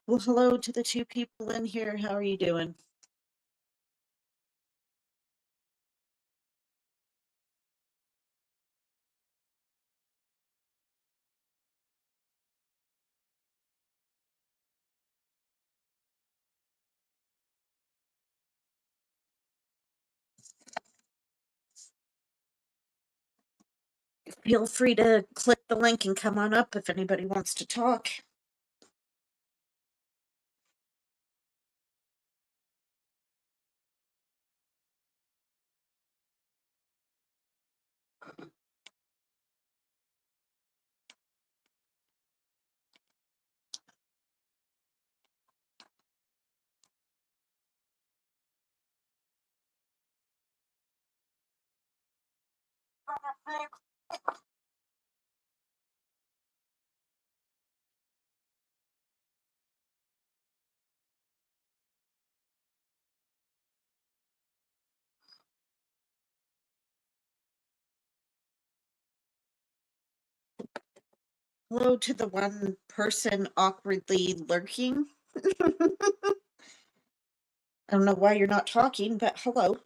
Well, hello to the two people in here. How are you doing? Feel free to click the link and come on up if anybody wants to talk. Hello to the one person awkwardly lurking. I don't know why you're not talking, but hello.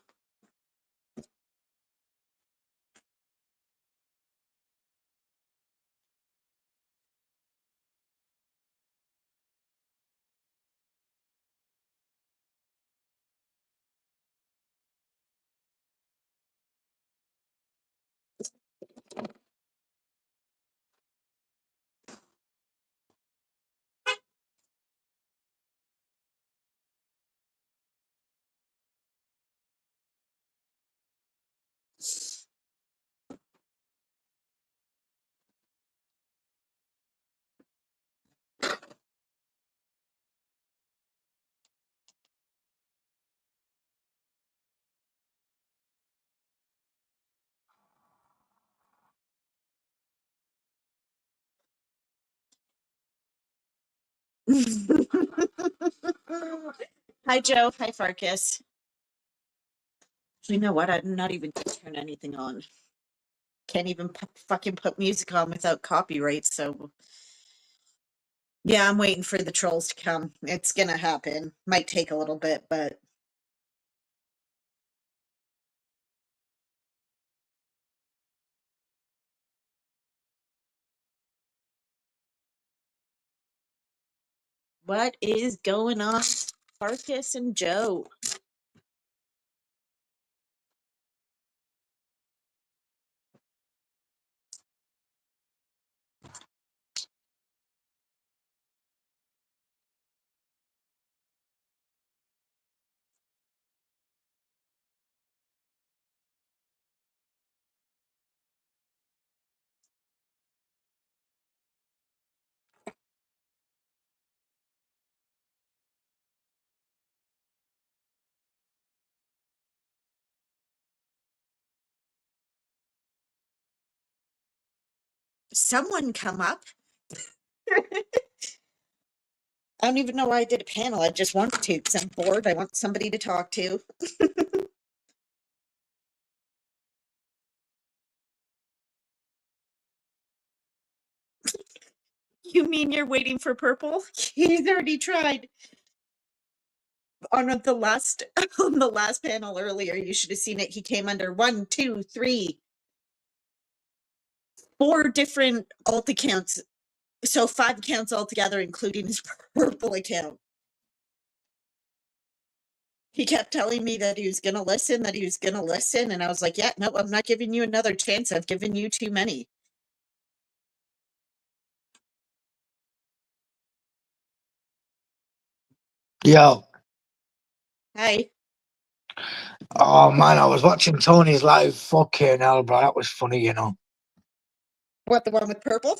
Hi, Joe. Hi, Farkas. You know what? I'm not even gonna turn anything on. Can't even fucking put music on without copyright, so yeah, I'm waiting for the trolls to come. It's gonna happen. Might take a little bit, but what is going on, Farkas and Joe? Someone come up. I don't even know why I did a panel. I just wanted to because I'm bored. I want somebody to talk to. You mean you're waiting for Purple? He's already tried. On the last panel earlier, you should have seen it. He came under 1, 2, 3, 4 different alt accounts. So 5 accounts altogether, including his Purple account. He kept telling me that he was going to listen, and I was like, yeah, no, I'm not giving you another chance. I've given you too many. Yo. Hi. Oh man, I was watching Tony's live. Fucking hell, bro. That was funny, you know. What, the one with Purple?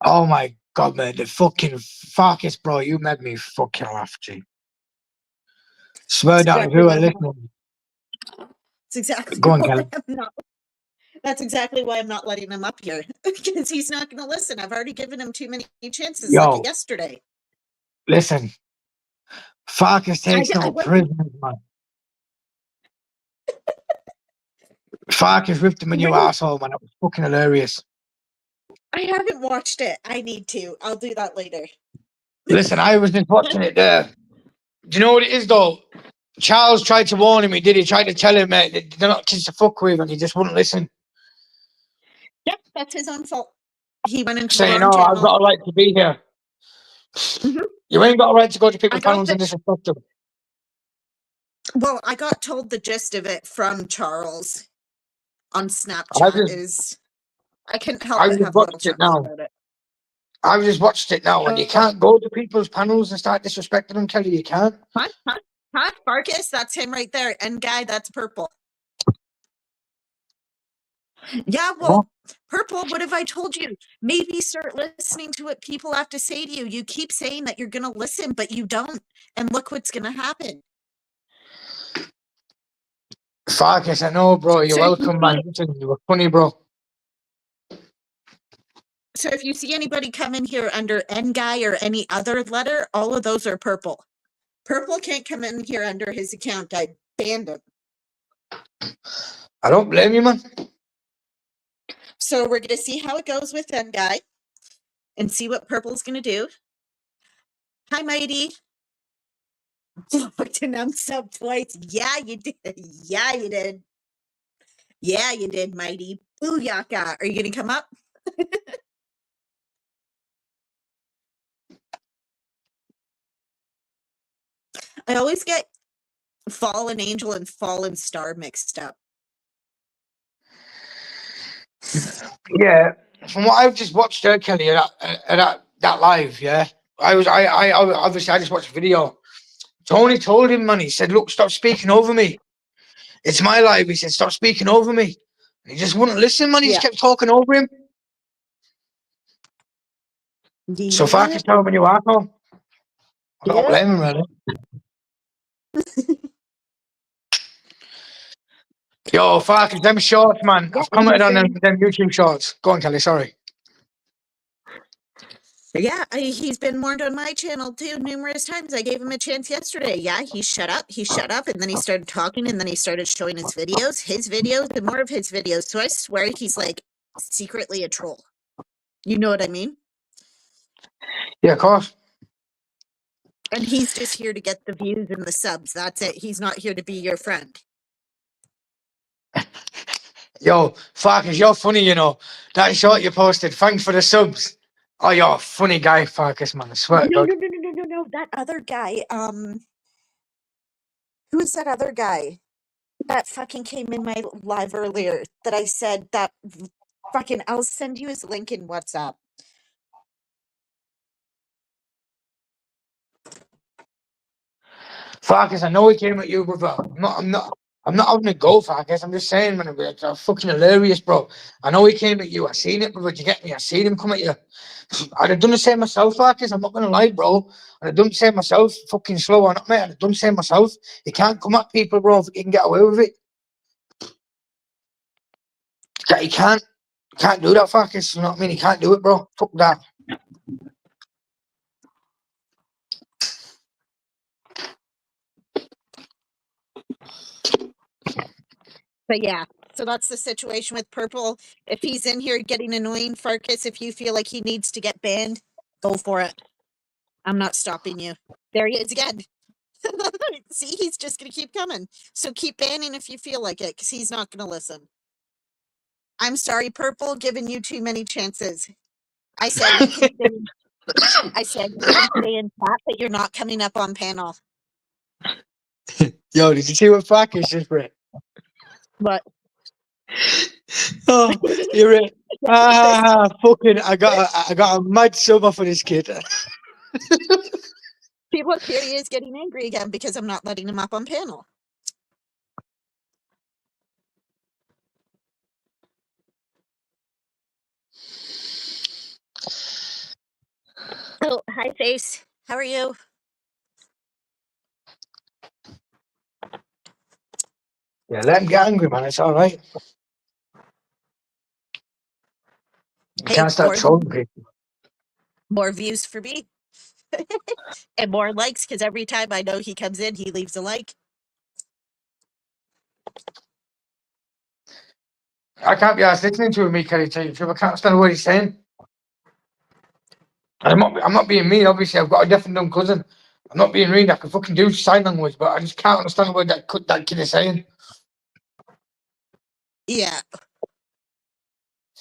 Oh my god, man. The fucking Farkas, bro. You made me fucking laugh, G. Swear down if you were listening. That's exactly Go on, why Kelly. That's exactly why I'm not letting him up here. Because he's not going to listen. I've already given him too many chances. Yo. Like yesterday. Listen. Farkas takes no prisoners, man. Farkas ripped him a new asshole, man. It was fucking hilarious. I haven't watched it. I need to. I'll do that later. Listen, I was just watching it there. Do you know what it is, though? Charles tried to warn him. He tried to tell him they're not kids to fuck with, and he just wouldn't listen. Yep, that's his own fault. He went into saying, the wrong channel. I've got a right to be here. You ain't got a right to go to people's panels and disrespect them. Well, I got told the gist of it from Charles on Snapchat. I couldn't help but have a little chuckle about it. I've just watched it now, and you can't go to people's panels and start disrespecting them, Kelly. You can't. Huh? Farkas, that's him right there. And Guy, that's Purple. Yeah, well, Purple, what have I told you? Maybe start listening to what people have to say to you. You keep saying that you're going to listen, but you don't. And look what's going to happen. Farkas, I know, bro. You're welcome, man. You were funny, bro. So if you see anybody come in here under N Guy or any other letter, all of those are Purple. Purple can't come in here under his account. I banned him. I don't blame you, man. So we're going to see how it goes with N Guy and see what Purple's going to do. Hi, Mighty. Looked and I'm sub twice. Yeah, you did. Yeah, you did. Yeah, you did, Mighty. Booyaka. Are you going to come up? I always get Fallen Angel and Fallen Star mixed up. Yeah, from what I've just watched, Kelly, that live, yeah. I obviously I just watched the video. Tony told him, man. He said, "Look, stop speaking over me. It's my live." He said, "Stop speaking over me." And he just wouldn't listen, man. He just kept talking over him. Yeah. So Farkas tell him when you are home. I don't blame him, really. Yo, Farkas, them shorts, man. I've commented on them YouTube shorts. Go on, Kelly, sorry. Yeah, he's been warned on my channel too numerous times. I gave him a chance yesterday. Yeah, he shut up, and then he started talking, and then he started showing his videos, and more of his videos. So I swear he's like secretly a troll. You know what I mean? Yeah, of course. And he's just here to get the views and the subs. That's it. He's not here to be your friend. Yo, Farkas, you're funny, you know. That short you posted, thanks for the subs. Oh, you're a funny guy, Farkas, man. I swear to God. No. That other guy, who's that other guy that fucking came in my live earlier that I said that fucking, I'll send you his link in WhatsApp. Farkas, I know he came at you, brother. I'm not having a go, Farkas. I'm just saying, man, it's fucking hilarious, bro. I know he came at you. I seen it, brother. Do you get me? I seen him come at you. I'd have done the same myself, Farkas. I'm not gonna lie, bro. I'd have done the same myself. Fucking slow on up, mate. I'd have done the same myself. You can't come at people, bro, if you can get away with it. You can't. Can't do that, Farkas. You know what I mean? You can't do it, bro. Fuck that. But yeah, so that's the situation with Purple. If he's in here getting annoying, Farkas, if you feel like he needs to get banned, go for it. I'm not stopping you. There he is again. See, he's just going to keep coming. So keep banning if you feel like it, because he's not going to listen. I'm sorry, Purple, giving you too many chances. I said you can stay in, I said you can stay in chat, but you're not coming up on panel. Yo, did you see what Farkas just read? But Oh, you're right. Fucking! I got a mad summer for this kid. people here he is getting angry again because I'm not letting him up on panel. Oh, hi, Face. How are you? Yeah, let him get angry, man. It's all right. You Hey, can't start trolling people. more views for me. And more likes, because every time I know he comes in, he leaves a like. I can't be asked listening to him, me, Kelly, tell you the truth. I can't understand what he's saying. I'm not being mean, obviously. I've got a deaf and dumb cousin. I'm not being mean. I can fucking do sign language, but I just can't understand what that kid is saying. Yeah.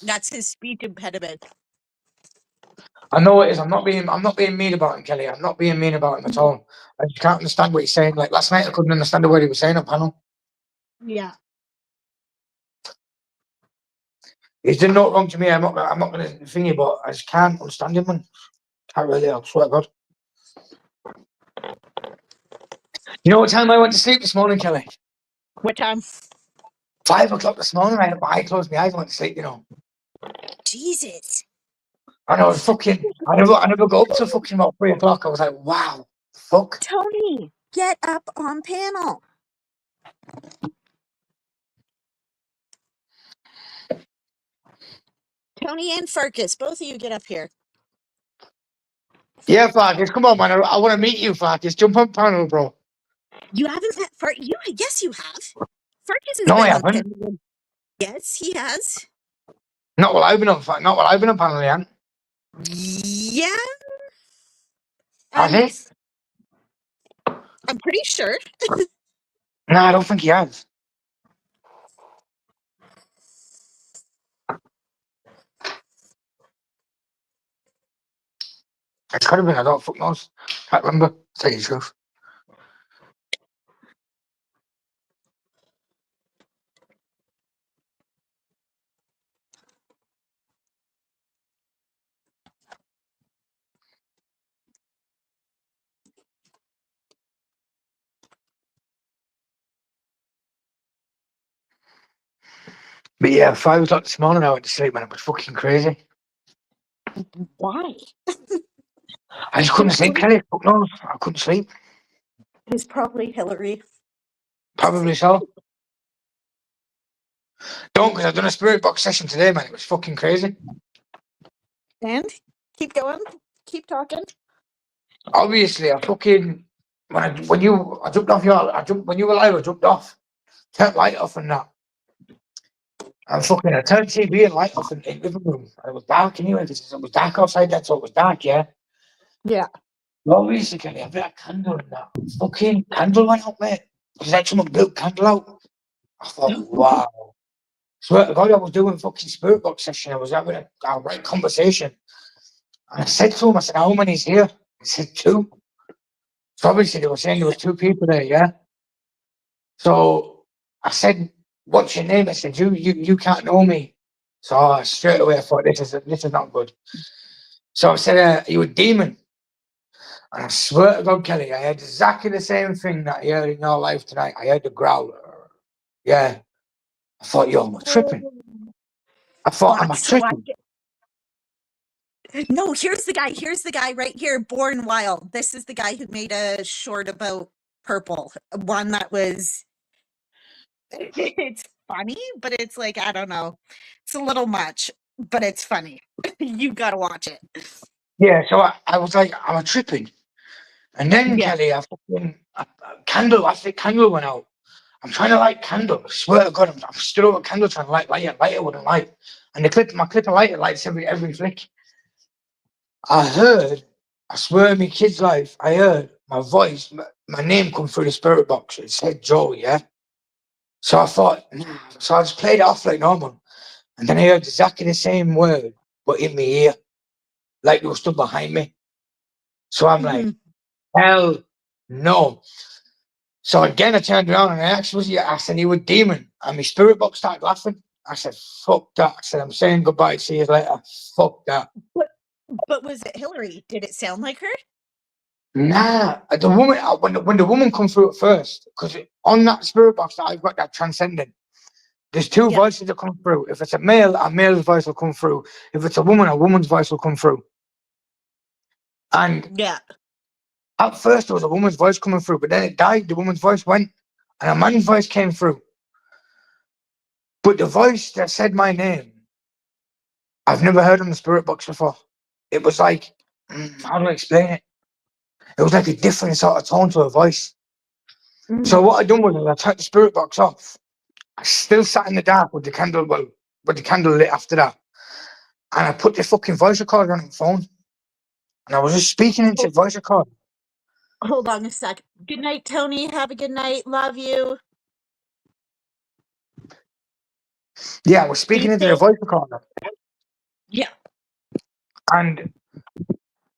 That's his speech impediment. I know it is. I'm not being mean about him, Kelly. I'm not being mean about him at all. I just can't understand what he's saying. Like last night, I couldn't understand the word he was saying on panel. Yeah. He's done no wrong to me. I'm not going to thingy, but I just can't understand him, man. Can't really. I swear to God. You know what time I went to sleep this morning, Kelly? What time? 5 o'clock this morning. I closed my eyes and went to sleep. You know. Jesus. And I was fucking. I never got up till fucking about 3 o'clock. I was like, wow, fuck. Tony, get up on panel. Tony and Farkas, both of you get up here. Yeah, Farkas, come on, man. I want to meet you, Farkas. Jump on panel, bro. You haven't met Farkas? Yes, you have. Farkas has No, I been on haven't. panel. Yes, he has. Not while I've been on. Not while I've been on panel, Ian. Yeah. Has he? I'm pretty sure. No, I don't think he has. It could have been. I don't fuck knows. Can't remember. Tell you the truth. But yeah, 5 o'clock this morning, I went to sleep, man. It was fucking crazy. Why? I just couldn't sleep, Kelly. Fuck knows. I couldn't sleep. It's probably Hillary. Probably so. Don't, because I've done a spirit box session today, man. It was fucking crazy. And keep going. Keep talking. Obviously, I fucking I jumped off when you were live. I jumped off, turned light off and that. And fucking I turned TV and light off in the living room. And it was dark anyway because it was dark outside. Then so it was dark, yeah. Yeah. Well, obviously, can I have a candle and that? Fucking candle went out, mate. It was like someone blew candle out. I thought, wow. Swear to God, I was doing fucking spirit box session. I was having a right conversation. And I said to him, I said, how many's here? He said 2. So obviously they were saying there was 2 people there, yeah. So I said, what's your name? I said, you can't know me. So straight away I thought this is not good. So I said, are you a demon? And I swear to God, Kelly, I had exactly the same thing that you heard in your life tonight. I heard the growl. Yeah. I thought, yo, am I tripping? I thought, am I tripping? No, here's the guy. Here's the guy right here, Born Wild. This is the guy who made a short about Purple. One that was, it's funny, but it's like, I don't know. It's a little much. but it's funny. You gotta watch it. Yeah, so I was like, I'm tripping. And then, Yeah. Kelly, I think candle went out. I'm trying to light candle. I swear to God, I'm still over candle trying to light it. Lighter wouldn't light. And my clip of lighter lights every flick. I swear in my kid's life, I heard my voice, my name come through the spirit box. It said Joe, yeah? So I thought, so I just played it off like normal. And then I heard exactly the same word, but in my ear, like they were stood behind me. So I'm like, hell no. So again, I turned around and I asked, was he? I said, he was demon. And my spirit box started laughing. I said, fuck that. I said, I'm saying goodbye. See you later. Fuck that. But was it Hillary? Did it sound like her? Nah, the woman, when the woman come through at first, because on that spirit box that I've got, that transcendent, there's two voices that come through. If it's a male's voice will come through. If it's a woman's voice will come through. And at first there was a woman's voice coming through, but then it died, the woman's voice went, and a man's voice came through. But the voice that said my name, I've never heard on the spirit box before. It was like, how do I explain it? It was like a different sort of tone to a voice. So what I done was I took the spirit box off. I still sat in the dark with the candle, lit after that. And I put the fucking voice recorder on the phone. And I was just speaking into the voice recorder. Hold on a sec. Good night, Tony. Have a good night. Love you. Yeah, I was speaking into the voice recorder. Yeah. And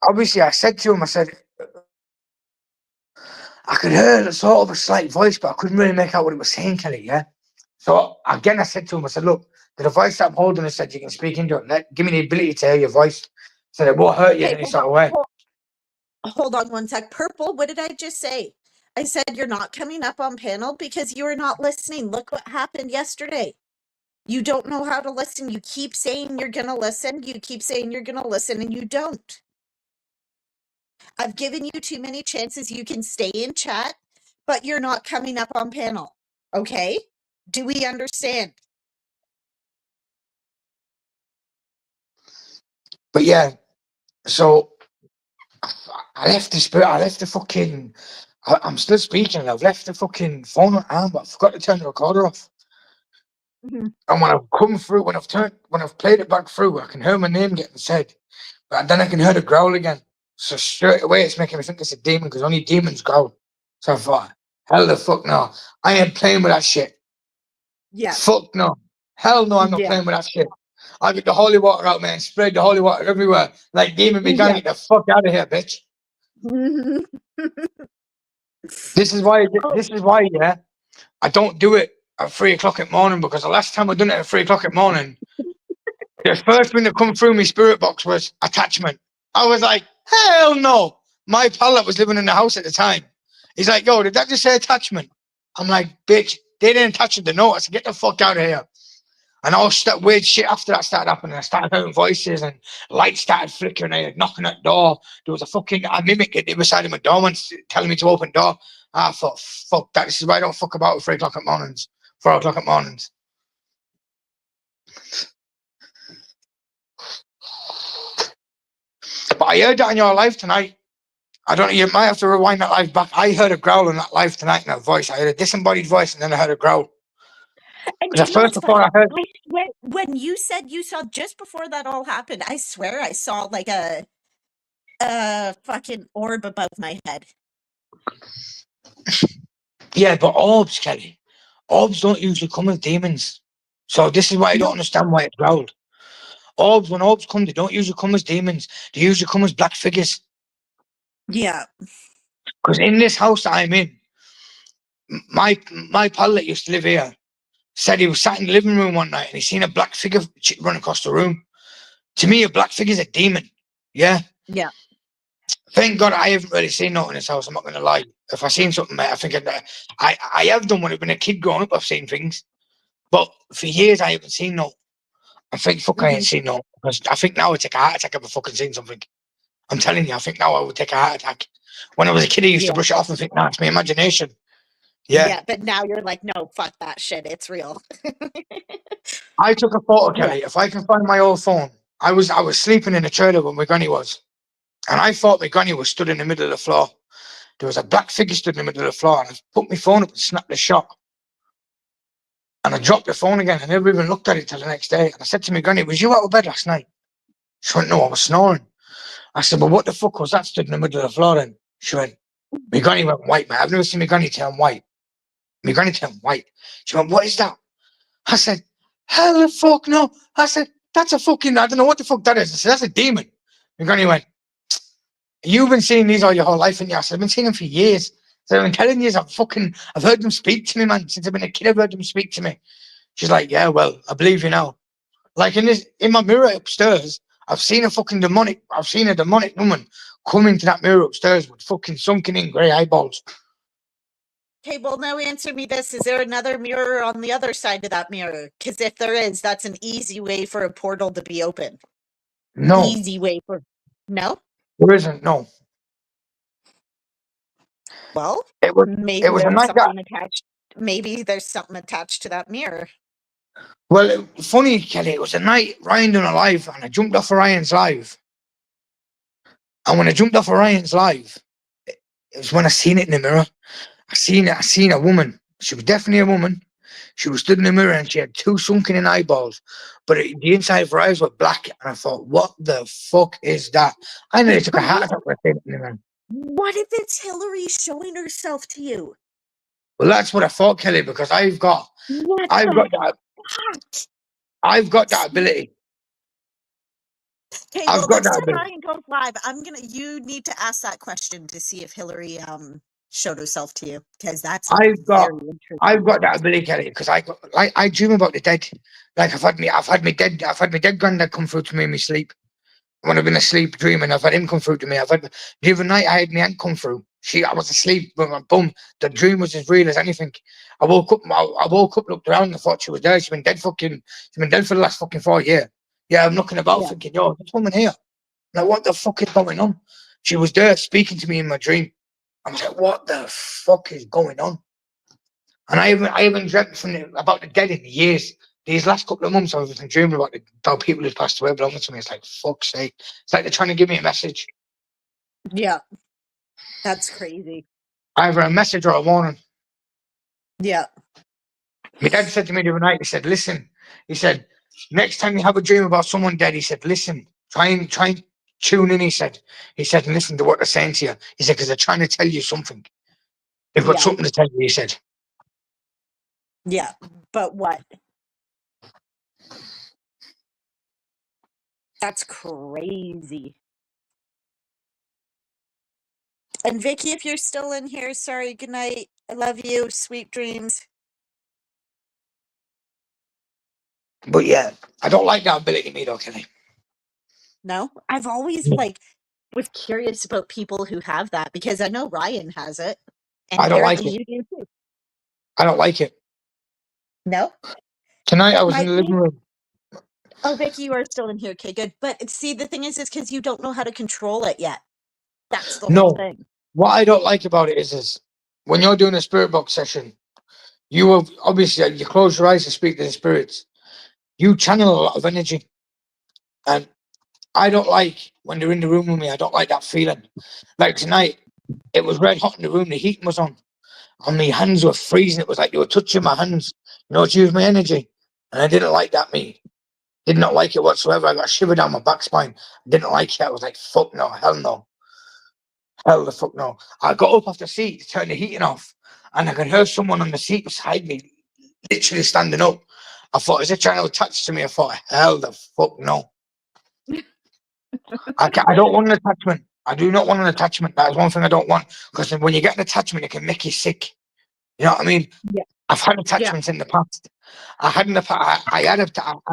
obviously I said to him, I said, I could hear sort of a slight voice, but I couldn't really make out what it was saying, Kelly, yeah? So again, I said to him, I said, look, the device that I'm holding, I said, you can speak into it. Give me the ability to hear your voice. So it won't hurt you in any sort of way. Hold on one sec. Purple, what did I just say? I said you're not coming up on panel because you are not listening. Look what happened yesterday. You don't know how to listen. You keep saying you're going to listen. You keep saying you're going to listen, and you don't. I've given you too many chances. You can stay in chat, but you're not coming up on panel. Okay? Do we understand? But yeah, so I left the spirit, I left the fucking, I'm still speaking, I've left the fucking phone on, but I forgot to turn the recorder off. And when I've come through, when I've played it back through, I can hear my name getting said, but then I can hear the growl again. So straight away, it's making me think it's a demon because only demons growl. So I thought, hell the fuck no, I ain't playing with that shit. Yeah. Fuck no, hell no, I'm not playing with that shit. I get the holy water out, man. Spread the holy water everywhere. Like demon began, get the fuck out of here, bitch. This is why, yeah, I don't do it at 3 o'clock in the morning because the last time I done it at 3 o'clock in the morning, the first thing that come through my spirit box was attachment. I was like, hell no. My pal that was living in the house at the time, he's like, yo, did that just say attachment? I'm like, bitch, they didn't touch the note. I said, get the fuck out of here. And all that weird shit after that started happening. I started hearing voices and lights started flickering. I was knocking at the door. There was a mimic at the other side of my door once telling me to open the door. I thought, fuck that. This is why I don't fuck about at 3 o'clock in the mornings, 4 o'clock in the mornings. But I heard that in your live tonight. I don't know, you might have to rewind that live back. I heard a growl in that live tonight in that voice. I heard a disembodied voice and then I heard a growl. And you know what's funny? When you said you saw just before that all happened, I swear I saw like a fucking orb above my head. Yeah, but orbs, Kelly. Orbs don't usually come as demons. So this is why I don't understand why it growled. Orbs, when orbs come, they don't usually come as demons. They usually come as black figures. Yeah. Because in this house that I'm in, my pal that used to live here said he was sat in the living room one night and he seen a black figure run across the room. To me, a black figure is a demon. Yeah? Yeah. Thank God I haven't really seen nothing in this house, I'm not going to lie. If I seen something, mate, I think I have done when I've been a kid growing up, I've seen things. But for years, I haven't seen no. I think I ain't seen no. Because I think now I take a heart attack if I fucking seen something. I'm telling you, I think now I would take a heart attack. When I was a kid, I used to brush it off and think, nah, it's my imagination. Yeah. Yeah, but now you're like, no, fuck that shit. It's real. I took a photo, Yeah. Kelly. If I can find my old phone, I was sleeping in a trailer when my granny was, and I thought my granny was stood in the middle of the floor. There was a black figure stood in the middle of the floor, and I put my phone up and snapped the shot. And I dropped the phone again. I never even looked at it till the next day. And I said to my granny, "Was you out of bed last night?" She went, "No, I was snoring." I said, "But what the fuck was that stood in the middle of the floor then?" She went, my granny went white, man. I've never seen my granny turn white. My granny turned white. She went, "What is that?" I said, "Hell the fuck no." I said, "That's a fucking, I don't know what the fuck that is." I said, "That's a demon." My granny went, "You've been seeing these all your whole life, and I said, "I've been seeing them for years. So I've been telling you, I've heard them speak to me, man. Since I've been a kid, I've heard them speak to me." She's like, "Yeah, well, I believe you now." Like in my mirror upstairs, I've seen a demonic woman come into that mirror upstairs with fucking sunken in grey eyeballs. Okay, well, now answer me this. Is there another mirror on the other side of that mirror? Because if there is, that's an easy way for a portal to be open. No, Easy way for... No? there isn't. No, Well, it was maybe it was a there's night that. something attached. Maybe there's something attached to that mirror. Well, funny, Kelly. It was a night Ryan done a live, and I jumped off of Ryan's live. And when I jumped off of Ryan's live, it was when I seen it in the mirror. I seen a woman. She was definitely a woman. She was stood in the mirror and she had two sunken in eyeballs, but the inside of her eyes were black. And I thought, what the fuck is that? I nearly took a heart attack when I seen it in the mirror. What if it's Hillary showing herself to you? Well, that's what I thought, Kelly, because I've got What I've the got that heck? I've got that ability. Okay, I've well, got next that time ability. Ryan goes live, you need to ask that question to see if Hillary showed herself to you, because that's I've got very interesting. I've got that ability, Kelly, because I dream about the dead. Like I've had my dead granddad come through to me in my sleep. When I've been asleep dreaming, I've had him come through to me. The other night I had my aunt come through. I was asleep, but boom, the dream was as real as anything. I woke up, looked around, and thought she was there. She's been dead for the last fucking 4 years. Yeah, I'm looking about Yeah. thinking, yo, this woman here. Like, what the fuck is going on? She was there speaking to me in my dream. I was like, what the fuck is going on? And I haven't dreamt about the dead in years. These last couple of months, I've been dreaming about people who've passed away belonging to me. It's like, fuck's sake. It's like they're trying to give me a message. Yeah, that's crazy. Either a message or a warning. Yeah. My dad said to me the other night, he said, listen, he said, next time you have a dream about someone dead, he said, listen, try and tune in, he said, and listen to what they're saying to you. He said, because they're trying to tell you something. They've got Yeah. something to tell you, he said. Yeah, but what? That's crazy. And Vicky, if you're still in here, sorry, good night. I love you. Sweet dreams. But yeah, I don't like that ability, me though, Kelly. No? I've always No. was curious about people who have that, because I know Ryan has it. And I don't like apparently it. you do too. I don't like it. No? Tonight I was in Might the living be. room. Oh, Vicky, you are still in here. Okay, good. But see, the thing is because you don't know how to control it yet. That's the whole No, thing. what I don't like about it is when you're doing a spirit box session, you will obviously you close your eyes to speak to the spirits. You channel a lot of energy, and I don't like when they're in the room with me. I don't like that feeling. Like tonight, it was red hot in the room. The heat was on, and my hands were freezing. It was like they were touching my hands, to use my energy, and I didn't like that. Me did not like it whatsoever. I got a shiver down my back spine. I didn't like it. I was like, fuck no, hell no. Hell the fuck no. I got up off the seat to turn the heating off, and I could hear someone on the seat beside me literally standing up. I thought, is it trying to attach to me? I thought, hell the fuck no. I don't want an attachment. I do not want an attachment. That is one thing I don't want. Because when you get an attachment, it can make you sick. You know what I mean? Yeah. I've had attachments in the past. I had an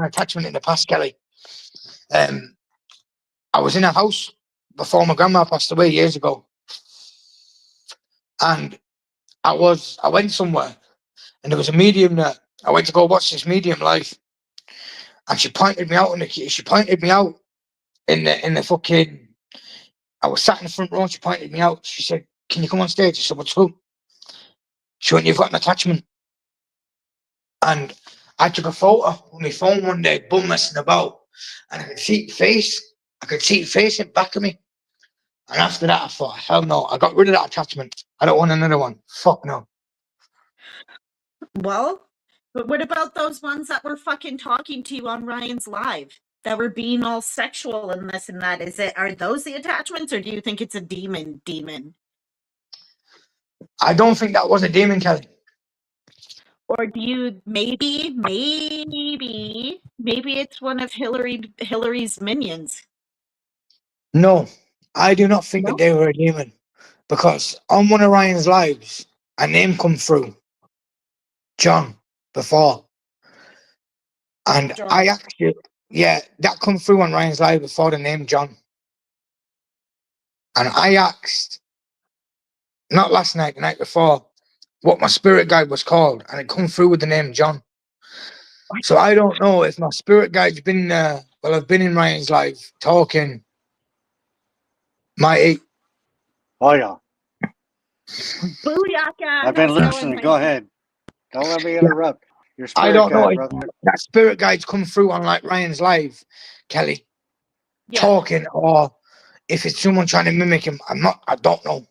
attachment in the past, Kelly. I was in a house before my grandma passed away years ago. And I went somewhere and there was a medium there. I went to go watch this medium live, and she pointed me out in the fucking. I was sat in the front row. And she pointed me out. She said, "Can you come on stage?" I said, "What's up?" She went, "You've got an attachment." And I took a photo with my phone one day, bum messing about, and I could see the face. I could see the face in back of me. And after that, I thought, hell no, I got rid of that attachment. I don't want another one. Fuck no. Well, but what about those ones that were fucking talking to you on Ryan's live? That were being all sexual and this and that. Are those the attachments, or do you think it's a demon? I don't think that was a demon, Kelly. Or do you maybe it's one of Hillary's minions? No, I do not think No? that they were a demon. Because on one of Ryan's lives, a name come through. John, before. And John. I actually, yeah, that come through on Ryan's live before the name John. And I asked, not last night, the night before, what my spirit guide was called, and it come through with the name John. So I don't know if my spirit guide's been I've been in Ryan's live talking. Mighty. Oh yeah. Booyaka! I've been How's it going, listening. Go Mikey? ahead. Don't let me interrupt. Your spirit I don't know guide, if brother. that spirit guide's come through on like Ryan's live, Kelly, Yeah. talking, or if it's someone trying to mimic him. I don't know.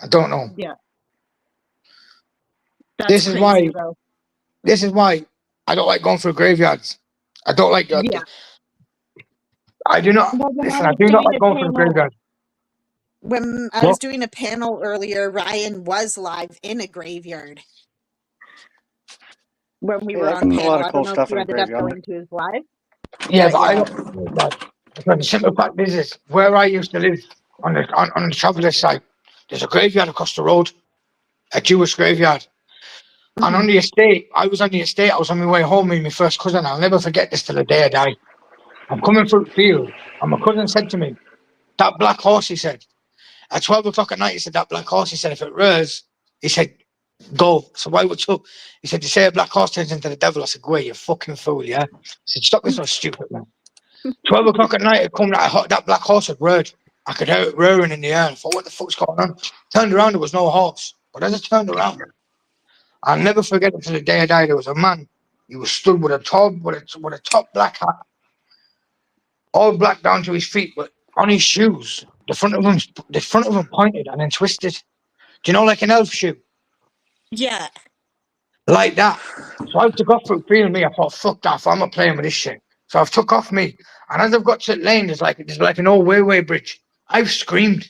I don't know. Yeah. This is why I don't like going through graveyards. I don't like that. Yeah. I do not. Well, when Listen, I I was do not doing like a going through panel- graveyards. When I was doing a panel earlier, Ryan was live in a graveyard. When we Yeah, were there's on a panel, lot of I cool don't know if stuff you in a ended up graveyard. going to his live. Yeah, But but I yeah. don't like that. Because the simple fact is where I used to live on the traveller's site, there's a graveyard across the road, a Jewish graveyard. And on the estate, I was on my way home with my first cousin. I'll never forget this till the day I die. I'm coming through the field, and my cousin said to me, that black horse, he said, at 12 o'clock at night, he said, that black horse, he said, if it rears, he said, go. So why would you? He said, you say a black horse turns into the devil. I said, go away, you fucking fool, yeah? I said, stop being so stupid, man. 12 o'clock at night, it come that black horse had reared. I could hear it rearing in the air. I thought, what the fuck's going on? Turned around, there was no horse. But as I turned around, I'll never forget it to the day I die. There was a man. He was stood with a top black hat, all black down to his feet, but on his shoes, the front of them pointed and then twisted. Do you know, like an elf shoe? Yeah. Like that. So I took off through feeling me. I thought, fuck that, I'm not playing with this shit. So I've took off me. And as I've got to the lane, there's like an old railway bridge. I've screamed.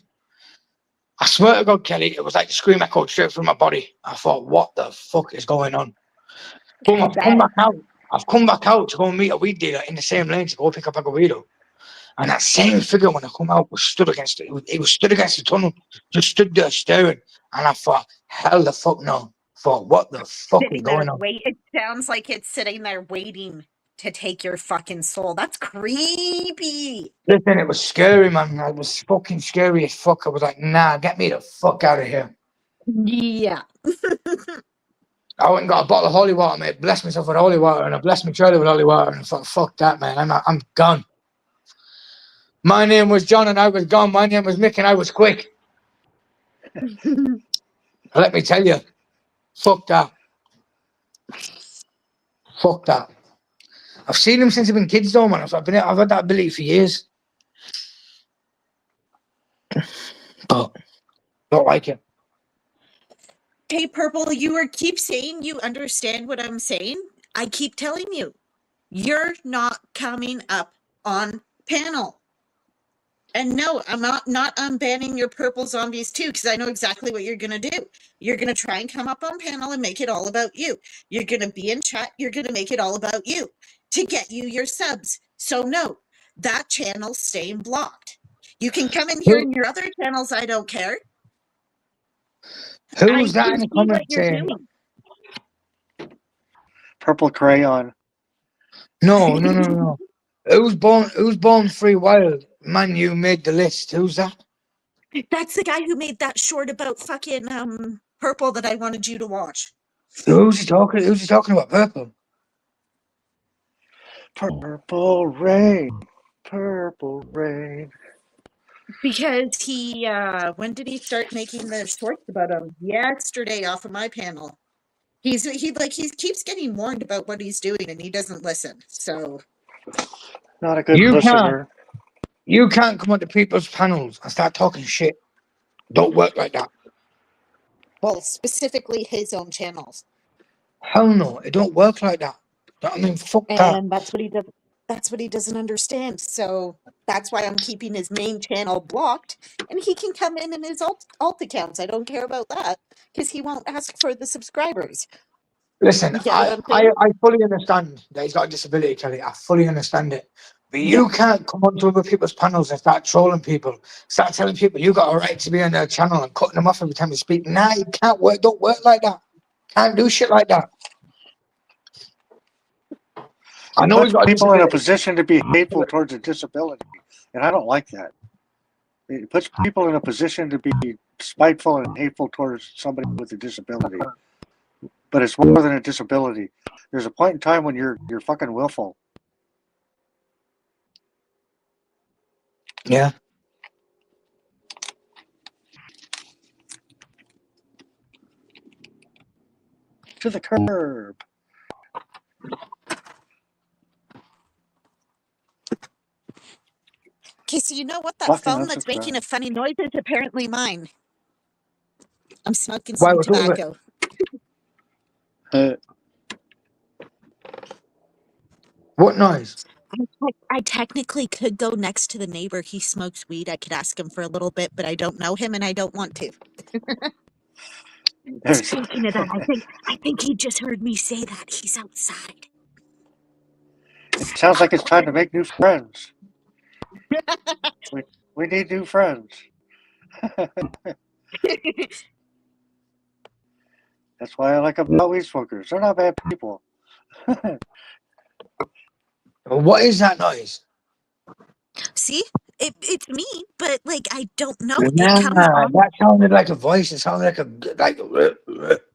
I swear to God, Kelly, it was like the scream echoed straight through my body. I thought, what the fuck is going on? Boom, I've come back out. I've come back out to go and meet a weed dealer in the same lane to go pick up a burrito. And that same figure, when I come out, was stood against it. He was stood against the tunnel, just stood there staring. And I thought, hell the fuck no. I thought, what the fuck is going on? It sounds like it's sitting there waiting to take your fucking soul. That's creepy. Listen, it was scary, man. It was fucking scary as fuck. I was like, nah, get me the fuck out of here. Yeah. I went and got a bottle of holy water, mate. Blessed myself with holy water, and I blessed my trailer with holy water. And I thought, fuck that, man. I'm gone. My name was John, and I was gone. My name was Mick, and I was quick. Let me tell you, fuck that. Fuck that. I've seen him since I've been kids, though, man. I've had that ability for years. But don't like it. Hey, Purple, keep saying you understand what I'm saying. I keep telling you, you're not coming up on panel. And no, I'm not unbanning your Purple Zombies too, because I know exactly what you're going to do. You're going to try and come up on panel and make it all about you. You're going to be in chat. You're going to make it all about you to get you your subs. So no, that channel's staying blocked. You can come in here in your other channels. I don't care. Who's that in the comments saying? Purple Crayon. No. Who's born free wild? Man, you made the list. Who's that? That's the guy who made that short about fucking Purple that I wanted you to watch. Who's he talking about? Purple. Purple rain. Purple rain. Because he when did he start making the shorts about him? Yesterday off of my panel. he keeps getting warned about what he's doing and he doesn't listen. So Not a good You can't. listener. You can't come onto people's panels and start talking shit. Don't work like that. well, specifically his own channels. Hell no, it don't work like that. I mean, fuck that. And that's what he does. That's what he doesn't understand. So that's why I'm keeping his main channel blocked, and he can come in his alt accounts. I don't care about that because he won't ask for the subscribers. Listen, You get what I'm saying? I fully understand that he's got a disability, Kelly. I fully understand it. But you can't come onto other people's panels and start trolling people, start telling people you got a right to be on their channel and cutting them off every time you speak. Nah, you can't work. Don't work like that. Can't do shit like that. I know he's Puts got a people in a disability. position to be hateful towards a disability, and I don't like that. It puts people in a position to be spiteful and hateful towards somebody with a disability. But it's more than a disability. There's a point in time when you're fucking willful. Yeah. To the curb. Okay, so you know what? That Fucking phone that's making a funny noise is apparently mine. I'm smoking Why? some What's up with it? tobacco. What noise? I technically could go next to the neighbor. He smokes weed. I could ask him for a little bit, but I don't know him and I don't want to. Speaking of that, I think he just heard me say that. He's outside. It sounds like it's time to make new friends. We need new friends. That's why I like about weed smokers. They're not bad people. What is that noise? See, it's me, but like I don't know. Nah, It comes on. that sounded like a voice. It sounded like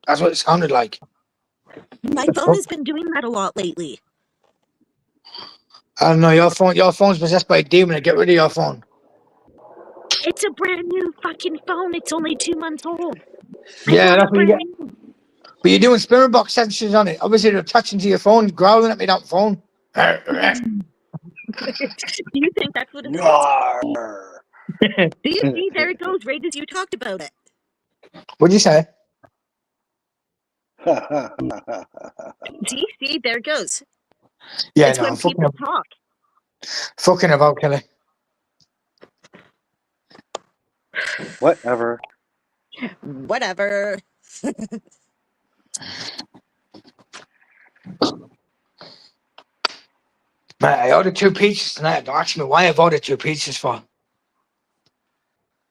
that's what it sounded like. My The phone fuck? has been doing that a lot lately. I don't know. Your phone's possessed by a demon. Get rid of your phone. It's a brand new fucking phone. It's only 2 months old. Yeah, that's what you brand get. new. But you're doing spirit box sensors on it. Obviously, they're attaching to your phone, growling at me that phone. Do you think that's what it is? Yarr. Do you see? There it goes, right as you talked about it. What'd you say? See, there it goes. Yeah, It's no, when I'm fucking, people talk. fucking about Kelly. Whatever. Whatever. Man, I ordered 2 pizzas tonight. Don't ask me why I've ordered 2 pizzas for.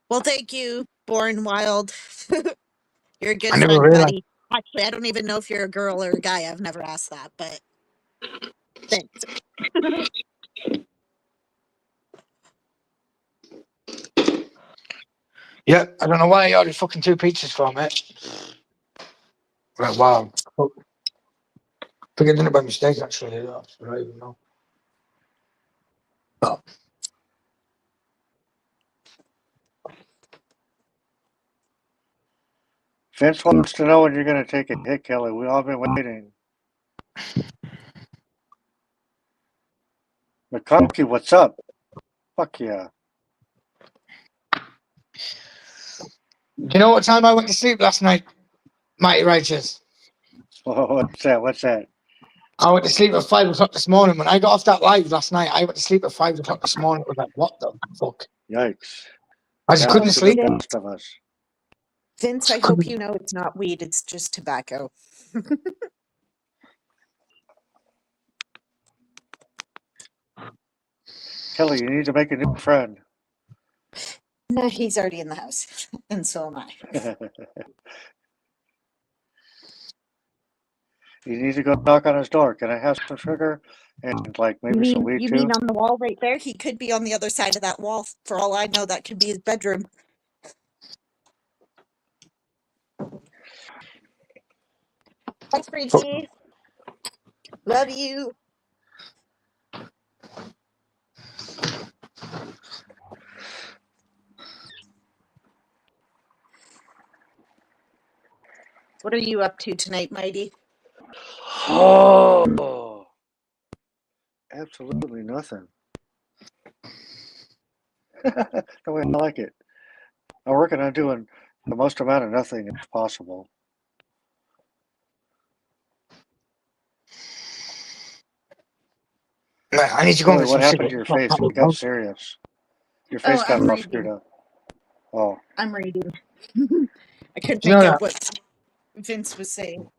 Well, thank you, Born Wild. You're a good I never friend, realized. buddy. Actually, I don't even know if you're a girl or a guy. I've never asked that, but thanks. Yeah, I don't know why I ordered fucking 2 pizzas for, mate. Like, wow. I think I did it by mistake, actually. I don't even know. But Vince wants to know when you're going to take a hit, Kelly. We've all been waiting. McConkie, what's up? Fuck yeah. do you know what time I went to sleep last night, Mighty Righteous? Oh, what's that? I went to sleep at 5 o'clock this morning. When I got off that live last night, I went to sleep at 5 o'clock this morning. I was like, what the fuck? Yikes. I just couldn't Happens to sleep. the best of us. Vince, I hope you know it's not weed, it's just tobacco. Kelly, you need to make a new friend. No, he's already in the house, and so am I. You need to go knock on his door. Can I have some sugar and like maybe some weed You too? mean on the wall right there? He could be on the other side of that wall. For all I know, that could be his bedroom. Thanks, Freaky. Love you. What are you up to tonight, Mighty? Oh, absolutely nothing. The way I like it. I'm working on doing the most amount of nothing as possible. Man, I need to go and Really, get what some happened to your cigarettes. face? It got serious. Your face Oh, got I'm all screwed reading. up. Oh, I'm reading. I couldn't Do you know make out that? what Vince was saying.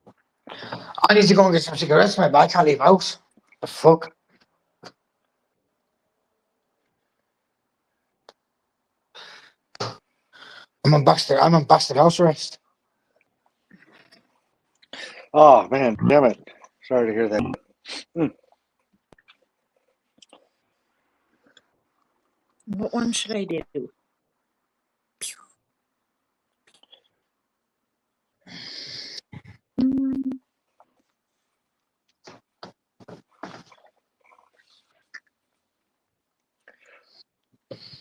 I need to go and get some cigarettes, mate, but I can't leave house. The fuck? I'm on bastard house arrest. oh man, damn it! Sorry to hear that. What one should I do? Mm,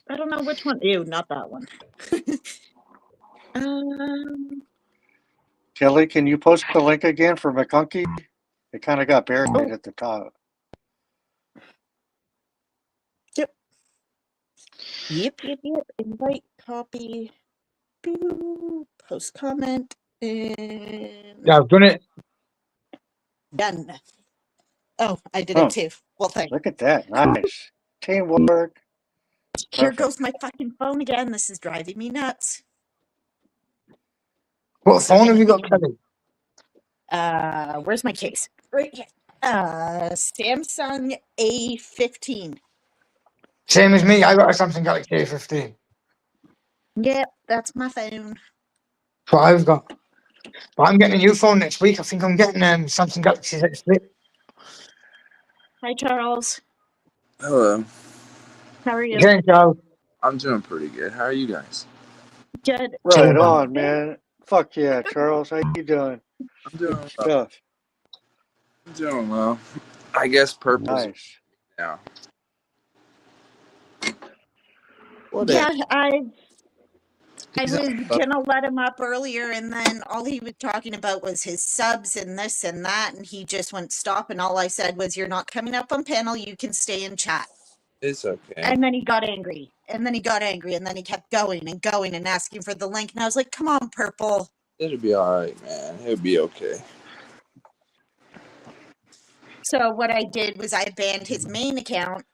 I don't know which one. Ew, not that one. Kelly, can you post the link again for McCunky? It kind of got buried Oh. at the top. Yep. Invite, copy, boo, post comment, and Yeah, I've done it. done. Oh, I did Oh. it too. Well, thanks. Look at that. Nice. Teamwork. Here Perfect. goes my fucking phone again. This is driving me nuts. What So phone have you gonna got, Kelly? where's my case? Right here. Samsung A15. Same as me. I got a Samsung Galaxy A15. Yep, that's my phone. That's what I've got. But I'm getting a new phone next week. I think I'm getting Samsung Galaxy Z Flip. Hi, Charles. Hello. How are you? Again, Charles. I'm doing pretty good. How are you guys? Good. Right on, man. Fuck yeah, Charles. How you doing? I'm doing Good well. stuff. I'm doing well. I guess purple's Nice. now. Yeah, I He's was on- gonna let him up earlier, and then all he was talking about was his subs and this and that, and he just went stop. And all I said was, "You're not coming up on panel. You can stay in chat." It's okay. And then he got angry, and then he got angry, and then he kept going and going and asking for the link. And I was like, "Come on, Purple." It'll be all right, man. It'll be okay. So what I did was I banned his main account,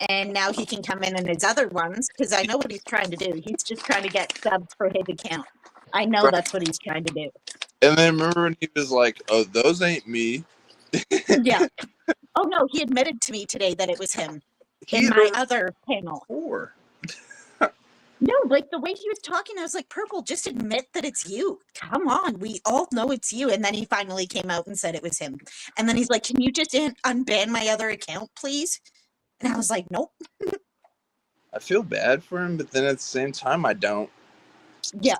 and now he can come in his other ones because I know what he's trying to do. He's just trying to get subs for his account. I know Right. that's what he's trying to do. And then remember when he was like, "Oh, those ain't me." Yeah. Oh no, he admitted to me today that it was him in He's my other panel. poor. No, like the way he was talking, I was like, Purple, just admit that it's you. Come on, we all know it's you. And then he finally came out and said it was him. And then he's like, can you just unban my other account, please? And I was like, nope. I feel bad for him, but then at the same time, I don't. Yeah.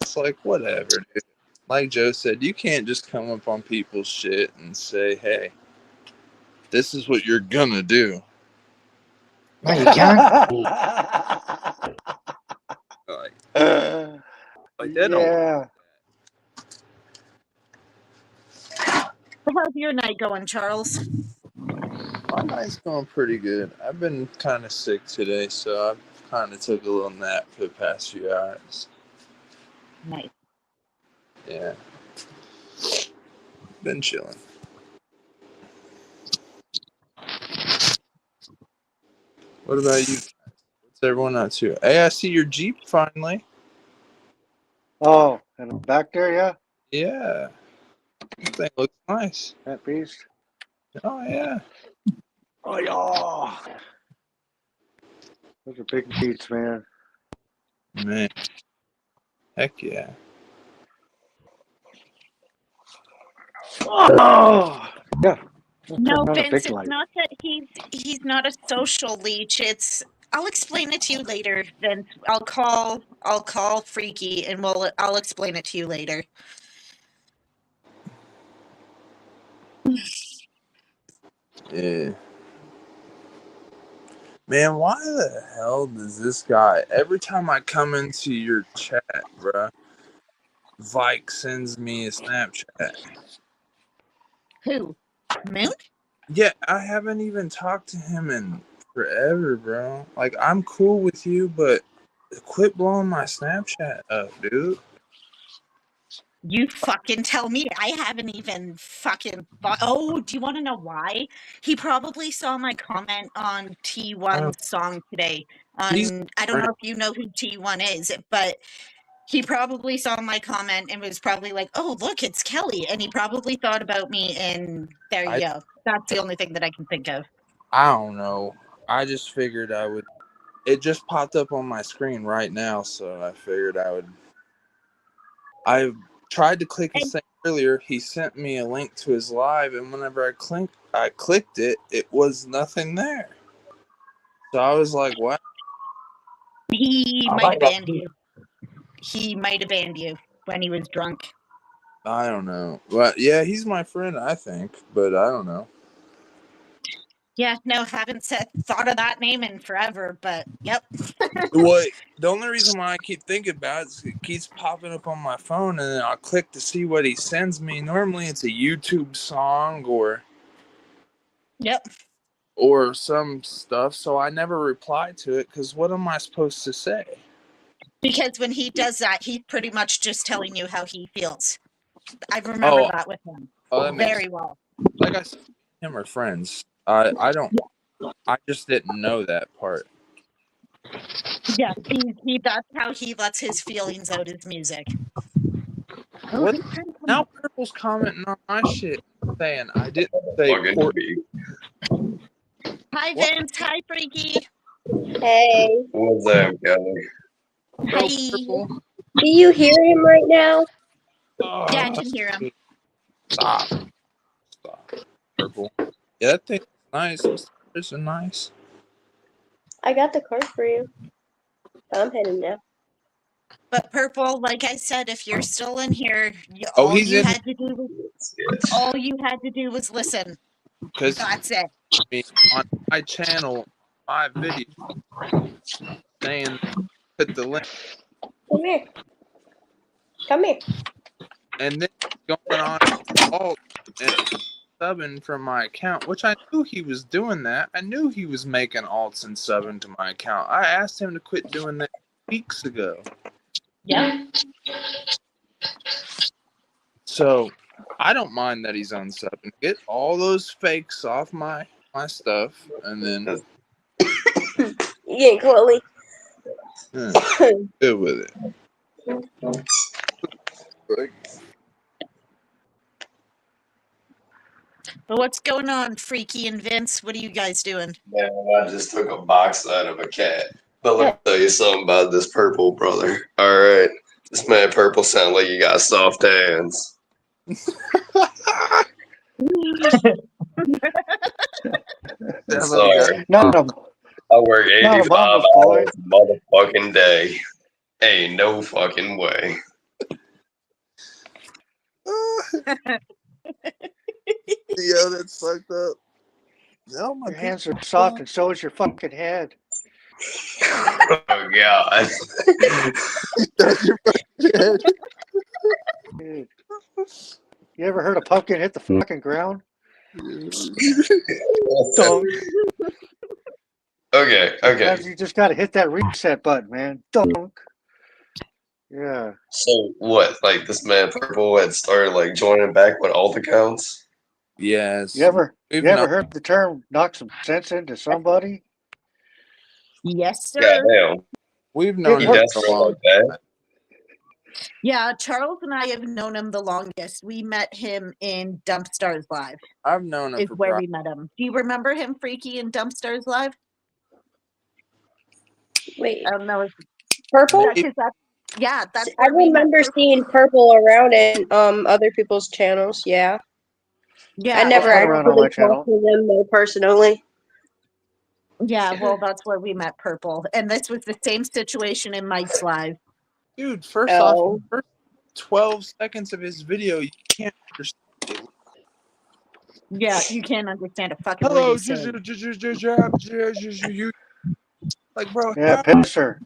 It's like, whatever, dude. Like Joe said, you can't just come up on people's shit and say, "Hey, this is what you're gonna do." No, you can't. Like that don't work. Yeah. How's your night going, Charles? My night's going pretty good. I've been kind of sick today, so I kind of took a little nap for the past few hours. Nice. Yeah. Been chilling. What about you? What's everyone up to? Hey, I see your Jeep finally. Oh, and back there, yeah? Yeah. That thing looks nice. That beast? Oh, yeah. Oh, yeah. Those are big beats, man. Man. Heck yeah. Oh, yeah. No, Not a Vince, big it's light. not that he's not a social leech. I'll explain it to you later, Vince. I'll call Freaky and I'll explain it to you later. Yeah. Man, why the hell does this guy, every time I come into your chat, bruh, Vike sends me a Snapchat. Who? Moon? Yeah, I haven't even talked to him in forever, bro. Like, I'm cool with you, but quit blowing my Snapchat up, dude. You fucking tell me. I haven't even fucking. Oh, do you want to know why? He probably saw my comment on T1's song today. He's I don't know if you know who T1 is, but he probably saw my comment and was probably like, "Oh, look, it's Kelly," and he probably thought about me. And there you go. That's the only thing that I can think of. I don't know. I just figured I would. It just popped up on my screen right now, so I figured I would. I tried to click his thing earlier. He sent me a link to his live, and whenever I clicked it, it was nothing there. So I was like, "What?" He might have banned you. He might have banned you when he was drunk. I don't know. But yeah, he's my friend, I think, but I don't know. Yeah, no, haven't thought of that name in forever, but yep. What? The only reason why I keep thinking about it is it keeps popping up on my phone, and then I'll click to see what he sends me. Normally, it's a YouTube song Yep. or some stuff, so I never reply to it because what am I supposed to say? Because when he does that, he's pretty much just telling you how he feels. I remember that with him very well. Like I said, him are friends. I don't. I just didn't know that part. Yeah, he that's how he lets his feelings out his music. What? Now Purple's commenting on my shit, saying I didn't say. Hi, Vince. Hi, Freaky. Hey. What's up, Kelly? Hi. Purple. Do you hear him right now? Yeah, I can hear him. Stop. Purple. Yeah, that thing's nice. It's nice. I got the card for you. I'm heading now. But Purple, like I said, if you're still in here, all you had to do was listen. Because that's it. On my channel, my video saying put the link. Come here. Come here. And then going on alt and subbing from my account, which I knew he was doing that. I knew he was making alts and subbing to my account. I asked him to quit doing that weeks ago. Yeah. So I don't mind that he's unsubbing. Get all those fakes off my stuff, and then You getting Chloe? Good with it. But what's going on, Freaky and Vince? What are you guys doing? Man, I just took a box out of a cat. But let me tell you something about this Purple brother. All right, this man Purple sound like you got soft hands. Sorry. I work 85 hours a motherfucking day. Ain't no fucking way. Yo, that's fucked up. No, my Your hands are soft and so is your fucking head. Oh God. Dude. You ever heard a pumpkin hit the fucking ground? Dunk. Okay. Sometimes you just gotta hit that reset button, man. Dunk. Yeah. So what? Like this man Purple had started like joining back with alt accounts? Yes. You ever heard the term knock some sense into somebody? Yes, sir. Goddamn. We've known He him desperate for a long like that. time. Yeah, Charles and I have known him the longest. We met him in Dump Stars Live. I've known him is for where we met him. Do you remember him, Freaky, in Dump Stars Live? Wait. I don't know. Purple? That's I remember seeing Purple around in other people's channels. Yeah. Yeah. I never around on my actually talked to them though personally. Yeah, well, that's where we met Purple, and this was the same situation in Mike's live. Dude, first off, first 12 seconds of his video, you can't understand. Yeah, you can't understand a fucking Hello, word he's saying. Like, bro. Yeah, Pisser.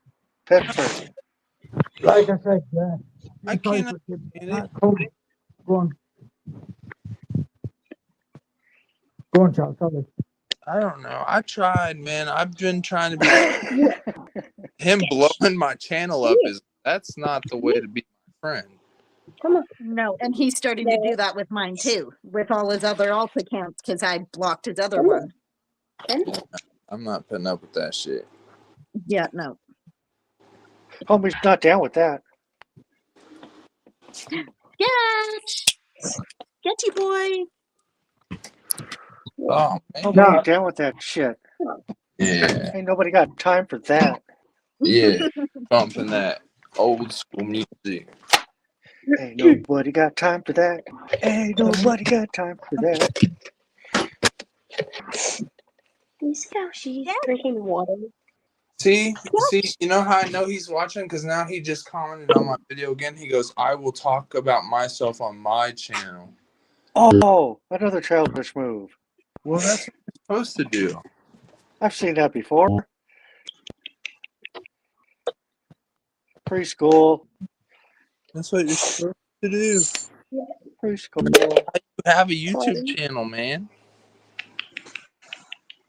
Like I said, I can't understand it. Go on. Go on, Charles. Sorry. I don't know. I tried, man. I've been trying to be him blowing my channel up that's not the way to be my friend. Come on. No, and he's starting to do that with mine too, with all his other alt accounts because I blocked his other one. I'm not putting up with that shit. Yeah, no. Homie's not down with that. Get you, boy. Oh man. Homie ain't down with that shit. Yeah. Ain't nobody got time for that. Yeah. Bumping that old school music. Ain't nobody got time for that. Ain't nobody got time for that. She's drinking water. See, you know how I know he's watching? Because now he just commented on my video again. He goes, I will talk about myself on my channel. Oh, another childish move. Well, that's what you're supposed to do. I've seen that before. Preschool. That's what you're supposed to do. Preschool. You have a YouTube channel, man.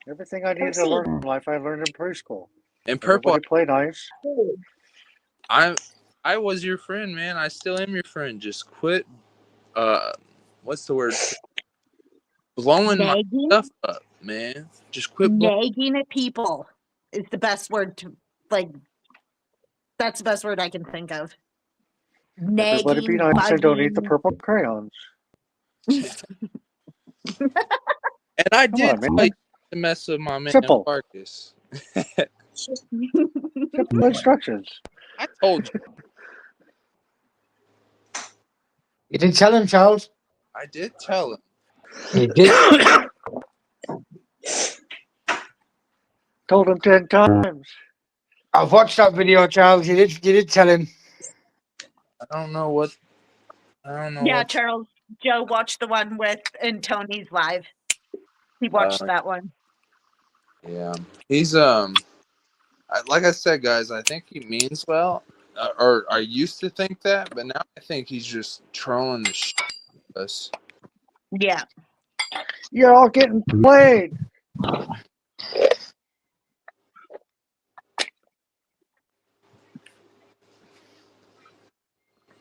Everything I needed to learn in life, I learned in preschool. And Purple, Everybody play nice. I was your friend, man. I still am your friend. Just quit. What's the word? Blowing my stuff up, man. Just quit nagging at people is the best word to like. That's the best word I can think of. Everybody be Nagging, nice and don't eat the bugging. purple crayons. And I Come did on, man. play the mess of my man Simple. Marcus. Simple instructions. I told you. You didn't tell him, Charles. I did tell him. You did. Told him 10 times. I've watched that video, Charles. You did tell him. I don't know what. Yeah, Charles. Joe watched the one with in Tony's live. He watched that one. Yeah, he's like I said, guys. I think he means well, or I used to think that, but now I think he's just trolling the shit out of us. Yeah. You're all getting played.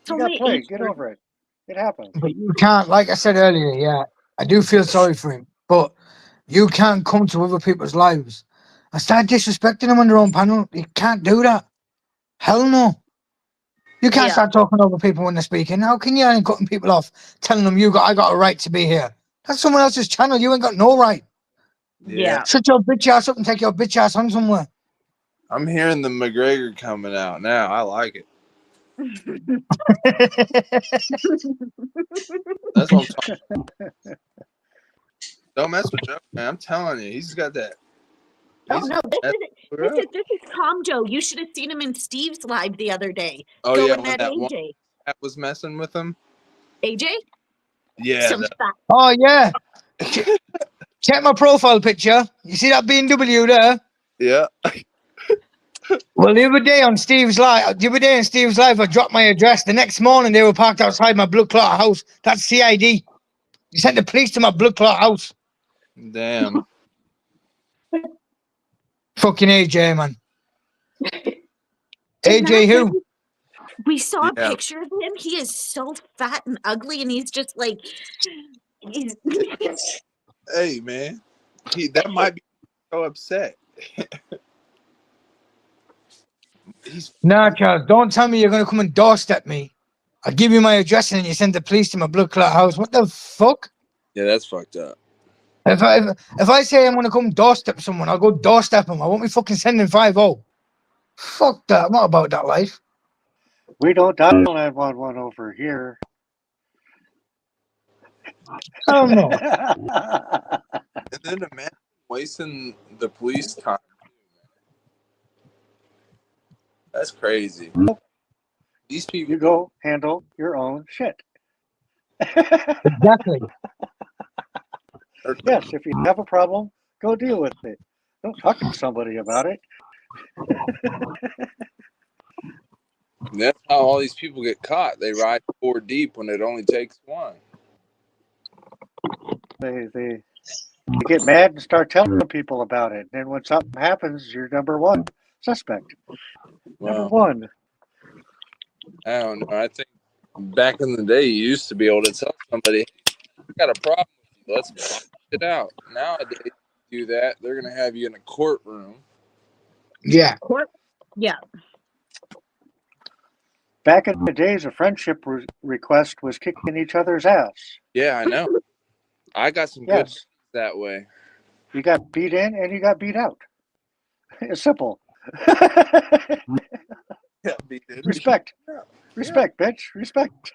You got played. Get over it. It happens. But you can't, like I said earlier, yeah, I do feel sorry for him, but you can't come to other people's lives and start disrespecting them on their own panel. You can't do that. Hell no. You can't start talking over people when they're speaking. How can you ain't cutting people off, telling them I got a right to be here? That's someone else's channel. You ain't got no right. Yeah. Shut your bitch ass up and take your bitch ass on somewhere. I'm hearing the McGregor coming out now. I like it. That's what I'm talking about. Don't mess with Joe, man. I'm telling you, he's got that. Oh no, this is Calm Joe. You should have seen him in Steve's live the other day. Oh going yeah, at when that AJ. one that was messing with him. AJ? Yeah. Oh yeah. Check my profile picture. You see that BMW there? Yeah. Well, the other day on Steve's live, I dropped my address. The next morning, they were parked outside my blood clot house. That's CID. You sent the police to my blood clot house. Damn. Fucking AJ, man. AJ who? We saw a picture of him. He is so fat and ugly, and he's just like, he's. Hey, man. That might be so upset. Nah, Charles, don't tell me you're going to come and doorstep me. I'll give you my address and then you send the police to my blood clot house. What the fuck? Yeah, that's fucked up. If I say I'm going to come doorstep someone, I'll go doorstep them. I won't be fucking sending 5-0. Fuck that. I'm not about that life. We don't dial 911 over here. Oh, no. And then imagine wasting the police time. That's crazy. These people. You go handle your own shit. Exactly. Yes, if you have a problem, go deal with it. Don't talk to somebody about it. That's how all these people get caught. They ride 4 deep when it only takes one. They get mad and start telling people about it. And then when something happens, you're number one suspect. Number Well, one. I don't know. I think back in the day, you used to be able to tell somebody, hey, I got a problem with you. Let's talk it out. Nowadays, you do that, they're going to have you in a courtroom. Yeah. Yeah. Back in the days, a friendship request was kicking each other's ass. Yeah, I know. I got some good Yes. that way. You got beat in and you got beat out. It's simple. Yeah, beat it. Respect. Respect, bitch. Respect.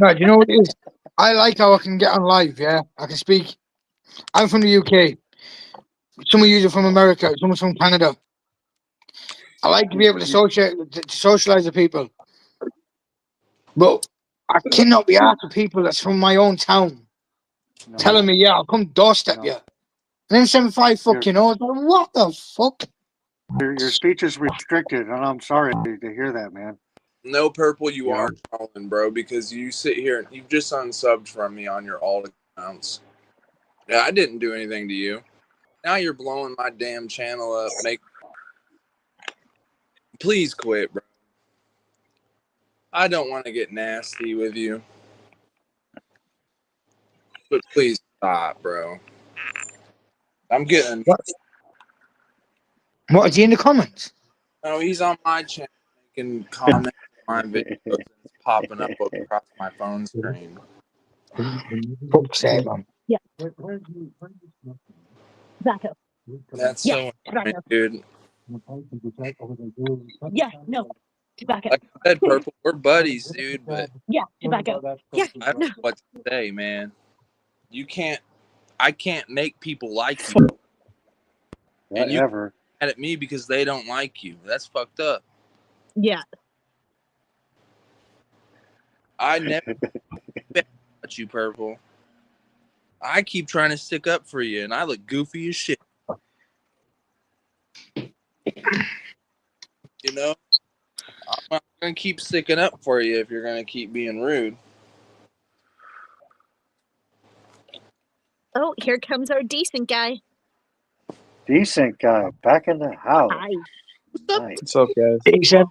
No, do you know what it is? I like how I can get on live, yeah? I can speak. I'm from the UK. Some of you are from America. Someone's from Canada. I like to be able to socialize with people. But I cannot be asked with people that's from my own town telling me, yeah, I'll come doorstep you. And then 75 fucking hours. What the fuck? Your speech is restricted, and I'm sorry to hear that, man. No, Purple, you Yeah. are trolling, bro, because you sit here and you've just unsubbed from me on your alt accounts. Yeah, I didn't do anything to you. Now you're blowing my damn channel up. Please quit, bro. I don't want to get nasty with you. But please stop, bro. I'm getting... What, is he in the comments? No, he's on my channel making comments on my videos and it's popping up across my phone screen. Fuck's sake, man. Tobacco. That's Yeah, so tobacco. annoying, dude. Yeah, no. Tobacco. Like I said, Purple, we're buddies, dude, but Yeah, tobacco. Yeah, I don't no. know what to say, man. I can't make people like you. And you Whatever. mad at me because they don't like you. That's fucked up. Yeah. I never at you, Purple. I keep trying to stick up for you, and I look goofy as shit. You know? I'm not going to keep sticking up for you if you're going to keep being rude. Oh, here comes our decent guy. Decent guy. Back in the house. Hi. Nice. What's up, guys? Decent.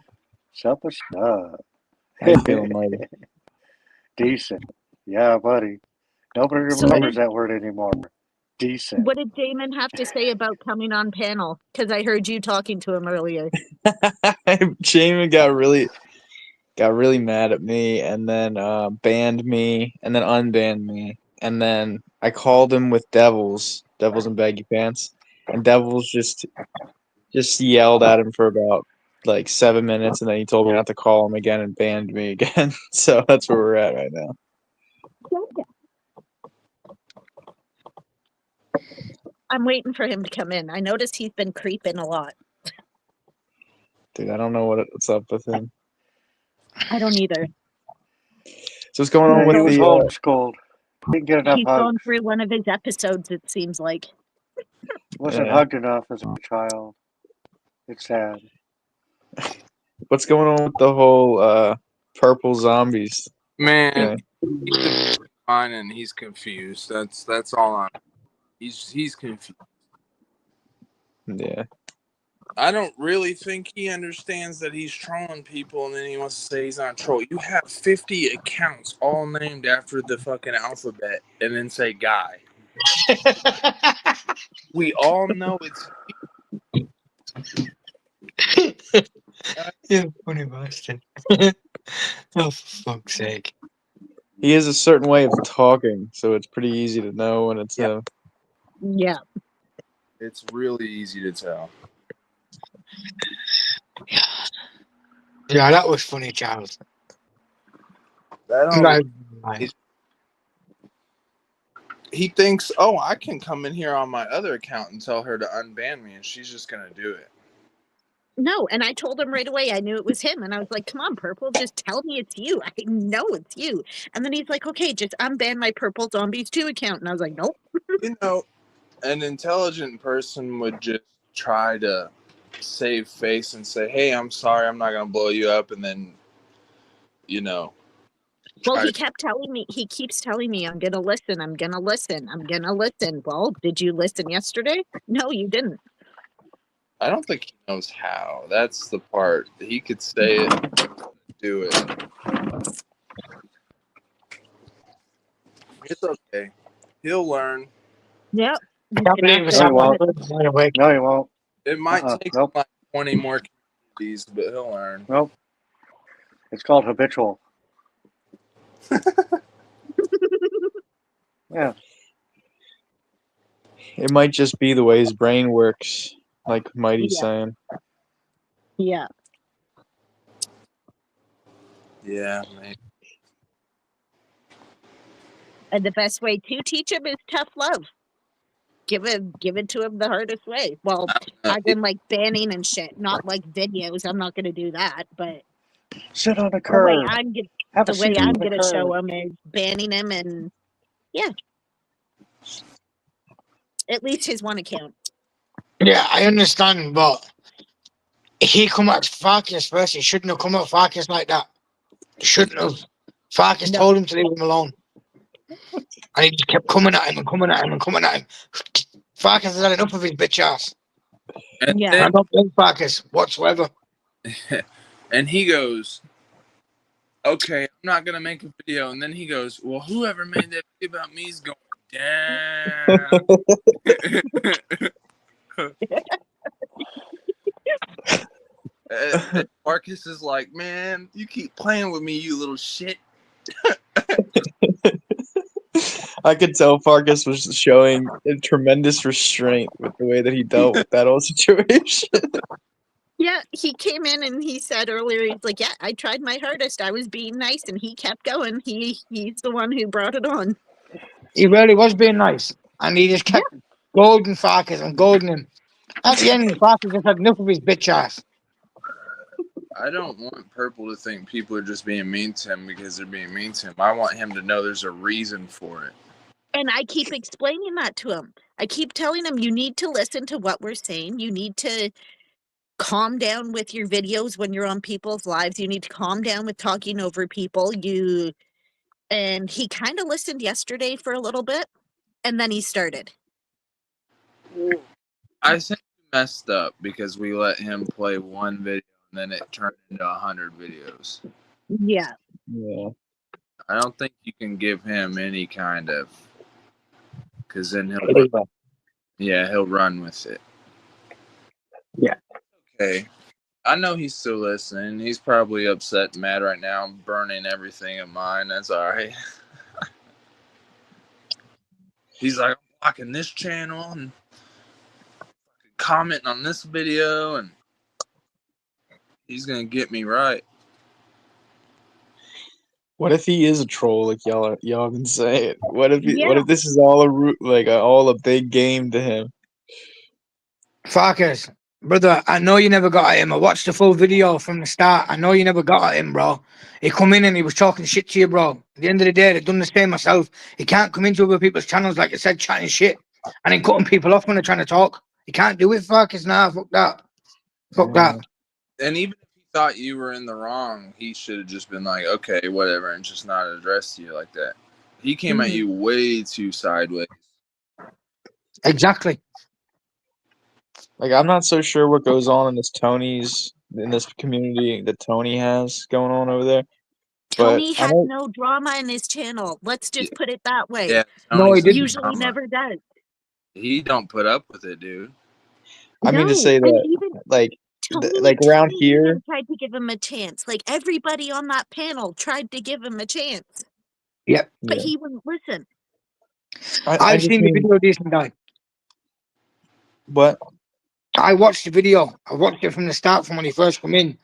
What's up? How you feeling, Marty? Decent. Yeah, buddy. Nobody So remembers that word anymore. Decent. What did Damon have to say about coming on panel? Because I heard you talking to him earlier. Jamin got really mad at me, and then banned me, and then unbanned me, and then I called him with Devils in baggy pants, and Devils just yelled at him for about like 7 minutes, and then he told me not to call him again and banned me again. So that's where we're at right now. I'm waiting for him to come in. I noticed he's been creeping a lot. Dude, I don't know what's up with him. I don't either. So what's going on He with was the? homeschooled. Didn't get enough He's going hugs. through one of his episodes, it seems like. Wasn't Yeah. hugged enough as a child. It's sad. What's going on with the whole purple zombies? Man, Yeah. he's fine and he's confused. That's all I'm. He's confused. Yeah. I don't really think he understands that he's trolling people, and then he wants to say he's not trolling. You have 50 accounts all named after the fucking alphabet, and then say guy. We all know it's You're a funny bastard. Oh, for fuck's sake. He has a certain way of talking, so it's pretty easy to know when it's him. Yeah. it's really easy to tell. Yeah, that was funny, Charles. That Like, he thinks, oh, I can come in here on my other account and tell her to unban me, and she's just gonna do it. No, and I told him right away I knew it was him. And I was like, come on, Purple, just tell me it's you. I know it's you. And then he's like, okay, just unban my Purple Zombies 2 account. And I was like, nope. You know, an intelligent person would just try to save face and say, "Hey, I'm sorry, I'm not gonna blow you up," and then, you know, Well, try he kept telling me, he keeps telling me, I'm gonna listen, I'm gonna listen, I'm gonna listen. Well, did you listen yesterday? No, you didn't. I don't think he knows how. That's the part. He could say it, do it. It's okay. He'll learn. Yep. I can't believe it's No, he won't. happening. No, he won't. It might take Nope. like 20 more communities, but he'll learn. Nope. It's called habitual. Yeah. It might just be the way his brain works, like Mighty's Yeah. saying. Yeah. Yeah, man. And the best way to teach him is tough love. Give it to him the hardest way. Well, I didn't like banning and shit, not like videos. I'm not gonna do that, but Sit on the the way curb. I'm gonna Have a the way seat I'm on the gonna curb. show him is banning him, and yeah, at least his one account. Yeah, I understand, but he come at Farkas first. He shouldn't have come at Farkas like that. He shouldn't have. Farkas No. told him to leave him alone. And he just kept coming at him and coming at him and coming at him. Farkas has had enough of his bitch ass. And Yeah. And I then, don't blame Farkas whatsoever. and he goes, "Okay, I'm not gonna make a video." And then he goes, "Well, whoever made that video about me is going down." And Marcus is like, "Man, you keep playing with me, you little shit." I could tell Farkas was showing a tremendous restraint with the way that he dealt with that whole situation. Yeah, he came in and he said earlier, he's like, yeah, I tried my hardest. I was being nice, and he kept going. He's the one who brought it on. He really was being nice. And he just kept goading Farkas and goading him. At the end, Farkas just had enough of his bitch ass. I don't want Purple to think people are just being mean to him because they're being mean to him. I want him to know there's a reason for it. And I keep explaining that to him. I keep telling him, you need to listen to what we're saying. You need to calm down with your videos when you're on people's lives. You need to calm down with talking over people. And he kind of listened yesterday for a little bit, and then he started. I think we messed up because we let him play one video and then it turned into 100 videos. Yeah. Yeah. I don't think you can give him any kind of, because then he'll run with it. Yeah. Okay. I know he's still listening. He's probably upset and mad right now. I'm burning everything of mine. That's all right. He's like, I'm blocking this channel and commenting on this video, and he's gonna get me right. What if he is a troll, like y'all can say it? What if Yeah. this is all all a big game to him? Farkas, brother, I know you never got at him. I watched the full video from the start. I know you never got at him, bro. He come in and he was talking shit to you, bro. At the end of the day, I've done the same myself. He can't come into other people's channels, like I said, chatting shit and then cutting people off when they're trying to talk. He can't do it, Farkas. Nah, fuck that. Fuck that. And even if he thought you were in the wrong, he should have just been like, okay, whatever, and just not addressed you like that. He came at you way too sideways. Exactly. Like, I'm not so sure what goes on in this community that Tony has going on over there. Tony But I has know, no drama in his channel. Let's just put it that way. Yeah, No, Tony's he didn't. Usually drama. never does. He don't put up with it, dude. I mean to No, say and that, even like, Tony, around Tony here, even tried to give him a chance. Like everybody on that panel tried to give him a chance, Yep. but yeah. he wouldn't listen. I I've just seen the mean, video, decent guy. what? I watched the video. I watched it from the start, from when he first come in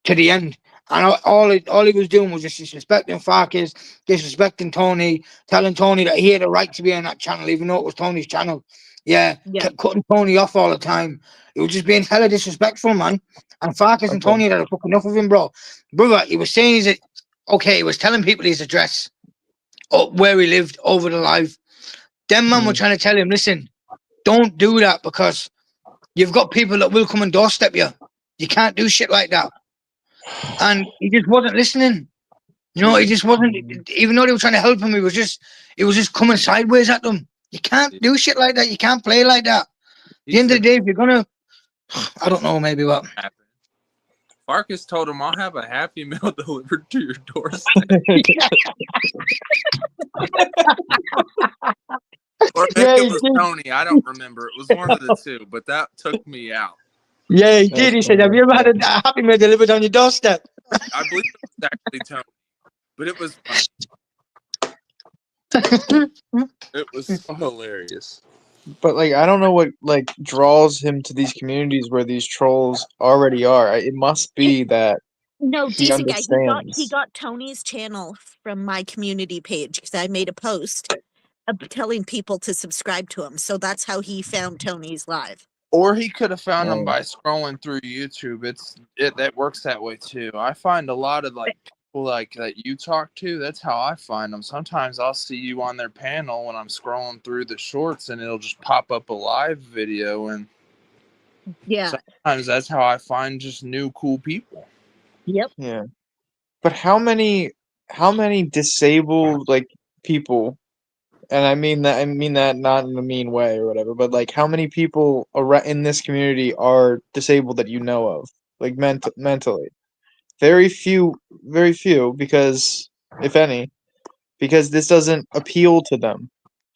to the end. And all he was doing was just disrespecting Farkas, disrespecting Tony, telling Tony that he had a right to be on that channel, even though it was Tony's channel. Yeah, kept cutting Tony off all the time. He was just being hella disrespectful, man. And Farkas and Okay. Tony had a fucking enough of him, bro. Brother, he was saying he was telling people his address, where he lived, over the live. Them man were trying to tell him, listen, don't do that because You've got people that will come and doorstep you. You can't do shit like that. And he just wasn't listening. You know, he just wasn't. Even though they were trying to help him, it was just coming sideways at them. You can't do shit like that. You can't play like that. At the end of the day, if you're gonna, I don't know, maybe what. Farkas told him, "I'll have a Happy Meal delivered to your doorstep." Or maybe Yeah, it was Tony. I don't remember. It was one of the two, but that took me out. Yeah, he did. He said, "Have you ever had a Happy Meal delivered on your doorstep?" I believe it was actually Tony, but it was it was so hilarious. But like, I don't know what like draws him to these communities where these trolls already are. It must be that No, he decent guy. He understands. got Tony's channel from my community page because I made a post telling people to subscribe to him. So that's how he found Tony's live. Or he could have found them Oh. by scrolling through YouTube. That works that way too. I find a lot of like people like that you talk to. That's how I find them. Sometimes I'll see you on their panel when I'm scrolling through the shorts, and it'll just pop up a live video. And Yeah. sometimes that's how I find just new cool people. Yep. Yeah. But how many disabled like people, and I mean that not in a mean way or whatever, but like how many people in this community are disabled that you know of, like mentally? Very few, because if any, because this doesn't appeal to them.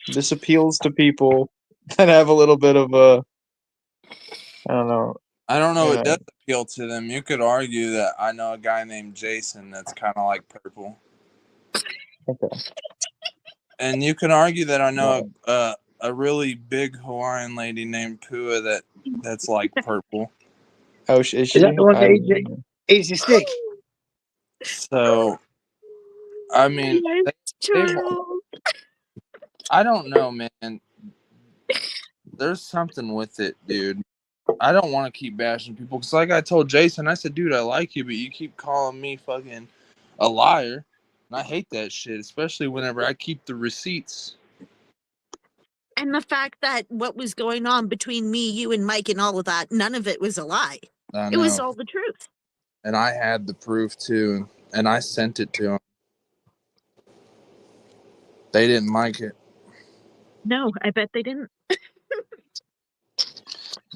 This appeals to people that have a little bit of a, I don't know. I don't know. Yeah. It does appeal to them. You could argue that I know a guy named Jason that's kind of like purple. Okay. And you can argue that I know a really big Hawaiian lady named Pua that's like purple. Oh, is she? Is that the one that eats your stick? So, I mean, I don't know, man. There's something with it, dude. I don't want to keep bashing people because, like I told Jason, I said, dude, I like you, but you keep calling me fucking a liar. And I hate that shit, especially whenever I keep the receipts. And the fact that what was going on between me, you, and Mike and all of that, none of it was a lie. It was all the truth. And I had the proof too, and I sent it to them. They didn't like it. No, I bet they didn't.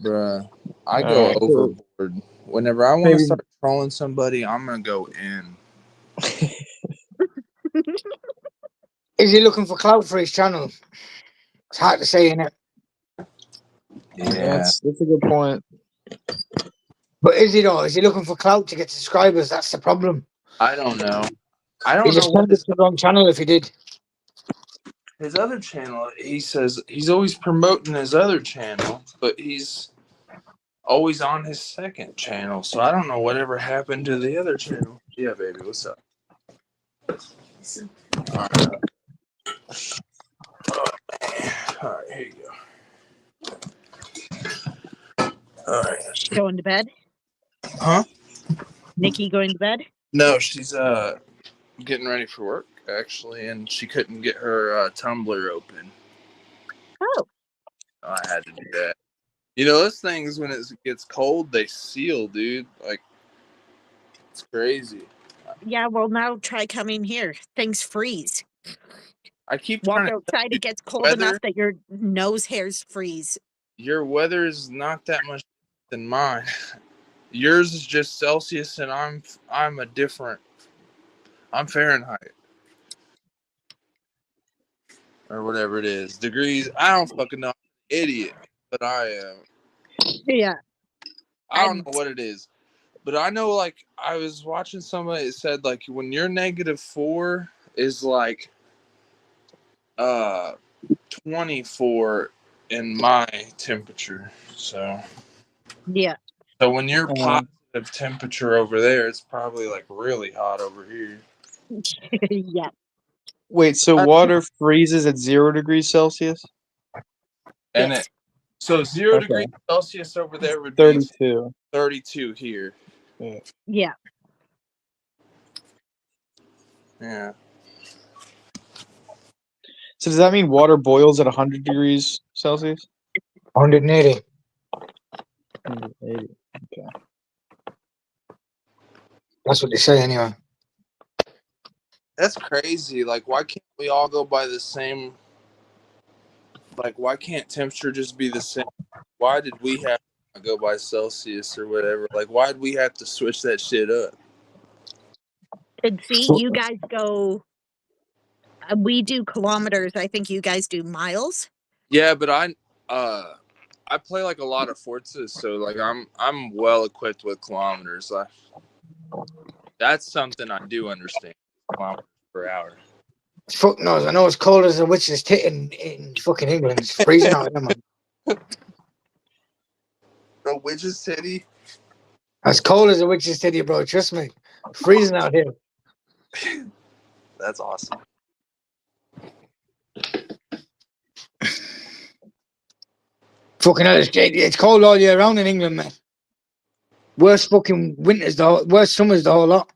Bruh, I go overboard. Whenever I want to start trolling somebody, I'm going to go in. Is he looking for clout for his channel? It's hard to say, innit? Yeah, that's a good point. But is he though? Is he looking for clout to get subscribers? That's the problem. I don't know. I don't He just know what the wrong channel if he did. his other channel, he says he's always promoting his other channel, but he's always on his second channel. So I don't know whatever happened to the other channel. Yeah, baby, what's up? All right, here you go. All right. Going to bed? Huh? Nikki going to bed? No, she's getting ready for work actually, and she couldn't get her tumbler open. Oh. So I had to do that. You know, those things when it gets cold, they seal, dude. Like, it's crazy. Yeah, well, now try coming here. Things freeze. I keep Walk trying to outside, it gets cold weather, enough that your nose hairs freeze. Your weather is not that much than mine. Yours is just Celsius, and I'm Fahrenheit. Or whatever it is. Degrees. I don't fucking know. I'm an idiot. But I am. Yeah. I don't know what it is. But I know, like, I was watching somebody that said, like, when you're -4 is like 24 in my temperature. So yeah. So when you're positive temperature over there, it's probably like really hot over here. Yeah. Wait, so water freezes at 0 degrees Celsius? And yes. So 0 degrees Celsius over there would 32. be 32 here. Yeah. Yeah. So does that mean water boils at 100 degrees Celsius? 180. 180. Okay. That's what they say anyway. That's crazy. Like, why can't we all go by the same? Like, why can't temperature just be the same? Why did we have to go by Celsius or whatever? Like, why did we have to switch that shit up? And see, you guys go. We do kilometers. I think you guys do miles. Yeah, but I play like a lot of Forzas, so like I'm well equipped with kilometers. Like, that's something I do understand. Kilometers per hour. Fuck knows. I know it's cold as a witch's tit in fucking England. It's freezing out there, man. The witch's titty. As cold as a witch's titty, bro. Trust me. Freezing out here. That's awesome. Fucking hell, it's cold all year round in England, man. Worst fucking winters, worst summers, the whole lot.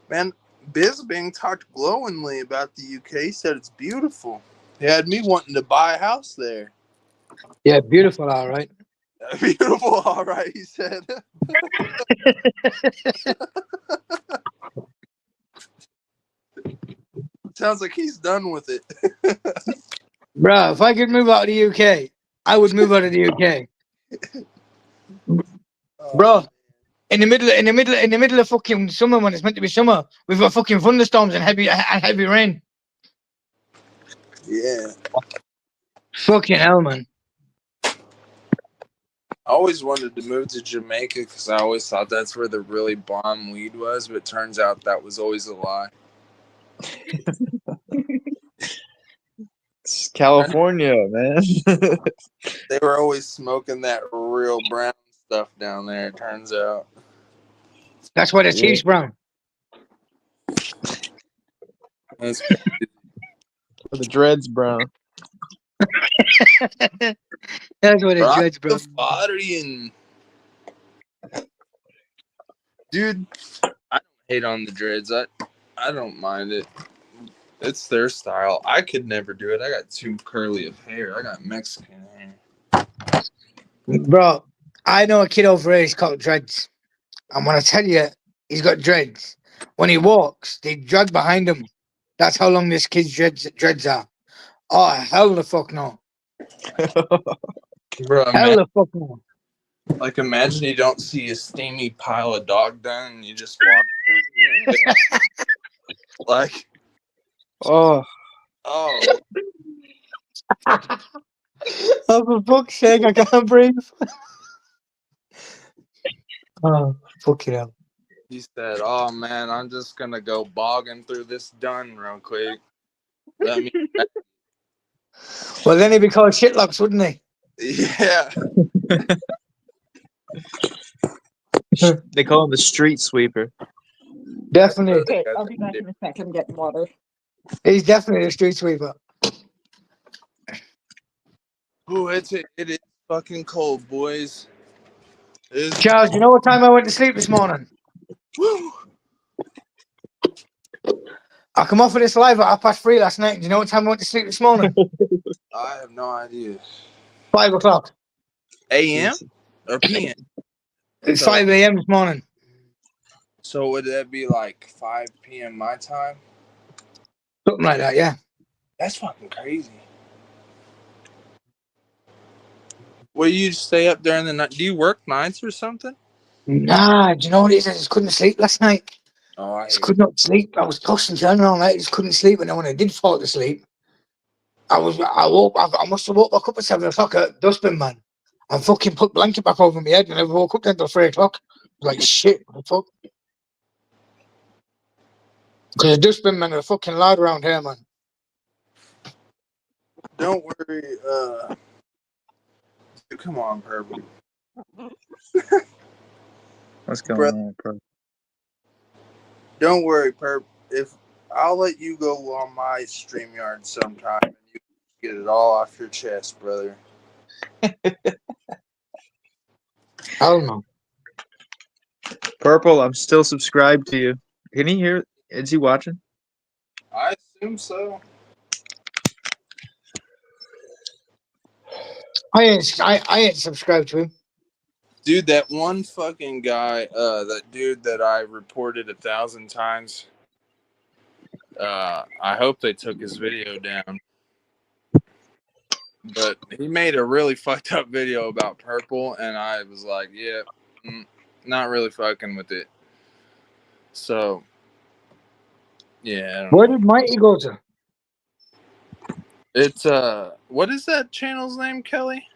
Man, Bisbing talked glowingly about the UK. He said it's beautiful. He had me wanting to buy a house there. Yeah, beautiful, all right. Beautiful, all right, he said. Sounds like he's done with it. Bro, if I could move out of the UK, I would move out of the UK. Bro, in the middle of fucking summer when it's meant to be summer, we've got fucking thunderstorms and heavy rain. Yeah. Fucking hell, man. I always wanted to move to Jamaica because I always thought that's where the really bomb weed was, but it turns out that was always a lie. It's California, man. They were always smoking that real brown stuff down there, it turns out. That's why the Chiefs brown. That's The dreads, brown. That's why the dreads brown. the fodder and dude, I don't hate on the dreads. I don't mind it. It's their style. I could never do it. I got too curly of hair. I got Mexican hair. Bro, I know a kid over here, he's got dreads. And when I tell you, he's got dreads. When he walks, they drag behind him. That's how long this kid's dreads are. Oh, hell the fuck no. Bro, Hell the fuck no. like imagine you don't see a steamy pile of dog dung and you just walk. Like, Oh, oh, Oh, for fuck's sake, I can't breathe. Oh, fucking hell. he said, "Oh man, I'm just gonna go bogging through this dun real quick." Let me, Well, then he'd be called shitlocks, wouldn't he? yeah. they call him the street sweeper. Definitely. Okay, I'll be back in a sec. I'm getting water. He's definitely the street sweeper. Oh, it is fucking cold, boys. It's Charles, you know what time I went to sleep this morning? woo. I come off of this live at 3:30 last night. Do you know what time I went to sleep this morning? I have no idea. 5 o'clock. A.M. or P.M. It's So- 5 a.m. this morning. So would that be like 5 p.m. my time? Something like that, yeah. That's fucking crazy. Will you stay up during the night? Do you work nights or something? Nah, do you know what it is? I just couldn't sleep last night. Oh, I Just could not sleep. I was tossing and turning all night. I just couldn't sleep. And then when I did fall asleep, I must have woke back up at 7 o'clock at Dustbin Man and fucking put blanket back over my head and I woke up then until 3 o'clock. Like, shit, what the fuck? Because the Dustbin Man are fucking loud around here, man. Don't worry. Come on, Purple. What's going Brother. on, bro? Don't worry, Perp. If I'll let you go on my StreamYard sometime and you get it all off your chest, brother. I don't know. Purple, I'm still subscribed to you. Can he hear? Is he watching? I assume so. I ain't subscribed to him. Dude, that one fucking guy, that dude that I reported 1,000 times. I hope they took his video down. But he made a really fucked up video about purple, and I was like, yeah, not really fucking with it. So, yeah. I don't Where know. did Mighty go to? It's, what is that channel's name, Kelly?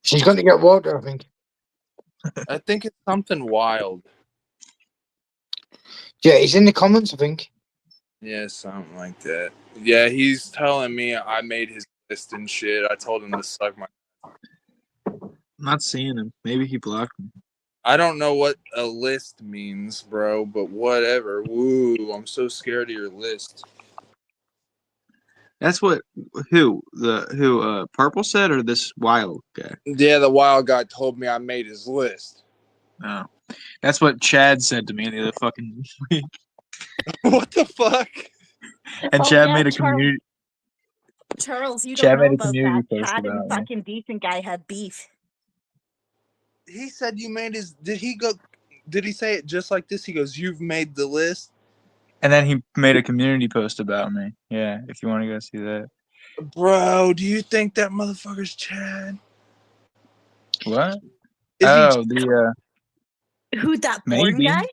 She's going to get water, I think. I think it's something wild. Yeah, he's in the comments, I think. Yeah, something like that. Yeah, he's telling me I made his list and shit. I told him to suck my. I'm not seeing him. Maybe he blocked me. I don't know what a list means, bro, but whatever. Woo, I'm so scared of your list. That's what who Purple said, or this wild guy? Yeah, the wild guy told me I made his list. Oh, that's what Chad said to me the other fucking week. What the fuck? And Chad made a community. Charles, you Chad don't know made a about community that. post Chad and about me. fucking Decent Guy have beef. He said you made his. Did he say it just like this? He goes, "You've made the list." And then he made a community post about me. Yeah, if you want to go see that. Bro, do you think that motherfucker's Chad? What? Is Oh, he? Who, that born maybe. guy?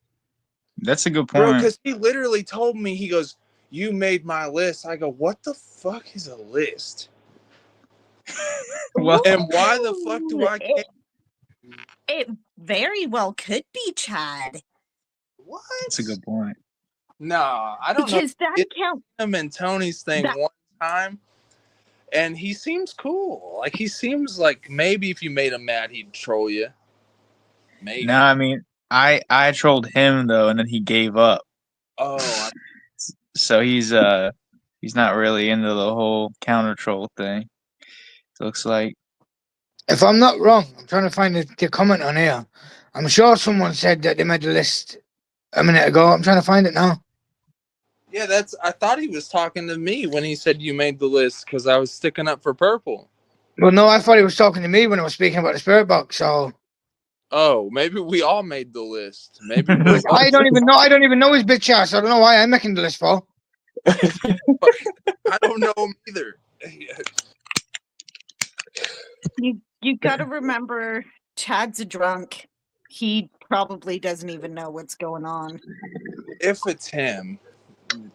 That's a good Bro, point. because he literally told me, he goes, "You made my list." I go, "What the fuck is a list? Well, And why the fuck do I care?" It very well could be Chad. What? that's a good point. Nah, I don't know. Because that It's count. him and Tony's thing That- one time, and he seems cool. Like, he seems like maybe if you made him mad, he'd troll you. Maybe. No, I mean, I trolled him though, and then he gave up. Oh, So he's not really into the whole counter troll thing. It looks like. If I'm not wrong, I'm trying to find the comment on here. I'm sure someone said that they made a list a minute ago. I'm trying to find it now. yeah, I thought he was talking to me when he said you made the list because I was sticking up for purple. Well, no, I thought he was talking to me when I was speaking about the spirit box. So Oh, maybe we all made the list. Maybe we're I don't even know. I don't even know his bitch ass. I don't know why I'm making the list for. I don't know him either. You got to remember, Chad's a drunk. He probably doesn't even know what's going on. If it's him.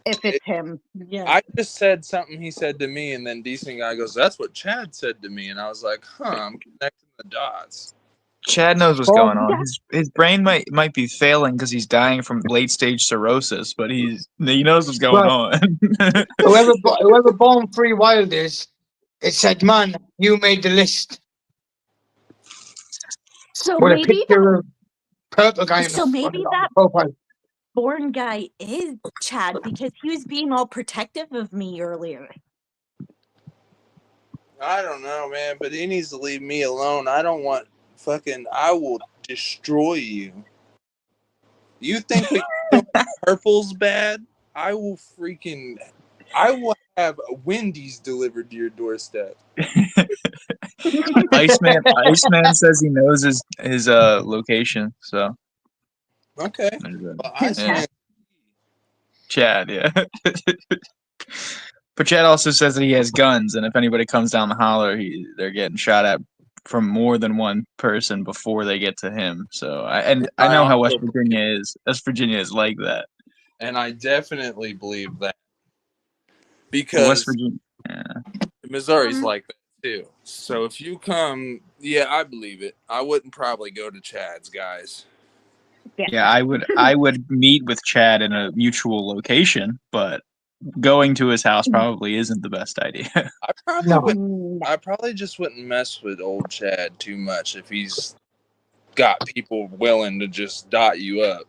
If it's him, yeah. I just said something he said to me, and then Decent Guy goes, "That's what Chad said to me," and I was like, "Huh, I'm connecting the dots." Chad knows what's Oh, going on. His brain might be failing because he's dying from late stage cirrhosis, but he knows what's going Right. on. Whoever Born Free Wild is, it said, "Man, you made the list." So With a maybe picture of purple guy. So maybe that profile. born guy is Chad because he was being all protective of me earlier. I don't know, man, but he needs to leave me alone. I don't want I will destroy you. You think purple's bad? I will have Wendy's delivered to your doorstep. Iceman says he knows his location, so Okay. Well, I Yeah. Chad, yeah. But Chad also says that he has guns, and if anybody comes down the holler, they're getting shot at from more than one person before they get to him. So I know how West Virginia is. West Virginia is like that. And I definitely believe that. West Because Virginia, yeah. Missouri's like that too. So if you come, yeah, I believe it. I wouldn't probably go to Chad's, guys. Yeah, I would meet with Chad in a mutual location, but going to his house probably isn't the best idea. I probably just wouldn't mess with old Chad too much if he's got people willing to just dot you up.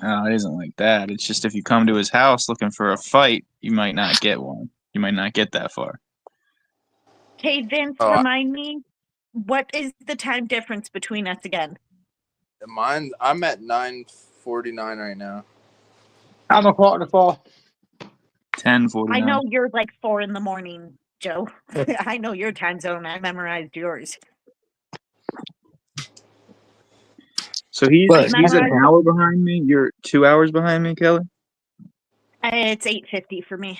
No, it isn't like that. It's just if you come to his house looking for a fight, you might not get one. You might not get that far. Okay, Vince, Oh, remind me, what is the time difference between us again? I'm at 9:49 right now. I'm a 3:45. 10:49. I know you're like 4 a.m, Joe. I know your time zone. I memorized yours. So he's Well, he's an hour behind me. You're 2 hours behind me, Kelly. It's 8:50 for me.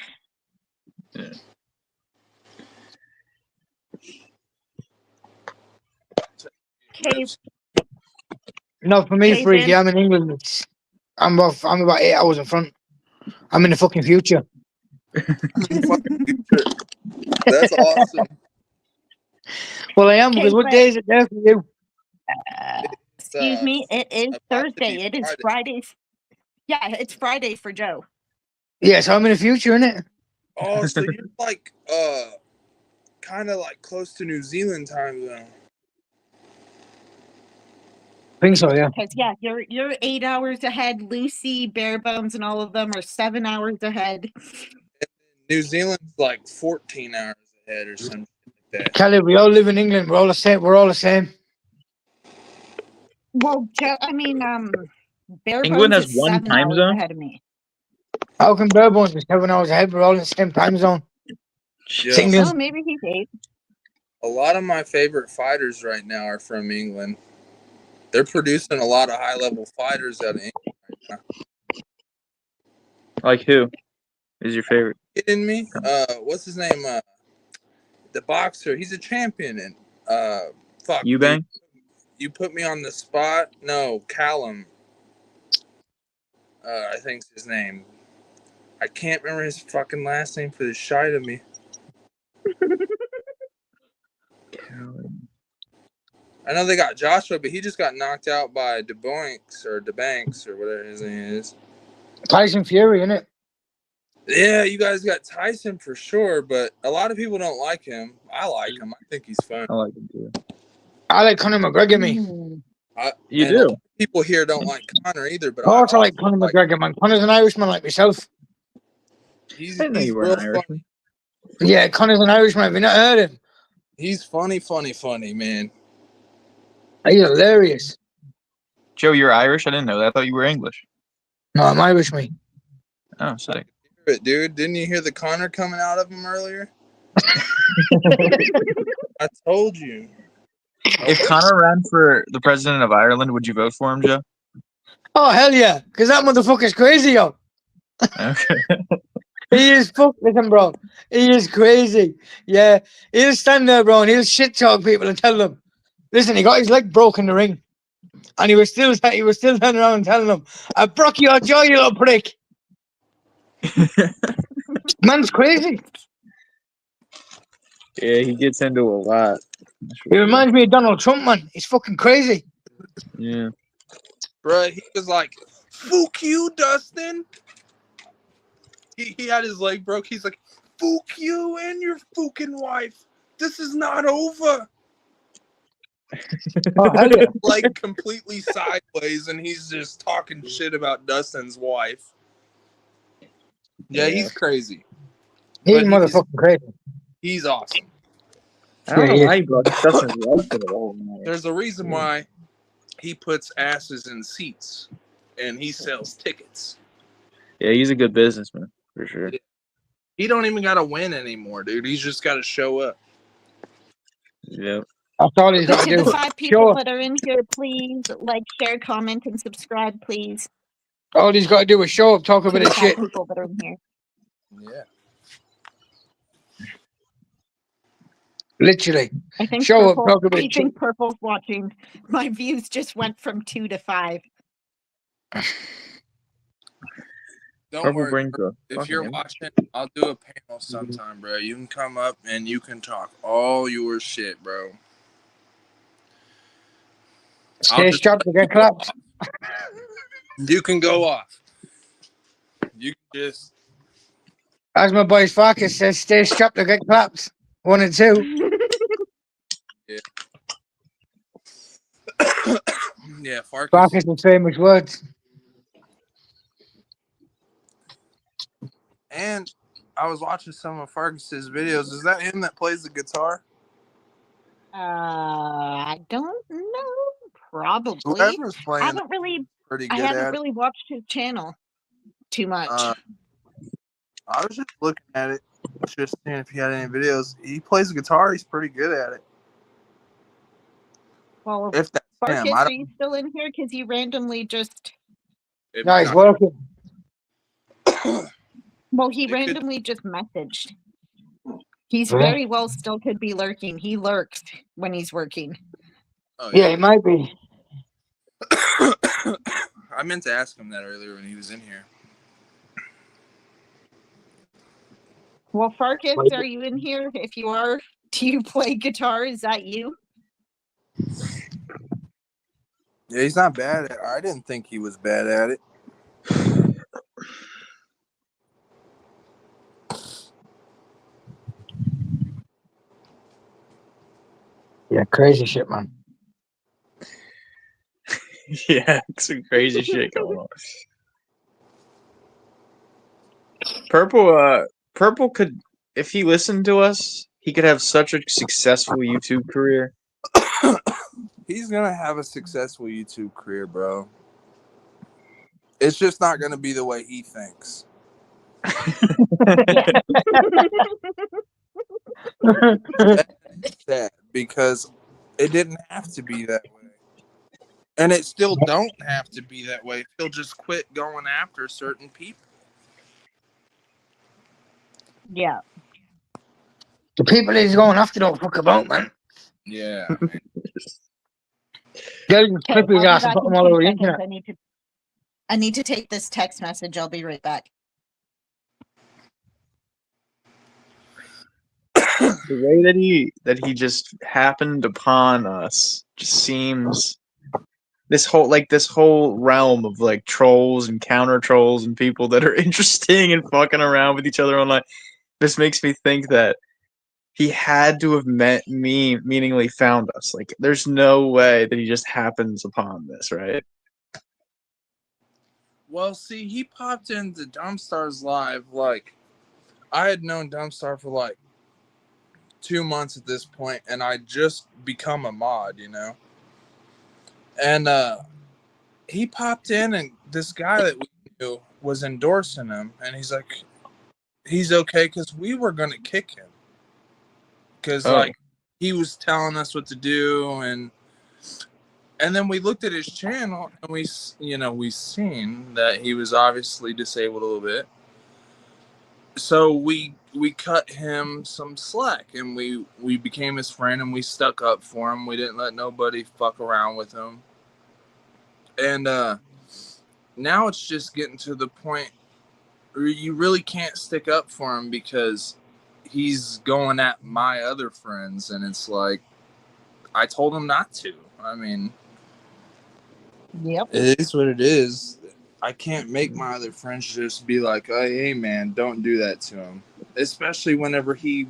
Yeah. Okay, No, for me, Okay, freaky. Ben. I'm in England. I'm about 8 hours in front. I'm in the fucking future. That's awesome. Well, I am, Okay, because what but day is it there for you? excuse me, it is about to be Thursday. It is Friday. Friday. Yeah, it's Friday for Joe. Yeah, so I'm in the future, innit? Oh, so you're like kind of like close to New Zealand time zone. I think so, yeah. Because yeah, you're 8 hours ahead. Lucy, Bare Bones, and all of them are 7 hours ahead. New Zealand's like 14 hours ahead or something like that. Kelly, we all live in England. We're all the same. We're all the same. Well, Joe, Bare England Bones has is one 7 time hours zone? ahead of me. How come Barebones is 7 hours ahead? We're all in the same time zone. Yeah. England. Oh, maybe he's 8. A lot of my favorite fighters right now are from England. They're producing a lot of high-level fighters out of England right now. Like who is your favorite? Kidding me? What's his name? The boxer. He's a champion. And fuck. Eubank? You put me on the spot. No, Callum. I think's his name. I can't remember his fucking last name for the shite of me. I know they got Joshua, but he just got knocked out by DeBanks or whatever his name is. Tyson Fury, innit? Yeah, you guys got Tyson for sure, but a lot of people don't like him. I like him. I think he's fun. I like him too. I like Conor McGregor, me. You and do? a lot of people here don't like Conor either, but I also like Conor McGregor, man. Conor's an Irishman like myself. He's I didn't know you were real an Irishman. funny. Yeah, Conor's an Irishman. Have you not heard him? He's funny, man. He's hilarious. Joe, you're Irish? I didn't know that. I thought you were English. No, I'm Irish, me. Oh, sick. Dude, didn't you hear the Conor coming out of him earlier? I told you. If Conor ran for the president of Ireland, would you vote for him, Joe? Oh, hell yeah. Because that motherfucker's crazy, yo. Okay. He is listen, bro. He is crazy. Yeah. He'll stand there, bro, and he'll shit talk people and tell them, listen, he got his leg broken in the ring. And he was still turning around and telling them, I broke your jaw, you little prick. Man's crazy. Yeah, he gets into a lot. He reminds me of Donald Trump, man. He's fucking crazy. Yeah. Bro, he was like, "Fuck you, Dustin." He had his leg broke. He's like, "Fuck you and your fucking wife. This is not over." Oh, hell yeah. Like completely sideways, and he's just talking shit about Dustin's wife. Yeah, he's crazy. He's But motherfucking crazy. He's awesome. I don't know Yeah, why he brought Dustin's wife to the wall. There's a reason why he puts asses in seats and he sells tickets. Yeah, he's a good businessman, for sure. He don't even got to win anymore, dude. He's just got to show up. Yep. That's all he's got To to the do. 5 people Sure. that are in here, please like, share, comment, and subscribe, please. All he's got to do is show up, talk To about the his 5 shit. people that are in here. Yeah. Literally. I think Show up, Purple, talk about I shit. think Purple's watching. My views just went from 2 to 5. Don't Purple worry. brain growth. If Fucking you're hell. watching, I'll do a panel sometime, bro. You can come up and you can talk all your shit, bro. Stay strapped to get clapped. You can go off. You can just. As my boy Farkas says, stay strapped to get clapped. 1 and 2. Yeah, Farkas. Farkas' famous words. And I was watching some of Farkas's videos. Is that him that plays the guitar? I don't know. Probably. Whoever's I playing haven't really pretty I good haven't at it. really watched his channel too much. I was just looking at it, just seeing if he had any videos. He plays the guitar. He's pretty good at it. Well, If that's Farkas, I are you still in here? Because you randomly just, it No, he's got- working. well, he It could- randomly just messaged. He's Really? very well still could be lurking. He lurks when he's working. oh, Yeah, it might be. I meant to ask him that earlier when he was in here. Well, Farkas, Wait. are you in here? If you are, do you play guitar? Is that you? Yeah, he's not bad at it. I didn't think he was bad at it. Yeah, crazy shit, man. Yeah, some crazy shit going on. Purple could, if he listened to us, he could have such a successful YouTube career. He's gonna have a successful YouTube career, bro. It's just not gonna be the way he thinks. That because it didn't have to be that way, and it still don't have to be that way. He'll just quit going after certain people. Yeah. The people he's going after don't fuck about, man. Yeah, They'll just Okay, clip his I'll be ass and back put in him all 2 over the seconds. internet. I need to take this text message. I'll be right back. The way that he just happened upon us just seems this whole realm of like trolls and counter trolls and people that are interesting and fucking around with each other online. This makes me think that he had to have meaningly found us. Like, there's no way that he just happens upon this, right? Well, see, he popped into Dumpstar's live. Like, I had known Dumpstar for like 2 months at this point, and I just become a mod, you know. And he popped in, and this guy that we knew was endorsing him, and he's like, he's okay because we were gonna kick him because like he was telling us what to do, and then we looked at his channel and we seen that he was obviously disabled a little bit, so we cut him some slack, and we became his friend, and we stuck up for him. We didn't let nobody fuck around with him, and now it's just getting to the point where you really can't stick up for him because he's going at my other friends, and it's like, I told him not to. I mean, Yep. it is what it is. I can't make my other friends just be like, hey man, don't do that to him. Especially whenever he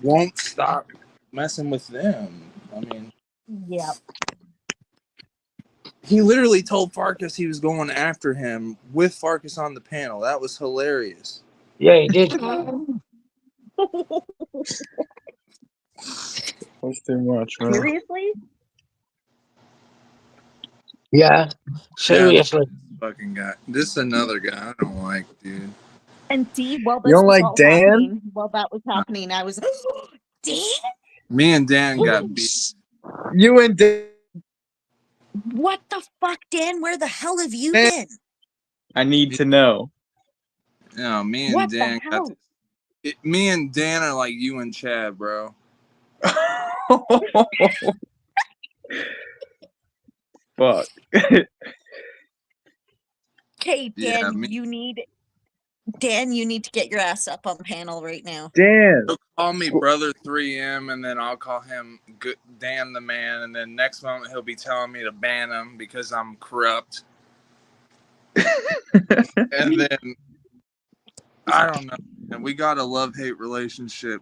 won't stop messing with them. I mean, Yep. he literally told Farkas he was going after him with Farkas on the panel. That was hilarious. Yeah, he did. That's too much, man. Seriously? Yeah, seriously. Fucking guy. This is another guy I don't like, dude. And see, while You this don't was like all Dan? happening, while that was happening, I was Dan? Me and Dan got beat. You and What the fuck, Dan? Where the hell have you Dan. been? I need to know. No, me and What the Dan hell? me and Dan are like you and Chad, bro. Fuck. Okay, Yeah, Dan, me- you need to get your ass up on panel right now. Dan. He'll call me Brother 3M, and then I'll call him Dan the Man, and then next moment he'll be telling me to ban him because I'm corrupt. And then I don't know. And we got a love-hate relationship.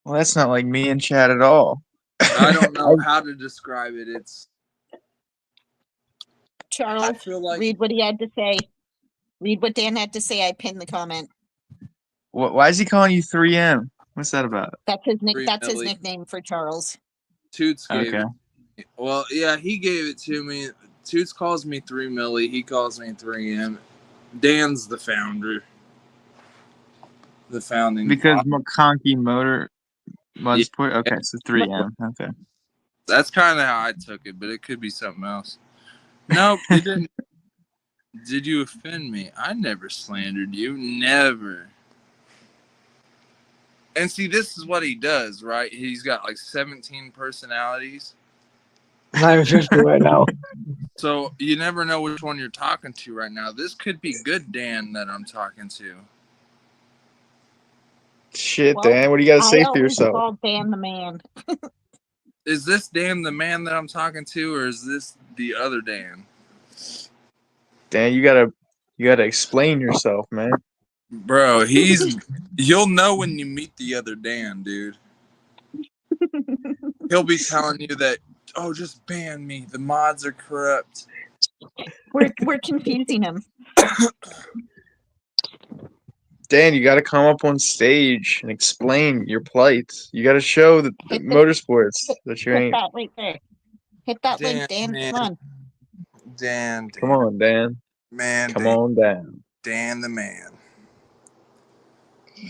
Well, that's not like me and Chad at all. I don't know how to describe it. I Charles, feel like read what he had to say. Read what Dan had to say. I pinned the comment. Why is he calling you 3M? What's that about? That's his Free That's his Millie. nickname for Charles. Toots gave Okay. it. Well, yeah, he gave it to me. Toots calls me 3 Millie. He calls me 3M. Dan's the founder. The founding Because father. McConkey Mudsport? Okay, so 3M. Okay. That's kind of how I took it, but it could be something else. Nope, it didn't. Did you offend me? I never slandered you. Never. And see, this is what he does, right? He's got like 17 personalities. Not even 50 right now. So you never know which one you're talking to right now. This could be good Dan that I'm talking to. Shit, Well, Dan, what do you got to I say for always yourself? call Dan the man. Is this Dan the man that I'm talking to, or is this the other Dan? Dan, you gotta explain yourself, man. Bro, you'll know when you meet the other Dan, dude. He'll be telling you that, oh, just ban me. The mods are corrupt. We're confusing him. Dan, you gotta come up on stage and explain your plight. You gotta show the Hit the- motorsports that you Hit ain't. that link there. Hit that link, Dan. man. Come on. Dan. Come on, Dan. Man, Come Dan. on down. Dan the man.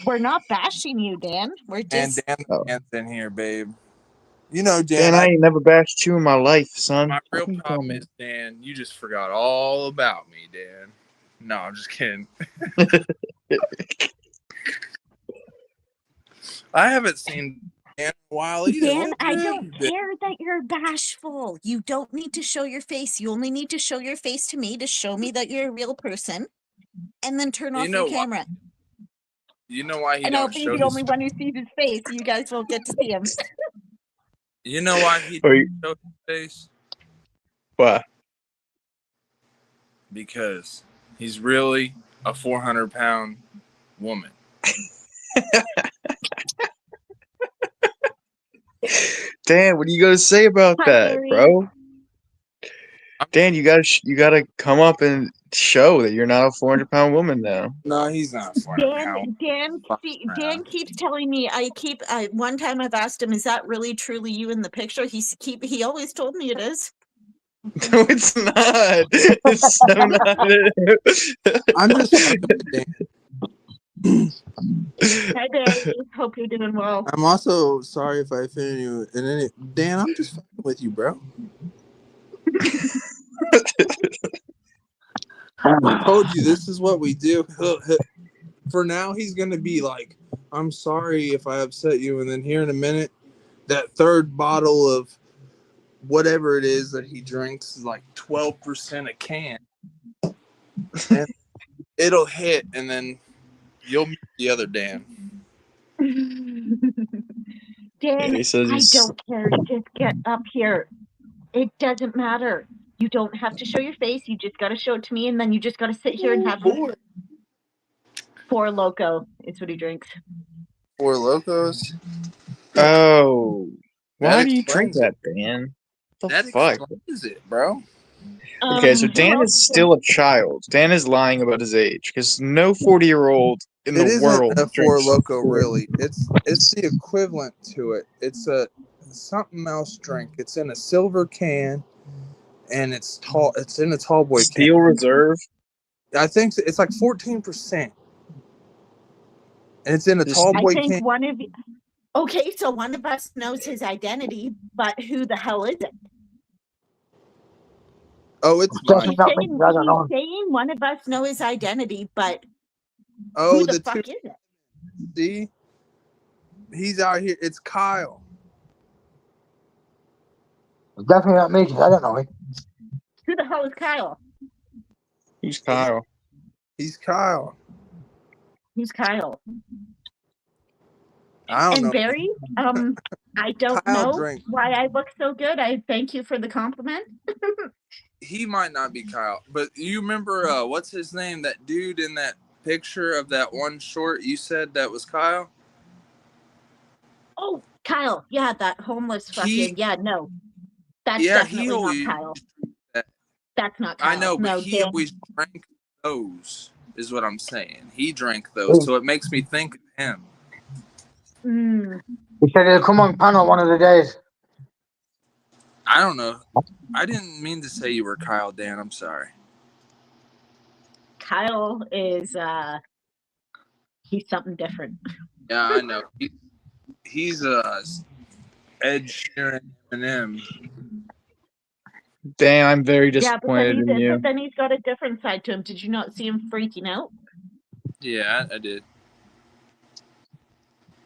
We're not bashing you, Dan. We're And just Dan the Oh. man's in here, babe. You know, Dan, Dan, I ain't never bashed you in my life, son. my real What you problem talking is, Dan, you just forgot all about me, Dan. No, I'm just kidding. I haven't seen Dan in a while either. Dan, What I have don't you been? care that you're bashful. You don't need to show your face. You only need to show your face to me to show me that you're a real person, and then turn You off know your why- camera. You know why he And I'll don't be show the his only one who sees his face. You guys won't get to see him. You know why he Or don't you- show his face? What? Because he's really a 400-pound woman. Dan, what are you gonna say about Hi, that, Barry. bro? Dan, you gotta come up and show that you're not a 400-pound woman now. No, he's not a 400-pound. Dan keeps telling me. One time I've asked him, "Is that really truly you in the picture?" He always told me it is. No, it's not. It's so not. I'm just fucking with Dan. Hi, Barry. Hope you're doing well. I'm also sorry if I offended you. And then Dan, I'm just fucking with you, bro. I told you this is what we do. For now, he's gonna be like, "I'm sorry if I upset you," and then here in a minute, that third bottle of whatever it is that he drinks is like 12% a can, and it'll hit, and then you'll meet the other Dan. Dan, He says I he's- don't care. Just get up here. It doesn't matter. You don't have to show your face. You just got to show it to me, and then you just got to sit here and have Four Loco. It's what he drinks. Four Locos. Oh, why That do you drink explains it. that, Dan? What That the fuck? explains it, bro. Okay, so who Dan else is still a child. Dan is lying about his age because no 40-year-old in It the isn't world a Four drinks. Loco, really. It's the equivalent to it. It's a something else drink. It's in a silver can, and it's tall. It's in a tall boy Steel can. Reserve. I think it's like 14%, and it's in a Just- tall I boy think can. one of you. Okay, so one of us knows his identity, but who the hell is it? Oh, it's Definitely Mike. not me. I don't know. He's saying one of us know his identity, but Oh, who the the fuck two. is it? See, he's out here. It's Kyle. It's definitely not me because I don't know him. Who the hell is Kyle? Who's Kyle? He's Kyle. Who's Kyle? I don't And know. Barry, I don't Kyle know drank. why I look so good. I thank you for the compliment. He might not be Kyle, but you remember what's his name? That dude in that picture of that one short you said that was Kyle? Oh, Kyle. Yeah, that homeless fucking. He- Yeah, no. That's Yeah, he definitely always. not Kyle. that- That's not Kyle. I know, but no, he Dan. always drank those. Is what I'm saying. He drank those, so it makes me think of him. Mm, He said he'll come on panel one of the days. I don't know. I didn't mean to say you were Kyle, Dan. I'm sorry. Kyle is he's something different. Yeah, I know. He's Ed Sheeran, Eminem. Damn, I'm very Yeah, disappointed in you. but then he's got a different side to him. Did you not see him freaking out? Yeah, I did.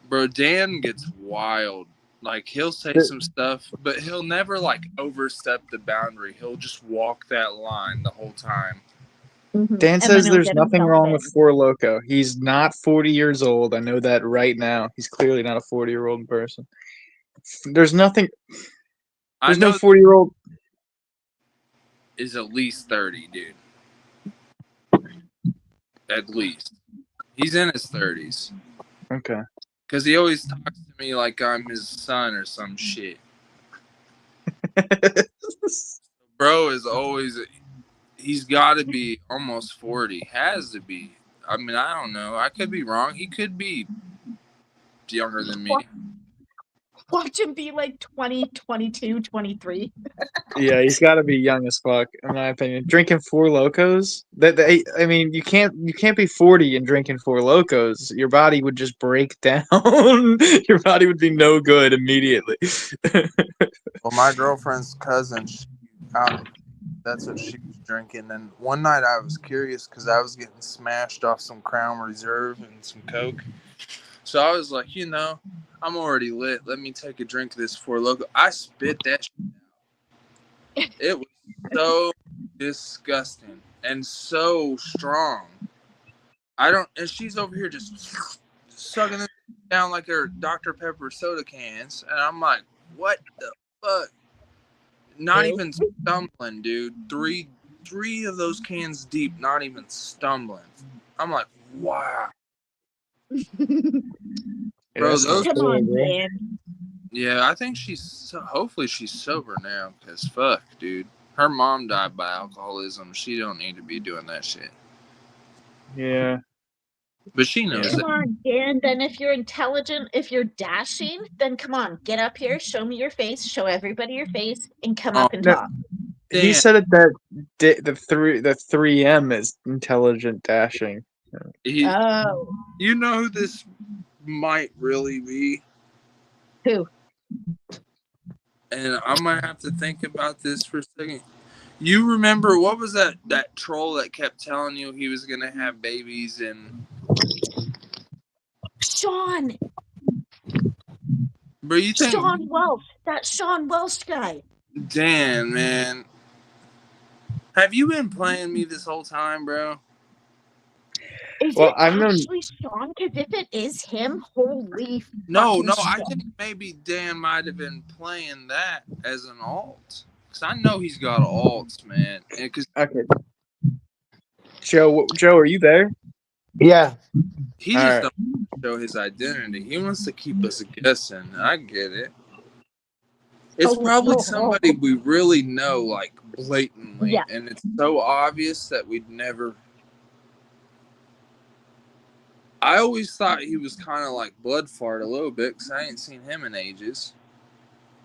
Bro, Dan gets wild. Like, he'll say some stuff, but he'll never, like, overstep the boundary. He'll just walk that line the whole time. Dan says there's nothing wrong with Four Loko. He's not 40 years old. I know that right now. He's clearly not a 40-year-old person. There's nothing. There's no 40-year-old. Is at least 30, dude. At least. He's in his 30s. Okay. Because he always talks to me like I'm his son or some shit. Bro is always... He's got to be almost 40. Has to be. I mean, I don't know. I could be wrong. He could be younger than me. Watch him be like 20, 22, 23. Yeah, he's got to be young as fuck, in my opinion. Drinking Four Locos. I mean, you can't be 40 and drinking Four Locos. Your body would just break down. Your body would be no good immediately. Well, my girlfriend's cousin, that's what she was drinking. And one night I was curious because I was getting smashed off some Crown Reserve and some Coke. So I was like, I'm already lit. Let me take a drink of this Four Loko. I spit that shit out. It was so disgusting and so strong. And she's over here just sucking it down like her Dr. Pepper soda cans. And I'm like, what the fuck? Not even stumbling, dude. Three of those cans deep, not even stumbling. I'm like, wow. Bro, Come on, man. Yeah, I think hopefully she's sober now, because fuck, dude. Her mom died by alcoholism. She don't need to be doing that shit. Yeah. But she knows Come on, Dan. Then if you're intelligent, if you're dashing, then come on, get up here, show me your face, show everybody your face, and come up and talk. He said that the 3M is intelligent dashing. You know who this might really be? Who? And I might have to think about this for a second. You remember, what was that troll that kept telling you he was gonna have babies and Sean. Bro, you think Sean Welsh, that Sean Welsh guy. Dan, man. Have you been playing me this whole time, bro? Is it actually Sean? Because if it is him, holy No, fucking I shit. think maybe Dan might have been playing that as an alt. Because I know he's got alts, man. Okay. Joe, are you there? Yeah. He just don't show his identity. He wants to keep us guessing. I get it. It's probably somebody we really know, like, blatantly. Yeah. And it's so obvious that we'd never... I always thought he was kind of like Blood Fart a little bit, because I ain't seen him in ages.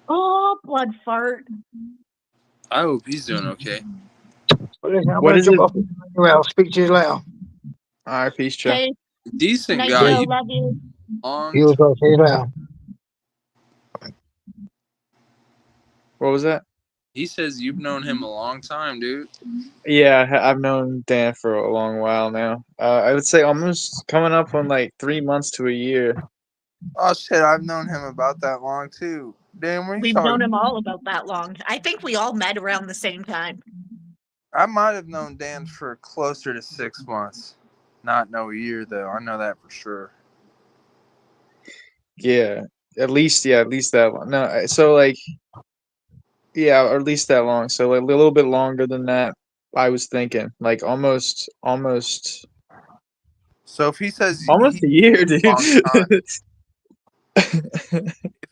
Oh, Blood Fart. I hope he's doing okay. Well, listen, I'm going to jump off. Anyway, I'll speak to you later. All right, peace, Joe. Okay. Decent Night, guy. Joe, love you. You as well. See you later. What was that? He says you've known him a long time, dude. Yeah, I've known Dan for a long while now. I would say almost coming up on like 3 months to a year. Oh shit, I've known him about that long too. Dan, We've known him all about that long. I think we all met around the same time. I might have known Dan for closer to 6 months. Not no year though. I know that for sure. Yeah, at least that long. No, so like, yeah, or at least that long. So like a little bit longer than that. I was thinking like almost. So if he says almost a year, dude.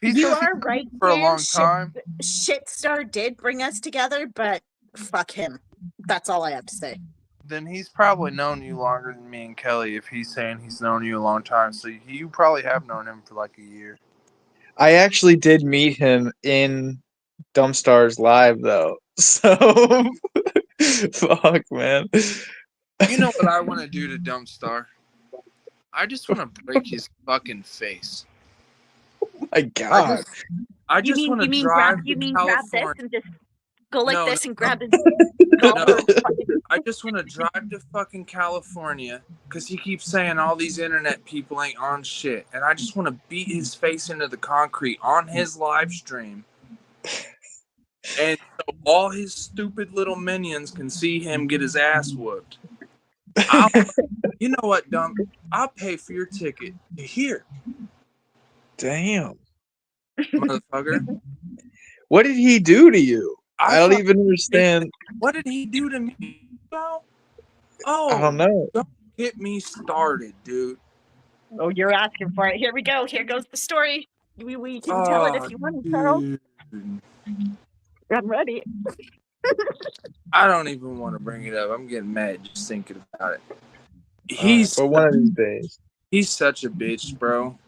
You are right. For a long time. Shitstar did bring us together, but fuck him. That's all I have to say. Then he's probably known you longer than me and Kelly if he's saying he's known you a long time. So you probably have known him for like a year. I actually did meet him in Dumpstars Live though. So fuck, man. You know what I want to do to Dumpstar? I just want to break his fucking face. My God. I You just mean want to you mean drive grab you to mean grab this California. and just go like No, this and grab his No. collar and fucking I just want to drive to fucking California because he keeps saying all these internet people ain't on shit, and I just want to beat his face into the concrete on his live stream, and so all his stupid little minions can see him get his ass whooped. You know what, Dump? I'll pay for your ticket here, Damn. motherfucker. What did he do to you? I don't even understand. What did he do to me, bro? I don't know. Don't get me started, dude. Oh, you're asking for it. Here we go. Here goes the story. We can tell it if you want, Charles. Dude. I'm ready. I don't even want to bring it up. I'm getting mad just thinking about it. But one of these days. He's such a bitch, bro.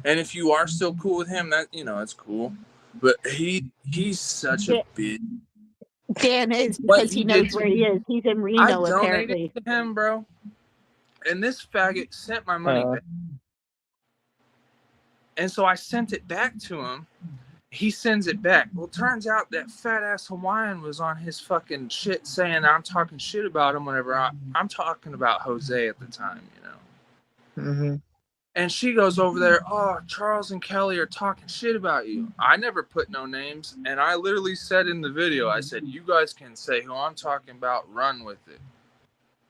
And if you are still cool with him, that that's cool. But he's such a bitch. Dan is What because he he knows did to where he is. He's in I Reno, donated apparently. to him, bro. And this faggot sent my money back. And so I sent it back to him. He sends it back. Well, turns out that fat ass Hawaiian was on his fucking shit saying I'm talking shit about him whenever I'm talking about Jose at the time, Mm-hmm. And she goes over there, oh, Charles and Kelly are talking shit about you. I never put no names. And I literally said in the video, I said, you guys can say who I'm talking about, run with it.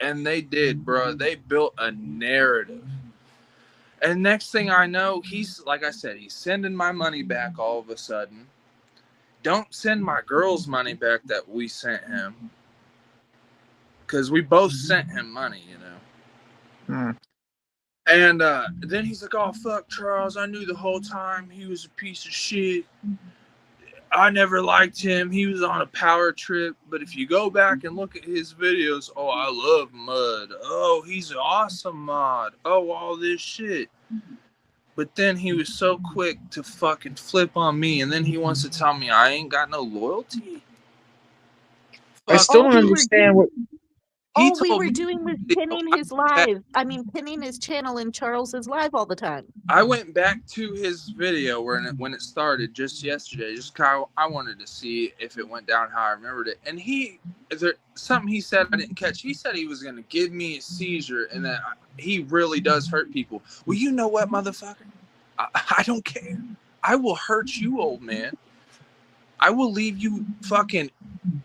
And they did, bro. They built a narrative. And next thing I know, he's, like I said, he's sending my money back all of a sudden. Don't send my girl's money back that we sent him. Because we both sent him money, And then he's like, oh, fuck Charles. I knew the whole time he was a piece of shit. I never liked him. He was on a power trip. But if you go back and look at his videos, oh, I love Mud. Oh, he's an awesome mod. Oh, all this shit. But then he was so quick to fucking flip on me. And then he wants to tell me I ain't got no loyalty. I still don't understand what. All we were doing was pinning his live. I mean, pinning his channel in Charles's live all the time. I went back to his video when it started just yesterday. Just I wanted to see if it went down how I remembered it. And something he said I didn't catch. He said he was going to give me a seizure and that he really does hurt people. Well, you know what, motherfucker? I don't care. I will hurt you, old man. I will leave you fucking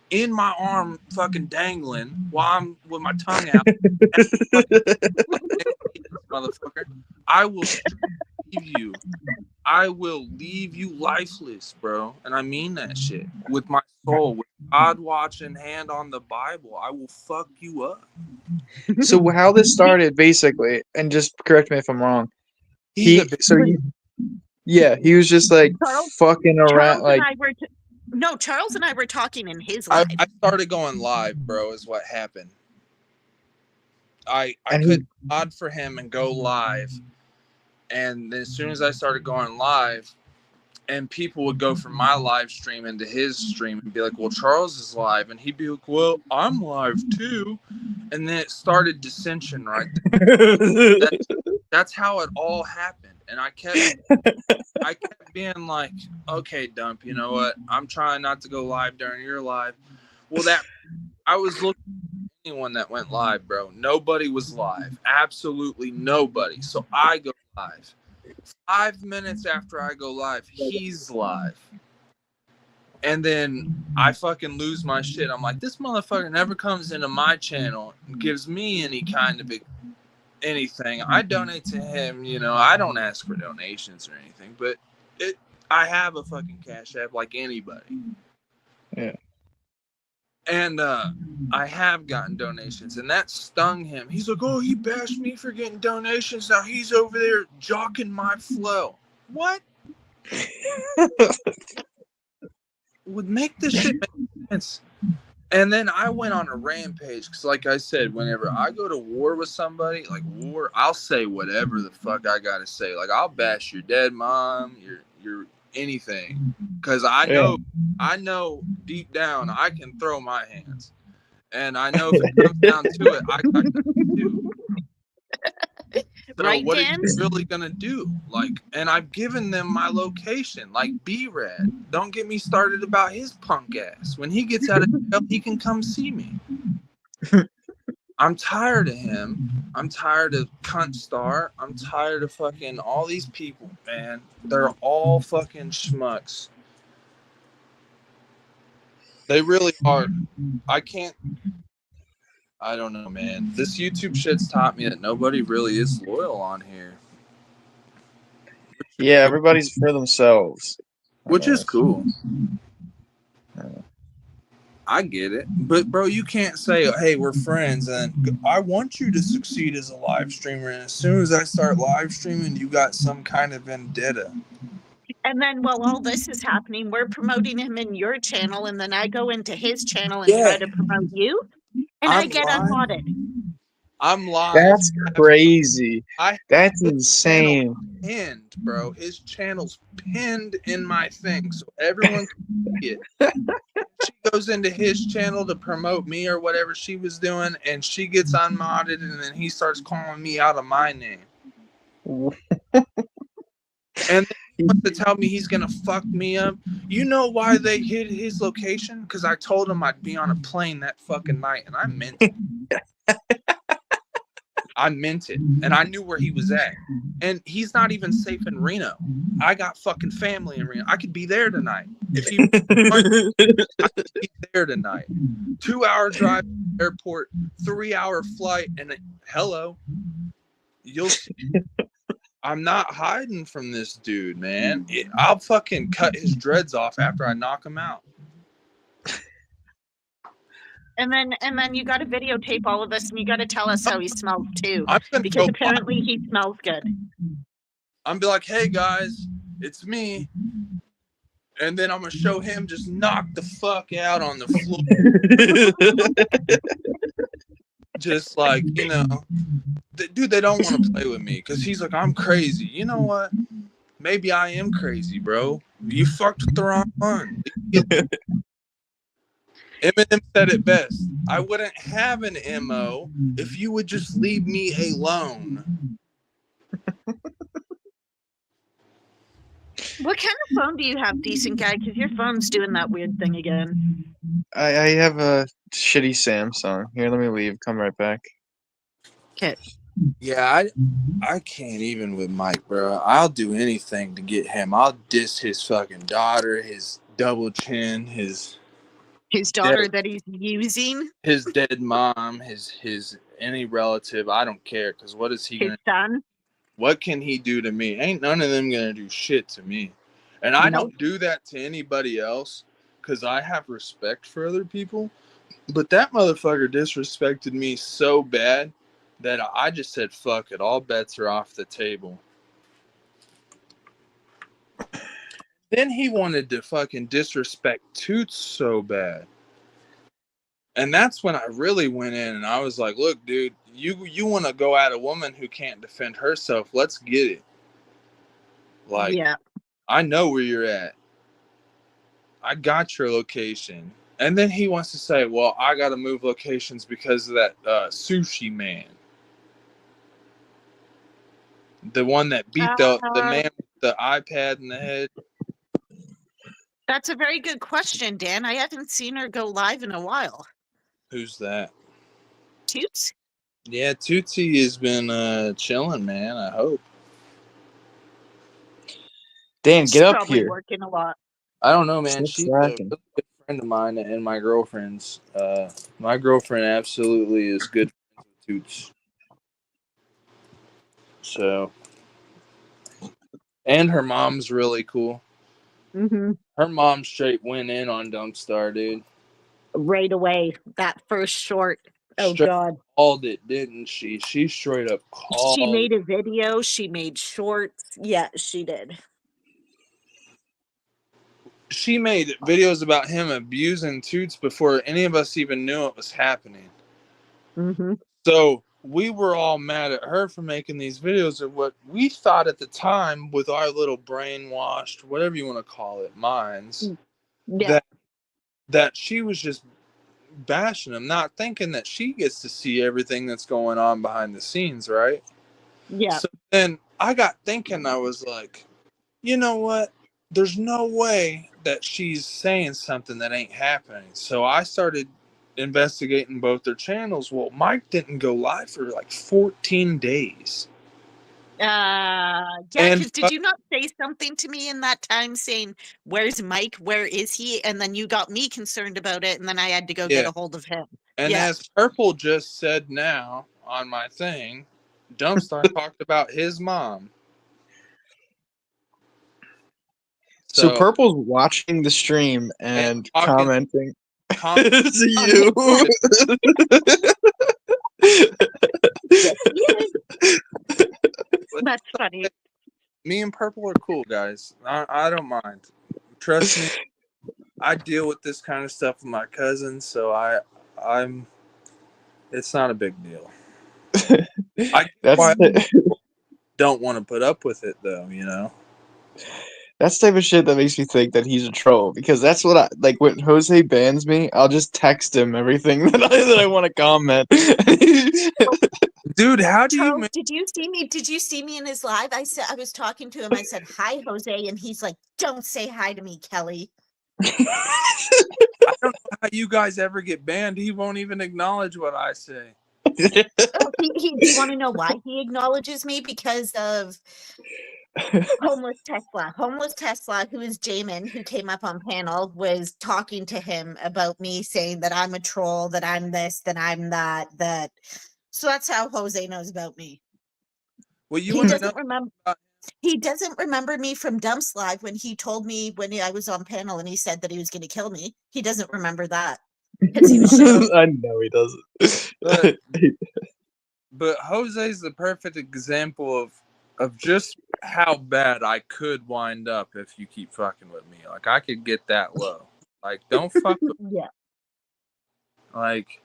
in my arm fucking dangling while I'm with my tongue out. Motherfucker. I will leave you. I will leave you lifeless, bro. And I mean that shit. With my soul, with God watching hand on the Bible, I will fuck you up. So how this started, basically, and just correct me if I'm wrong. He was just like fucking around, like. No, Charles and I were talking in his live. I started going live, bro, is what happened. I could mod for him and go live. And then as soon as I started going live, and people would go from my live stream into his stream and be like, well, Charles is live. And he'd be like, well, I'm live too. And then it started dissension right there. That's how it all happened. And I kept being like, okay, Dump, you know what? I'm trying not to go live during your live. Well, I was looking at anyone that went live, bro. Nobody was live. Absolutely nobody. So I go live. 5 minutes after I go live, he's live. And then I fucking lose my shit. I'm like, this motherfucker never comes into my channel and gives me any kind of anything. I donate to him, I don't ask for donations or anything, but I have a fucking Cash App like anybody. Yeah. And I have gotten donations, and that stung him. He's like, oh, he bashed me for getting donations. Now he's over there jocking my flow. What? Would make this shit make sense. And then I went on a rampage because, like I said, whenever I go to war with somebody, I'll say whatever the fuck I gotta say. Like, I'll bash your dead mom, your anything, because I know deep down I can throw my hands, and I know if it comes down to it, I got to do. So Right, what are Dan? you really gonna do? Like, and I've given them my location, like B-Rad. Don't get me started about his punk ass. When he gets out of jail, he can come see me. I'm tired of him. I'm tired of Cunt Star. I'm tired of fucking all these people, man. They're all fucking schmucks. They really are. I don't know, man. This YouTube shit's taught me that nobody really is loyal on here. Yeah, everybody's for themselves. Which is cool. I get it. But, bro, you can't say, hey, we're friends, and I want you to succeed as a live streamer, and as soon as I start live streaming, you got some kind of vendetta. And then while all this is happening, we're promoting him in your channel, and then I go into his channel and try to promote you, and I I'm get live. unmodded. I'm live. That's crazy. That's His insane. channel pinned, bro. His channel's pinned in my thing, so everyone can see it. She goes into his channel to promote me or whatever she was doing, and she gets unmodded, and then he starts calling me out of my name. And then he wants to tell me he's gonna fuck me up. You know why they hid his location? Because I told him I'd be on a plane that fucking night, and I meant it. I meant it, and I knew where he was at. And he's not even safe in Reno. I got fucking family in Reno. I could be there tonight. If he I could be there tonight. 2-hour drive to the airport, 3-hour flight, and hello. You'll see. I'm not hiding from this dude, man. I'll fucking cut his dreads off after I knock him out. And then you got to videotape all of us, and you got to tell us how he smells too, I'm gonna because go apparently he smells good. I'm be like, hey guys, it's me. And then I'm gonna show him just knock the fuck out on the floor. Just like, you know, dude, they don't want to play with me because he's like, I'm crazy. You know what? Maybe I am crazy, bro. You fucked with the wrong one. Eminem said it best. I wouldn't have an MO if you would just leave me alone. What kind of phone do you have, decent guy? Because your phone's doing that weird thing again. I have a shitty Samsung. Here, let me leave. Come right back. Okay. Yeah, I can't even with Mike, bro. I'll do anything to get him. I'll diss his fucking daughter, his double chin, his daughter that he's using, his dead mom, his any relative. I don't care, because what is he his son. What can he do to me? Ain't none of them gonna do shit to me. And I don't do that to anybody else because I have respect for other people. But that motherfucker disrespected me so bad that I just said, fuck it. All bets are off the table. Then he wanted to fucking disrespect Toots so bad. And that's when I really went in and I was like, look, dude, you want to go at a woman who can't defend herself. Let's get it. Like, yeah. I know where you're at. I got your location. And then he wants to say, well, I got to move locations because of that sushi man. The one that beat the man with the iPad in the head. That's a very good question, Dan. I haven't seen her go live in a while. Who's that? Toots? Yeah, Tootsie has been chilling, man. I hope. Dan, She's get up probably here. working a lot. I don't know, man. Stop She's slacking. a really good friend of mine and my girlfriend's. My girlfriend absolutely is good friends with Toots. So, and her mom's really cool. Mm-hmm. Her mom straight went in on Dumpstar, dude. Right away, that first short. Oh, Straight God. Called it, didn't she? She straight up called. She made a video. She made shorts. Yeah, she did. She made videos about him abusing Toots before any of us even knew it was happening. Mm-hmm. So we were all mad at her for making these videos of what we thought at the time with our little brainwashed, whatever you want to call it, minds, that she was just bashing him, not thinking that she gets to see everything that's going on behind the scenes, right? Yeah. So then I got thinking, I was like, you know what? There's no way that she's saying something that ain't happening. So I started investigating both their channels. Well, Mike didn't go live for like 14 days. Yeah, And because did you not say something to me in that time saying, "Where's Mike? Where is he?" And then you got me concerned about it, and then I had to go get yeah, a hold of him. and Yeah. as Purple just said now on my thing, Dumpstar talked about his mom. So So Purple's watching the stream and and talking, commenting comment to On you. Yes, he is. That's funny. me and Purple are cool guys. I don't mind. Trust me, I deal with this kind of stuff with my cousins, so I'm. It's not a big deal. I get That's why the, people don't want to put up with it, though. You know. that's the type of shit that makes me think that he's a troll, because that's what I like. When Jose bans me, I'll just text him everything that I want to comment. Dude, how do you Charles, make? did you see me? Did you see me in his live? I said I was talking to him. I said, "Hi, Jose," and he's like, "Don't say hi to me, Kelly." I don't know how you guys ever get banned. He won't even acknowledge what I say. Oh, do you want to know why he acknowledges me? Because of Homeless Tesla, who is Jamin, who came up on panel, was talking to him about me, saying that I'm a troll, that I'm this, that I'm that. So that's how Jose knows about me. Well, you He want to know? doesn't remember. He doesn't remember me from Dumps Live when he told me when I was on panel and he said that he was going to kill me. He doesn't remember that because he was shooting. I know he doesn't. But Jose's the perfect example of just how bad I could wind up if you keep fucking with me. Like I could get that low. Like don't fuck with me. Yeah. Like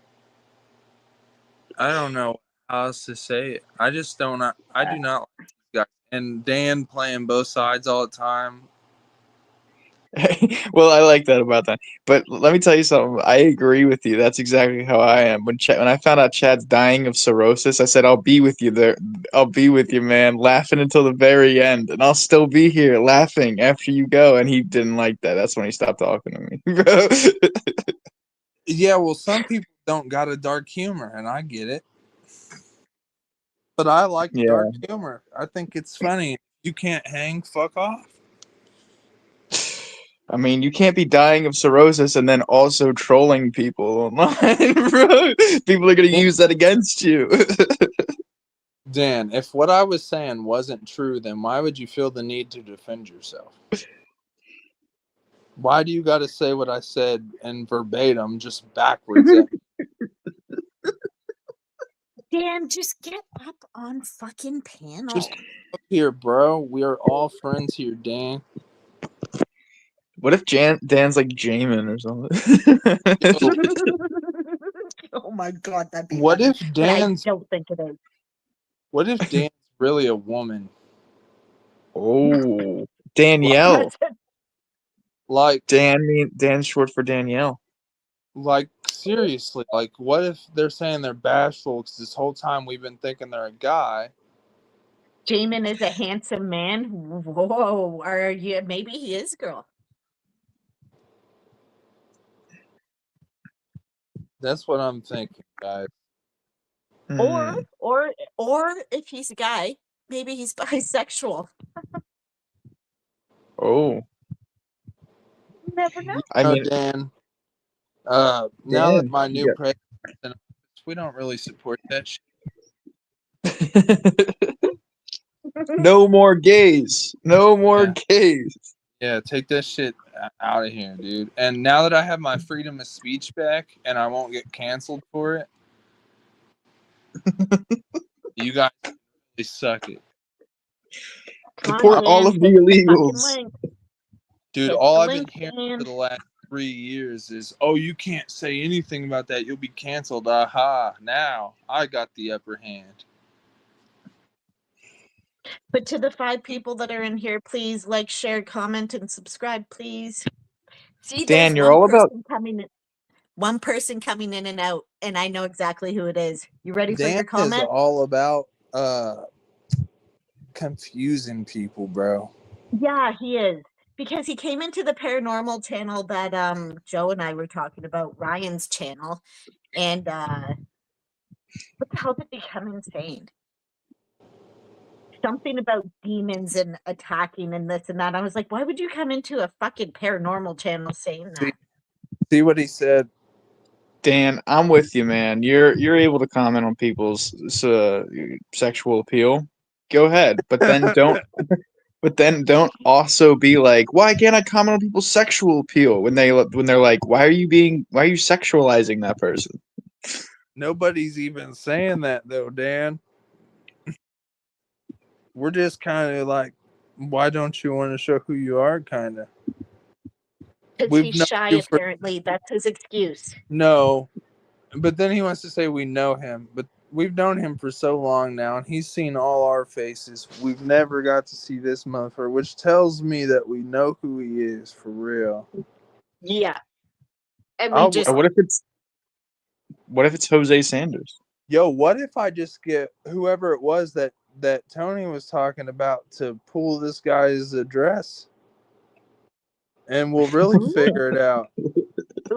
I don't know how else to say it. I just don't. I do not like these guys. And Dan playing both sides all the time. Well, I like that about that. But let me tell you something. I agree with you. That's exactly how I am. When I found out Chad's dying of cirrhosis, I said, "I'll be with you there. I'll be with you, man, laughing until the very end, and I'll still be here laughing after you go." And he didn't like that. That's when he stopped talking to me, bro. Yeah, well, some people don't got a dark humor, and I get it. But I like Yeah. dark humor. I think it's funny. You can't hang, fuck off. I mean, you can't be dying of cirrhosis and then also trolling people online, bro. People are gonna use that against you. Dan, if what I was saying wasn't true, then why would you feel the need to defend yourself? Why do you got to say what I said in verbatim, just backwards? Dan, just get up on fucking panel. Just up here, bro. We are all friends here, Dan. What if Dan's like Jamin or something? Oh my god, that'd be What funny. if But I Dan's? don't think it is. What if Dan's really a woman? Oh, Danielle. Like Dan's short for Danielle. Like seriously, like what if they're saying they're bashful because this whole time we've been thinking they're a guy? Jamin is a handsome man. Whoa, are you? Maybe he is a girl. That's what I'm thinking, guys. Or if he's a guy, maybe he's bisexual. Oh, You never know. I mean, Dan. Now that Dan, my new yeah. president, we don't really support that shit. No more gays. No more gays. Yeah, take that shit out of here, dude. And now that I have my freedom of speech back and I won't get canceled for it, you guys really suck it. Support all of the illegals. Dude, Hit all the I've been link, hearing man. for the last 3 years is, oh, you can't say anything about that. You'll be canceled. Aha, now I got the upper hand. But to the 5 people that are in here, please like, share, comment, and subscribe, please. See, Dan, there's you're all about. one person coming in and out, and I know exactly who it is. You ready for Dan your comment? is all about confusing people, bro. Yeah, he is. Because he came into the paranormal channel that Joe and I were talking about, Ryan's channel, and what the hell did he come in saying? Something about demons and attacking and this and that. I was like, why would you come into a fucking paranormal channel saying that? See what he said? Dan, I'm with you, man. You're able to comment on people's sexual appeal. Go ahead, but then don't. But then don't also be like, why can't I comment on people's sexual appeal when they're like, why are you sexualizing that person? Nobody's even saying that though, Dan. We're just kind of like, why don't you want to show who you are? Kind of. Because We've he's known shy, you for apparently. That's his excuse. no, but then he wants to say we know him, but we've known him for so long now, and he's seen all our faces. We've never got to see this motherfucker, which tells me that we know who he is for real. Yeah. And we I'll- just What if it's Jose Sanders? Yo, what if I just get whoever it was that Tony was talking about to pull this guy's address, and we'll really figure it out.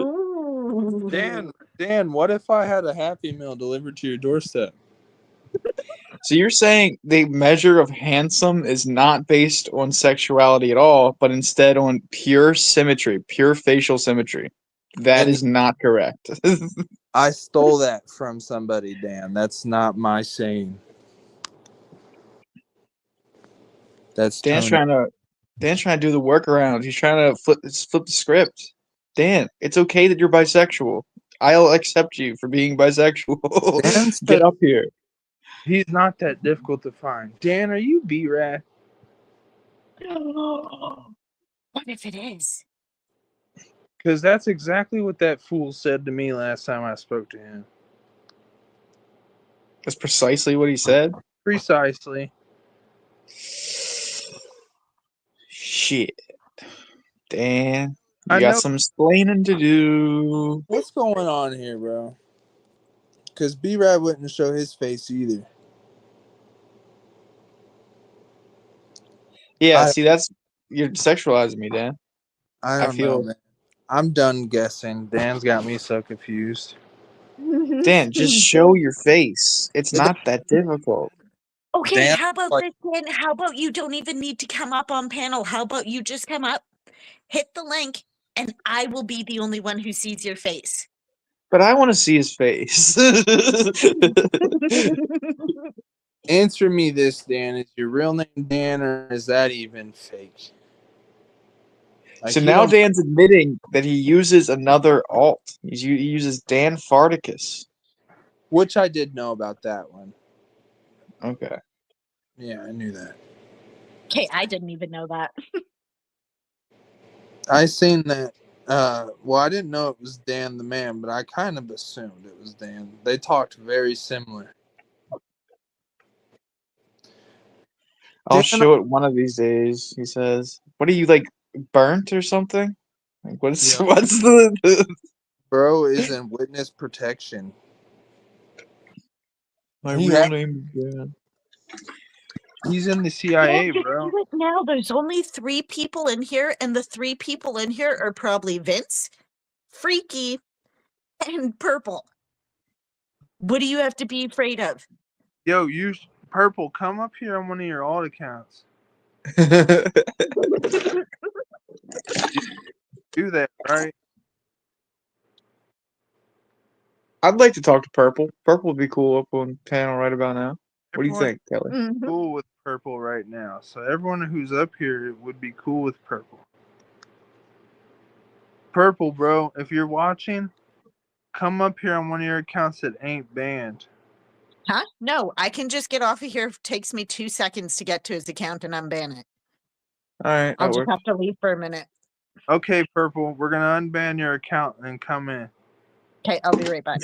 ooh. Dan, what if I had a Happy Meal delivered to your doorstep? So you're saying the measure of handsome is not based on sexuality at all, but instead on pure symmetry, pure facial symmetry. That And- is not correct. I stole that from somebody, Dan. That's not my saying. That's Dan's Tony. trying to do the workaround. He's trying to flip the script. Dan, it's okay that you're bisexual. I'll accept you for being bisexual. Dan Get said up here. he's not that difficult to find. Dan, are you B-Rad? What if it is? Because that's exactly what that fool said to me last time I spoke to him. That's precisely what he said. Precisely. Shit. Dan, I you got know. some explaining to do. What's going on here, bro? Because B-Rad wouldn't show his face either. Yeah, I- see, you're sexualizing me, Dan. I don't know, man. I'm done guessing. Dan's got me so confused. Dan, just show your face. It's It- not that difficult. Okay, Dan, how about like- this, Dan? How about you don't even need to come up on panel? How about you just come up, hit the link, and I will be the only one who sees your face. But I want to see his face. Answer me this, Dan. Is your real name Dan, or is that even fake? Like, So he now don't- Dan's admitting that he uses another alt. He uses Dan Farticus. Which I did know about that one. Okay. Yeah, I knew that. Okay, I didn't even know that. I seen that. Well, I didn't know it was Dan the Man, but I kind of assumed it was Dan. They talked very similar. I'll Dan- show it one of these days, he says. What are you, like, burnt or something? Like, what's Yeah. what's the Bro is in witness protection. My He real had- name is Dan. He's in the CIA, Yeah, just bro. do it now. There's only 3 people in here, and the 3 people in here are probably Vince, Freaky, and Purple. What do you have to be afraid of? Yo, you Purple, come up here on one of your alt accounts. Do that, right? I'd like to talk to Purple. Purple would be cool up on panel right about now. What do you Everyone think, Kelly? Mhm. Cool with Purple right now. So everyone who's up here would be cool with Purple. Purple, bro, if you're watching, come up here on one of your accounts that ain't banned. Huh? No, I can just get off of here. It takes me 2 seconds to get to his account and unban it. All right, I'll that just works. have to leave for a minute. Okay, Purple, we're gonna unban your account and come in. Okay, I'll be right back.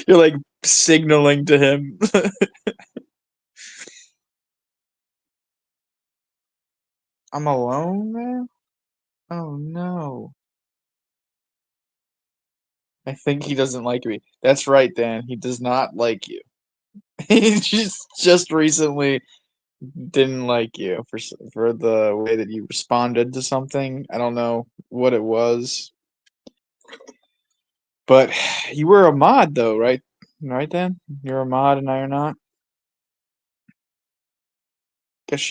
You're like signaling to him. I'm alone, man? Oh no. I think he doesn't like me. That's right, Dan. He does not like you. He just recently didn't like you for the way that you responded to something. I don't know what it was, but you were a mod though, right? Right then, you're a mod and now you're not. Guess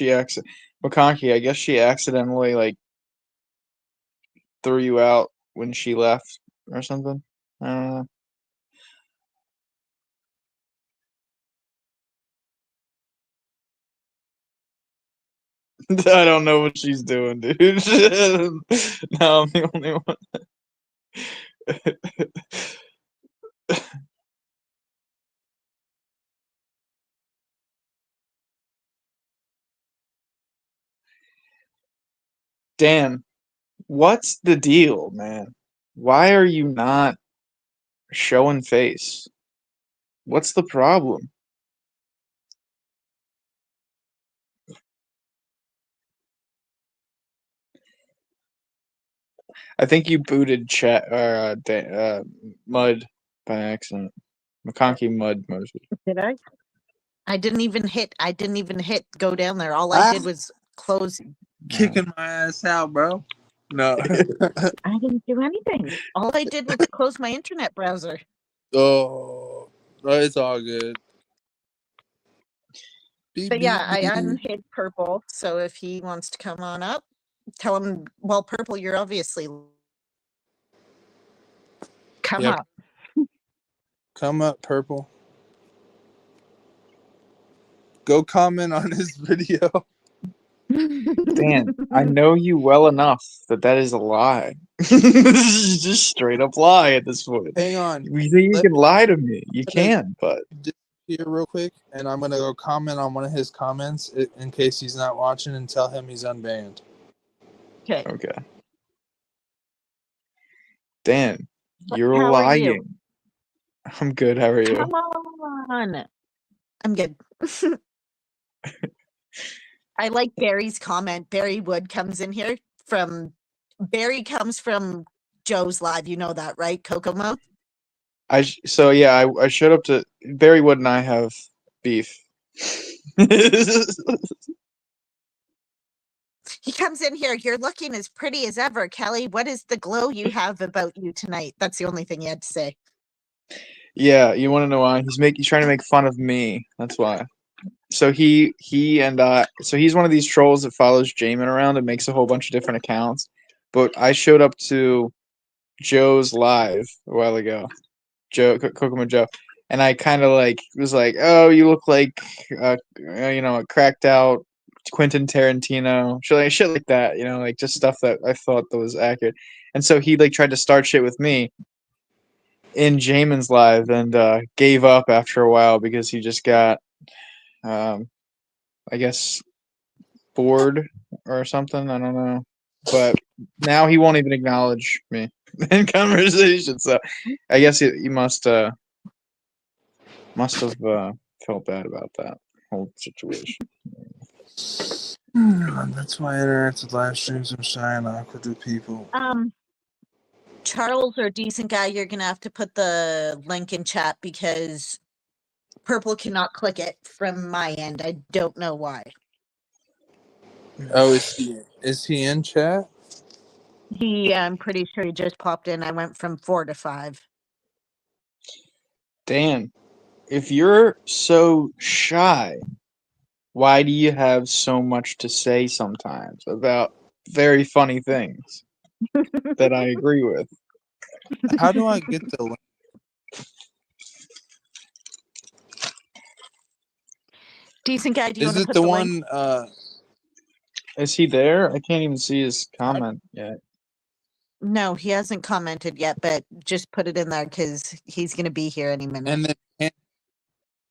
McConkey. I guess she accidentally like threw you out when she left or something. I don't know. I don't know what she's doing, dude. Now I'm the only one. Dan, what's the deal, man? Why are you not showing face? What's the problem? I think you booted Mud by accident. McConkey Mud Moses. Did I? I didn't even hit go down there. All I did was close. Kicking my ass out, bro. No. I didn't do anything. All I did was close my internet browser. Oh, it's all good. But yeah, I unhid Purple. So if he wants to come on up, tell him, well, Purple, you're obviously come Yep. up. Come up, Purple. Go comment on his video. Dan, I know you well enough that is a lie. Just straight up lie at this point. Hang on. You think you can lie to me? You can, but Here real quick, and I'm gonna go comment on one of his comments in case he's not watching and tell him he's unbanned. Okay. okay. Dan, you're How are lying. you? I'm good. How are you? Come on. I'm good. I like Barry's comment. Barry Wood comes in here Barry comes from Joe's live. You know that, right, Kokomo? I showed up to Barry Wood and I have beef. He comes in here. You're looking as pretty as ever, Kelly. What is the glow you have about you tonight? That's the only thing he had to say. Yeah, you want to know why? He's trying to make fun of me. That's why. So he's one of these trolls that follows Jamin around and makes a whole bunch of different accounts. But I showed up to Joe's live a while ago, Kokomo Joe, and I kind of like was like, "Oh, you look like a cracked out Quentin Tarantino, shit like that, like just stuff that I thought that was accurate." And so he like tried to start shit with me in Jamin's live and gave up after a while because he just got, I guess, bored or something. I don't know, but now he won't even acknowledge me in conversation. So I guess he must have felt bad about that whole situation. That's why interactive live streams are shy and awkward with people. Charles or Decent Guy, you're gonna have to put the link in chat because Purple cannot click it from my end. I don't know why. Oh, is he in chat? I'm pretty sure he just popped in. I went from 4 to 5. Dan, if you're so shy, why do you have so much to say sometimes about very funny things that I agree with? How do I get the link? Decent Guy, do you Is want to it put the link? one? Is he there? I can't even see his comment yet. No, he hasn't commented yet, but just put it in there because he's going to be here any minute.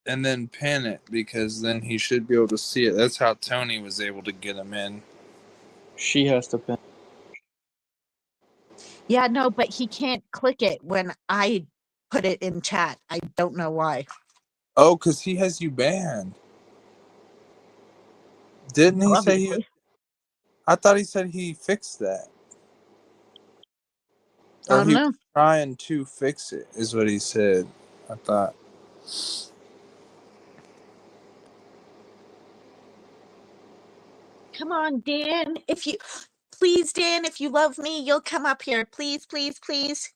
And then pin it because then he should be able to see it. That's how Tony was able to get him in. She has to pin. Yeah, no, but he can't click it when I put it in chat. I don't know why. Oh, because he has you banned. Didn't he say Obviously. I thought he said he fixed that. I Or don't he know. was trying to fix it, is what he said. I thought. Come on, Dan. Please, Dan, if you love me, you'll come up here. Please, please, please.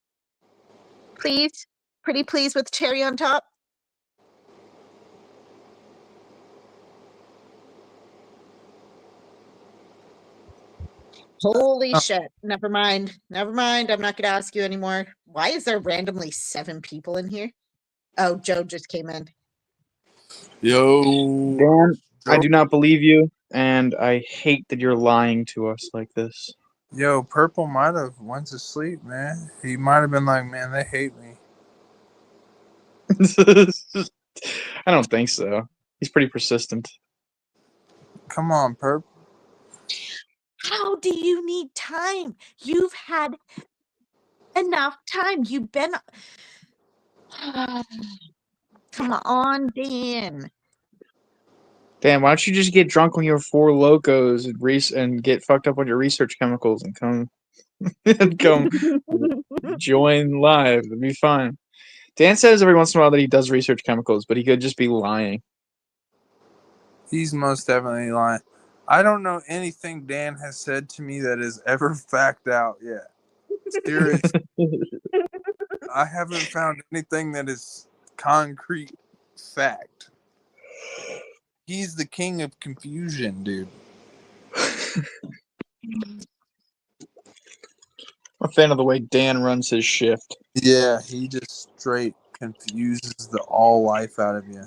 Please. Pretty please with cherry on top. Holy shit. Never mind. Never mind. I'm not going to ask you anymore. Why is there randomly 7 people in here? Oh, Joe just came in. Yo. Dan, I do not believe you, and I hate that you're lying to us like this. Yo, Purple might have went to sleep, man. He might have been like, man, they hate me. I don't think so. He's pretty persistent. Come on, Purple. How do you need time? You've had enough time. You've been. Come on, Dan. Dan, why don't you just get drunk when you're 4 locos and get fucked up on your research chemicals and come and come join live? It'd be fine. Dan says every once in a while that he does research chemicals, but he could just be lying. He's most definitely lying. I don't know anything Dan has said to me that is ever fact out yet. Seriously. I haven't found anything that is concrete fact. He's the king of confusion, dude. I'm a fan of the way Dan runs his shift. Yeah, he just straight confuses the all life out of you.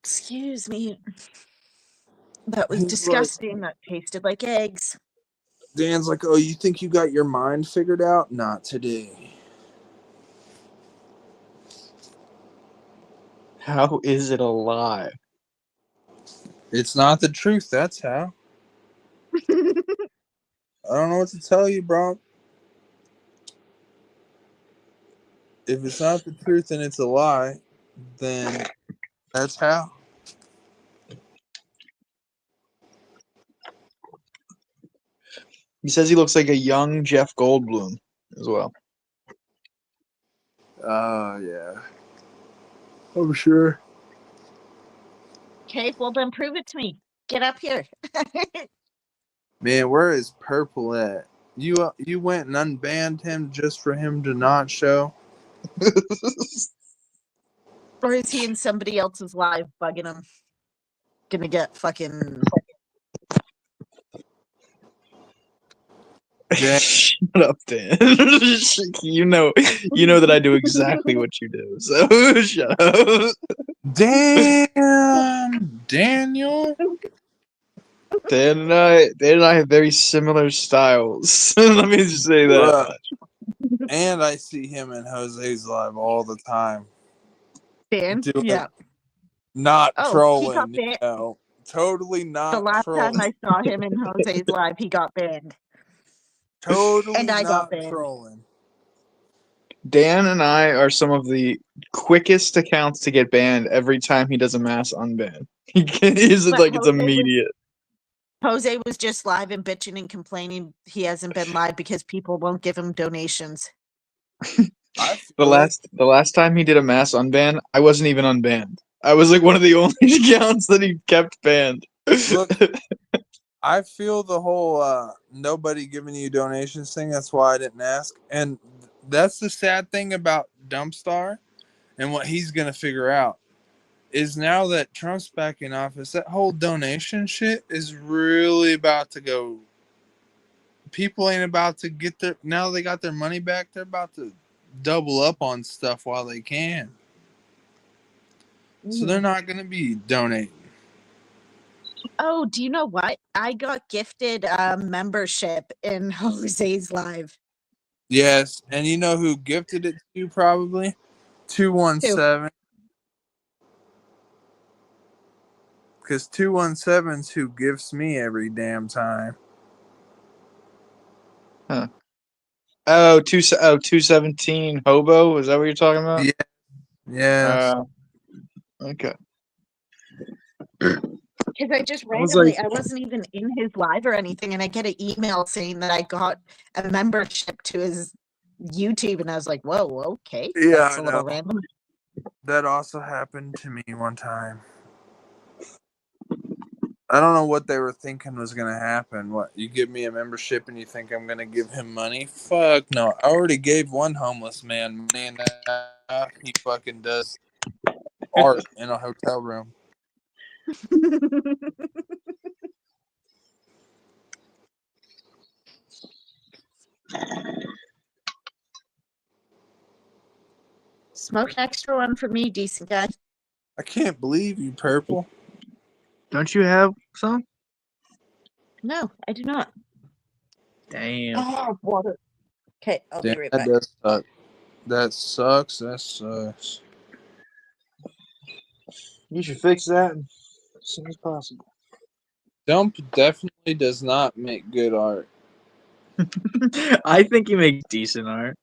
Excuse me. That was He's disgusting. That tasted like eggs. Dan's like, oh, you think you got your mind figured out? Not today. How is it a lie? It's not the truth, that's how. I don't know what to tell you, bro. If it's not the truth and it's a lie, then that's how. He says he looks like a young Jeff Goldblum as well. Yeah. I'm sure. Okay, well then prove it to me. Get up here. Man, where is Purple at? You went and unbanned him just for him to not show? Or is he in somebody else's live bugging him? Gonna get fucking. Shut up, Dan. you know that I do exactly what you do. So shut up. Damn, Daniel. Dan and I have very similar styles. Let me just say that. Bruh. And I see him in Jose's live all the time. Dan? Yeah. Not Oh, he trolling. got banned. No, totally not The last trolling. time I saw him in Jose's live, he got banned. Totally And I got not banned. trolling. Dan and I are some of the quickest accounts to get banned every time he does a mass unban. It's But like it's Jose was- immediate. Jose was just live and bitching and complaining he hasn't been live because people won't give him donations. The last time he did a mass unban, I wasn't even unbanned. I was like one of the only accounts that he kept banned. Look, I feel the whole nobody giving you donations thing. That's why I didn't ask. And that's the sad thing about Dumpstar and what he's going to figure out is now that Trump's back in office, that whole donation shit is really about to go. People ain't about to get now they got their money back. They're about to double up on stuff while they can. So they're not going to be donating. Oh, do you know what? I got gifted a membership in Jose's live. Yes, and you know who gifted it to you probably? 217. Because 217's who gifts me every damn time. Huh. Oh, 217 Hobo? Is that what you're talking about? Yeah. Yes. Okay. Because I just randomly, I wasn't even in his live or anything, and I get an email saying that I got a membership to his YouTube, and I was like, whoa, okay. Yeah, That's I a little know. random. That also happened to me one time. I don't know what they were thinking was gonna happen. What, you give me a membership and you think I'm gonna give him money? Fuck no! I already gave one homeless man money, and now he fucking does art in a hotel room. Smoke an extra one for me, decent guy. I can't believe you, Purple. Don't you have some? No, I do not. Damn. Oh, water. Okay, I'll be Damn, right that back. does suck. That sucks. That sucks. You should fix that as soon as possible. Dump definitely does not make good art. I think he makes decent art.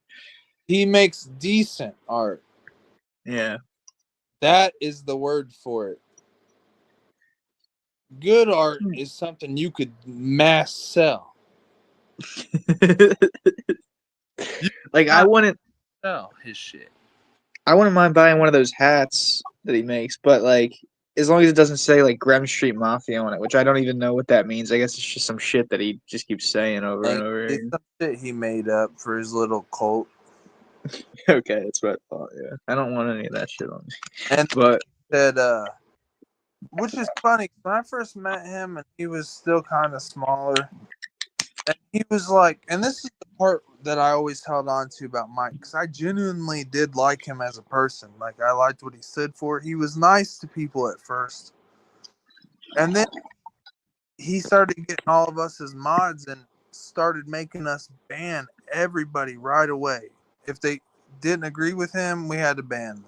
He makes decent art. Yeah. That is the word for it. Good art is something you could mass sell. Like I wouldn't Sell his shit. I wouldn't mind buying one of those hats that he makes, but like as long as it doesn't say like Grem Street Mafia on it, which I don't even know what that means. I guess it's just some shit that he just keeps saying over and over It's again. some shit he made up for his little cult. Okay, that's what I thought, yeah. I don't want any of that shit on me. And But that which is funny, when I first met him and he was still kind of smaller, and he was like, and this is the part that I always held on to about Mike, because I genuinely did like him as a person. Like, I liked what he stood for. He was nice to people at first, and then he started getting all of us as mods and started making us ban everybody right away. If they didn't agree with him, we had to ban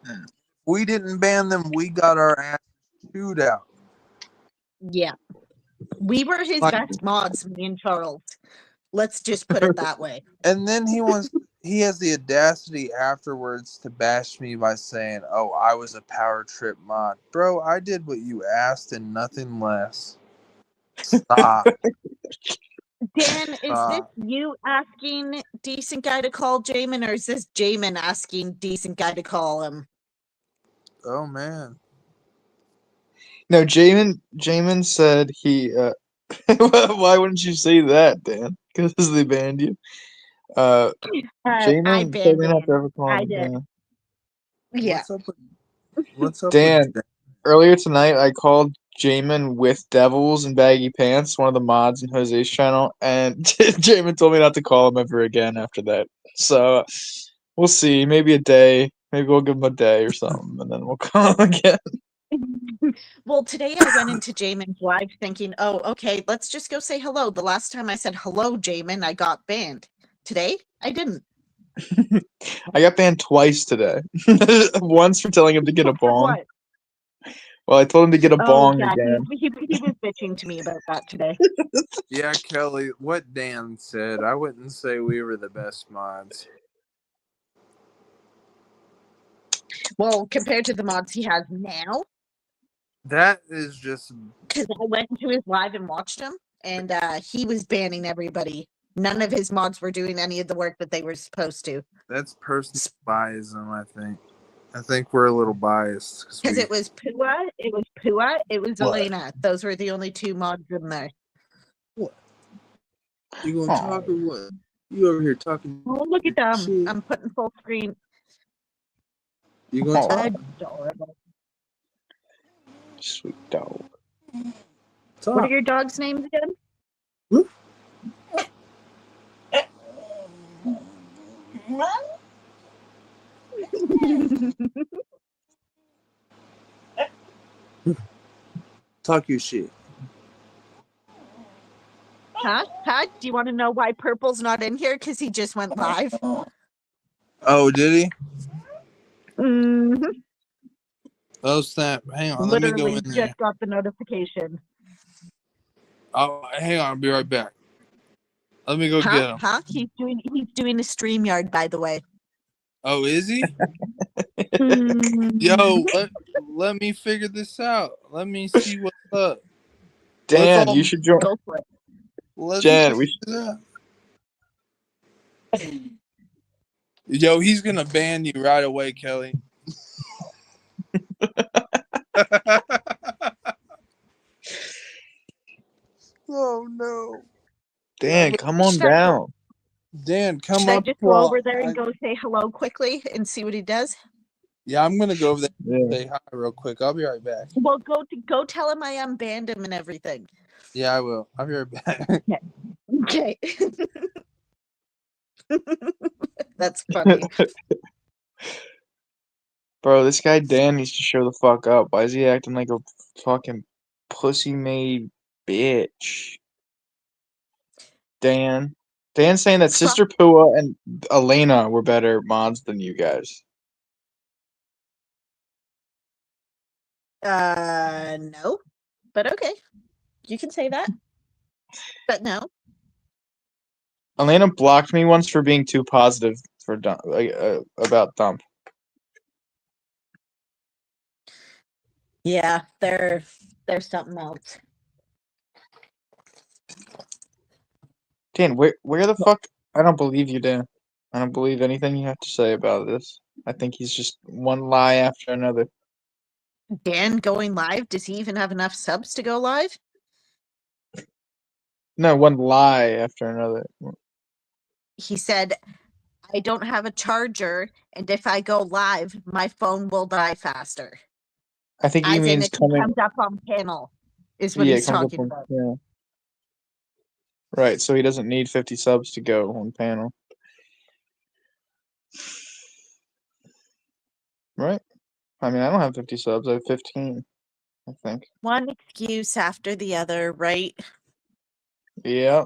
them. If we didn't ban them, we got our ass chewed out. Yeah. We were his Like- best mods, me and Charles. Let's just put it that way. And then he has the audacity afterwards to bash me by saying, "Oh, I was a power trip mod." Bro, I did what you asked and nothing less. Stop. Dan, is this Stop. you asking decent guy to call Jamin, or is this Jamin asking decent guy to call him? Oh man. no, Jamin said he why wouldn't you say that, Dan? Because they banned you. I Jamin banned told me not him. to ever call I him did. Dan. Yeah. What's up Dan. with Dan? Earlier tonight, I called Jamin with Devils and Baggy Pants, one of the mods in Jose's channel, and Jamin told me not to call him ever again after that. So we'll see. Maybe a day. Maybe we'll give him a day or something, and then we'll call him again. Well, today I went into Jamin's live thinking, oh, okay, let's just go say hello. The last time I said hello, Jamin, I got banned. Today, I didn't. I got banned twice today. Once for telling him to get a For bong. what? Well, I told him to get a Oh, bong yeah, again. he was bitching to me about that today. Yeah, Kelly, what Dan said, I wouldn't say we were the best mods. Well, compared to the mods he has now, That is just because I went into his live and watched him, and he was banning everybody. None of his mods were doing any of the work that they were supposed to. that's personal biasm, I think. I think we're a little biased Because it was Pua, it was What? Elena. Those were the only two mods in there. You gonna talk or what? You over here talking? Oh, look at them. shit. I'm putting full screen. You gonna talk? Adorable. Sweet dog. What are your dogs' names again? Talk your shit. Huh? Do you want to know why Purple's not in here? Because he just went live. Oh, did he? Mm-hmm. Oh snap! Hang on, Literally let me go in there. just got the notification. Oh, hang on, I'll be right back. Let me go get him. He's doing a StreamYard, by the way. Oh, is he? Mm. Yo, let me figure this out. Let me see what's up. Dan, all- you should join. Go for it. Let's Jan, figure we should. this out. Yo, he's gonna ban you right away, Kelly. Dan, come on Should I- down. Dan, come Should I up. just go while over there and I- go say hello quickly and see what he does? Yeah, I'm gonna go over there Yeah. and say hi real quick. I'll be right back. Well, go tell him I unbanned him and everything. Yeah, I will. I'll be right back. Okay. That's funny. Bro, this guy Dan needs to show the fuck up. Why is he acting like a fucking pussy made bitch? Dan's saying that Sister Pua and Elena were better mods than you guys. No, but okay, you can say that. But no, Elena blocked me once for being too positive for about Dump. yeah, they're something else. Dan, where the fuck? I don't believe you, Dan. I don't believe anything you have to say about this. I think he's just one lie after another. Dan going live? Does he even have enough subs to go live? No, one lie after another. He said, "I don't have a charger, and if I go live, my phone will die faster." I think he As in, means if he coming. comes up on panel, is what Yeah, he's it comes up talking on- about. yeah. Right, so he doesn't need 50 subs to go on panel. Right? I mean, I don't have 50 subs. I have 15, I think. One excuse after the other, right? Yeah.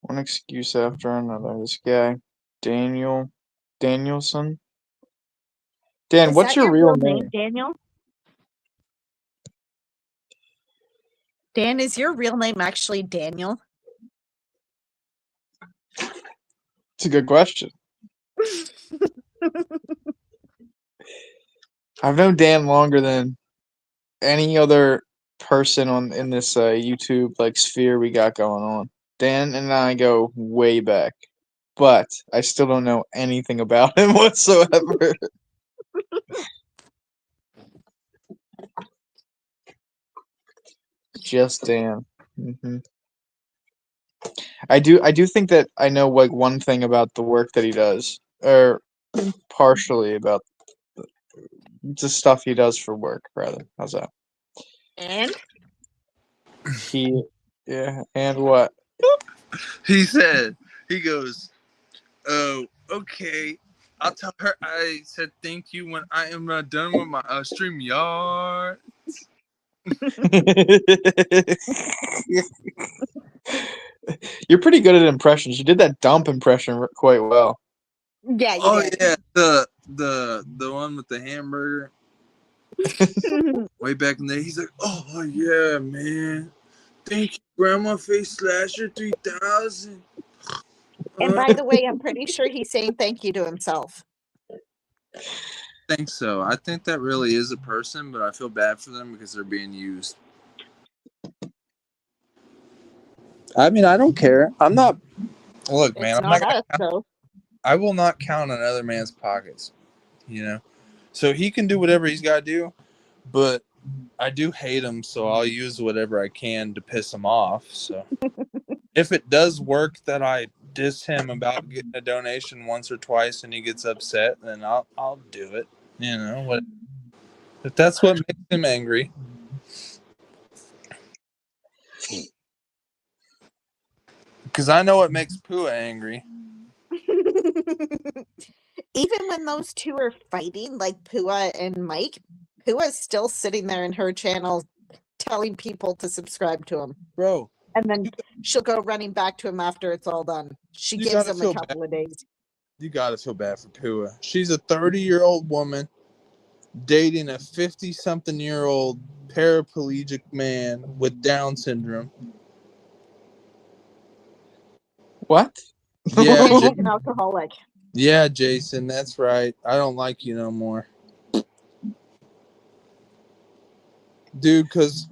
One excuse after another. This guy, Danielson. Dan, Is what's that your real name? Daniel? Dan, is your real name actually Daniel? It's a good question. I've known Dan longer than any other person in this YouTube like sphere we got going on. Dan and I go way back, but I still don't know anything about him whatsoever. Just Dan. I do think that I know like one thing about the work that he does, or partially about the stuff he does for work. Rather, how's that? And Yeah, and what? He said, he goes, "Oh, okay. I'll tell her I said thank you when I am done with my StreamYard." You're pretty good at impressions. You did that Dump impression quite well. yeah, you Oh did. yeah, the one with the hamburger. Way back in there, he's like, "Oh yeah, man. Thank you, Grandma Face Slasher 3000." And by the way, I'm pretty sure he's saying thank you to himself. I think so. I think that really is a person, but I feel bad for them because they're being used. I mean, I don't care. I'm not. Look, man, It's I'm not not gonna us, though. I will not count on another man's pockets, So he can do whatever he's got to do, but I do hate him, so I'll use whatever I can to piss him off. So if it does work that I diss him about getting a donation once or twice and he gets upset, then I'll do it. What if that's what makes him angry? Because I know what makes Pua angry. Even when those two are fighting, like Pua and Mike, Pua's still sitting there in her channel telling people to subscribe to him. Bro, And then she'll go running back to him after it's all done. She You gives gotta him a feel couple of days. you gotta feel bad for Pua. She's a 30-year-old woman dating a 50-something-year-old paraplegic man with Down syndrome. What? Yeah, And she's an alcoholic. Yeah, Jason, that's right. I don't like you no more. Dude, because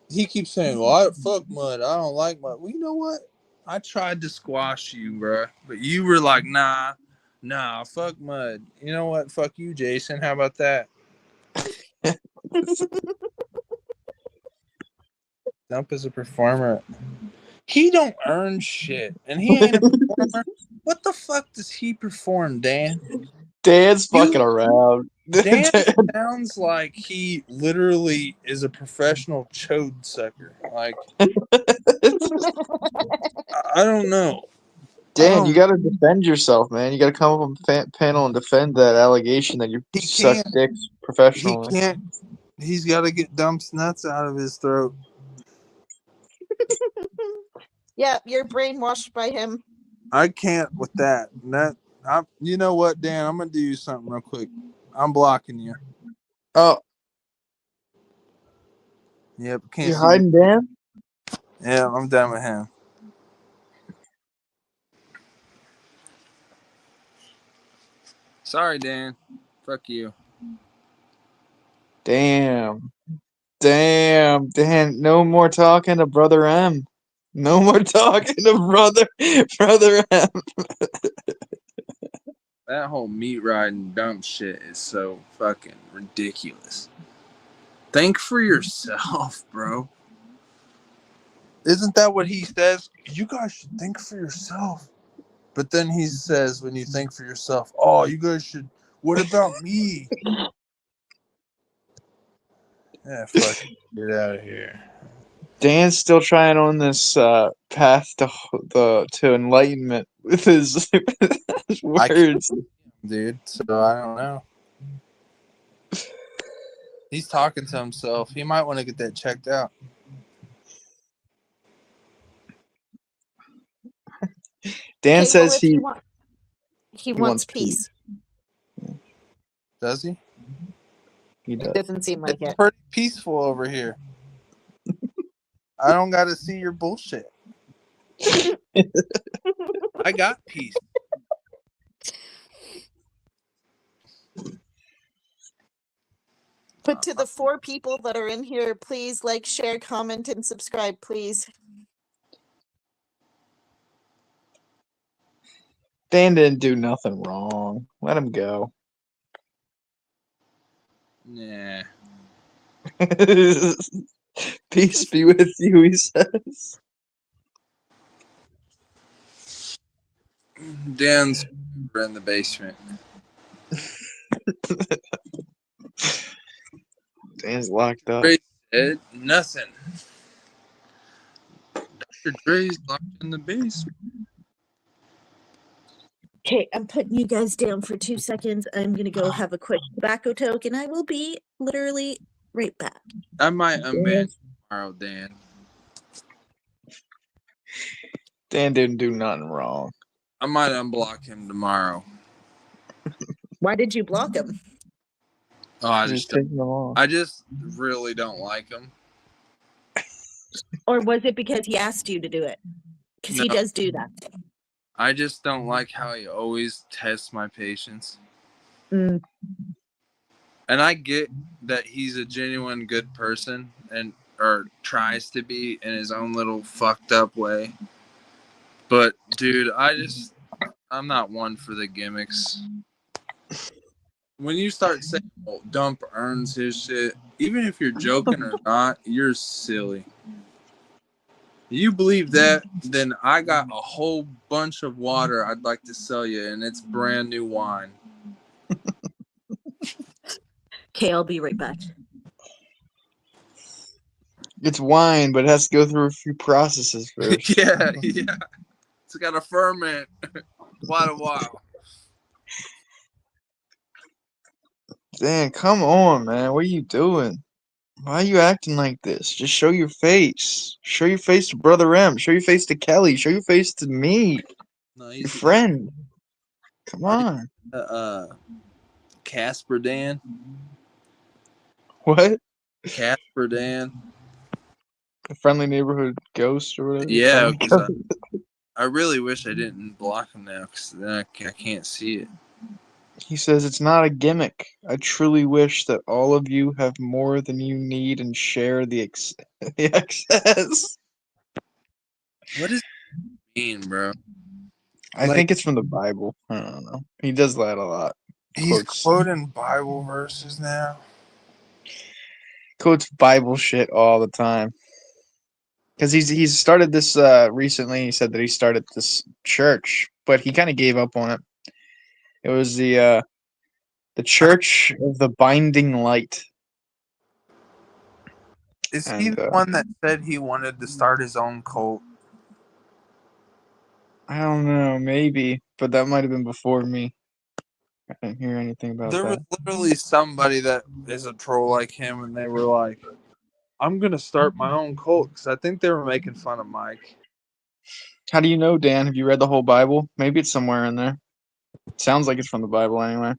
he keeps saying, well, I fuck mud. I don't like mud. Well, you know what? I tried to squash you, bro. But you were like, nah, fuck mud. You know what? Fuck you, Jason. How about that? Dump is a performer. He don't earn shit, and he ain't a performer. What the fuck does he perform, Dan? Dan's You- fucking around. Dan sounds like he literally is a professional chode sucker. Like, I don't know. Dan, you gotta defend yourself, man. You gotta come up on panel and defend that allegation that you He suck can't. dicks He professionally. can't. He's got to get Dump's nuts out of his throat. Yeah, you're brainwashed by him. I can't with that. You know what, Dan? I'm gonna do you something real quick. I'm blocking you. Oh, Yep, can't you're see you. hiding Dan? Yeah, I'm done with him. Sorry, Dan. Fuck you. Damn. Dan. No more talking to Brother M. No more talking to Brother M. That whole meat riding dump shit is so fucking ridiculous. Think for yourself, bro. Isn't that what he says? You guys should think for yourself. But then he says, when you think for yourself, oh, you guys should. What about me? Yeah, fuck. Get out of here. Dan's still trying on this path to enlightenment with his, his words. Dude, so I don't know. He's talking to himself. He might want to get that checked out. Dan Okay, says well, if he you want- he wants wants peace. Does he? he It does. doesn't seem like It's it. pretty peaceful over here. I don't got to see your bullshit. I got peace. But to the 4 people that are in here, please like, share, comment, and subscribe, please. Dan didn't do nothing wrong. Let him go. Nah. Peace be with you, he says. Dan's in the basement. Dan's locked up. Dre said nothing. Dr. Dre's locked in the basement. Okay, I'm putting you guys down for 2 seconds. I'm gonna go have a quick tobacco toke, and I will be literally right back. I might unban you tomorrow, Dan. Dan didn't do nothing wrong. I might unblock him tomorrow. Why did you block him? Oh, I He's just taking them off. I just really don't like him. Or was it because he asked you to do it? Because he No. does do that. I just don't like how he always tests my patience. Mm. And I get that he's a genuine good person or tries to be in his own little fucked up way. But dude, I'm not one for the gimmicks. When you start saying, well, Dump earns his shit, even if you're joking or not, you're silly. You believe that, then I got a whole bunch of water I'd like to sell you, and it's brand new wine. Okay, I'll be right back. It's wine, but it has to go through a few processes first. yeah. It's got to ferment quite a while. Dan, come on, man. What are you doing? Why are you acting like this? Just show your face. Show your face to Brother M. Show your face to Kelly. Show your face to me, No, your friend. Come on. Casper Dan. What? Casper Dan. A friendly neighborhood ghost or whatever? Yeah, Friendly 'cause ghost? I really wish I didn't block him now, because then I can't see it. He says it's not a gimmick. I truly wish that all of you have more than you need and share the the excess. What does it mean, bro? I Like- think it's from the Bible. I don't know. He does that a lot. He's Quotes. quoting Bible verses now. Quotes Bible shit all the time. because he's started this recently. He said that he started this church, but he kind of gave up on it. It was the Church of the Binding Light. Is he And the one that said he wanted to start his own cult? I don't know, maybe, but that might have been before me. I didn't hear anything about There was that. literally somebody that is a troll like him, and they were like, I'm going to start my own cult, because I think they were making fun of Mike. How do you know, Dan? Have you read the whole Bible? Maybe it's somewhere in there. Sounds like it's from the Bible anyway.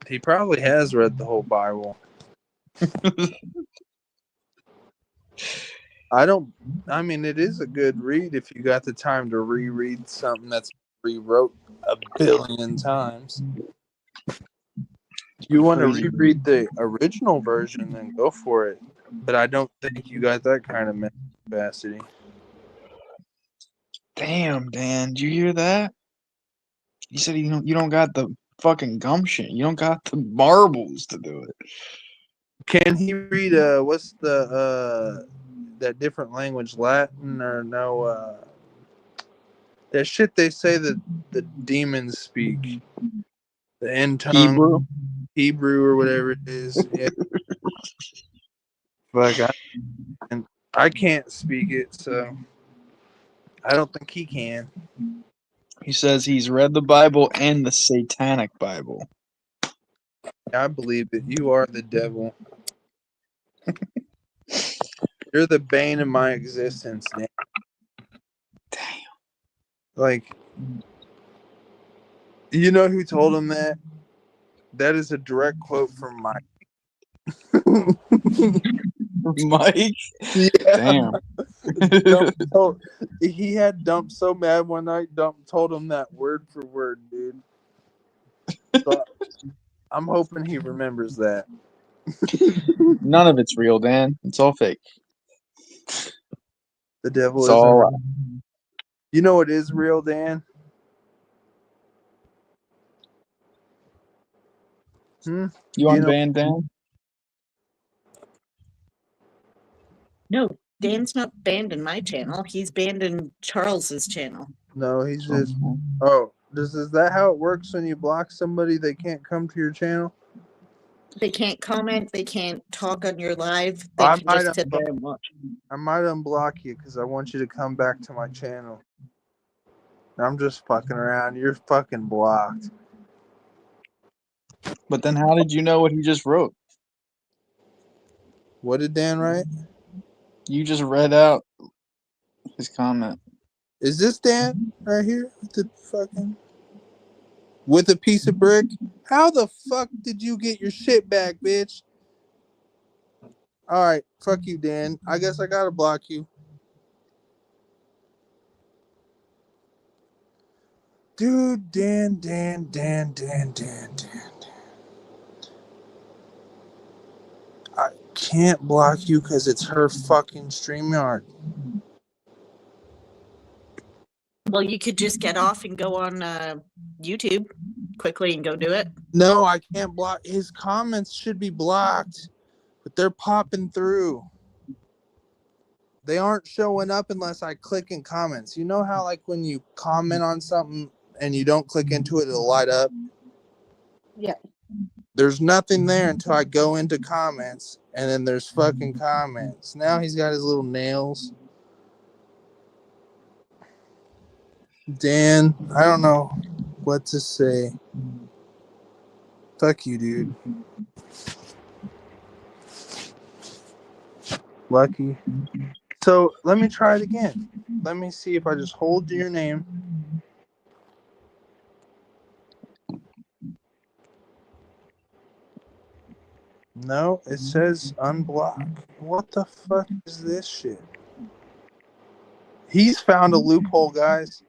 He probably has read the whole Bible. I mean, it is a good read if you got the time to reread something that's rewrote a billion times. If you want to Crazy. reread the original version, then go for it. But I don't think you got that kind of mental capacity. Damn, Dan, did you hear that? He said you don't got the fucking gumption. You don't got the marbles to do it. Can he read what's the that different language, Latin or no that shit they say that the demons speak? The end tongue, Hebrew or whatever it is. Yeah. Fuck, I can't speak it, so I don't think he can. He says he's read the Bible and the Satanic Bible. I believe it. You are the devil. You're the bane of my existence, man. Damn. Like, you know who told him that? That is a direct quote from Mike. Mike? Yeah. Damn. He had Dump so mad one night. Dump told him that word for word, dude. So, I'm hoping he remembers that. None of it's real, Dan. It's all fake. The devil It's is. all. You know what is real, Dan? You You on know- band, Dan? No, Dan's not banned in my channel. He's banned in Charles's channel. No, he's just. Oh, is that how it works when you block somebody? They can't come to your channel. They can't comment. They can't talk on your live. They I can might just sit there and watch. I might unblock you because I want you to come back to my channel. I'm just fucking around. You're fucking blocked. But then how did you know what he just wrote? What did Dan write? You just read out his comment. Is this Dan right here with a piece of brick? How the fuck did you get your shit back, bitch? All right, fuck you, Dan. I guess I gotta block you. Dude, Dan. I can't block you because it's her fucking StreamYard. Well, you could just get off and go on YouTube quickly and go do it. No, I can't block. His comments should be blocked, but they're popping through. They aren't showing up unless I click in comments. You know how like when you comment on something and you don't click into it, it'll light up? Yeah. There's nothing there until I go into comments, and then there's fucking comments. Now he's got his little nails. Dan, I don't know what to say. Fuck you, dude. Lucky. So let me try it again. Let me see if I just hold your name. No, it says unblock. What the fuck is this shit? He's found a loophole, guys.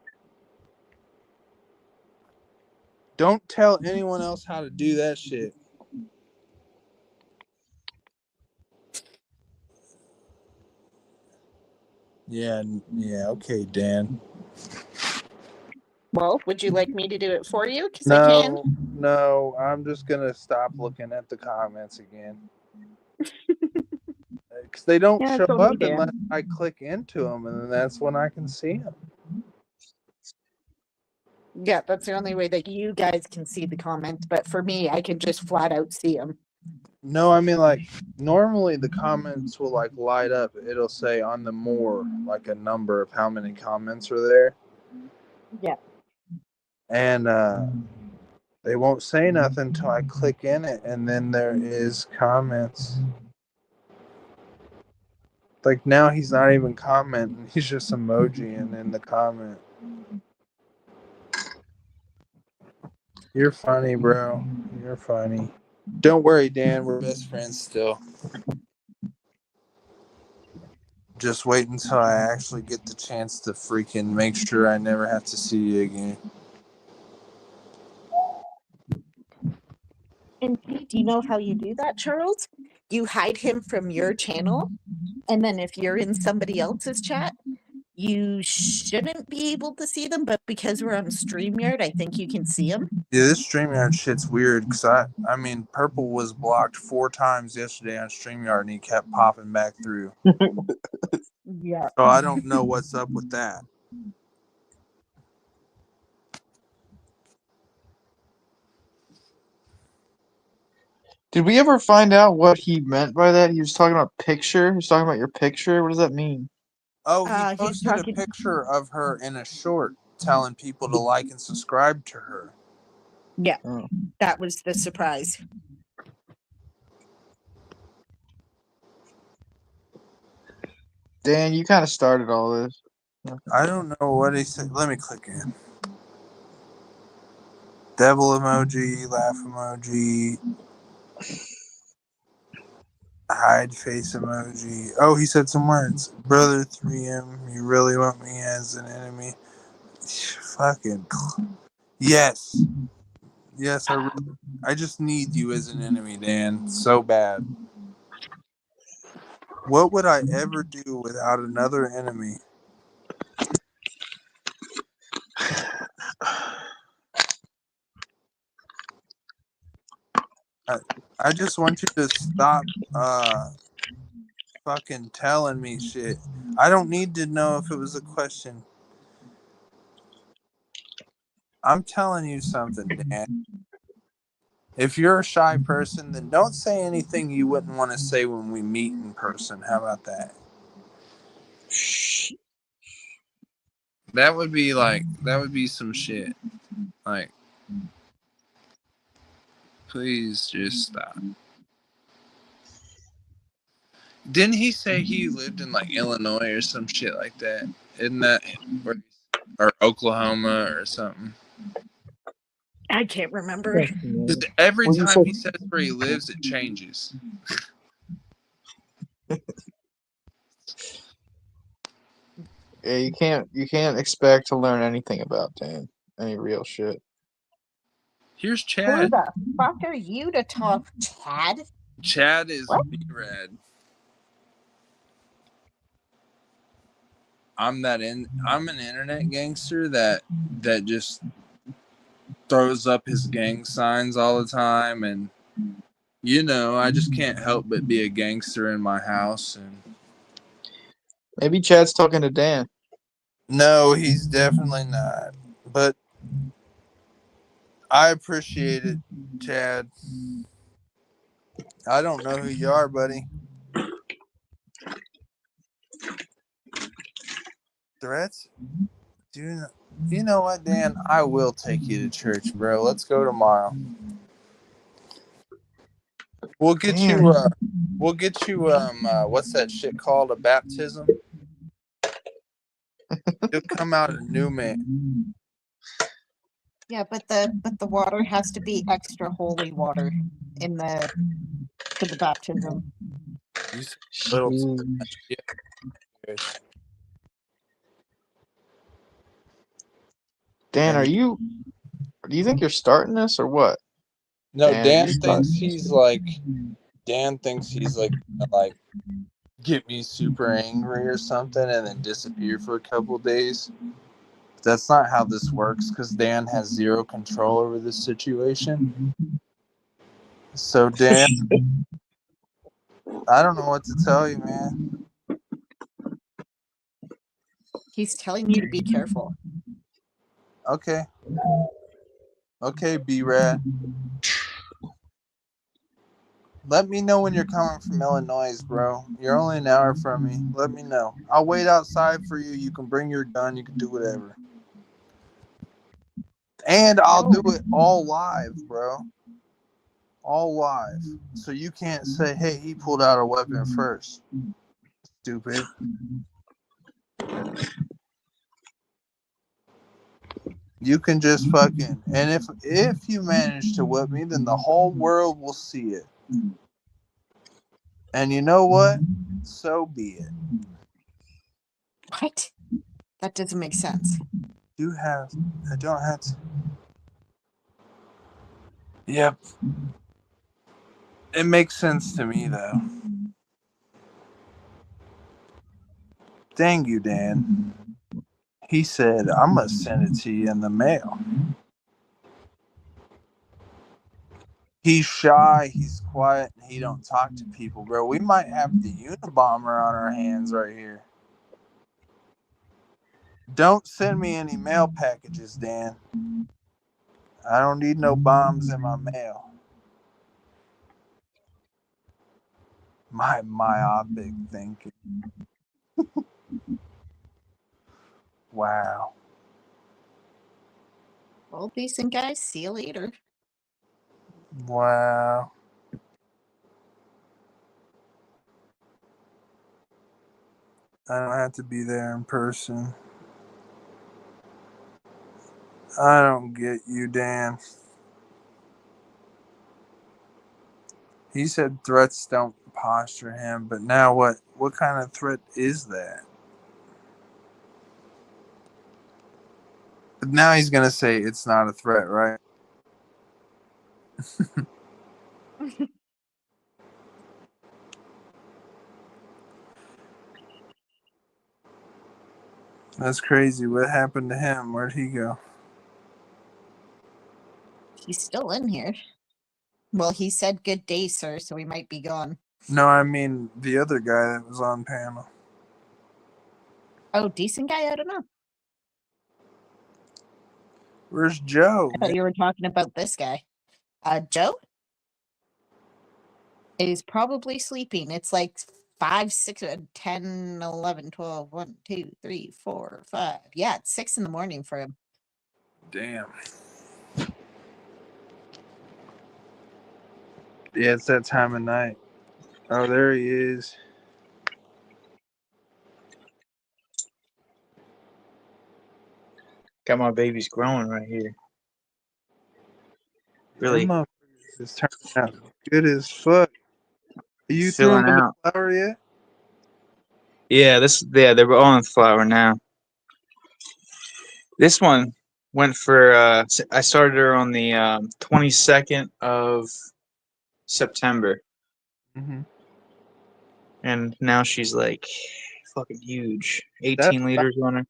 Don't tell anyone else how to do that shit. Yeah, okay, Dan. Well, would you like me to do it for you? Because I can. No, I'm just gonna stop looking at the comments again. because they don't Yeah, show it's only up Dan. unless I click into them, and then that's when I can see them. Yeah, that's the only way that you guys can see the comments. But for me, I can just flat out see them. No, I mean, like, normally the comments will, like, light up. It'll say on the more, like, a number of how many comments are there. Yeah. And they won't say nothing until I click in it, and then there is comments. Like, now he's not even commenting. He's just emojiing in the comment. You're funny, bro. You're funny. Don't worry, Dan. We're best friends still. Just wait until I actually get the chance to freaking make sure I never have to see you again. And do you know how you do that, Charles? You hide him from your channel, and then if you're in somebody else's chat, you shouldn't be able to see them, but because we're on StreamYard, I think you can see them. Yeah, this StreamYard shit's weird because I mean, Purple was blocked 4 times yesterday on StreamYard and he kept popping back through. Yeah. So I don't know what's up with that. Did we ever find out what he meant by that? He was talking about picture. He was talking about your picture. What does that mean? Oh, he He's posted a talking. picture of her in a short telling people to like and subscribe to her. Yeah, Oh. that was the surprise. Dan, you kind of started all this. I don't know what he said. Let me click in. Devil emoji, laugh emoji, hide face emoji. Oh, he said some words. Brother 3M, you really want me as an enemy? Fucking yes. Yes, I just need you as an enemy, Dan. So bad. What would I ever do without another enemy? I just want you to stop fucking telling me shit. I don't need to know if it was a question. I'm telling you something, Dan. If you're a shy person, then don't say anything you wouldn't want to say when we meet in person. How about that? That would be some shit. Like, please just stop. Didn't he say he lived in like Illinois or some shit like that? Isn't that or Oklahoma or something? I can't remember. Just every Well, you time said- he says where he lives, it changes. Yeah, you can't expect to learn anything about Dan. Any real shit. Here's Who Chad. the fuck are you to talk, Chad? Chad is What? B-Red. I'm an internet gangster that just throws up his gang signs all the time, and I just can't help but be a gangster in my house. And Maybe Chad's talking to Dan. no, he's definitely not. But I appreciate it, Chad. I don't know who you are, buddy. Threats? You know what, Dan? I will take you to church, bro. Let's go tomorrow. We'll get Damn. you. What's that shit called? A baptism. You'll come out a new man. Yeah, but the water has to be extra holy water for the baptism. You said little too much. Yeah. Dan, And- do you think you're starting this or what? No, Dan, Dan you thinks he's like get me super angry or something and then disappear for a couple of days. That's not how this works because Dan has zero control over this situation. So Dan, I don't know what to tell you, man. He's telling you to be careful. Okay. Okay, B-Rad. Let me know when you're coming from Illinois, bro. You're only an hour from me. Let me know. I'll wait outside for you. You can bring your gun. You can do whatever. And I'll do it all live, bro. All live. So you can't say, hey, he pulled out a weapon first. Stupid. You can just fucking... And if you manage to whip me, then the whole world will see it. And you know what? So be it. What? That doesn't make sense. I don't have to. Yep. It makes sense to me, though. Dang you, Dan. He said, I'm going to send it to you in the mail. He's shy, he's quiet, and he don't talk to people, bro. We might have the Unabomber on our hands right here. Don't send me any mail packages, Dan. I don't need no bombs in my mail. My myopic thinking. Wow. Well, decent guys. See you later. Wow. I don't have to be there in person. I don't get you, Dan. He said threats don't posture him, but now what? What kind of threat is that? But now he's gonna say it's not a threat, right? That's crazy. What happened to him? Where'd he go? He's still in here. Well, he said good day, sir, so he might be gone. No, I mean the other guy that was on panel. Oh, decent guy? I don't know. Where's Joe? I thought you were talking about this guy. Joe? Is probably sleeping. It's like 5, 6, 10, 11, 12, 1, 2, 3, 4, 5. Yeah, it's 6 in the morning for him. Damn. Yeah, it's that time of night. Oh, there he is. Got my babies growing right here. Really Them motherfuckers is turning out good as fuck. Are you threw filling them in the out. flower yet? Yeah, they're all in flower now. This one went for I started her on the 22nd of September, Mm-hmm. and now she's like fucking huge. 18 That's liters on her.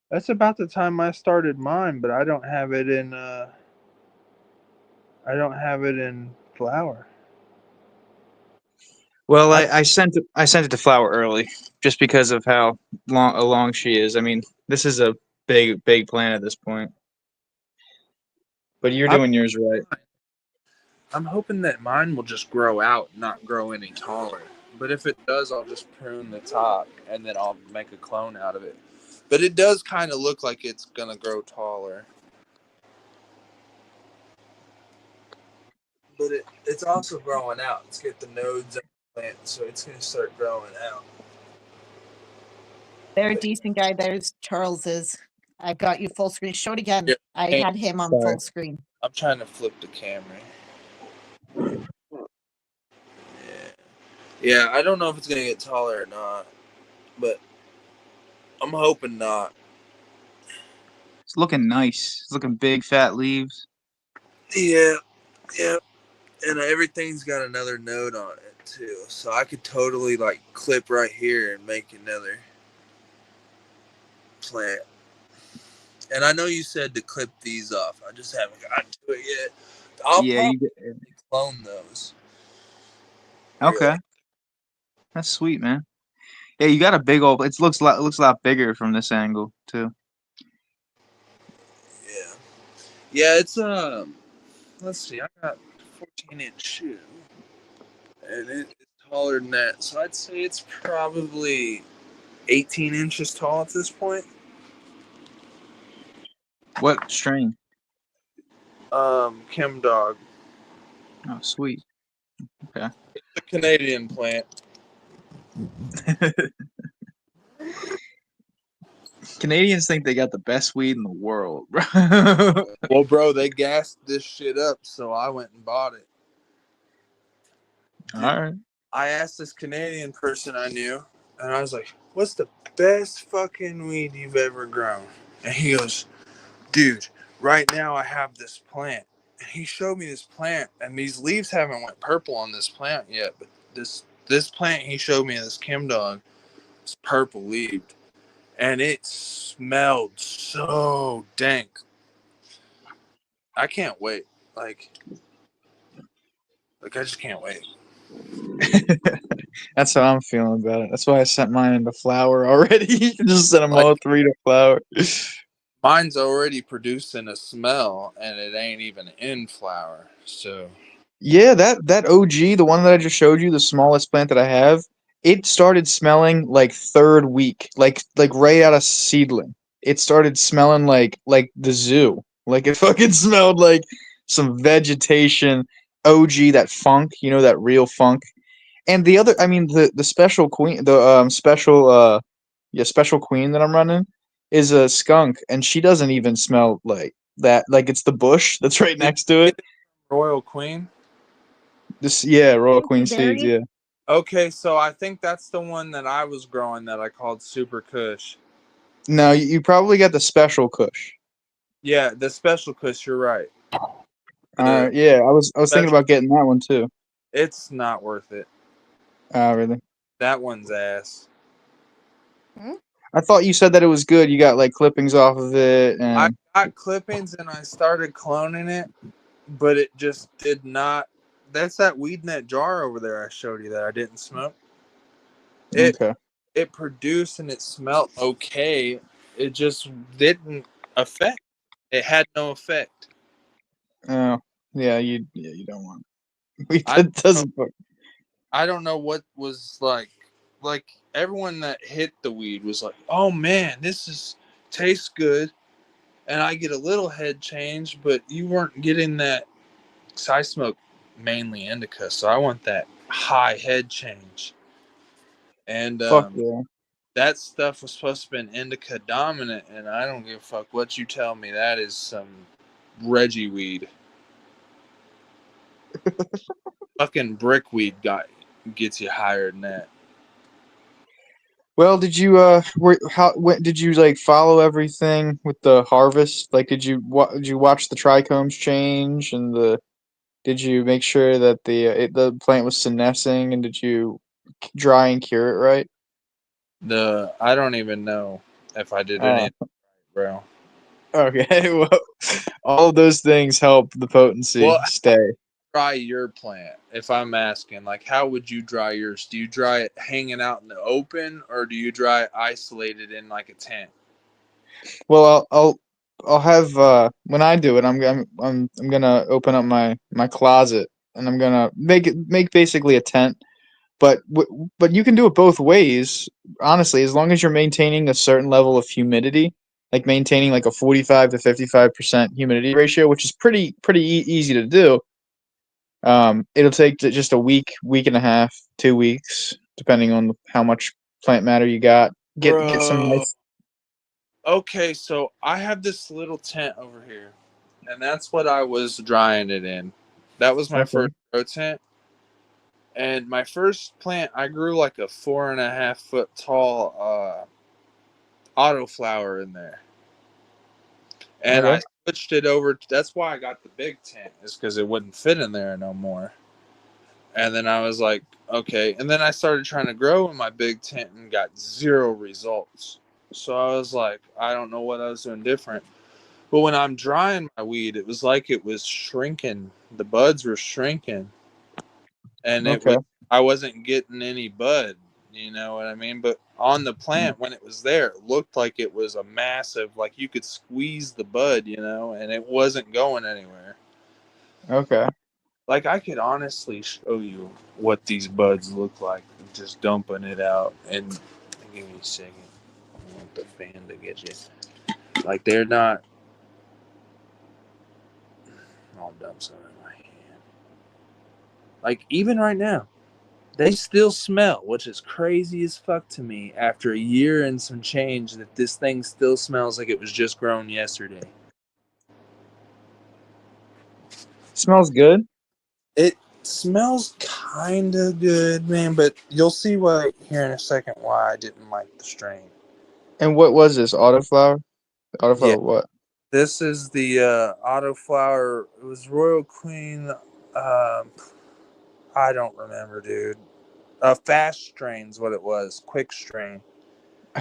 That's about the time I started mine, but I don't have it in flower. Well, I sent it to flower early, just because of how long she is. I mean, this is a big plant at this point. But you're doing yours right. I'm hoping that mine will just grow out, not grow any taller. But if it does, I'll just prune the top and then I'll make a clone out of it. But it does kind of look like it's gonna grow taller. But it's also growing out. It's got the nodes in the plant, so it's gonna start growing out. They're a decent guy. There's Charles's. I got you full screen. Show it again. Yeah. I had him on full screen. I'm trying to flip the camera. Yeah, I don't know if it's gonna get taller or not, but I'm hoping not. It's looking nice. It's looking big, fat leaves. Yeah, and everything's got another node on it too, so I could totally like clip right here and make another plant. And I know you said to clip these off. I just haven't gotten to it yet. I'll probably clone those. Okay, that's sweet, man. Yeah, you got a big old. It looks a lot bigger from this angle too. Yeah. Yeah, it's let's see, I got 14-inch shoe. And it's taller than that. So I'd say it's probably 18 inches tall at this point. What strain? Chem Dog. Oh, sweet. Okay. It's a Canadian plant. Canadians think they got the best weed in the world, bro. Well, bro, they gassed this shit up, so I went and bought it. All right. I asked this Canadian person I knew, and I was like, what's the best fucking weed you've ever grown? And he goes, dude, right now I have this plant. And he showed me this plant, and these leaves haven't went purple on this plant yet, but this plant he showed me, this Chem Dog, is purple leaved. And it smelled so dank. I can't wait. Like I just can't wait. That's how I'm feeling about it. That's why I sent mine into flower already. Just sent them all 3 to flower. Mine's already producing a smell, and it ain't even in flower. So Yeah, that OG, the one that I just showed you, the smallest plant that I have, it started smelling like 3rd week, like right out of seedling. It started smelling like the zoo. Like it fucking smelled like some vegetation. OG, that funk, that real funk. And the other, I mean, the special queen, the special queen that I'm running is a skunk, and she doesn't even smell like that. Like it's the bush that's right next to it. Royal Queen. Royal Queen seeds, yeah. Okay, so I think that's the one that I was growing that I called Super Kush. No, you probably got the special Kush. Yeah, the special Kush. You're right. Yeah, I was thinking about getting that one too. It's not worth it. Really? That one's ass. I thought you said that it was good. You got like clippings off of it, and I got clippings and I started cloning it, but it just did not. That's that weed in that jar over there I showed you that I didn't smoke. okay. It produced and it smelled okay. It just didn't affect. It had no effect. Oh, yeah, you don't want. It doesn't. I don't know what was like everyone that hit the weed was like, "Oh man, tastes good," and I get a little head change, but you weren't getting that. Cause I smoke mainly indica, so I want that high head change. And Fuck yeah. that stuff was supposed to be indica dominant, and I don't give a fuck what you tell me. That is some Reggie weed. Fucking brickweed gets you higher than that. Well, did you did you like follow everything with the harvest? Like, did you watch the trichomes change, and did you make sure that the plant was senescing, and did you dry and cure it right? I don't even know if I did any, bro. Okay, well, all of those things help the potency stay. Dry your plant, if I'm asking, like, how would you dry yours? Do you dry it hanging out in the open, or do you dry it isolated in like a tent? Well, I'll have when I do it, I'm gonna open up my closet, and I'm gonna make basically a tent. But you can do it both ways, honestly, as long as you're maintaining a certain level of humidity, like maintaining like a 45 to 55% humidity ratio, which is pretty easy to do. It'll take just a week and a half, 2 weeks, depending on how much plant matter you got. Get some nice. Okay, so I have this little tent over here, and that's what I was drying it in. That was my first grow tent. And my first plant, I grew like a 4.5 foot tall autoflower in there. And I switched it over. That's why I got the big tent, is because it wouldn't fit in there no more. And then I was like, okay. And then I started trying to grow in my big tent and got 0 results. So I was like, I don't know what I was doing different. But when I'm drying my weed, it was like it was shrinking. The buds were shrinking. and Okay. I wasn't getting any bud. You know what I mean? But on the plant, when it was there, it looked like it was a massive, like you could squeeze the bud, and it wasn't going anywhere. Okay. Like I could honestly show you what these buds look like, just dumping it out. And give me a second. I want the fan to get you. Like they're not. I'll dump some in my hand. Like even right now, they still smell, which is crazy as fuck to me after a year and some change that this thing still smells like it was just grown yesterday. Smells good. It smells kind of good, man, but you'll see why here in a second why I didn't like the strain. And what was this? Autoflower? Autoflower Yeah. what? This is the Autoflower. It was Royal Queen. I don't remember, dude. Fast strain's what it was. Quick strain.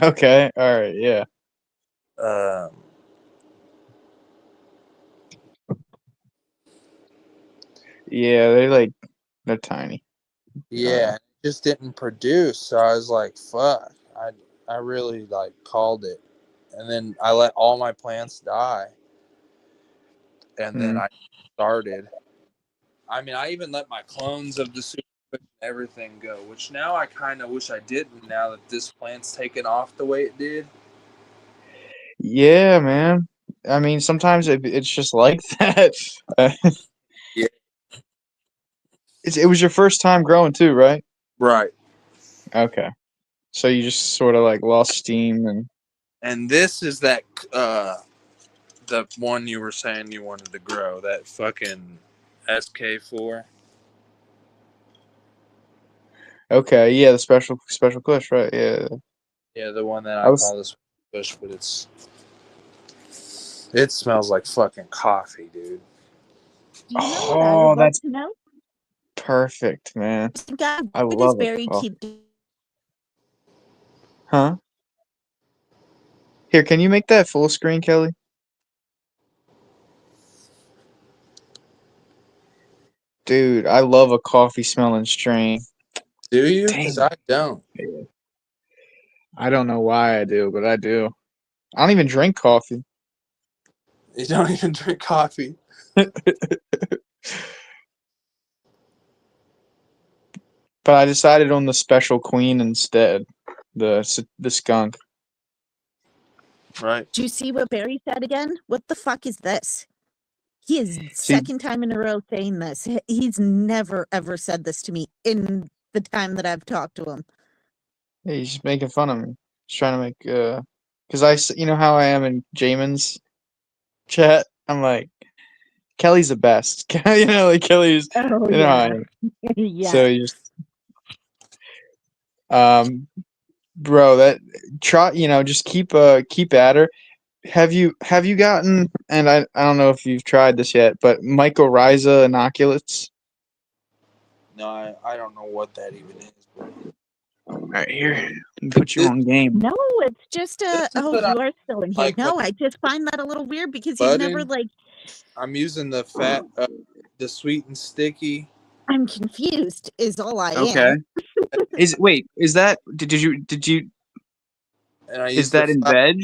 Okay. All right. Yeah. Um, Yeah. They're tiny. yeah, it just didn't produce. So I was like, fuck. I really called it. And then I let all my plants die. And then I started. I mean, I even let my clones of the super and everything go, which now I kind of wish I didn't now that this plant's taken off the way it did. Yeah, man. I mean, sometimes it's just like that. Yeah. It was your first time growing too, right? Right. Okay. So you just sort of lost steam And this is that the one you were saying you wanted to grow, that fucking SK4. okay, yeah, the special kush, right? Yeah. Yeah, the one that I I was call this bush, but it smells like fucking coffee, dude. Do you know what I Oh, would like that's to know? perfect, man. God, I why does love a Barry coffee. keep Huh? Here, can you make that full screen, Kelly? Dude, I love a coffee smelling strain. Do you? Because Dang. I don't. I don't know why I do, but I do. I don't even drink coffee. You don't even drink coffee. But I decided on the special queen instead. The skunk. Right. Do you see what Barry said again? What the fuck is this? He is See, second time in a row saying this. He's never ever said this to me in the time that I've talked to him. yeah, he's just making fun of me. He's trying to make because you know how I am in Jamin's chat. I'm like, Kelly's the best. Kelly's, Oh you know how I am. yeah. So you just bro, that try, just keep at her. Have you gotten, and I don't know if you've tried this yet, but mycorrhiza inoculates? No, I don't know what that even is, bro. All right, here, let me put you on game. No, it's just This is oh, what I you are still in here. like. No, I just find that a little weird because he's never Budding. I'm using the the sweet and sticky. I'm confused is all I Okay. am. Is that did you And I is use that in veg?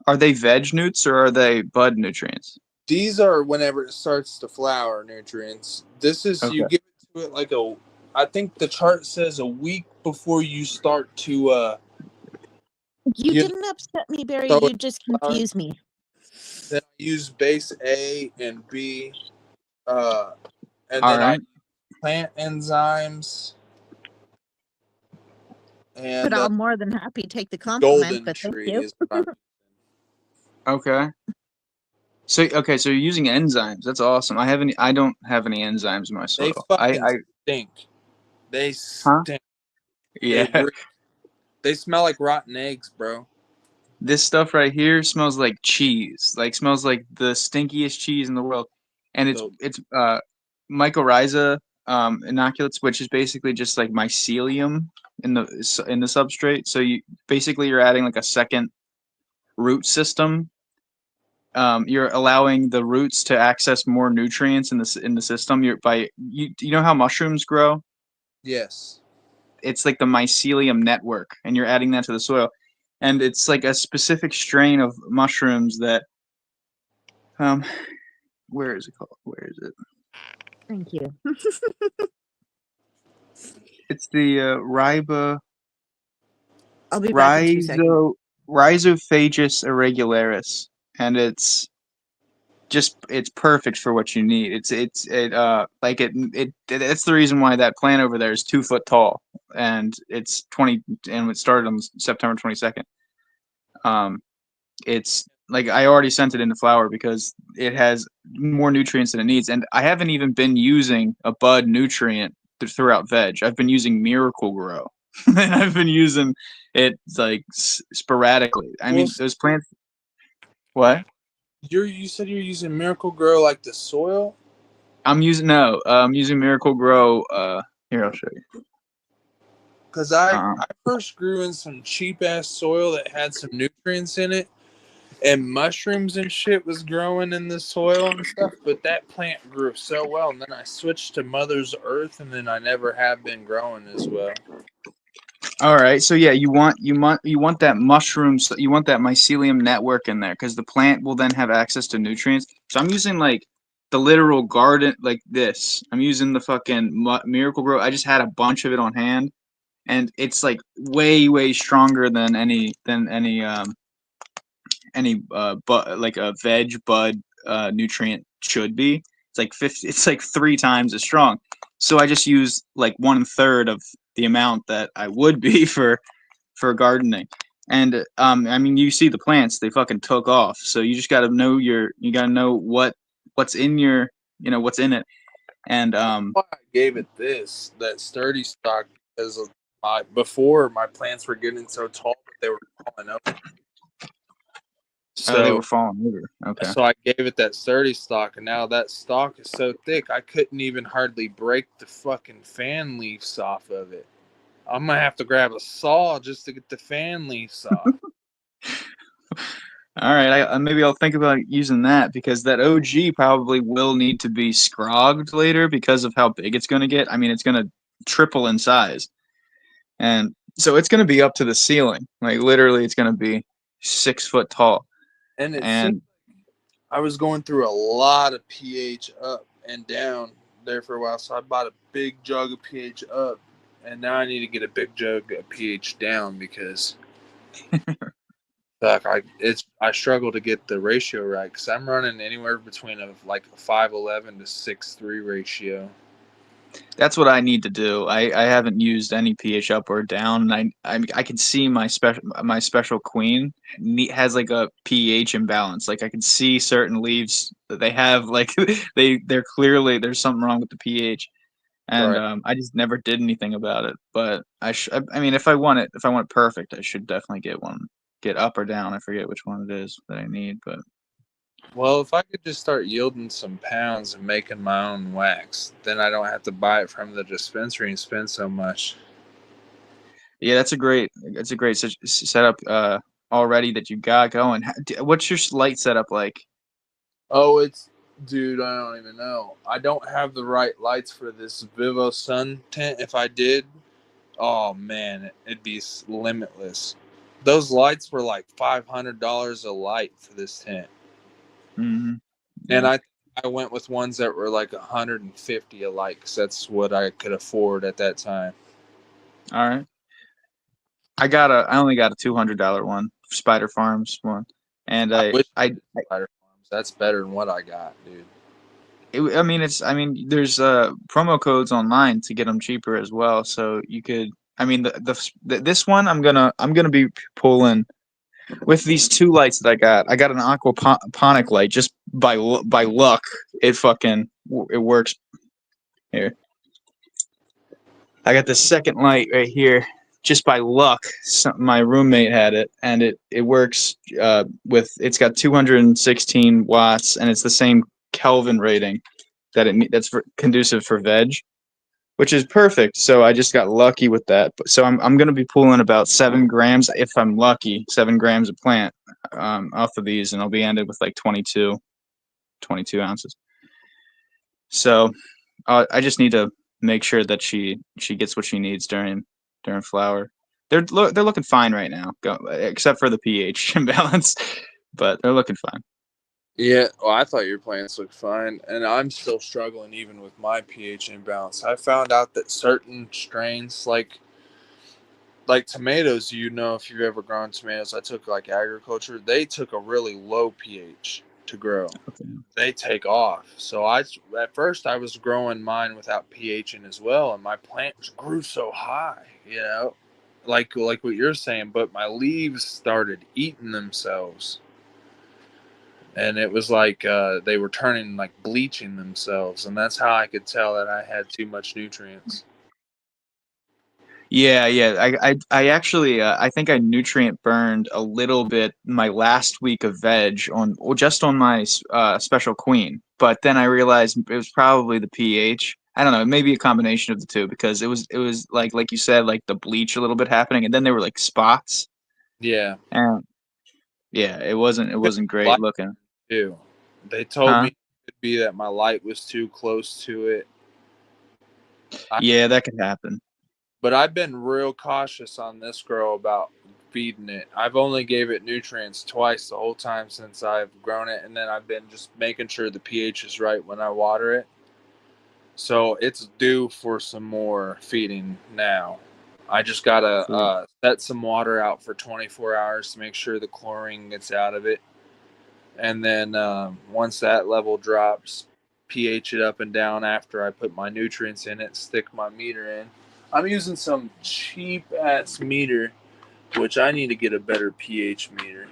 Are they veg newts or are they bud nutrients? These are whenever it starts to flower nutrients. This is Okay. you give it to it I think the chart says a week before you start to You you didn't upset me, Barry. throw You it just flower. confused me. Then I use base A and B, and All then right. I plant enzymes and But I'm more than happy to take the compliment, golden but thank tree you. is what I'm using. Okay. So you're using enzymes. That's awesome. I don't have any enzymes in my They soil. fucking stink. They stink. Yeah. They smell like rotten eggs, bro. This stuff right here smells like cheese. Smells like the stinkiest cheese in the world. And it's mycorrhiza inoculates, which is basically just like mycelium in the substrate. So you're adding like a second root system. You're allowing the roots to access more nutrients in the system. You know how mushrooms grow? Yes. It's like the mycelium network, and you're adding that to the soil, and it's like a specific strain of mushrooms that where is it called? Where is it? Thank you. It's the I'll be back in 2 seconds. Rhizophagus irregularis, and it's perfect for what you need. It's the reason why that plant over there is 2 foot tall, and it started on September 22nd. It's like I already sent it into flower because it has more nutrients than it needs, and I haven't even been using a bud nutrient throughout veg. I've been using Miracle Grow, and I've been using it like sporadically. I mean, those plants. What? You said you're using Miracle Grow like the soil? I'm using Miracle Grow. Here, I'll show you. Because I first grew in some cheap ass soil that had some nutrients in it, and mushrooms and shit was growing in the soil and stuff. But that plant grew so well, and then I switched to Mother's Earth, and then I never have been growing as well. All right, so yeah, you want that mushrooms, you want that mycelium network in there because the plant will then have access to nutrients. So I'm using like the literal garden like this. I'm using the fucking Miracle Grow. I just had a bunch of it on hand, and it's like way stronger than any like a veg bud nutrient should be. It's like 50. It's like 3 times as strong. So I just use like 1/3 of the amount that I would be for gardening. And I mean, you see the plants; they fucking took off. So you just gotta know what's in your what's in it. And I gave it that sturdy stock because of before my plants were getting so tall that they were falling over. So they were falling over. Okay. So I gave it that sturdy stock, and now that stock is so thick I couldn't even hardly break the fucking fan leaves off of it. I'm gonna have to grab a saw just to get the fan leaves off. All right, maybe I'll think about using that because that OG probably will need to be scrogged later because of how big it's going to get. I mean, it's going to triple in size, and so it's going to be up to the ceiling. Like literally, it's going to be 6 foot tall. And I was going through a lot of pH up and down there for a while, so I bought a big jug of pH up, and now I need to get a big jug of pH down because I struggle to get the ratio right because I'm running anywhere between a 5:11 to 6:3 ratio. That's what I need to do. I haven't used any pH up or down. I can see my special queen has like a pH imbalance. Like I can see certain leaves that they have like they're clearly there's something wrong with the pH, and Right. I just never did anything about it. But I mean if I want it perfect, I should definitely get up or down. I forget which one it is that I need, but. Well, if I could just start yielding some pounds and making my own wax, then I don't have to buy it from the dispensary and spend so much. Yeah, that's a great setup already that you got going. What's your light setup like? Oh, dude, I don't even know. I don't have the right lights for this Vivo Sun tent. If I did, oh man, it'd be limitless. Those lights were like $500 a light for this tent. Mm-hmm. And I went with ones that were like $150 a light because that's what I could afford at that time. All right. I only got a $200 one, Spider Farms one, and Spider Farms. That's better than what I got, dude. There's promo codes online to get them cheaper as well, so you could. I mean, this one I'm gonna be pulling with these 2 lights that I got. I got an aquaponic light just by luck. It works. Here, I got the second light right here. Just by luck, my roommate had it, and it works it's got 216 watts, and it's the same Kelvin rating that's conducive for veg, which is perfect. So I just got lucky with that. So I'm going to be pulling about 7 grams if I'm lucky, 7 grams of plant off of these, and I'll be ended with like 22 ounces. So I just need to make sure that she gets what she needs during flower. They're looking fine right now, except for the pH imbalance, but they're looking fine. Yeah, well, I thought your plants looked fine, and I'm still struggling even with my pH imbalance. I found out that certain strains, like tomatoes, if you've ever grown tomatoes, I took like agriculture. They took a really low pH to grow. Okay. They take off. So at first I was growing mine without pH in as well, and my plants grew so high, like what you're saying. But my leaves started eating themselves. And it was like they were turning, like bleaching themselves, and that's how I could tell that I had too much nutrients. Yeah. I actually I think I nutrient burned a little bit my last week of veg just on my special queen, but then I realized it was probably the pH. I don't know, maybe a combination of the two because it was like you said, like the bleach a little bit happening, and then there were like spots, Yeah, and yeah, it wasn't great light looking. too. They told Huh? me it could be that my light was too close to it. Yeah, that could happen. But I've been real cautious on this girl about feeding it. I've only gave it nutrients twice the whole time since I've grown it, and then I've been just making sure the pH is right when I water it. So it's due for some more feeding now. I just gotta set some water out for 24 hours to make sure the chlorine gets out of it, and then once that level drops, pH it up and down after I put my nutrients in it, stick my meter in. I'm using some cheap ass meter, which I need to get a better pH meter,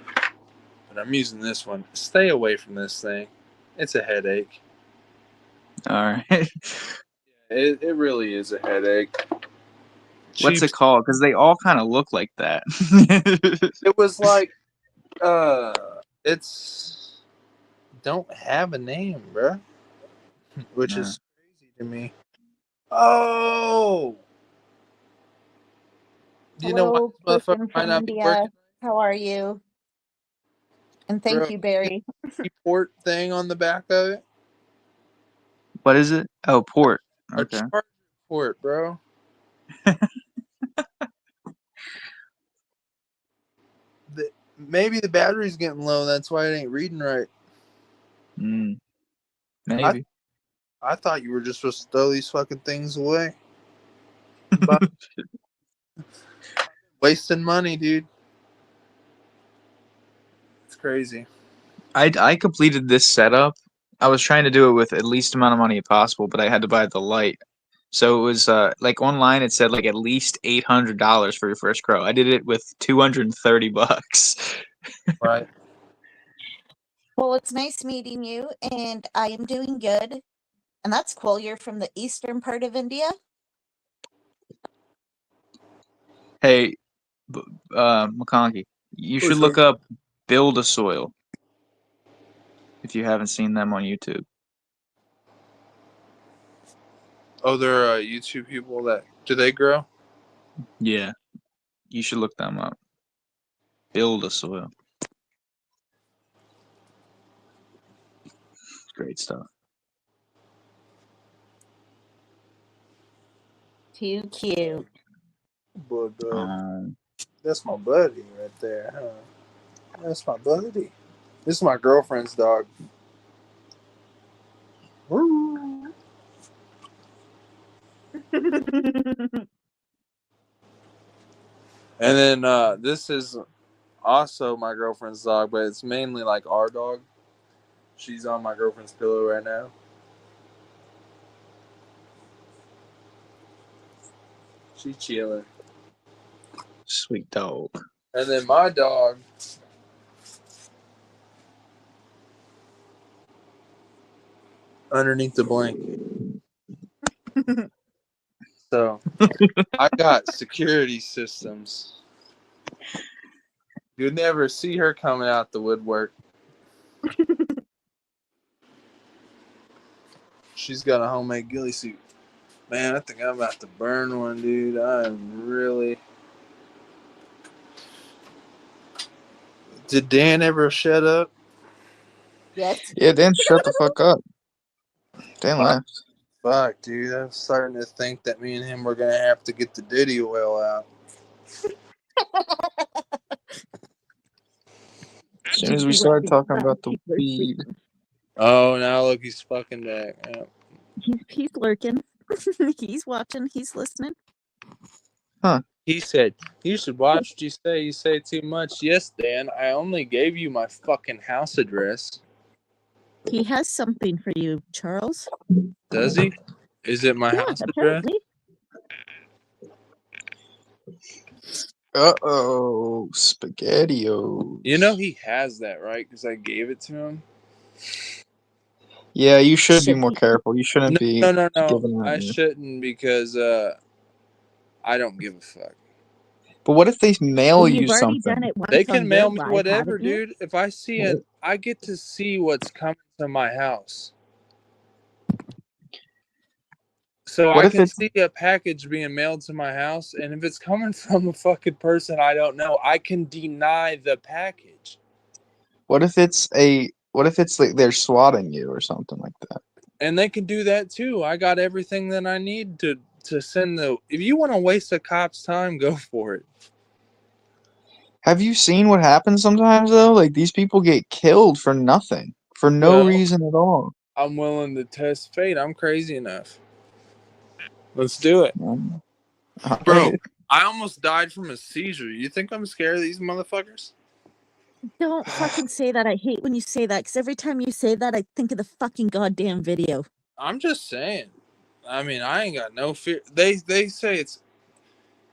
but I'm using this one. Stay away from this thing. It's a headache. All right. It really is a headache. What's Cheap. it called? Because they all kind of look like that. It was like, it's don't have a name, bruh, which is crazy to me. Oh, you know what? Hello, This motherfucker person might from not be India. working. How are you? And thank Bro, you, Barry. port thing on the back of it. What is it? Oh, port. A Okay. charger port, bro. Maybe the battery's getting low. That's why it ain't reading right. Maybe. I thought you were just supposed to throw these fucking things away. But wasting money, dude. It's crazy. I completed this setup. I was trying to do it with at least amount of money possible, but I had to buy the light. So it was like online it said like at least $800 for your first grow. I did it with $230. Right. Well, it's nice meeting you, and I am doing good. And that's cool. You're from the eastern part of India? Hey, McConkie, you should look up Build a Soil if you haven't seen them on YouTube. Oh, they're YouTube people that do they grow? Yeah, you should look them up. Build a Soil. It's great stuff. Too cute. But that's my buddy right there, huh? That's my buddy. This is my girlfriend's dog. And then this is also my girlfriend's dog, but it's mainly like our dog. She's on my girlfriend's pillow right now. She's chilling. Sweet dog. And then my dog, underneath the blanket. So I got security systems. You'd never see her coming out the woodwork. She's got a homemade ghillie suit. Man, I think I'm about to burn one, dude. I am really. Did Dan ever shut up? Yes. Yeah, Dan, shut the fuck up. Dan left. Fuck, dude. I'm starting to think that me and him were gonna have to get the Diddy oil out. As soon as we started talking about the weed. Oh, now look, he's fucking back. Yeah. He's lurking. He's watching. He's listening. He said, "You should watch what you say. You say too much." Yes, Dan. I only gave you my fucking house address. He has something for you, Charles. Does he? Is it my Yeah, house address? apparently. Uh-oh, SpaghettiOs. You know he has that, right? Because I gave it to him. Yeah, you should be Should more be. careful. You shouldn't be No. giving that. I shouldn't because I don't give a fuck. But what if they mail Well, you you've already something? done it once They on can your mail me live, whatever, haven't you? dude. If I see it, I get to see what's coming to my house. So What I if can it's see a package being mailed to my house, and if it's coming from a fucking person I don't know, I can deny the package. what if it's like they're swatting you or something like that? And they can do that too. I got everything that I need to send the. If you want to waste a cop's time, go for it. Have you seen what happens sometimes though? Like these people get killed for nothing, for no Well, reason at all. I'm willing to test fate. I'm crazy enough. Let's do it. All Bro, right. I almost died from a seizure. You think I'm scared of these motherfuckers? Don't fucking say that. I hate when you say that because every time you say that, I think of the fucking goddamn video. I'm just saying. I mean, I ain't got no fear. They say it's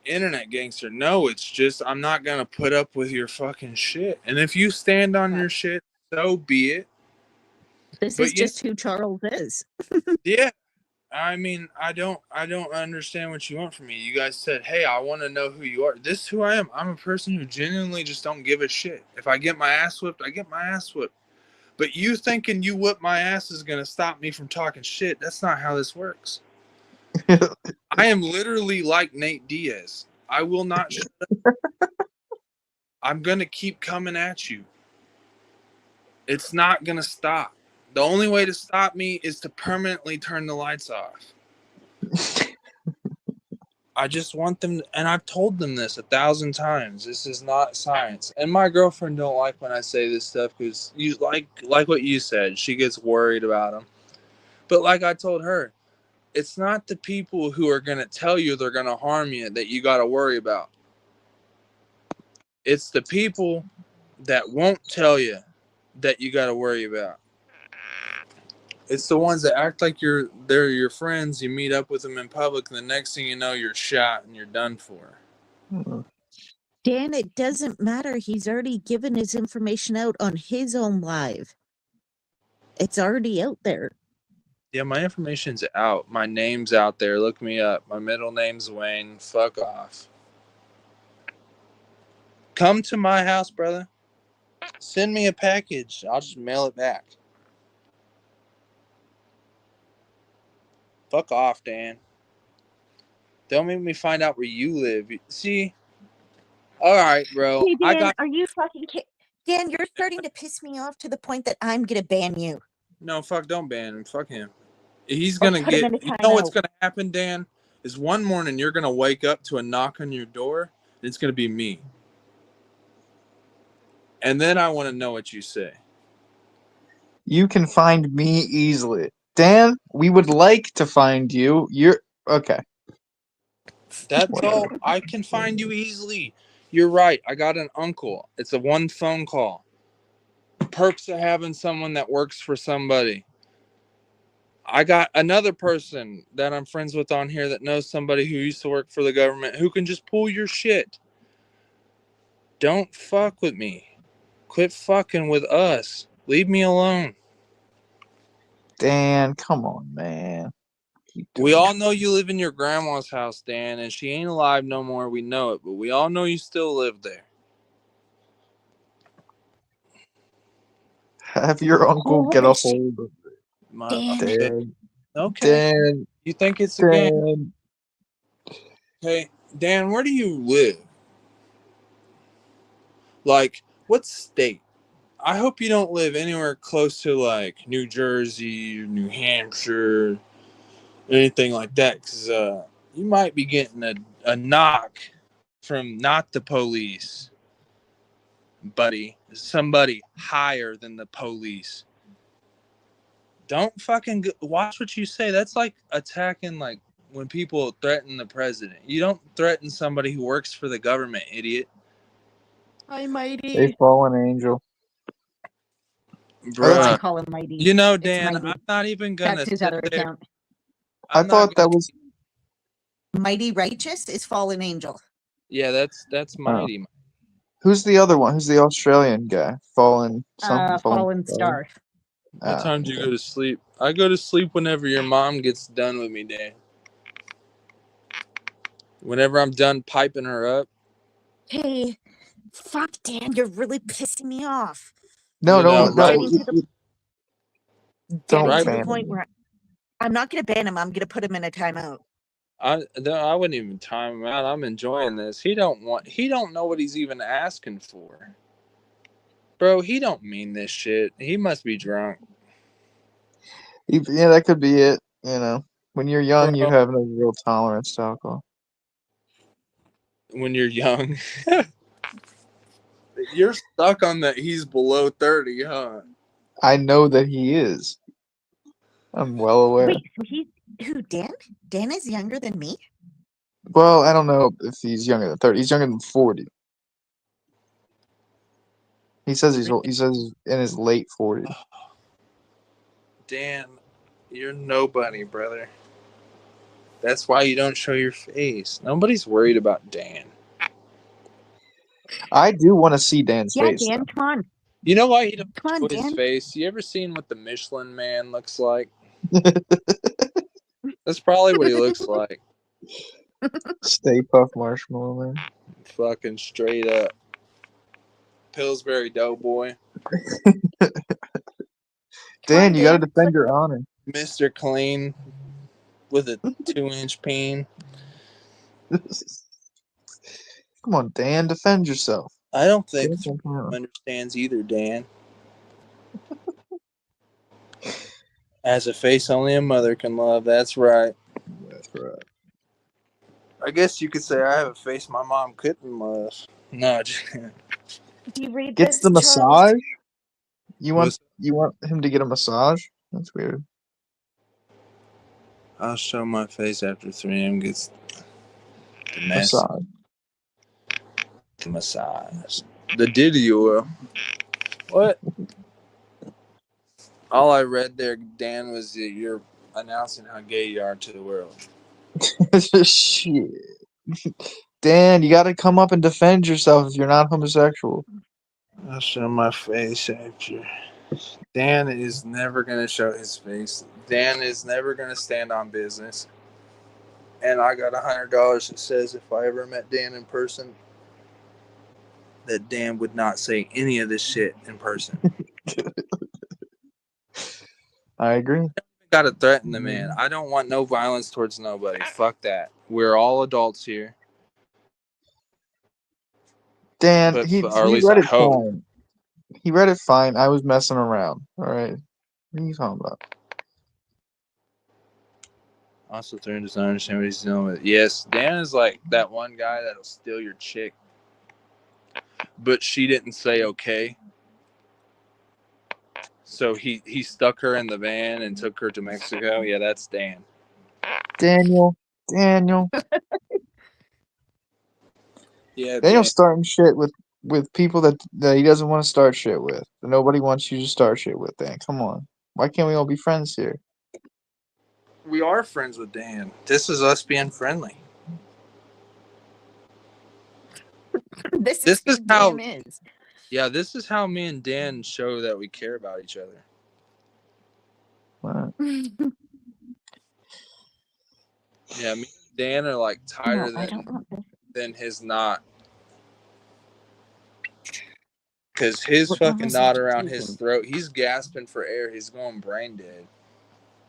internet gangster. No, it's just I'm not gonna put up with your fucking shit. And if you stand on your shit, so be it. This But is just who Charles is. yeah. I mean, I don't understand what you want from me. You guys said, "Hey, I want to know who you are." This is who I am. I'm a person who genuinely just don't give a shit. If I get my ass whipped, I get my ass whipped. But you thinking you whip my ass is gonna stop me from talking shit? That's not how this works. I am literally like Nate Diaz. I will not shut up. I'm gonna keep coming at you. It's not gonna stop. The only way to stop me is to permanently turn the lights off. I just want them, and I've told them this 1,000 times. This is not science. And my girlfriend don't like when I say this stuff because you like what you said. She gets worried about them. But like I told her, it's not the people who are gonna tell you they're gonna harm you that you gotta worry about. It's the people that won't tell you that you gotta worry about. It's the ones that act like they're your friends. You meet up with them in public, and the next thing you know, you're shot and you're done for. Dan, it doesn't matter. He's already given his information out on his own live. It's already out there. Yeah, my information's out. My name's out there. Look me up. My middle name's Wayne. Fuck off. Come to my house, brother. Send me a package. I'll just mail it back. Fuck off, Dan. Don't make me find out where you live. See? All right, bro. Hey, I Dan, got are you fucking Dan, you're starting to piss me off to the point that I'm gonna ban you. no. Fuck. Don't ban him. Fuck him. He's Or gonna put him get. in a You know what's timeout. gonna happen, Dan? Is one morning you're gonna wake up to a knock on your door, and it's gonna be me. And then I want to know what you say. You can find me easily. Dan, we would like to find you. You're okay. That's all. I can find you easily. You're right. I got an uncle. It's a one phone call. Perks of having someone that works for somebody. I got another person that I'm friends with on here that knows somebody who used to work for the government who can just pull your shit. Don't fuck with me. Quit fucking with us. Leave me alone. Dan, come on, man. We all know you live in your grandma's house, Dan, and she ain't alive no more. We know it, but we all know you still live there. Have your uncle get a hold of Dan. Okay. Dan. You think it's a game? Dan. Okay, Dan, where do you live? Like, what state? I hope you don't live anywhere close to like New Jersey, New Hampshire, anything like that, because you might be getting a knock from not the police, buddy. Somebody higher than the police. Don't fucking watch what you say. That's like attacking, like when people threaten the president. You don't threaten somebody who works for the government, idiot. Hi, A Mighty. fallen angel. I Bruh. call him Mighty. You know, It's Dan, Mighty. I'm not even gonna That's his sit other there. account. I I'm not thought that gonna. was. Mighty Righteous is Fallen Angel. Yeah, that's mighty. Who's the other one? Who's the Australian guy? Fallen something. Fallen Star. What time do you go to sleep? I go to sleep whenever your mom gets done with me, Dan. Whenever I'm done piping her up. Hey, fuck Dan, you're really pissing me off. No, You no, know, no. right- Getting to the, Don't getting to ban the him. point where I'm not gonna ban him. I'm gonna put him in a timeout. I wouldn't even time him out. I'm enjoying this. He don't know what he's even asking for. Bro, he don't mean this shit. He must be drunk. Yeah, that could be it. You know, when you're young, you Bro. have no real tolerance to alcohol. When you're young. You're stuck on that he's below 30, huh? I know that he is. I'm well aware. Wait, so he's who? Dan? Dan is younger than me. Well, I don't know if he's younger than 30. He's younger than 40. He says he's in his late 40s. Dan, you're nobody, brother. That's why you don't show your face. Nobody's worried about Dan. I do want to see Dan's Yeah, face. Dan, come on. You know why he don't Come on, show his Dan. face? You ever seen what the Michelin Man looks like? That's probably what he looks like. Stay Puff Marshmallow Man. Fucking straight up. Pillsbury Doughboy. Dan, you got to Dan. defend your honor. Mr. Clean with a 2-inch peen. Come on, Dan, defend yourself. I don't think Get up on camera. understands either, Dan. As a face only a mother can love. That's right. That's right. I guess you could say I have a face my mom couldn't love. No, Do you read Gets this, the Charles? massage? You want him to get a massage? That's weird. I'll show my face after 3M gets the mess. Massage. The massage. The Diddy oil. What? All I read there, Dan, was that you're announcing how gay you are to the world. Shit. Dan, you got to come up and defend yourself if you're not homosexual. I'll show my face after. Dan is never going to show his face. Dan is never going to stand on business. And I got $100 that says if I ever met Dan in person, that Dan would not say any of this shit in person. I agree. Got to threaten the man. I don't want no violence towards nobody. Fuck that. We're all adults here. Dan, But- he or at least read I it hope. fine. He read it fine. I was messing around. All right. What are you talking about? Also, Thurn does not understand what he's dealing with. Yes, Dan is like that one guy that'll steal your chick, but she didn't say okay. So he stuck her in the van and took her to Mexico. Yeah, that's Dan. Daniel. Yeah, Daniel's Dan. starting shit with people that he doesn't want to start shit with. That nobody wants you to start shit with, Dan. Come on. Why can't we all be friends here? We are friends with Dan. This is us being friendly. This This is is who how- Dan is. Yeah, this is how me and Dan show that we care about each other. Wow. Yeah, me and Dan are like tighter No, I don't want this. than his knot. Because his What fucking was knot it around choosing? his throat, he's gasping for air. He's going brain dead.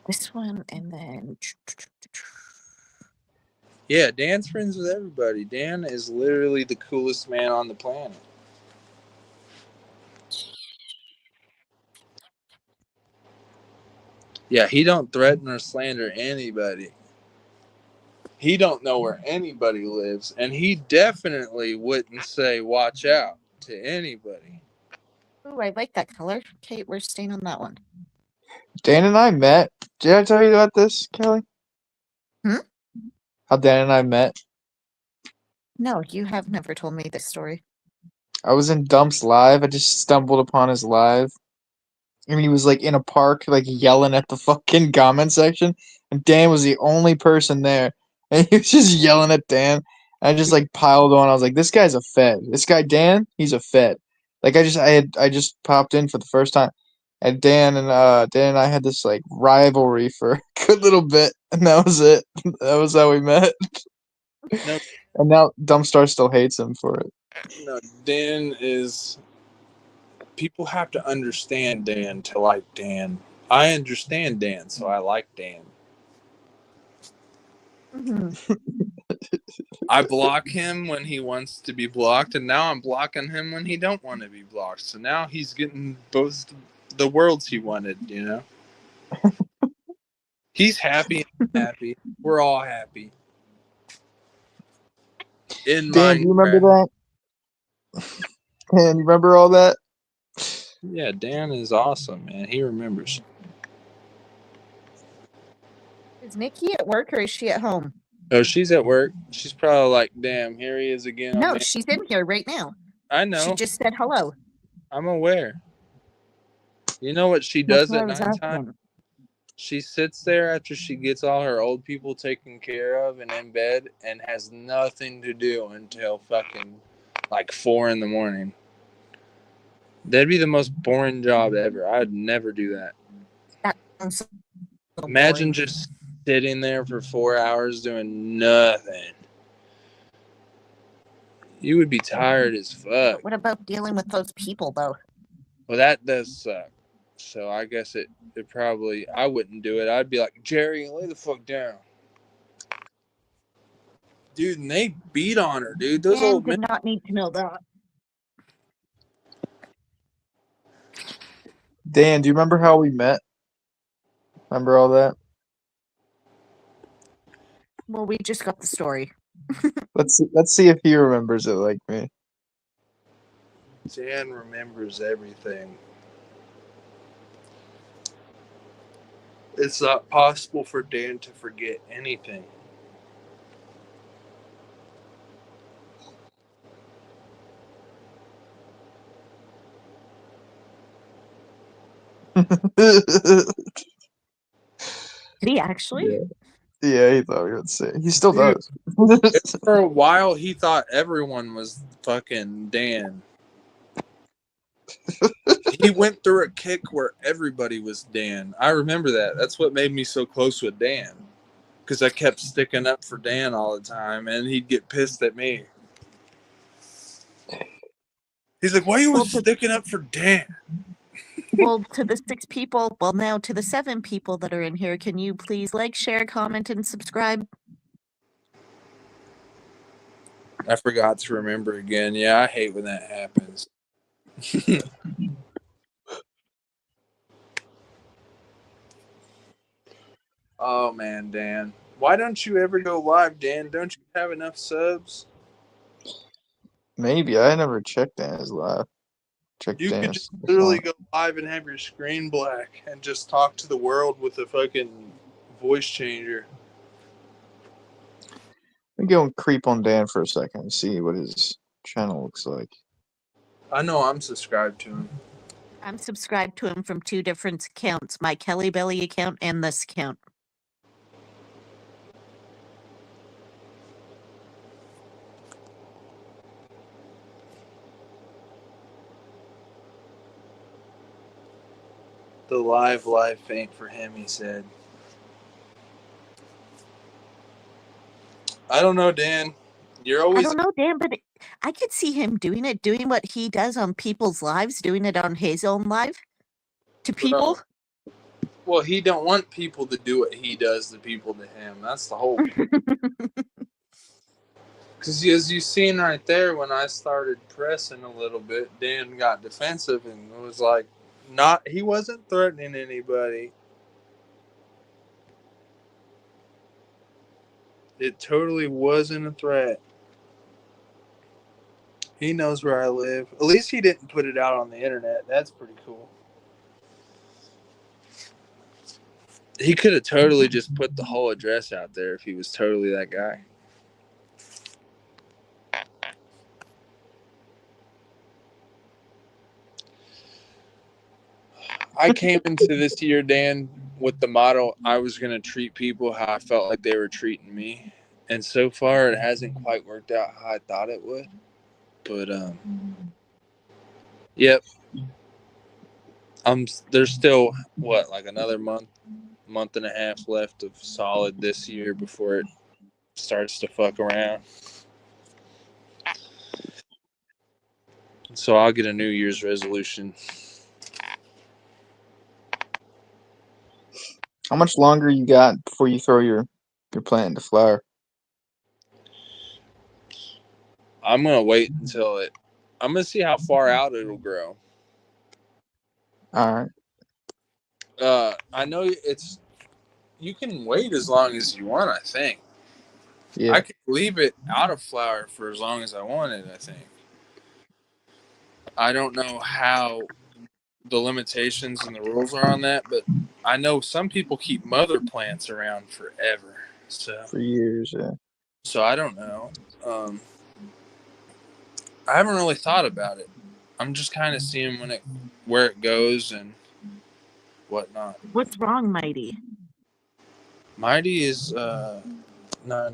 This one and then Yeah, Dan's friends with everybody. Dan is literally the coolest man on the planet. Yeah, he don't threaten or slander anybody. He don't know where anybody lives, and he definitely wouldn't say "watch out" to anybody. Ooh, I like that color. Kate, we're staying on that one. Dan and I met. Did I tell you about this, Kelly? Hmm? How Dan and I met? No, you have never told me this story. I was in Dump's live. I just stumbled upon his live. And he was like in a park, like yelling at the fucking comment section. And Dan was the only person there. And he was just yelling at Dan. I just like piled on. I was like, this guy's a fed. This guy Dan, he's a fed. Like I just popped in for the first time. And Dan and I had this like rivalry for a good little bit, and that was it. That was how we met. No, And now Dumpstar still hates him for it. no, Dan is. People have to understand Dan to like Dan. I understand Dan, so I like Dan. Mhm. I block him when he wants to be blocked, and now I'm blocking him when he don't want to be blocked. So now he's getting both the worlds he wanted, you know? He's happy and I'm happy. We're all happy. In Dan, do you remember Minecraft. that? Dan, you remember all that? Yeah, Dan is awesome, man. He remembers. Is Nikki at work or is she at home? Oh, she's at work. She's probably like, damn, here he is again. No, she's in here right now. I know. She just said hello. I'm aware. You know what she That's does what I at was nighttime? asking. She sits there after she gets all her old people taken care of and in bed and has nothing to do until fucking like 4 a.m. That'd be the most boring job ever. I'd never do that. That sounds so Imagine boring. just sitting there for 4 hours doing nothing. You would be tired as fuck. But what about dealing with those people, though? Well, that does suck. So I guess it probably, I wouldn't do it. I'd be like, Jerry, lay the fuck down. Dude, and they beat on her, dude. Those Dan old men. did not need to know that. Dan, do you remember how we met? Remember all that? Well, we just got the story. Let's see if he remembers it like me. Dan remembers everything. It's not possible for Dan to forget anything. Did he actually? Yeah, he thought we would say. He still Dude. does. For a while, he thought everyone was fucking Dan. He went through a kick where everybody was Dan. I remember that. That's what made me so close with Dan. Because I kept sticking up for Dan all the time, and he'd get pissed at me. He's like, why you Well, sticking up for Dan? Well, to the 6 people, well, now to the 7 people that are in here, can you please like, share, comment, and subscribe? I forgot to remember again. Yeah, I hate when that happens. Oh, man, Dan. Why don't you ever go live, Dan? Don't you have enough subs? Maybe. I never checked Dan's live. You could just literally go live and have your screen black and just talk to the world with a fucking voice changer. Let me go and creep on Dan for a second and see what his channel looks like. I know I'm subscribed to him. I'm subscribed to him from 2 different accounts, my Kelly Belly account and this account. The live life ain't for him, he said. I don't know, Dan. You're always... I don't know, Dan, but I could see him doing it, doing what he does on people's lives, doing it on his own live to people. Well, he don't want people to do what he does to people to him. That's the whole... Because as you seen right there, when I started pressing a little bit, Dan got defensive and was like, he wasn't threatening anybody. It totally wasn't a threat. He knows where I live. At least he didn't put it out on the internet. That's pretty cool. He could have totally just put the whole address out there if he was totally that guy. I came into this year, Dan, with the motto I was going to treat people how I felt like they were treating me. And so far, it hasn't quite worked out how I thought it would. But, yep. There's still, like another month and a half left of solid this year before it starts to fuck around. So I'll get a New Year's resolution. How much longer you got before you throw your plant into flower? I'm going to wait until I'm going to see how far out it'll grow. All right. I know you can wait as long as you want, I think. Yeah. I could leave it out of flower for as long as I wanted, I think. I don't know how the limitations and the rules are on that, but I know some people keep mother plants around forever. For years, yeah. So I don't know. I haven't really thought about it. I'm just kind of seeing where it goes and whatnot. What's wrong, Mighty? Mighty is not.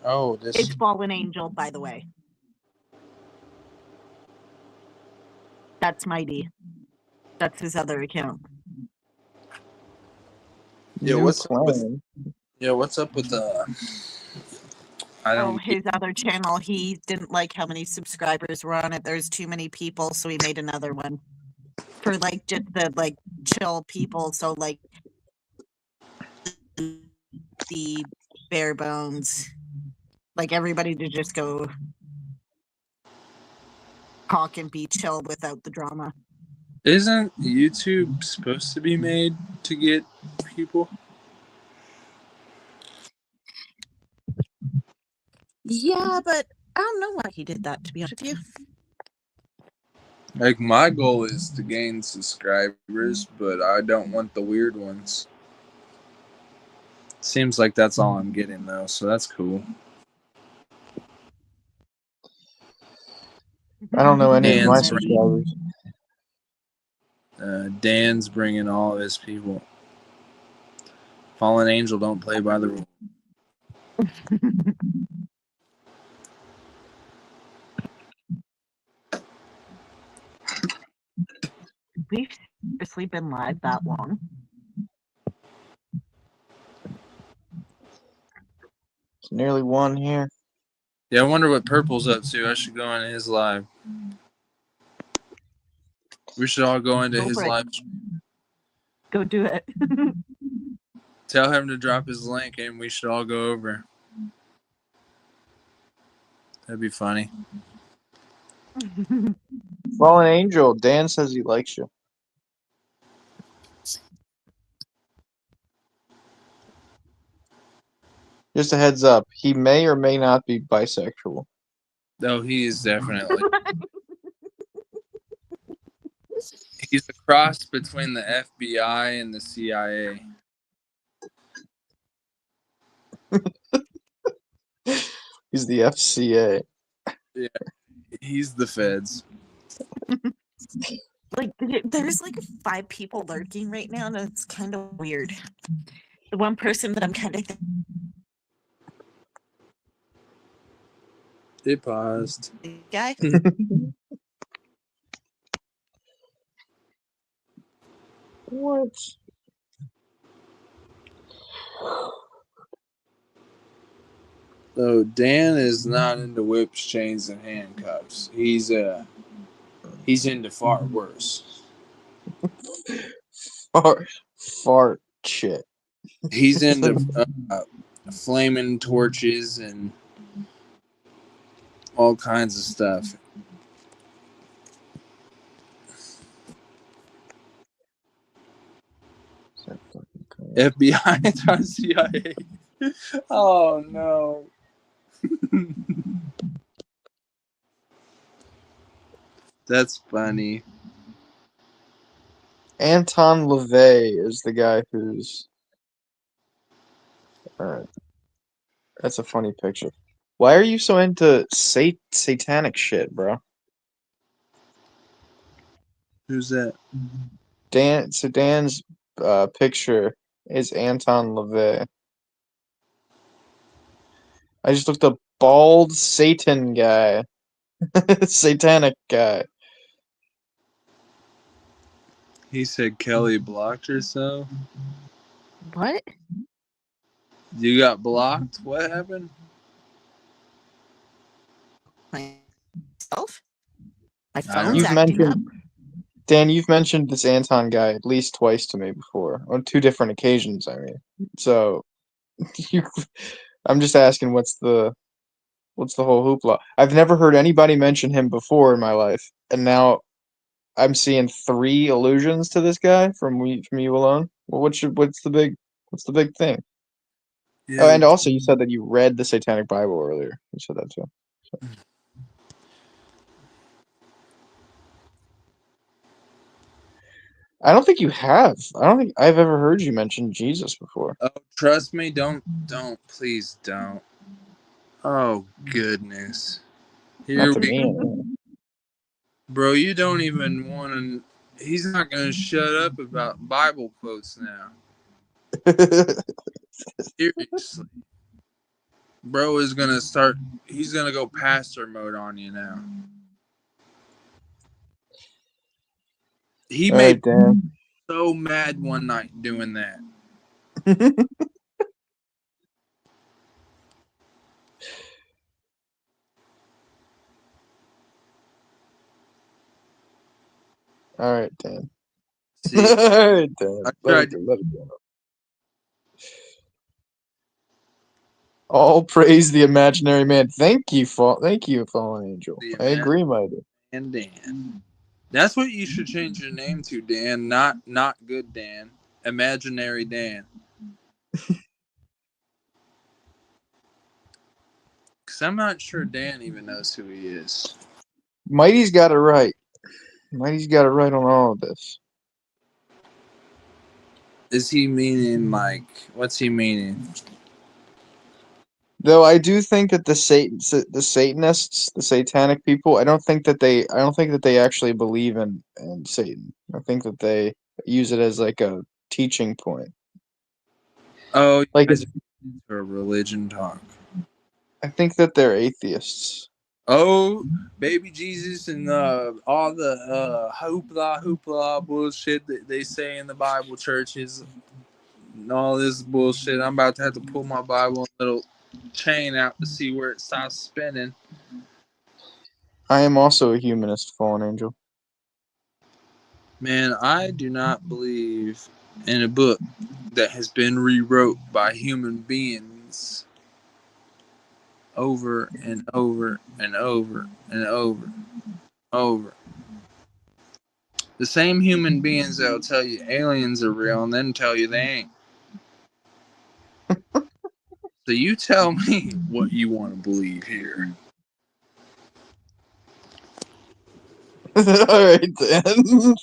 Oh, this. It's Fallen Angel, by the way. That's Mighty. That's his other account. Yeah, New what's up with clan. what's up with I don't. His other channel, he didn't like how many subscribers were on it. There's too many people, so he made another one for like just the like chill people. So like the bare bones, like everybody to just go talk and be chill without the drama. Isn't YouTube supposed to be made to get people? Yeah, but I don't know why he did that, to be honest with you. Like, my goal is to gain subscribers, but I don't want the weird ones. Seems like that's all I'm getting, though, so that's cool. I don't know any of my Dan's subscribers. Dan's bringing all of his people. Fallen Angel don't play by the rules. We've seriously been live that long. It's nearly 1 here. Yeah, I wonder what Purple's up to. I should go into his live. We should all go into his live. Go do it. Tell him to drop his link and we should all go over. That'd be funny. Fallen Angel, Dan says he likes you. Just a heads up, he may or may not be bisexual. No, he is definitely. He's a cross between the FBI and the CIA. He's the FCA. Yeah, he's the feds. Like, there's like 5 people lurking right now, and it's kind of weird. The one person that I'm kind of It paused. guy. What? So Dan is not into whips, chains, and handcuffs. He's into far worse. Fart shit. He's into flaming torches and all kinds of stuff. FBI and CIA. Oh no. That's funny. Anton LaVey is the guy who's. Alright. That's a funny picture. Why are you so into satanic shit, bro? Who's that? Dan's picture is Anton LaVey. I just looked up bald Satan guy. Satanic guy. He said Kelly blocked herself. What? You got blocked? What happened? Myself? My I phone's don't You've acting up. mentioned Dan, you've mentioned this Anton guy at least twice to me before. On 2 different occasions, I mean. So you I'm just asking what's the whole hoopla? I've never heard anybody mention him before in my life, and now I'm seeing 3 allusions to this guy from you alone. Well, what's the big thing? Oh, Yeah. and also you said that you read the Satanic Bible earlier. You said that too. I don't think you have. I don't think I've ever heard you mention Jesus before. Oh, trust me, don't, please don't. Oh goodness. Here Not to we, me. Anyway. bro. You don't even want to. He's not gonna shut up about Bible quotes now. Seriously, bro is gonna start. He's gonna go pastor mode on you now. He All made right, Dan. so mad one night doing that. All right, Dan. See, All right, Dan. I Let tried. it go. Let it go. All praise the imaginary man. Thank you, fallen angel. The I agree, my dear. and Dan. That's what you should change your name to, Dan. Not good Dan. Imaginary Dan. Because I'm not sure Dan even knows who he is. Mighty's got it right. Mighty's got it right on all of this. Is he meaning like, what's he meaning? Though I do think that the Satanists, the satanic people, I don't think that they actually believe in Satan. I think that they use it as like a teaching point. Oh, you Like guys are a religion talk. I think that they're atheists. Oh, baby Jesus and all the hoopla bullshit that they say in the Bible churches and all this bullshit. I'm about to have to pull my Bible and little chain out to see where it stops spinning. I am also a humanist, fallen angel. Man, I do not believe in a book that has been rewrote by human beings over and over and over and over. The same human beings that'll tell you aliens are real and then tell you they ain't. So you tell me what you want to believe here. All right, then.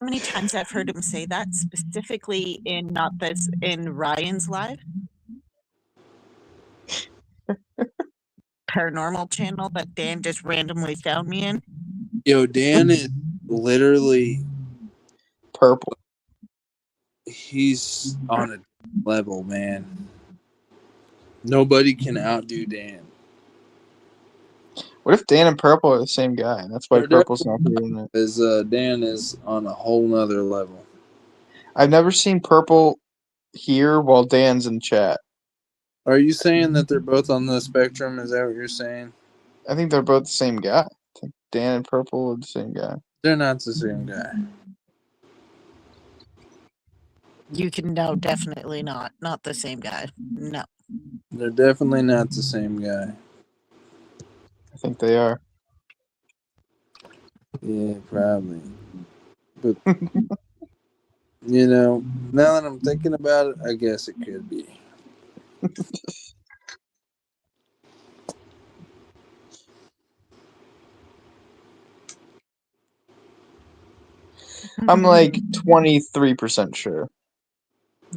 How many times I've heard him say that, specifically in not this in Ryan's live paranormal channel that Dan just randomly found me in. Yo, Dan is literally Purple. he's on a level, man. Nobody can outdo Dan. What if Dan and Purple are the same guy? And that's why They're Purple's not doing it. Is Dan is on a whole nother level. I've never seen Purple here while Dan's in chat. Are you saying that they're both on the spectrum? Is that what you're saying? I think they're both the same guy. I think Dan and Purple are the same guy. They're not the same guy. You can no, definitely not the same guy. No. They're definitely not the same guy. I think they are. Yeah, probably. But You know, now that I'm thinking about it, I guess it could be. I'm like 23% sure.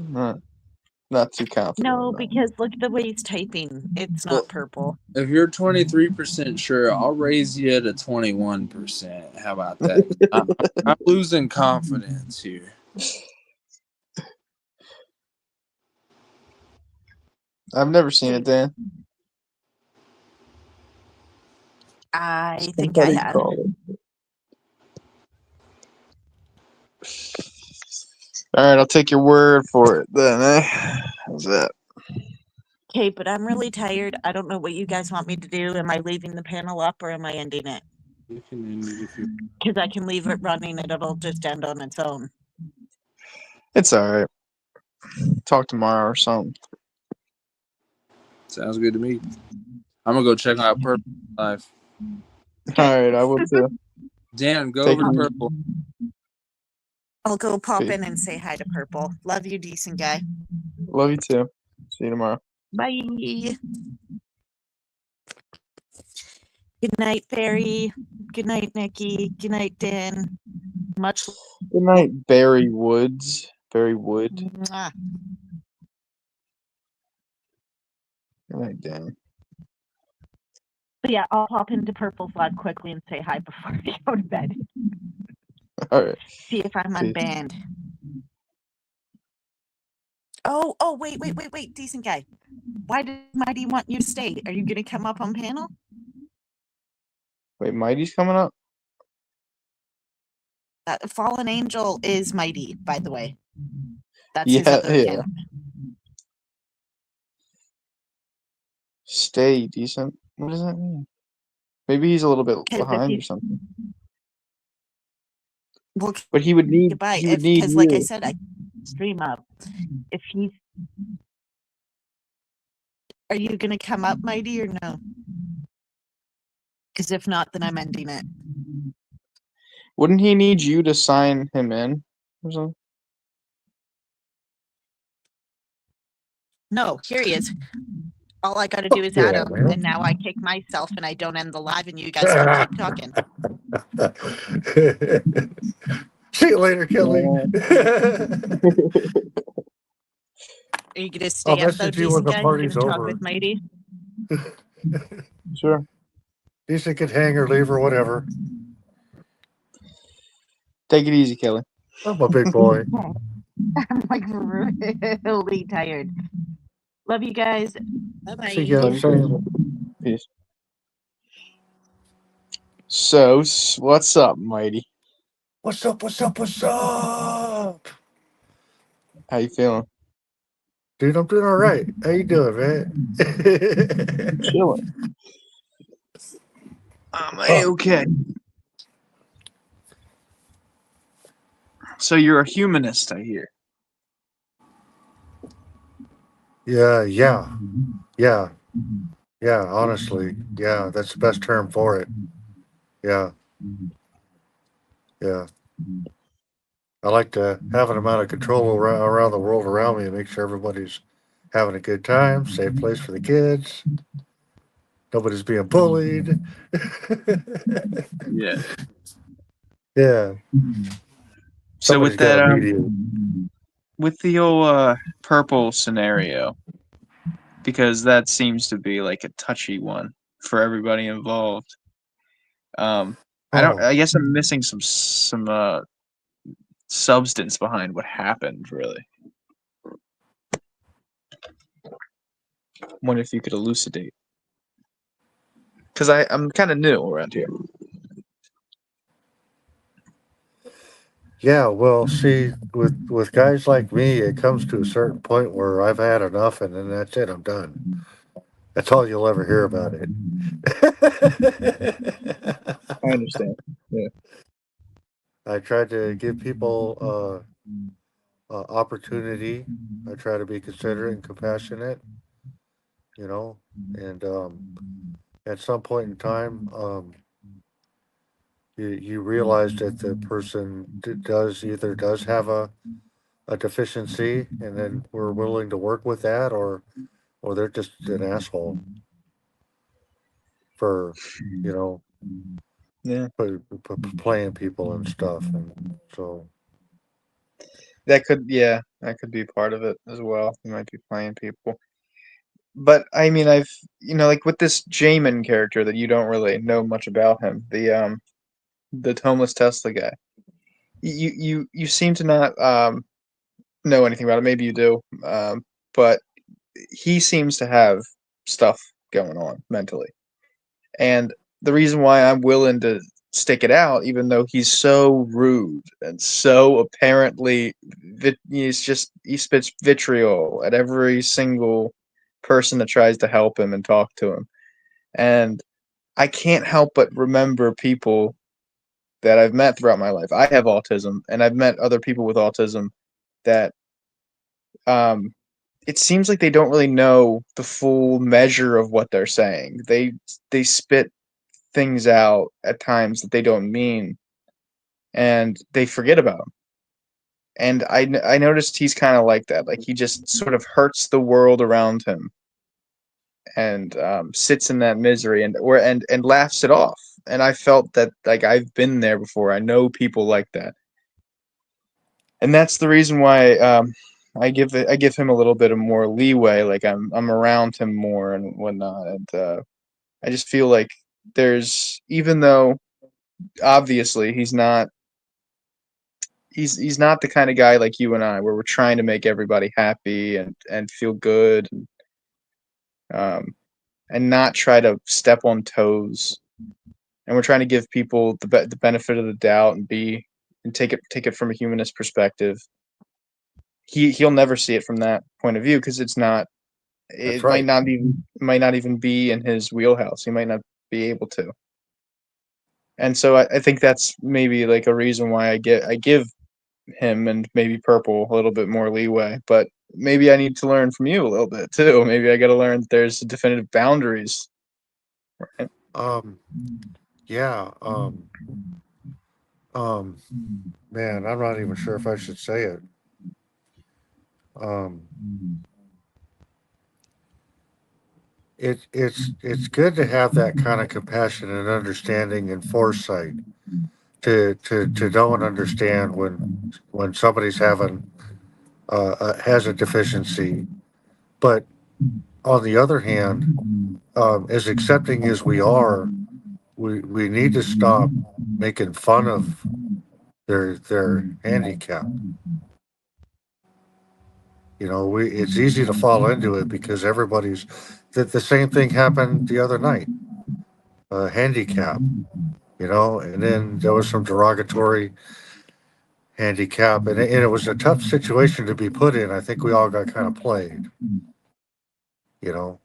Not too confident. No, on that. because look at the way he's typing. It's Well- not purple. If you're 23% sure, I'll raise you to 21%. How about that? I'm losing confidence here. I've never seen it, Dan. I think I Somebody have. call it. All right, I'll take your word for it then. How's that? Okay, but I'm really tired. I don't know what you guys want me to do. Am I leaving the panel up or am I ending it? You can end it if you. Because I can leave it running and it'll just end on its own. It's all right. Talk tomorrow or something. Sounds good to me. I'm gonna go check out Purple Live. All right, I will too. Dan, go Take over to it easy. Purple. I'll go pop Peace. in and say hi to Purple. Love you, decent guy. Love you too. See you tomorrow. Bye. Good night, Barry. Good night, Nikki. Good night, Dan. Much Good night, Barry Woods. Barry Wood. mwah. Good night, Dan. But yeah, I'll pop into Purple's live quickly and say hi before I go to bed. All right. See if I'm Peace. unbanned. Oh, wait, decent guy. Why did Mighty want you to stay? Are you gonna come up on panel? Wait, Mighty's coming up? Fallen Angel is Mighty, by the way. That's his Yeah, other yeah. account. Stay decent. What does that mean? Maybe he's a little bit 'Cause if behind or he's- something. Well, But he would need. goodbye. He would need Because, like I you. said, I stream up. If he's, are you gonna come up, Mighty, or no? Because if not, then I'm ending it. Wouldn't he need you to sign him in or something? No, here he is. All I gotta do is add him, and now I kick myself and I don't end the live, and you guys can keep talking. See you later, Kelly. Are you gonna stay I'll up though, message you when decent the guy? You party's gonna talk over. with Mighty? Sure. Decent could hang or leave or whatever. Take it easy, Kelly. I'm a big boy. I'm like really tired. Love you guys. Bye bye. See ya. Love you Same. too. Peace. So, what's up, Mighty? What's up? What's up? What's up? How you feeling? Dude, I'm doing all right. How you doing, man? Chilling. I'm okay. So you're a humanist, I hear. Yeah. Honestly, yeah, that's the best term for it. Yeah. I like to have an amount of control around the world around me and make sure everybody's having a good time, safe place for the kids. Nobody's being bullied. Yeah. Yeah. So with Somebody's got that, a mediate. with the old purple scenario, because that seems to be like a touchy one for everybody involved. I guess I'm missing some substance behind what happened, really. Wonder if you could elucidate. Because I'm kind of new around here. Yeah, well, see, with guys like me, it comes to a certain point where I've had enough, and then that's it. I'm done. That's all you'll ever hear about it. I understand. Yeah. I tried to give people opportunity. I try to be considerate and compassionate, and at some point in time, you realize that the person does have a deficiency, and then we're willing to work with that, or they're just an asshole for, you know, Yeah, playing people and stuff, and so that could be part of it as well. He might be playing people. But I mean, I've like with this Jamin character that you don't really know much about him, the homeless Tesla guy. You seem to not know anything about it. Maybe you do, but he seems to have stuff going on mentally. And the reason why I'm willing to stick it out, even though he's so rude and so apparently, he spits vitriol at every single person that tries to help him and talk to him. And I can't help but remember people that I've met throughout my life. I have autism, and I've met other people with autism that um, it seems like they don't really know the full measure of what they're saying. They spit things out at times that they don't mean, and they forget about them. And I noticed he's kind of like that. Like he just sort of hurts the world around him, and sits in that misery and laughs it off. And I felt that like I've been there before. I know people like that, and that's the reason why I give him a little bit of more leeway. Like I'm around him more and whatnot, and I just feel like there's even though obviously he's not the kind of guy like you and I where we're trying to make everybody happy and feel good um, and not try to step on toes. And we're trying to give people the benefit of the doubt and take it from a humanist perspective. He'll never see it from that point of view because that's it right. might not even be in his wheelhouse. He might not be able to. And so I think that's maybe like a reason why I give him and maybe Purple a little bit more leeway. But maybe I need to learn from you a little bit too. Maybe I got to learn that there's definitive boundaries. Right? Yeah, um, man, I'm not even sure if I should say it. Um, it's good to have that kind of compassion and understanding and foresight to know and understand when somebody's having has a deficiency. But on the other hand, as accepting as we are, we need to stop making fun of their handicap. You know, it's easy to fall into it because everybody's the same thing happened the other night. Handicap, you know, and then there was some derogatory handicap, and it was a tough situation to be put in. I think we all got kind of played, you know.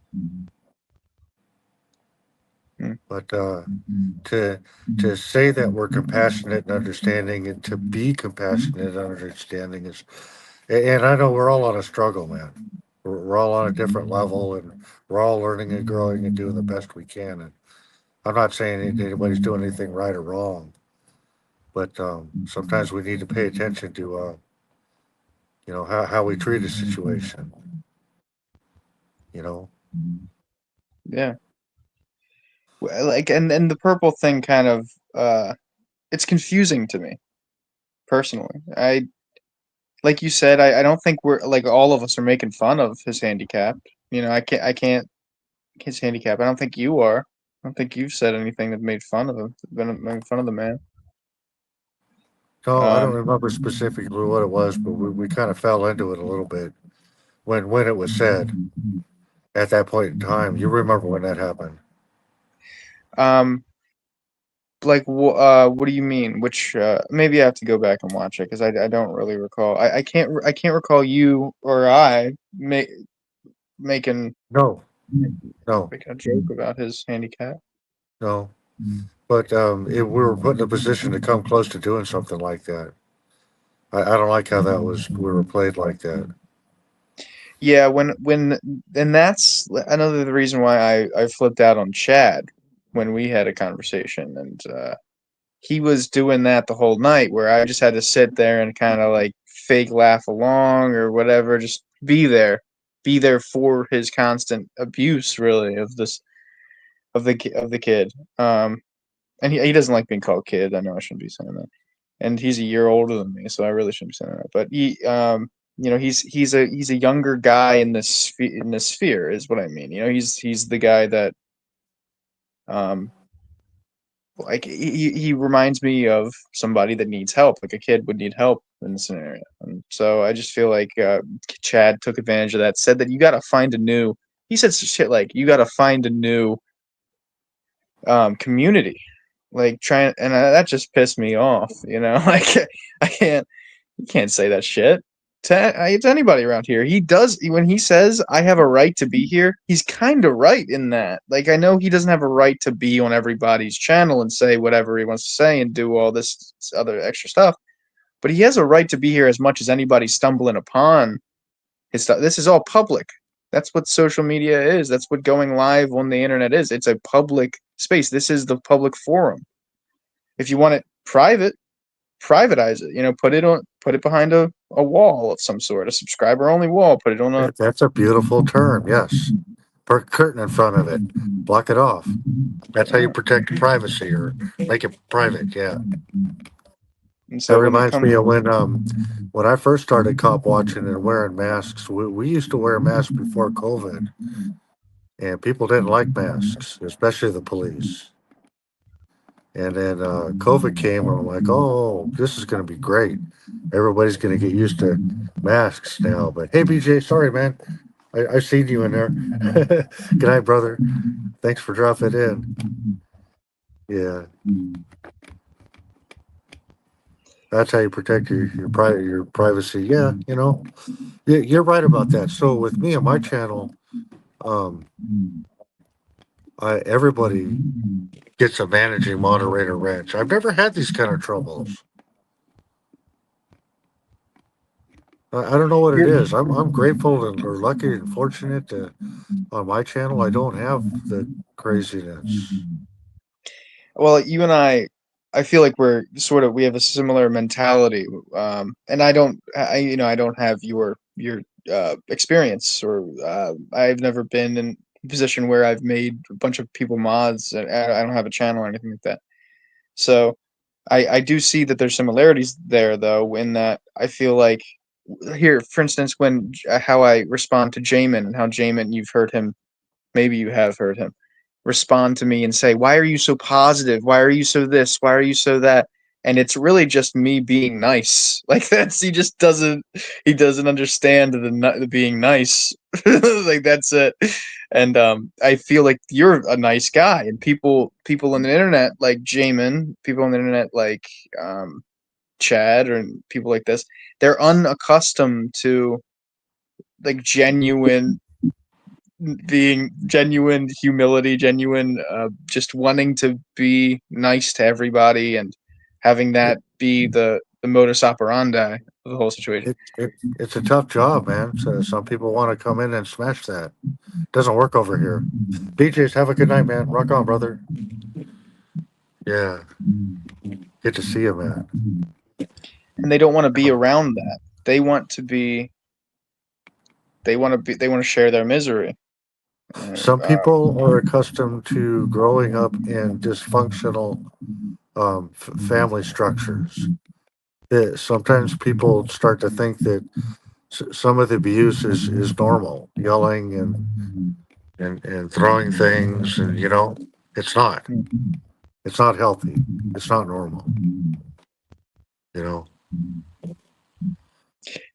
Mm. But to to say that we're compassionate and understanding, and to be compassionate and understanding is, and I know we're all on a struggle, man. We're all on a different level, and we're all learning and growing and doing the best we can. And I'm not saying anybody's doing anything right or wrong, but sometimes we need to pay attention to, you know, how we treat a situation. You know, Yeah. Like and the Purple thing kind of it's confusing to me personally. I like you said, I don't think we're like all of us are making fun of his handicap. I can't his handicap. I don't think you are. I don't think you've said anything that made fun of him, been making fun of the man. no, I don't Um, remember specifically what it was, but we kind of fell into it a little bit when it was said at that point in time. You remember when that happened? um, like what do you mean? Which maybe I have to go back and watch it because I don't really recall. I can't recall you or I making No, no, making a joke about his handicap. no. But we were put in a position to come close to doing something like that. I don't like how that was. We were played like that. Yeah, when and that's another the reason why I flipped out on Chad when we had a conversation and he was doing that the whole night where I just had to sit there and kind of like fake laugh along or whatever. Just be there for his constant abuse, really, of the kid. And he doesn't like being called kid. I know I shouldn't be saying that. And he's a year older than me, so I really shouldn't be saying that. But he's a younger guy in this sphere is what I mean. He's the guy that like he reminds me of somebody that needs help, like a kid would need help in this scenario. And so I just feel like Chad took advantage of that. Said that you got to find a new. He said shit like you got to find a new community. Like trying, and that just pissed me off. Like you can't say that shit to anybody around here. He does when he says I have a right to be here. He's kind of right in that. Like I know he doesn't have a right to be on everybody's channel and say whatever he wants to say and do all this other extra stuff, but he has a right to be here as much as anybody stumbling upon his stuff. This is all public. That's what social media is. That's what going live on the internet is. It's a public space. This is the public forum. If you want it private, privatize it. Put it behind a wall of some sort, a subscriber only wall. Put it on a. That's a beautiful term. Yes. Put a curtain in front of it. Block it off. That's how you protect privacy or make it private. Yeah. And so that reminds me of when I first started cop watching and wearing masks. We used to wear masks before COVID, and people didn't like masks, especially the police. And then COVID came, and I'm like, oh, this is going to be great. Everybody's going to get used to masks now. But hey, BJ, sorry, man. I seen you in there. Good night, brother. Thanks for dropping in. Yeah. That's how you protect your privacy. Yeah, you're right about that. So with me and my channel, everybody gets a managing moderator wrench. I've never had these kind of troubles. I don't know what it is. I'm grateful and or lucky and fortunate that on my channel I don't have the craziness. Well, you and I feel like we have a similar mentality. And I don't have your experience, or I've never been in a position where I've made a bunch of people mods, and I don't have a channel or anything like that. So I do see that there's similarities there, though, in that I feel like here, for instance, how I respond to Jamin, and how Jamin, you've heard him, maybe you have heard him respond to me and say, why are you so positive? Why are you so this? Why are you so that? And it's really just me being nice. Like he doesn't understand the being nice. Like that's it. And I feel like you're a nice guy, and people on the internet like Jamin, people on the internet like Chad, or people like this, they're unaccustomed to like genuine humility, genuine just wanting to be nice to everybody, and having that be the modus operandi of the whole situation. It's a tough job, man. So some people want to come in and smash that. Doesn't work over here. BJ's, have a good night, man. Rock on, brother. Yeah. Good to see you, man. And they don't want to be around that. They want to share their misery. Some people are accustomed to growing up in dysfunctional family structures. Sometimes people start to think that some of the abuse is normal, yelling and throwing things, and it's not. It's not healthy. It's not normal.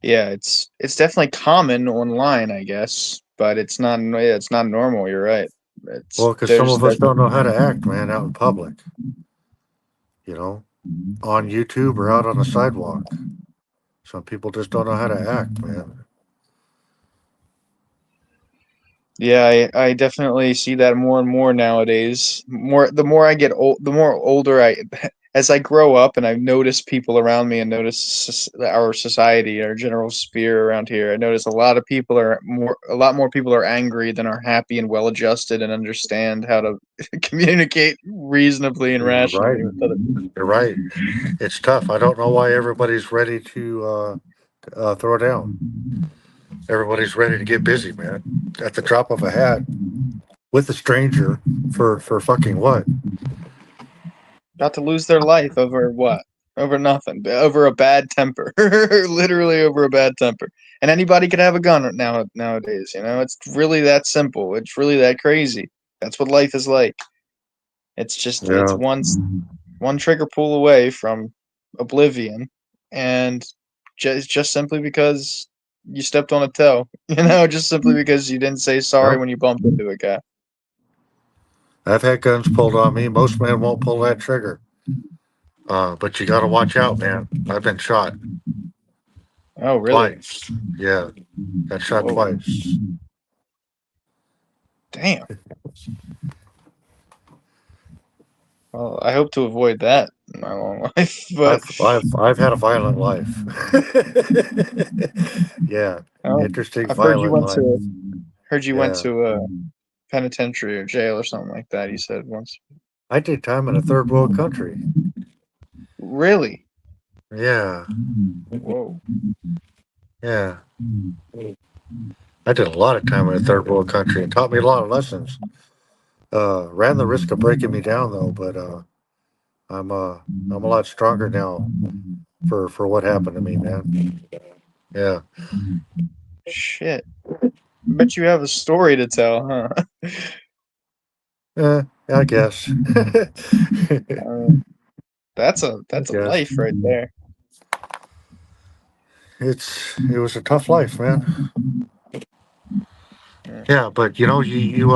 Yeah, it's definitely common online, I guess, but it's not normal. You're right. Well, because some of us don't know how to act, man, out in public. On YouTube or out on the sidewalk. Some people just don't know how to act, man. Yeah, I definitely see that more and more nowadays. The more I get the more older as I grow up, and I've noticed people around me and notice our society, our general sphere around here. I notice a lot more people are angry than are happy and well adjusted and understand how to communicate reasonably and rationally with other people. You're right. It's tough. I don't know why everybody's ready to throw down. Everybody's ready to get busy, man. At the drop of a hat with a stranger for fucking what? About to lose their life over what? Over nothing. Over a bad temper. Literally over a bad temper. And anybody can have a gun nowadays. You know, it's really that simple. It's really that crazy. That's what life is like. It's just it's Yeah. one trigger pull away from oblivion, and just simply because you stepped on a toe. You know, just simply because you didn't say sorry Yep. when you bumped into a guy. I've had guns pulled on me. Most men won't pull that trigger. But you got to watch out, man. I've been shot Oh, really? twice. Yeah, got shot Whoa. twice. Damn. Well, I hope to avoid that in my long life, but I've had a violent life. Yeah, interesting I've heard you violent went life. went Yeah. to a penitentiary or jail or something like that. You said once. I did time in a third world country. Really? Yeah, Whoa. yeah. I did a lot of time in a third world country and taught me a lot of lessons. Ran the risk of breaking me down though, but I'm a lot stronger now for what happened to me, man. Yeah. Shit. I bet you have a story to tell, huh? I guess. That's a Yes. life right there. It was a tough life, man. Yeah, but you know, you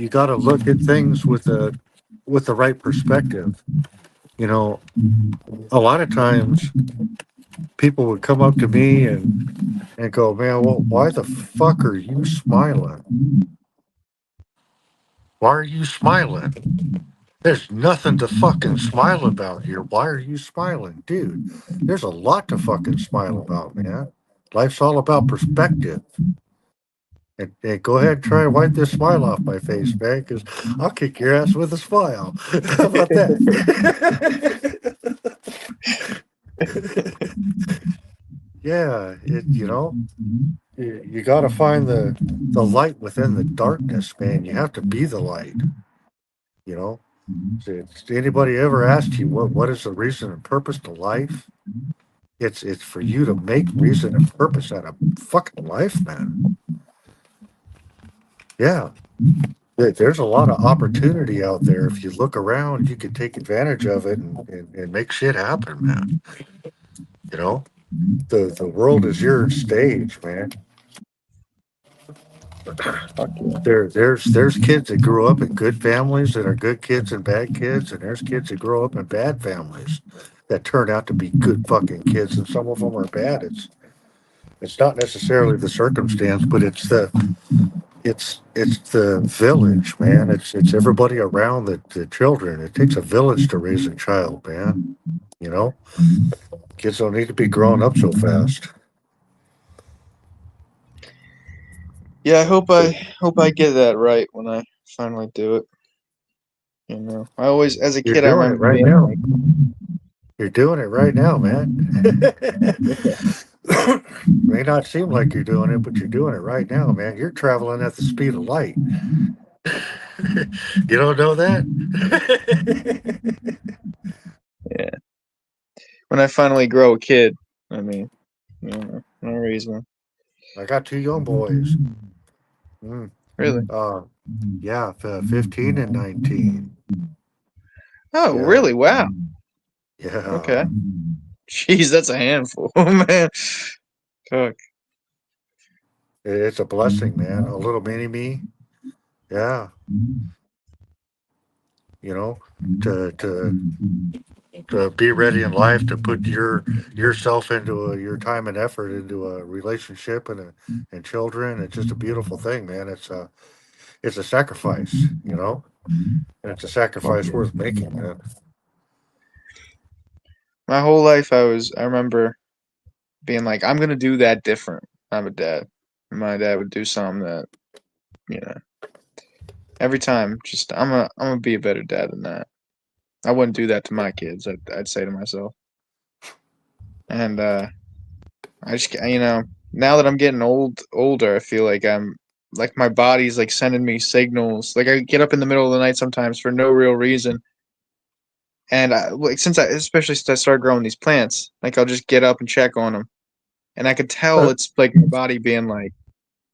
got to look at things with the right perspective. You know, a lot of times people would come up to me and go, "Man, well, why the fuck are you smiling? Why are you smiling? There's nothing to fucking smile about here. Why are you smiling, dude? There's a lot to fucking smile about, man. Life's all about perspective." And go ahead and try and wipe this smile off my face, man, because I'll kick your ass with a smile. How about that? Yeah, you got to find the light within the darkness, man. You have to be the light. You know, Did anybody ever asked you what is the reason and purpose to life? It's for you to make reason and purpose out of fucking life, man. Yeah. There's a lot of opportunity out there. If you look around, you can take advantage of it and make shit happen, man. You know, the world is your stage, man. There's kids that grew up in good families that are good kids and bad kids, and there's kids that grow up in bad families that turn out to be good fucking kids, and some of them are bad. It's not necessarily the circumstance, but it's the village, man. It's everybody around the children. It takes a village to raise a child, man. You know, kids don't need to be growing up so fast. Yeah, I hope I get that right when I finally do it. You know, I always, as a You're kid, I doing it remember right being now. like, You're doing it right now, man. May not seem like you're doing it, but you're doing it right now, man. You're traveling at the speed of light. You don't know that? yeah. When I finally grow a kid, I mean, you know, no reason. I got two young boys. Really? Yeah, 15 and 19. Oh, Yeah. really? Wow. Yeah. Okay. Jeez, that's a handful, man. Fuck. It's a blessing, man. A little mini me. Yeah. You know, to be ready in life, to put yourself into your time and effort into a relationship and children. It's just a beautiful thing, man. It's a sacrifice, you know, and it's a sacrifice worth making, man. My whole life, I remember being like, I'm gonna do that different. I'm a dad. And my dad would do something that, you know, every time, just I'm gonna be a better dad than that. I wouldn't do that to my kids. I'd say to myself. And I just, now that I'm getting older, I feel like I'm like my body's like sending me signals. Like I get up in the middle of the night sometimes for no real reason, and especially since I started growing these plants, like I'll just get up and check on them, and I could tell it's like my body being like,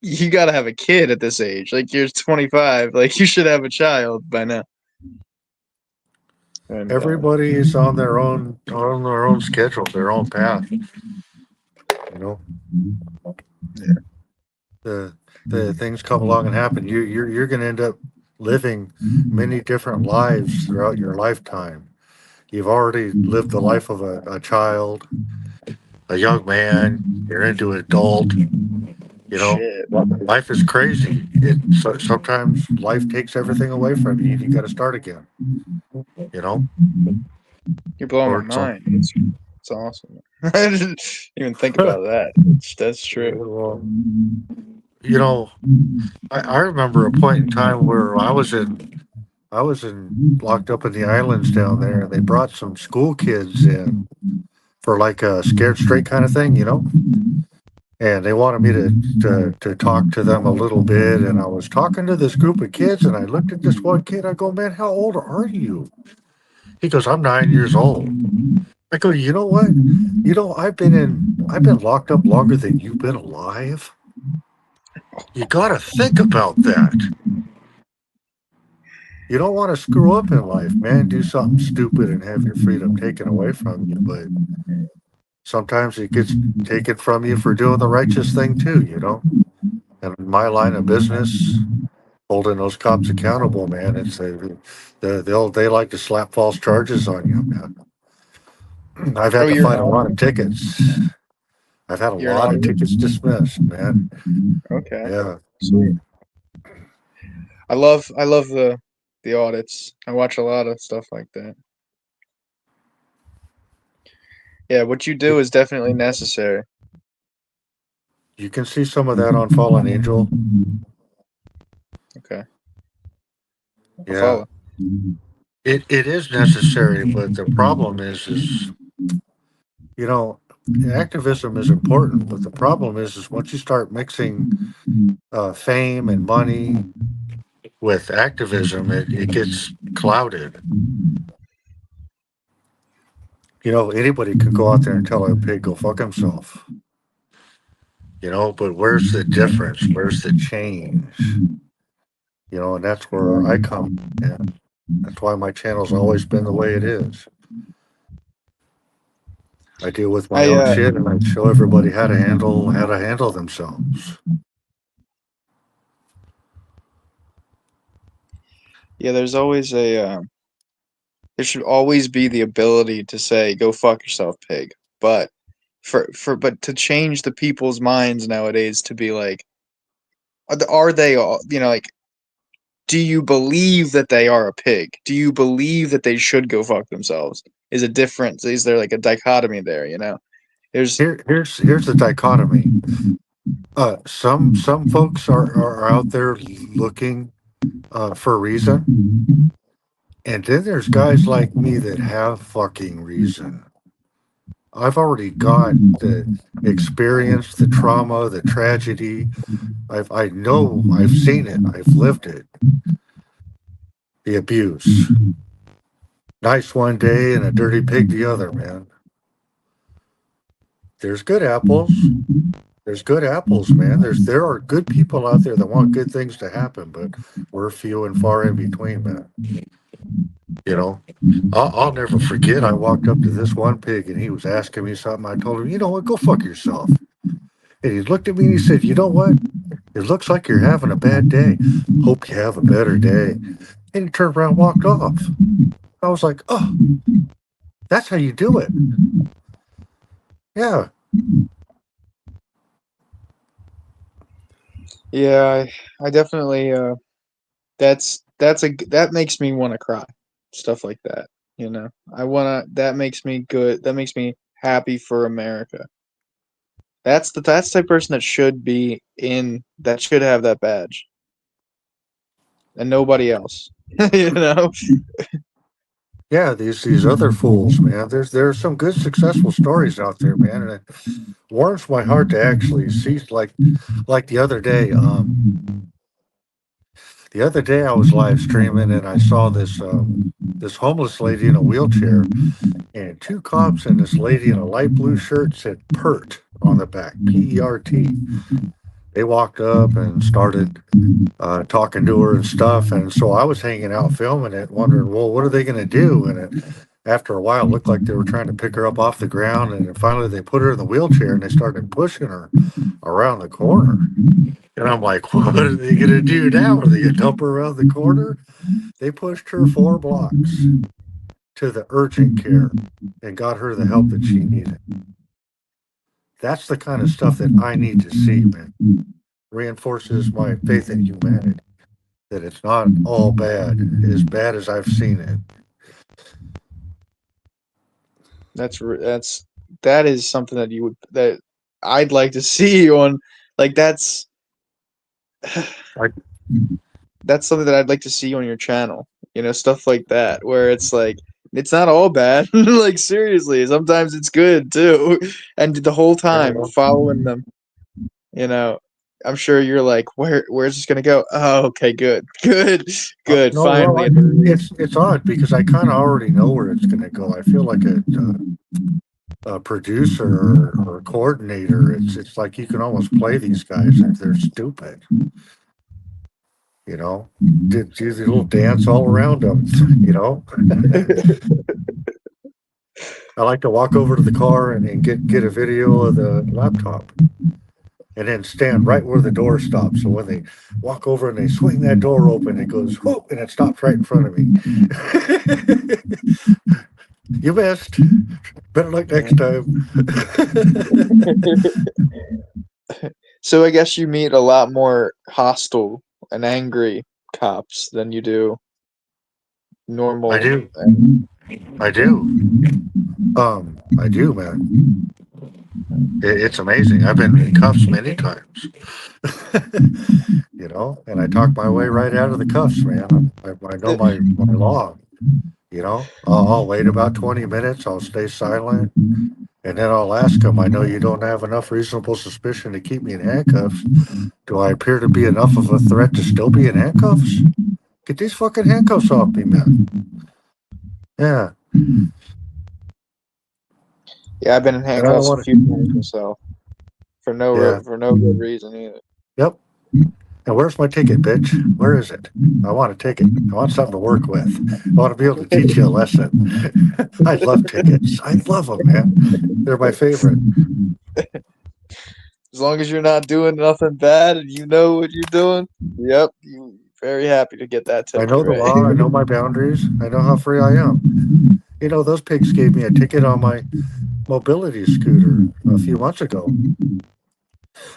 you got to have a kid at this age. Like you're 25, like you should have a child by now. And Everybody is on their own schedule, their own path. You know, the things come along and happen. You're going to end up living many different lives throughout your lifetime. You've already lived the life of a child, a young man. You're into adult. You know, shit, life is crazy. Sometimes life takes everything away from you. You got to start again. You know, you're blowing or my mind. It's awesome. I didn't even think about that. That's true. well, you know, I remember a point in time where I was locked up in the islands down there, and they brought some school kids in for like a scared straight kind of thing, you know. And they wanted me to talk to them a little bit, and I was talking to this group of kids, and I looked at this one kid. I go, "Man, how old are you?" He goes, "I'm 9 years old." I go, "You know what? You know, I've been locked up longer than you've been alive. You got to think about that. You don't want to screw up in life, man. Do something stupid and have your freedom taken away from you. But sometimes it gets taken from you for doing the righteous thing too, you know. And in my line of business, holding those cops accountable, man, they like to slap false charges on you, man. I've Oh, had to you're fight an a lot of auditor. tickets. I've had a You're an lot of auditor. tickets dismissed, man. Okay, Yeah. sweet. I love the audits. I watch a lot of stuff like that. Yeah, what you do is definitely necessary. You can see some of that on Fallen Angel. Okay, I'll Yeah. follow. It is necessary, but the problem is you know, activism is important, but the problem is once you start mixing fame and money with activism, it gets clouded. You know, anybody can go out there and tell a pig go fuck himself. You know, but where's the difference? Where's the change? You know, and that's where I come in. That's why my channel's always been the way it is. I deal with my own shit and I show everybody how to handle themselves. Yeah, there's always there should always be the ability to say go fuck yourself, pig. But but to change the people's minds nowadays to be like, are they all, like, do you believe that they are a pig? Do you believe that they should go fuck themselves? Is a difference? Is there like a dichotomy there? There's Here's the dichotomy. Some folks are out there looking for a reason, and then there's guys like me that have fucking reason. I've already got the experience, the trauma, the tragedy. I know I've seen it. I've lived it. The abuse. Nice one day and a dirty pig the other, man. There's good apples. There's good apples, man. There are good people out there that want good things to happen, but we're few and far in between, man. You know, I'll never forget. I walked up to this one pig and he was asking me something. I told him, "You know what? Go fuck yourself." And he looked at me and he said, "You know what? It looks like you're having a bad day. Hope you have a better day." And he turned around and walked off. I was like, "Oh, that's how you do it." Yeah. Yeah, I definitely that makes me want to cry. Stuff like that, that makes me good. That makes me happy for America. That's the type of person that should have that badge. And nobody else. you know? Yeah, these other fools, man. There's some good successful stories out there, man, and it warms my heart to actually see like the other day. The other day I was live streaming and I saw this homeless lady in a wheelchair and two cops and this lady in a light blue shirt said "PERT" on the back, PERT. They walked up and started talking to her and stuff. And so I was hanging out filming it, wondering, well, what are they going to do? And after a while, it looked like they were trying to pick her up off the ground. And then finally, they put her in the wheelchair and they started pushing her around the corner. And I'm like, what are they going to do now? Are they going to dump her around the corner? They pushed her 4 blocks to the urgent care and got her the help that she needed. That's the kind of stuff that I need to see, man. Reinforces my faith in humanity, that it's not all bad as I've seen it. That is something that I'd like to see on, like, that's something that I'd like to see on your channel, stuff like that, where it's like, it's not all bad. Like, seriously, sometimes it's good too. And the whole time we're following them, I'm sure you're like, where's this gonna go? Oh, okay, good. No, Finally. well, it's odd because I kind of already know where it's gonna go. I feel like a producer or a coordinator. It's like you can almost play these guys if they're stupid. Do the little dance all around them. I like to walk over to the car and get a video of the laptop. And then stand right where the door stops. So when they walk over and they swing that door open, it goes whoop, and it stops right in front of me. You missed. Better luck next time. So I guess you meet a lot more hostile and angry cops than you do normal. I do. I do, man. It's amazing. I've been in cuffs many times, and I talk my way right out of the cuffs, man. I know my law, I'll wait about 20 minutes. I'll stay silent. And then I'll ask them, I know you don't have enough reasonable suspicion to keep me in handcuffs. Do I appear to be enough of a threat to still be in handcuffs? Get these fucking handcuffs off me, man. Yeah. Yeah, I've been in handcuffs a few times myself. For no good reason either. Yep. And where's my ticket, bitch? Where is it? I want a ticket. I want something to work with. I want to be able to teach you a lesson. I love tickets. I love them, man. They're my favorite. As long as you're not doing nothing bad and you know what you're doing, yep, you're very happy to get that ticket. I know the law. I know my boundaries. I know how free I am. Those pigs gave me a ticket on my mobility scooter a few months ago.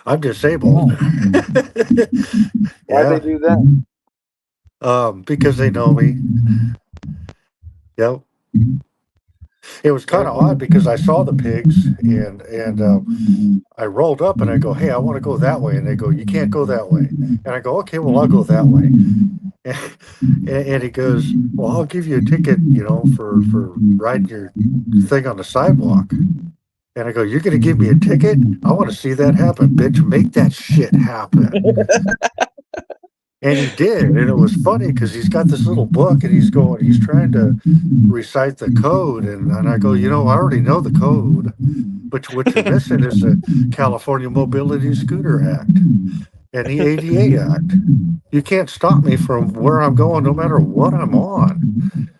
I'm disabled. Why'd they do that? Because they know me. Yep. It was kind of odd because I saw the pigs and I rolled up and I go, hey, I want to go that way. And they go, you can't go that way. And I go, okay, well, I'll go that way. And he goes, well, I'll give you a ticket, for riding your thing on the sidewalk. And I go, you're going to give me a ticket? I want to see that happen, bitch. Make that shit happen. And he did. And it was funny because he's got this little book and he's trying to recite the code. And I go, I already know the code. But what you're missing is the California Mobility Scooter Act and the ADA Act. You can't stop me from where I'm going no matter what I'm on.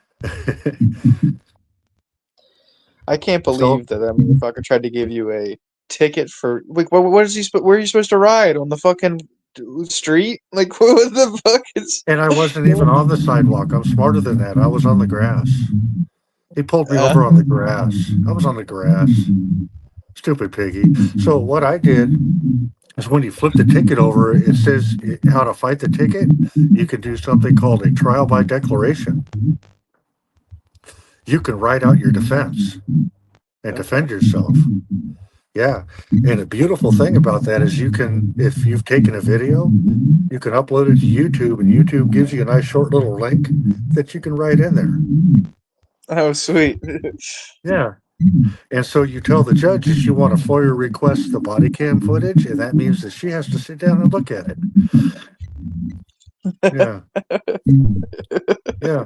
I can't believe that motherfucker tried to give you a ticket for, like, where are you supposed to ride? On the fucking street? Like, what the fuck is... And I wasn't even on the sidewalk. I'm smarter than that. I was on the grass. He pulled me over on the grass. I was on the grass. Stupid piggy. So what I did is when you flip the ticket over, it says how to fight the ticket. You can do something called a trial by declaration. You can write out your defense and defend yourself. Yeah. And the beautiful thing about that is you can, if you've taken a video, you can upload it to YouTube and YouTube gives you a nice short little link that you can write in there. Oh, sweet. Yeah. And so you tell the judge that you want to FOIA request the body cam footage, and that means that she has to sit down and look at it. Yeah. Yeah.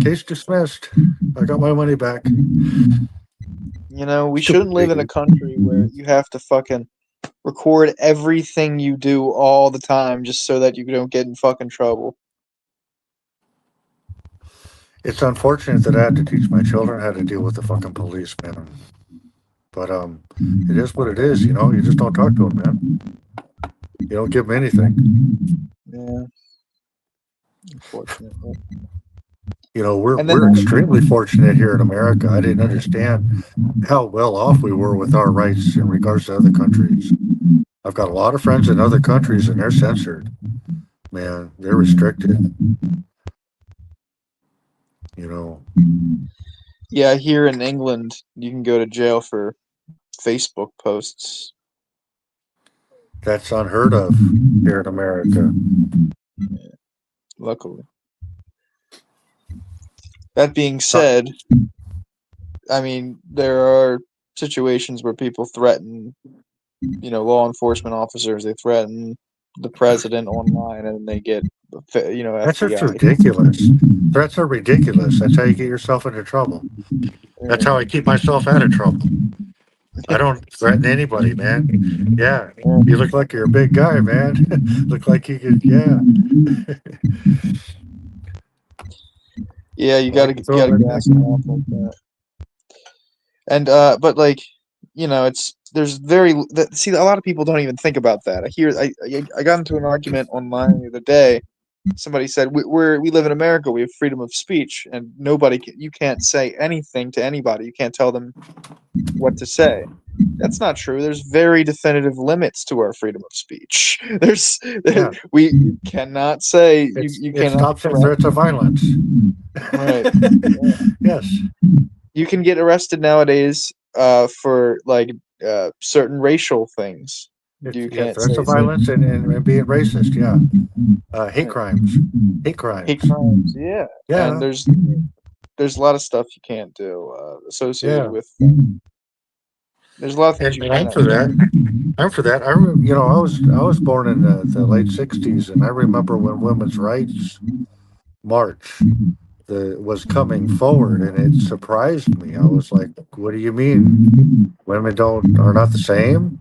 Case dismissed. I got my money back. You know, we shouldn't live in a country where you have to fucking record everything you do all the time just so that you don't get in fucking trouble. It's unfortunate that I had to teach my children how to deal with the fucking police, man. But it is what it is, you know. You just don't talk to them, man. You don't give them anything. Yeah. Unfortunately. You know, we're And then- we're extremely fortunate here in America. I didn't understand how well off we were with our rights in regards to other countries. I've got a lot of friends in other countries, and they're censored. Man, they're restricted. You know. Yeah, here in England, you can go to jail for Facebook posts. That's unheard of here in America. Luckily. That being said, I mean, there are situations where people threaten, you know, law enforcement officers. They threaten the president online, and they get, you know, That's just FBI. ridiculous. Threats are ridiculous. That's how you get yourself into trouble. That's how I keep myself out of trouble. I don't threaten anybody, man. Yeah, you look like you're a big guy, man. Look like you could, yeah. Yeah, you gotta gas them off like that. And but like, you know, there's see, a lot of people don't even think about that. I got into an argument online the other day. Somebody said we live in America. We have freedom of speech, and you can't say anything to anybody. You can't tell them what to say. That's not true. There's very definitive limits to our freedom of speech. We cannot say you It cannot stops at threats of violence. Right. Yes. You can get arrested nowadays for like certain racial things. You can't threats say of violence and being racist. Yeah. Hate crimes. Hate crimes. Hate crimes. Yeah. Yeah. And there's a lot of stuff you can't do associated with. There's a lot of things you I'm can't for that. I'm for that. I was born in the late '60s, and I remember when women's rights march was coming forward, and it surprised me. I was like, "What do you mean? Women are not the same?"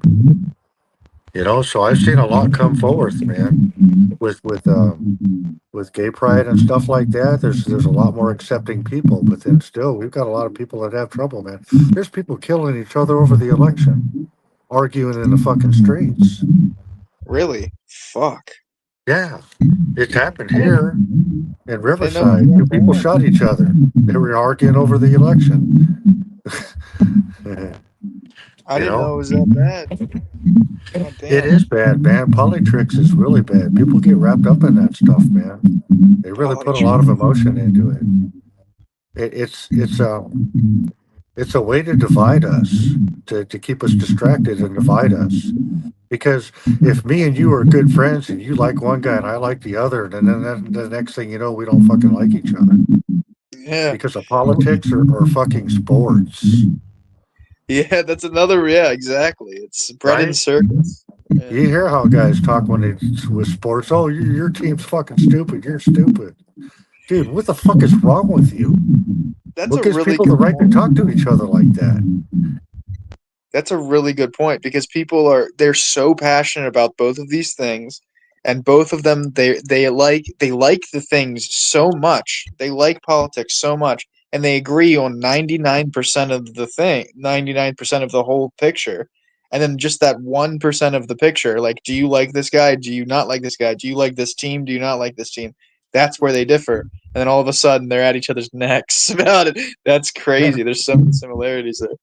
You know. So I've seen a lot come forth, man, with gay pride and stuff like that. There's a lot more accepting people, but then still, we've got a lot of people that have trouble, man. There's people killing each other over the election, arguing in the fucking streets. Really? Fuck. Yeah, it happened here in Riverside. Two people shot each other. They were arguing over the election. I didn't know it was that bad. It is bad, man. Politics is really bad. People get wrapped up in that stuff, man. They really put a lot of emotion into it. It's a way to divide us, to keep us distracted and divide us. Because if me and you are good friends and you like one guy and I like the other, then the next thing you know, we don't fucking like each other. Yeah. Because of politics or fucking sports. Yeah, that's another. Yeah, exactly. It's Brennan Circus. Yeah. You hear how guys talk when it's with sports. Oh, your team's fucking stupid. You're stupid. Dude, what the fuck is wrong with you? What gives people the right to talk to each other like that? That's a really good point, because they're so passionate about both of these things, and both of them they like the things so much. They like politics so much, and they agree on 99% of the thing, 99% of the whole picture. And then just that 1% of the picture, like, do you like this guy? Do you not like this guy? Do you like this team? Do you not like this team? That's where they differ. And then all of a sudden they're at each other's necks about it. That's crazy. There's so many similarities there.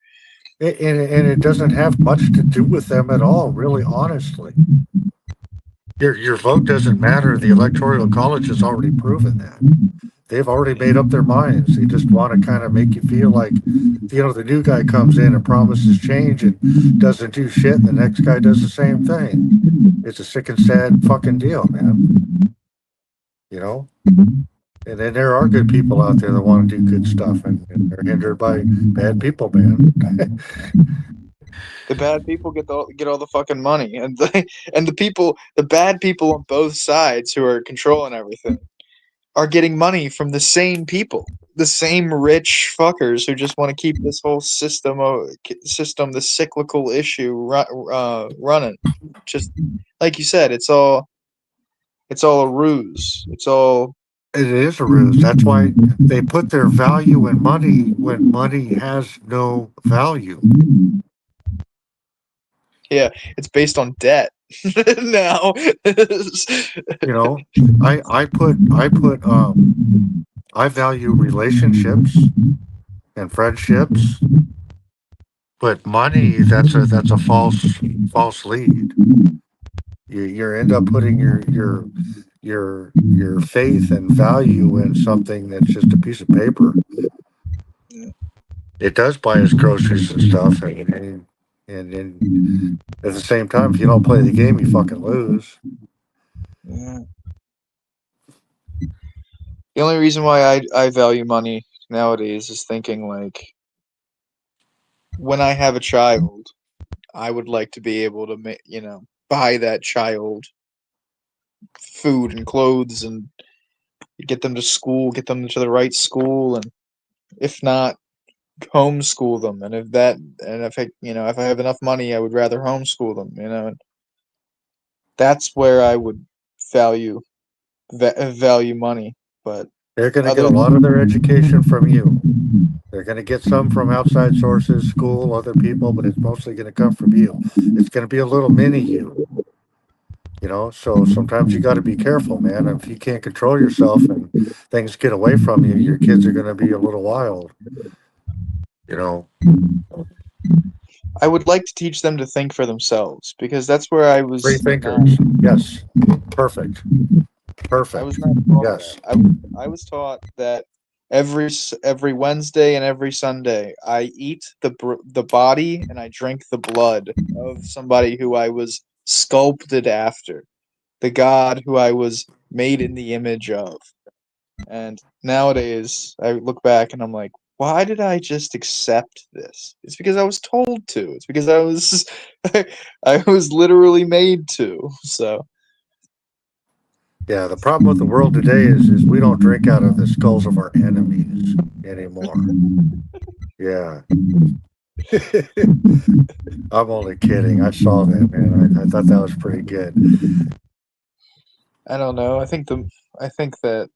And it doesn't have much to do with them at all, really, honestly. Your vote doesn't matter. The Electoral College has already proven that. They've already made up their minds. They just want to kind of make you feel like, the new guy comes in and promises change and doesn't do shit, and the next guy does the same thing. It's a sick and sad fucking deal, man. You know? And then there are good people out there that want to do good stuff, and they're hindered by bad people, man. The bad people get all the fucking money, and the bad people on both sides who are controlling everything are getting money from the same people, the same rich fuckers who just want to keep this whole the cyclical issue running. Just like you said, it's all a ruse. It is a ruse. That's why they put their value in money when money has no value. Yeah, it's based on debt now. You know, I value relationships and friendships, but money, that's a false lead. You end up putting your faith and value in something that's just a piece of paper. It does buy us groceries and stuff, and at the same time, if you don't play the game, you fucking lose. Yeah. The only reason why I value money nowadays is thinking like, when I have a child, I would like to be able to buy that child food and clothes and get them to school, get them to the right school, and if not, homeschool them. And if I have enough money, I would rather homeschool them. And that's where I would value money. But they're going to get a lot of their education from you. They're going to get some from outside sources, school, other people, but it's mostly going to come from you. It's going to be a little mini you. So sometimes you got to be careful, man. If you can't control yourself and things get away from you, your kids are going to be a little wild. I would like to teach them to think for themselves, because that's where I was. Free thinkers. Yes. Perfect. I was not taught that. I was taught that every Wednesday and every Sunday I eat the body and I drink the blood of somebody who I was sculpted after, the God who I was made in the image of. And nowadays I look back and I'm like, why did I just accept this? It's because I was told to. It's because I was literally made to. So yeah, the problem with the world today is we don't drink out of the skulls of our enemies anymore. Yeah. I'm only kidding. I saw that, man. I thought that was pretty good. I don't know. I think that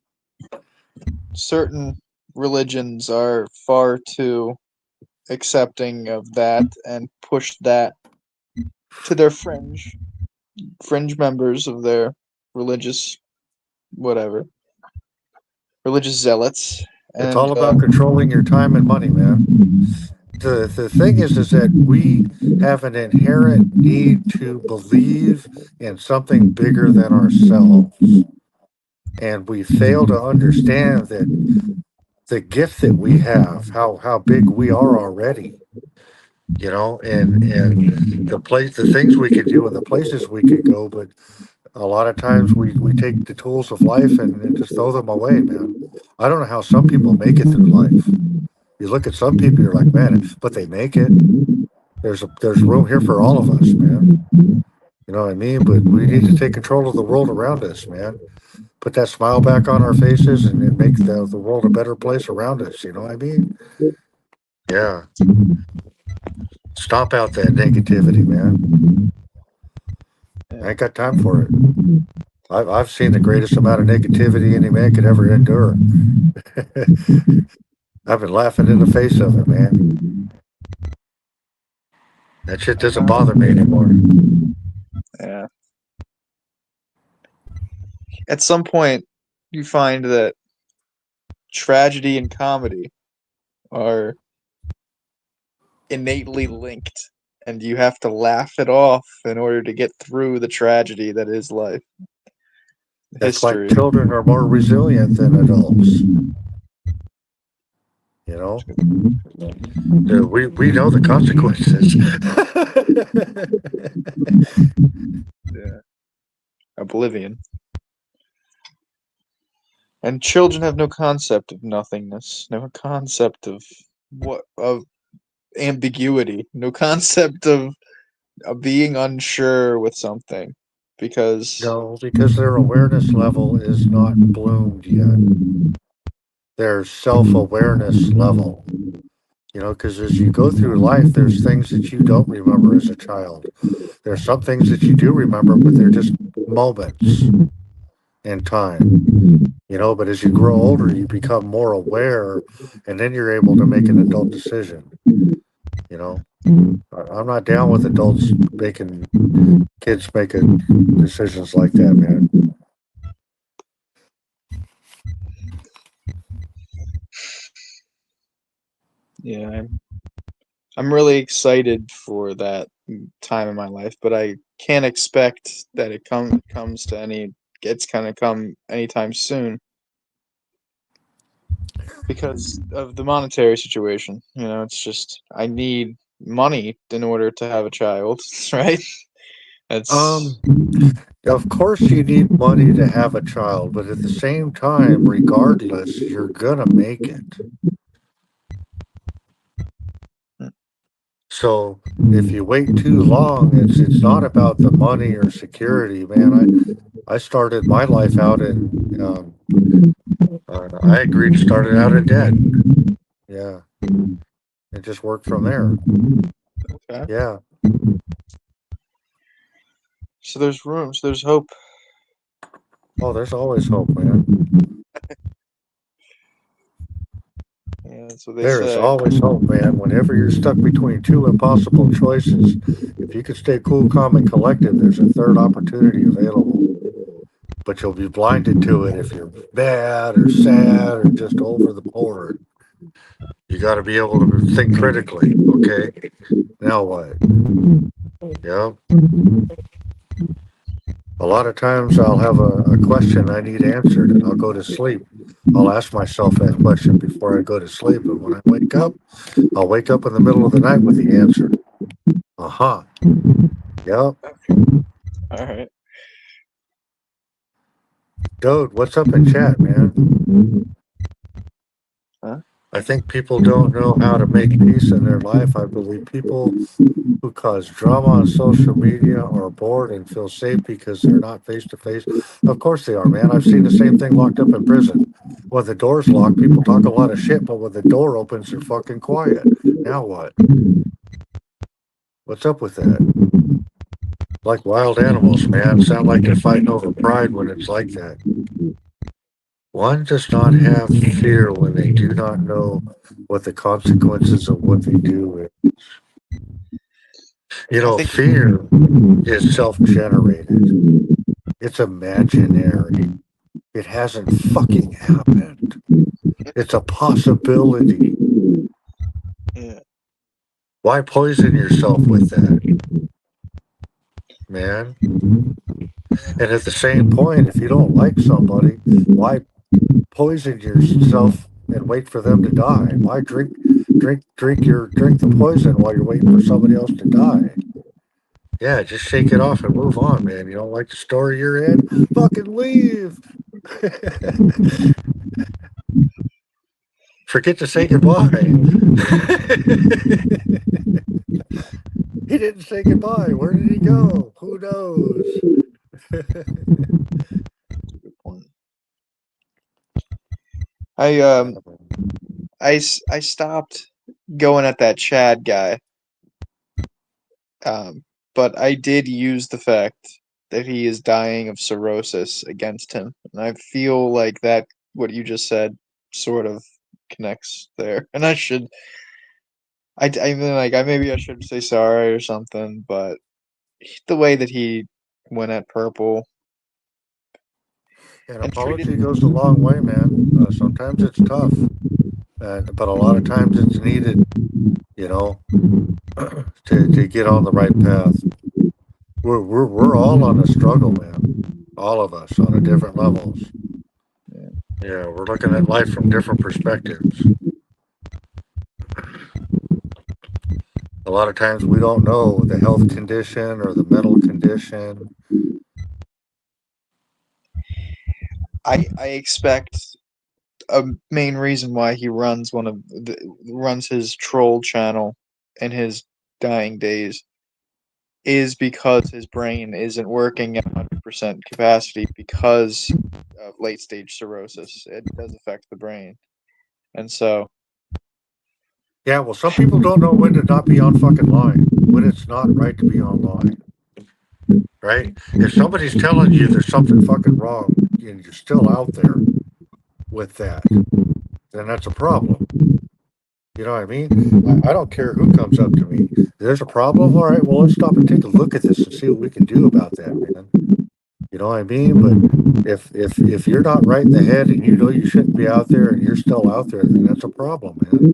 certain religions are far too accepting of that and push that to their fringe members of their religious zealots. It's all about controlling your time and money, man. The thing is that we have an inherent need to believe in something bigger than ourselves. And we fail to understand that the gift that we have, how big we are already, and the things we could do and the places we could go, but a lot of times we take the tools of life and just throw them away, man. I don't know how some people make it through life. You look at some people, you're like, man, but they make it. There's room here for all of us, man. You know what I mean? But we need to take control of the world around us, man. Put that smile back on our faces and make the world a better place around us. You know what I mean? Yeah. Stomp out that negativity, man. I ain't got time for it. I've seen the greatest amount of negativity any man could ever endure. I've been laughing in the face of it, man. That shit doesn't bother me anymore. Yeah. At some point, you find that tragedy and comedy are innately linked, and you have to laugh it off in order to get through the tragedy that is life. That's why children are more resilient than adults. We know the consequences. Yeah. Oblivion. And children have no concept of nothingness, no concept of ambiguity, no concept of being unsure with something, because No, because their awareness level is not bloomed yet. Their self-awareness level. You know, because as you go through life, there's things that you don't remember as a child. There's some things that you do remember, but they're just moments in time. You know, but as you grow older, you become more aware, and then you're able to make an adult decision. You know, I'm not down with adults making kids making decisions like that, man. yeah, I'm really excited for that time in my life, but I can't expect that it comes to any. It's gonna come anytime soon because of the monetary situation. You know, it's just I need money in order to have a child, right? That's Of course you need money to have a child, but at the same time, regardless, you're gonna make it. So if you wait too long, it's not about the money or security, man. I started my life out in I agreed to start it out in debt. Yeah. And just work from there. okay. Yeah. So there's room. So there's hope. Oh, there's always hope, man. Yeah, that's what they There is say. always hope, man. Whenever you're stuck between two impossible choices, if you can stay cool, calm, and collected, there's a third opportunity available. But you'll be blinded to it if you're mad or sad or just over the board. You got to be able to think critically. Okay, now what? Yeah. A lot of times I'll have a question I need answered and I'll go to sleep. I'll ask myself that question before I go to sleep. And when I wake up, I'll wake up in the middle of the night with the answer. Uh-huh. Yep. All right. Dude, what's up in chat, man? Huh? I think people don't know how to make peace in their life. I believe people who cause drama on social media are bored and feel safe because they're not face to face. Of course they are, man. I've seen the same thing locked up in prison. When the door's locked, people talk a lot of shit, but when the door opens, they're fucking quiet. Now what? What's up with that? Like wild animals, man. Sound like they're fighting over pride when it's like that. One does not have fear when they do not know what the consequences of what they do is. You know, fear is self-generated. It's imaginary. It hasn't fucking happened. It's a possibility. Yeah. Why poison yourself with that, man? And at the same point, if you don't like somebody, why poison yourself and wait for them to die? Why drink the poison while you're waiting for somebody else to die? Yeah, just shake it off and move on, man. You don't like the story you're in? Fucking leave. Forget to say goodbye. He didn't say goodbye. Where did he go? Who knows? Good point. I stopped going at that Chad guy. But I did use the fact that he is dying of cirrhosis against him, and I feel like that what you just said sort of connects there. And I mean, like, maybe I should say sorry or something, but the way that he went at Purple. An apology goes a long way, man. Sometimes it's tough, but a lot of times it's needed, you know, to get on the right path. We're all on a struggle, man. All of us on a different levels. Yeah, we're looking at life from different perspectives. A lot of times we don't know the health condition or the mental condition. I expect a main reason why he runs runs his troll channel in his dying days is because his brain isn't working at 100% capacity because of late stage cirrhosis. It does affect the brain, and so Yeah, well, some people don't know when to not be on fucking line, when it's not right to be online, right? If somebody's telling you there's something fucking wrong and you're still out there with that, then that's a problem. You know what I mean? I don't care who comes up to me. There's a problem. All right, well, let's stop and take a look at this and see what we can do about that, man. You know what I mean? But if you're not right in the head and you know you shouldn't be out there and you're still out there, then that's a problem, man.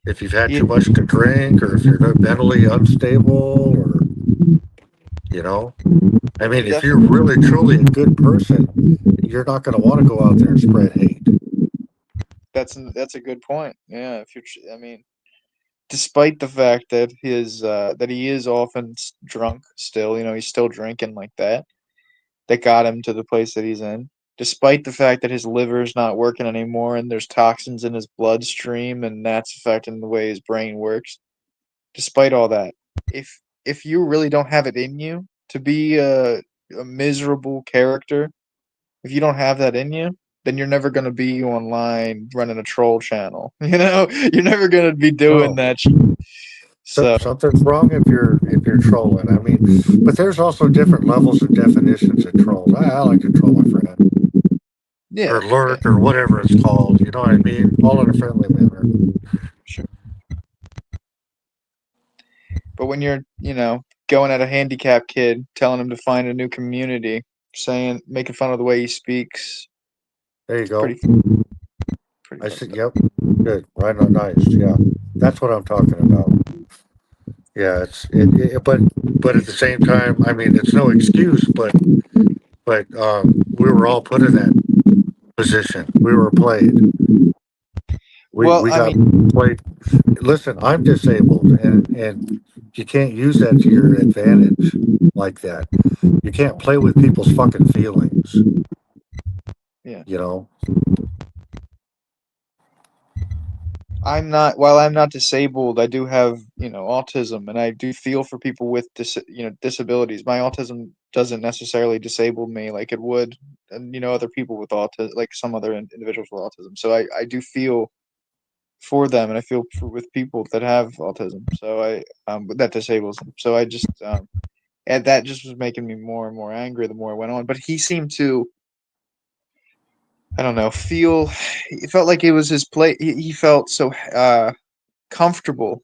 If you've had too much to drink, or if you're mentally unstable, or you know, I mean, if you're really truly a good person, you're not going to want to go out there and spread hate. that's a good point. Yeah, if you're, I mean, despite the fact that that he is often drunk still, you know, he's still drinking like that. That got him to the place that he's in. Despite the fact that his liver's not working anymore and there's toxins in his bloodstream and that's affecting the way his brain works. Despite all that, if you really don't have it in you to be a miserable character, if you don't have that in you, then you're never going to be online running a troll channel. You know, you're never going to be doing that shit. So something's wrong if you're trolling. I mean, but there's also different levels and definitions of trolls. I like to troll my friend, or lurk, or whatever it's called. You know what I mean? All in a friendly manner. Sure. But when you're, you know, going at a handicapped kid, telling him to find a new community, making fun of the way he speaks. There you go. Pretty I see. Yep. Good. Right on. Nice. Yeah. That's what I'm talking about. Yeah. But at the same time, I mean, it's no excuse, but we were all put in that position. We were played. We got played. Listen, I'm disabled, and you can't use that to your advantage like that. You can't play with people's fucking feelings. Yeah. You know. While I'm not disabled, I do have, you know, autism, and I do feel for people with disabilities. My autism doesn't necessarily disable me like it would, and you know, other people with autism, like some other individuals with autism. So I do feel for them, and I feel with people that have autism. So that disables them. So I just and that just was making me more and more angry the more I went on. But he seemed to, I don't know, it felt like it was his play. He felt so comfortable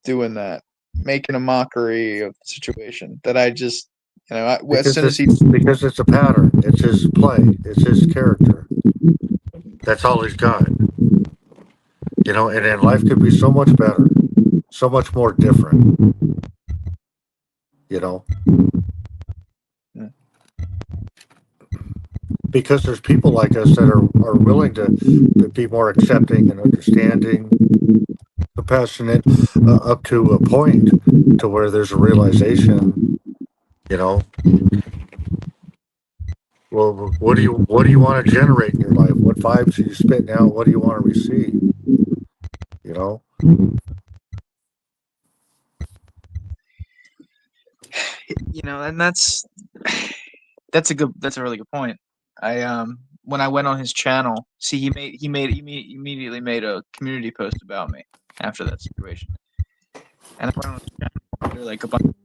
doing that, making a mockery of the situation that I just, you know, because it's a pattern. It's his play. It's his character. That's all he's got. You know, and then life could be so much better, so much more different. You know. Yeah. Because there's people like us that are willing to be more accepting and understanding, compassionate, up to a point to where there's a realization, you know. Well, what do you want to generate in your life? What vibes are you spitting out? What do you want to receive? You know. You know, and that's a really good point. When I went on his channel, see, he immediately made a community post about me after that situation, and I went on his channel, like a bunch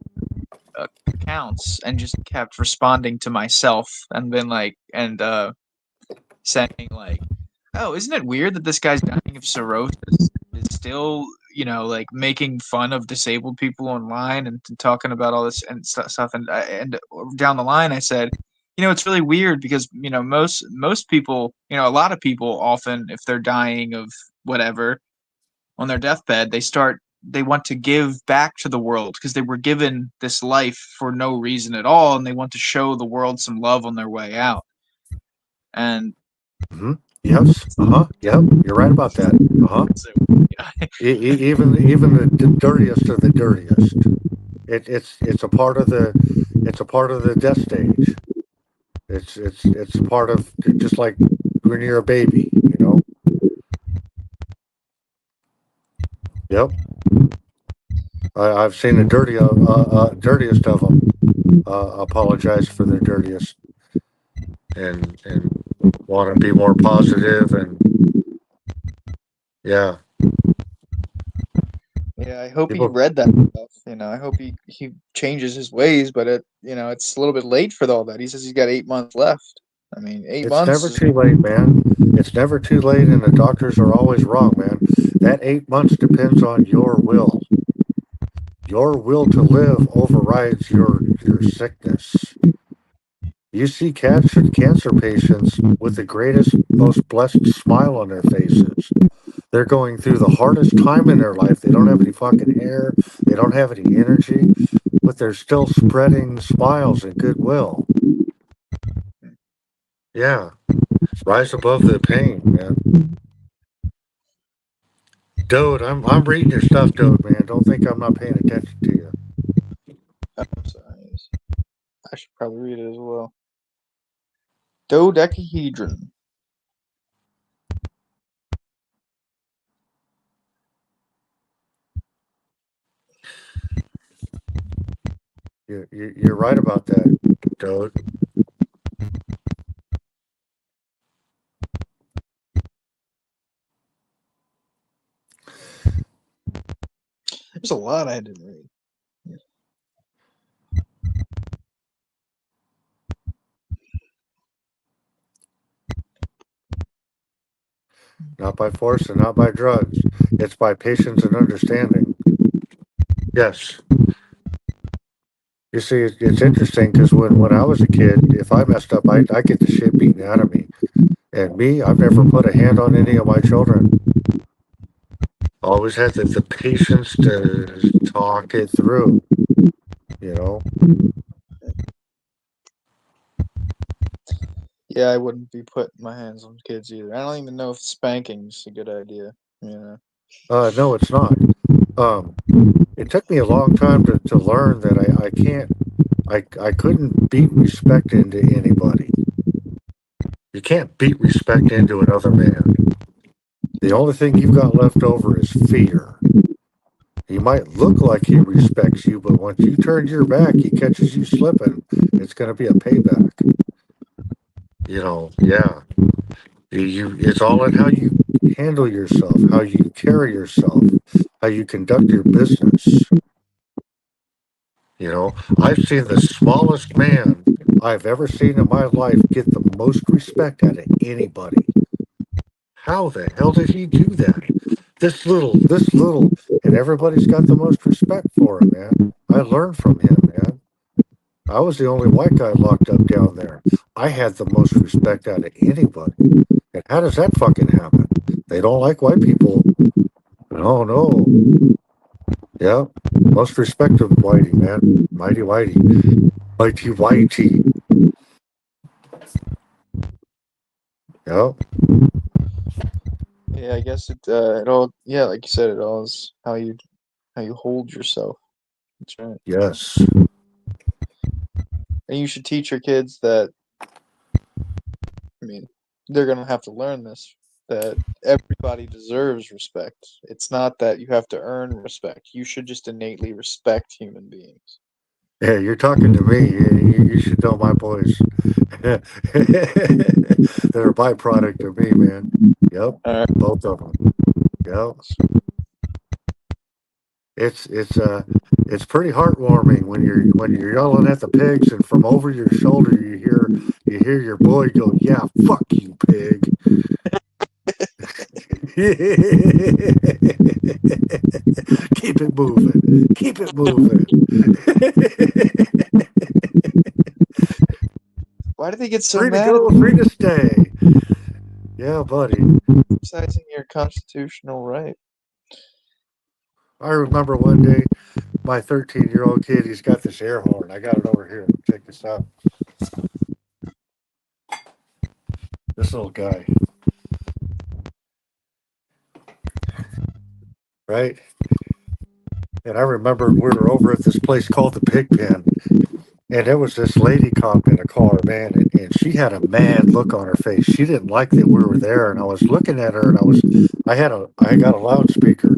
of accounts, and just kept responding to myself, and been like, saying like, oh, isn't it weird that this guy's dying of cirrhosis is still, you know, like making fun of disabled people online and talking about all this and stuff, and down the line I said, you know, it's really weird because, you know, most people, you know, a lot of people often, if they're dying of whatever on their deathbed, they want to give back to the world because they were given this life for no reason at all, and they want to show the world some love on their way out. And yes, yep, you're right about that. Even the dirtiest of the dirtiest, it's a part of the death stage. It's part of, just like we when you're a baby, you know? Yep. I've seen the dirtiest of them apologize for their dirtiest and want to be more positive and yeah. Yeah, I hope he People, read that stuff. You know, I hope he changes his ways, but it's a little bit late for all that. He says he's got 8 months left. I mean, 8 it's months never is too late, man. It's never too late, and the doctors are always wrong, man. That 8 months depends on your will. Your will to live overrides your sickness. You see cancer patients with the greatest, most blessed smile on their faces. They're going through the hardest time in their life. They don't have any fucking hair. They don't have any energy, but they're still spreading smiles and goodwill. Yeah. Rise above the pain, man. Dode, I'm reading your stuff, Dode, man. Don't think I'm not paying attention to you. I'm sorry. I should probably read it as well. Dodecahedron. You're right about that, Dode. There's a lot I didn't read. Not by force and not by drugs. It's by patience and understanding. Yes. You see, it's interesting because when I was a kid, if I messed up, I get the shit beaten out of me. And me, I've never put a hand on any of my children. Always had the patience to talk it through, you know? Yeah, I wouldn't be putting my hands on kids either. I don't even know if spanking's a good idea. You know. No, it's not. It took me a long time to learn that I couldn't beat respect into anybody. You can't beat respect into another man. The only thing you've got left over is fear. He might look like he respects you, but once you turn your back, he catches you slipping. It's going to be a payback. You know, yeah. It's all in how you handle yourself, how you carry yourself, how you conduct your business. You know, I've seen the smallest man I've ever seen in my life get the most respect out of anybody. How the hell did he do that? This little, and everybody's got the most respect for him, man. I learned from him, man. I was the only white guy locked up down there. I had the most respect out of anybody. And how does that fucking happen? They don't like white people. No. Yeah. Most respect to Whitey, man. Mighty Whitey. Mighty Whitey. Yeah. Yeah, I guess it all. Yeah, like you said, it all is how you hold yourself. That's right. Yes. And you should teach your kids that. I mean, they're gonna have to learn this. That everybody deserves respect. It's not that you have to earn respect. You should just innately respect human beings. Yeah, you're talking to me. You should know my boys. They're a byproduct of me, man. Yep. Both of them. Yep. It's pretty heartwarming when you're yelling at the pigs and from over your shoulder you hear your boy go, "Yeah, fuck you, pig." Keep it moving. Keep it moving. Why do they get so Free to mad? go, free to stay. Yeah, buddy. Exercising your constitutional right. I remember one day, my 13-year-old kid, he's got this air horn. I got it over here. Check this out. This little guy. Right? And I remember we were over at this place called the Pig Pen. And there was this lady cop in a car, man, and she had a mad look on her face. She didn't like that we were there, and I was looking at her, and I got a loudspeaker,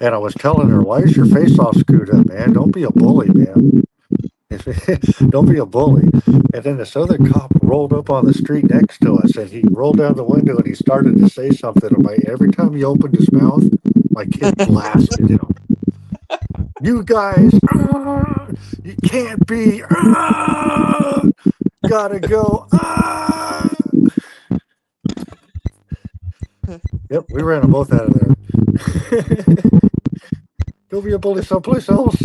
and I was telling her, "Why is your face all screwed up, man? Don't be a bully, man. Don't be a bully." And then this other cop rolled up on the street next to us, and he rolled down the window and he started to say something. And every time he opened his mouth, my kid blasted him. You guys, you can't be, gotta go. Yep, we ran them both out of there. Go be a bully someplace else.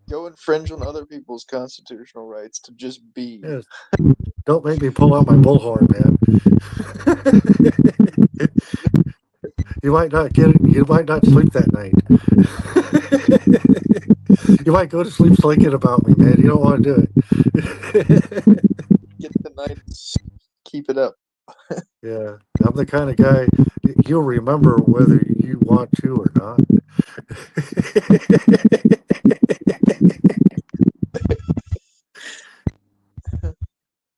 Go infringe on other people's constitutional rights to just be. Yes. Don't make me pull out my bullhorn, man. You might not get it. You might not sleep that night. You might go to sleep thinking about me, man. You don't want to do it. Get the nights. Keep it up. Yeah, I'm the kind of guy you'll remember whether you want to or not.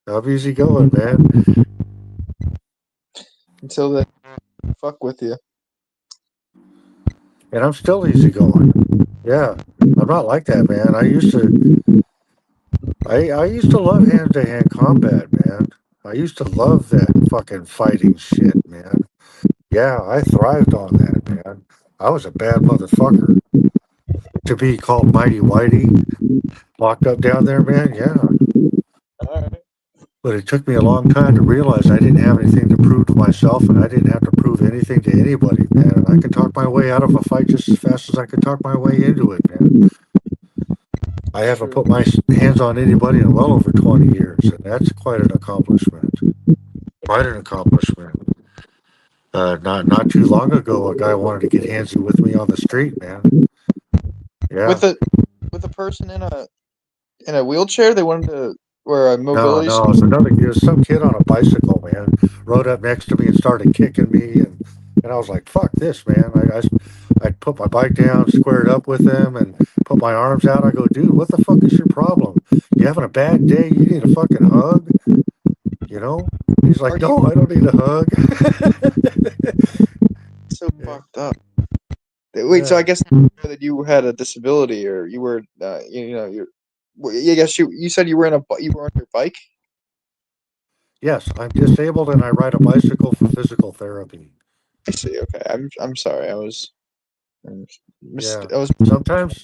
I'm easy going, man. Until they fuck with you. And I'm still easy going. Yeah, I'm not like that, man. I used to love hand-to-hand combat, man. I used to love that fucking fighting shit, man. Yeah, I thrived on that, man. I was a bad motherfucker. To be called Mighty Whitey, locked up down there, man, yeah. All right. But it took me a long time to realize I didn't have anything to prove to myself, and I didn't have to prove anything to anybody, man. And I could talk my way out of a fight just as fast as I could talk my way into it, man. I haven't put my hands on anybody in well over 20 years, and that's quite an accomplishment. Quite an accomplishment. Not too long ago, a guy wanted to get handsy with me on the street, man. Yeah. With a person in a wheelchair, they wanted to wear a mobility. No, it was some kid on a bicycle, man. Rode up next to me and started kicking me, and I was like, "Fuck this, man!" I put my bike down, squared up with him, and put my arms out. I go, "Dude, what the fuck is your problem? You having a bad day? You need a fucking hug?" You know? He's like, "No, I don't need a hug." So fucked up. Wait, so I guess that you had a disability, or you were, you're. I guess you said you were on your bike. Yes, I'm disabled and I ride a bicycle for physical therapy. I see. Okay, I'm sorry. I was. Sometimes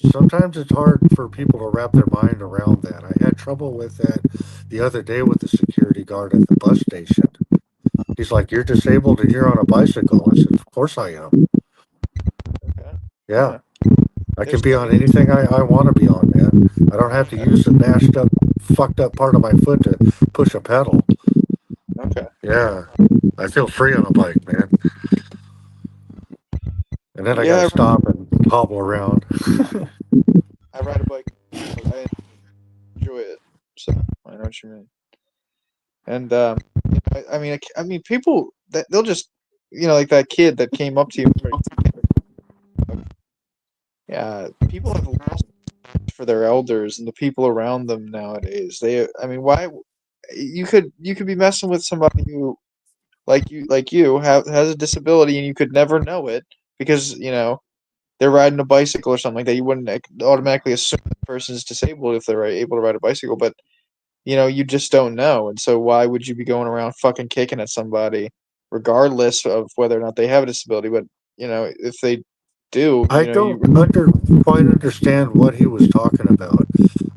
it's hard for people to wrap their mind around that. I had trouble with that the other day with the security guard at the bus station. He's like, "You're disabled and you're on a bicycle." I said, "Of course I am." Okay. Yeah. I can be on anything I want to be on, man. I don't have to use the bashed up, fucked up part of my foot to push a pedal. Okay. Yeah. I feel free on a bike, man. And then I gotta stop and hobble around. I ride a bike. I enjoy it, so I know what you mean. And I mean, people that they'll just, like that kid that came up to you. Yeah, people have lost for their elders and the people around them nowadays. Why? You could be messing with somebody who, like you, has a disability, and you could never know it because they're riding a bicycle or something like that. You wouldn't automatically assume the person is disabled if they're able to ride a bicycle, but you just don't know. And so why would you be going around fucking kicking at somebody, regardless of whether or not they have a disability? But if they do, I don't quite understand what he was talking about.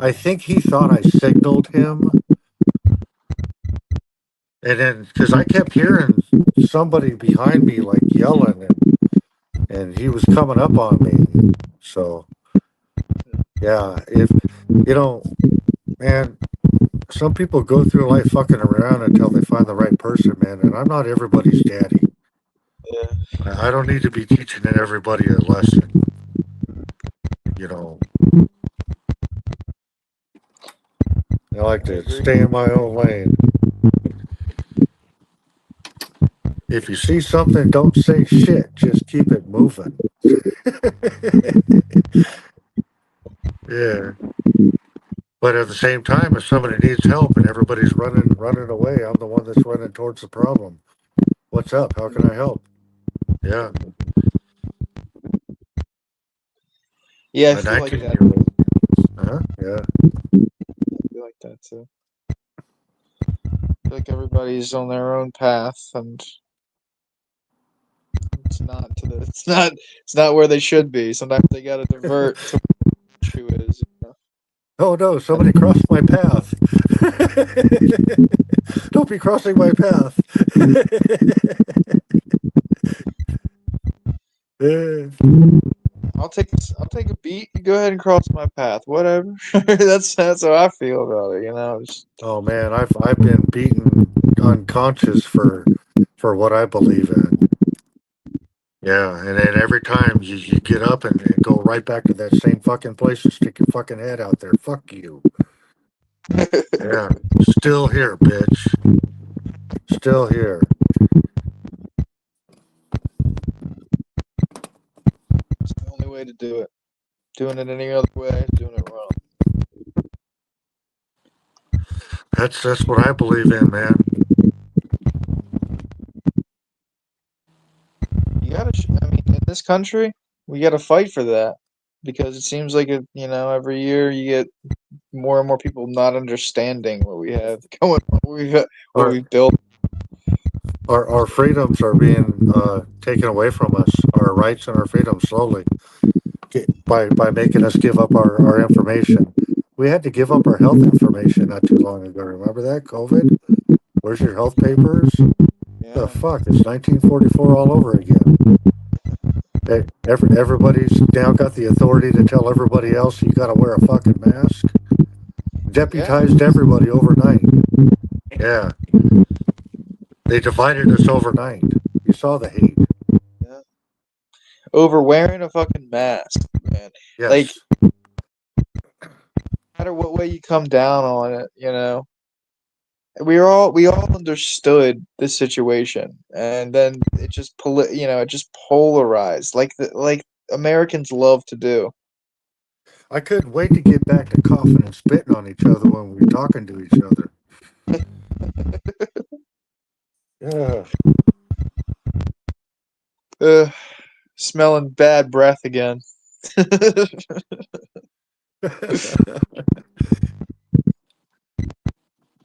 I think he thought I signaled him. And then, because I kept hearing somebody behind me like yelling, and he was coming up on me. So, yeah, man, some people go through life fucking around until they find the right person, man. And I'm not everybody's daddy. Yeah. I don't need to be teaching everybody a lesson. I like to stay in my own lane. If you see something, don't say shit. Just keep it moving. Yeah. But at the same time, if somebody needs help and everybody's running away, I'm the one that's running towards the problem. What's up? How can I help? Yeah. Yeah, I A feel like that. 19-year-old. Yeah. I feel like that too. I feel like everybody's on their own path, and it's not where they should be. Sometimes they gotta divert to where the issue is. Oh no, somebody crossed my path. Don't be crossing my path. Yeah. I'll take a beat. You go ahead and cross my path. Whatever. That's how I feel about it. Oh man, I've been beaten unconscious for what I believe in. Yeah, and then every time you get up and go right back to that same fucking place and stick your fucking head out there. Fuck you. Yeah, still here, bitch. Still here. It's the only way to do it. Doing it any other way is doing it wrong. That's what I believe in, man. You gotta. I mean, in this country, we gotta fight for that because it seems like every year you get more and more people not understanding what we have going on, what Our we've built. our freedoms are being taken away from us. Our rights and our freedoms slowly by making us give up our information. We had to give up our health information not too long ago. Remember that? COVID? Where's your health papers? The Yeah. fuck? It's 1944 all over again. Everybody's now got the authority to tell everybody else you got to wear a fucking mask. Deputized everybody overnight. Yeah. They divided us overnight. You saw the hate. Yeah. Over wearing a fucking mask, man. Yes. Like, no matter what way you come down on it, we all understood the situation, and then it just it just polarized like Americans love to do. I couldn't wait to get back to coughing and spitting on each other when we were talking to each other. Yeah. Smelling bad breath again.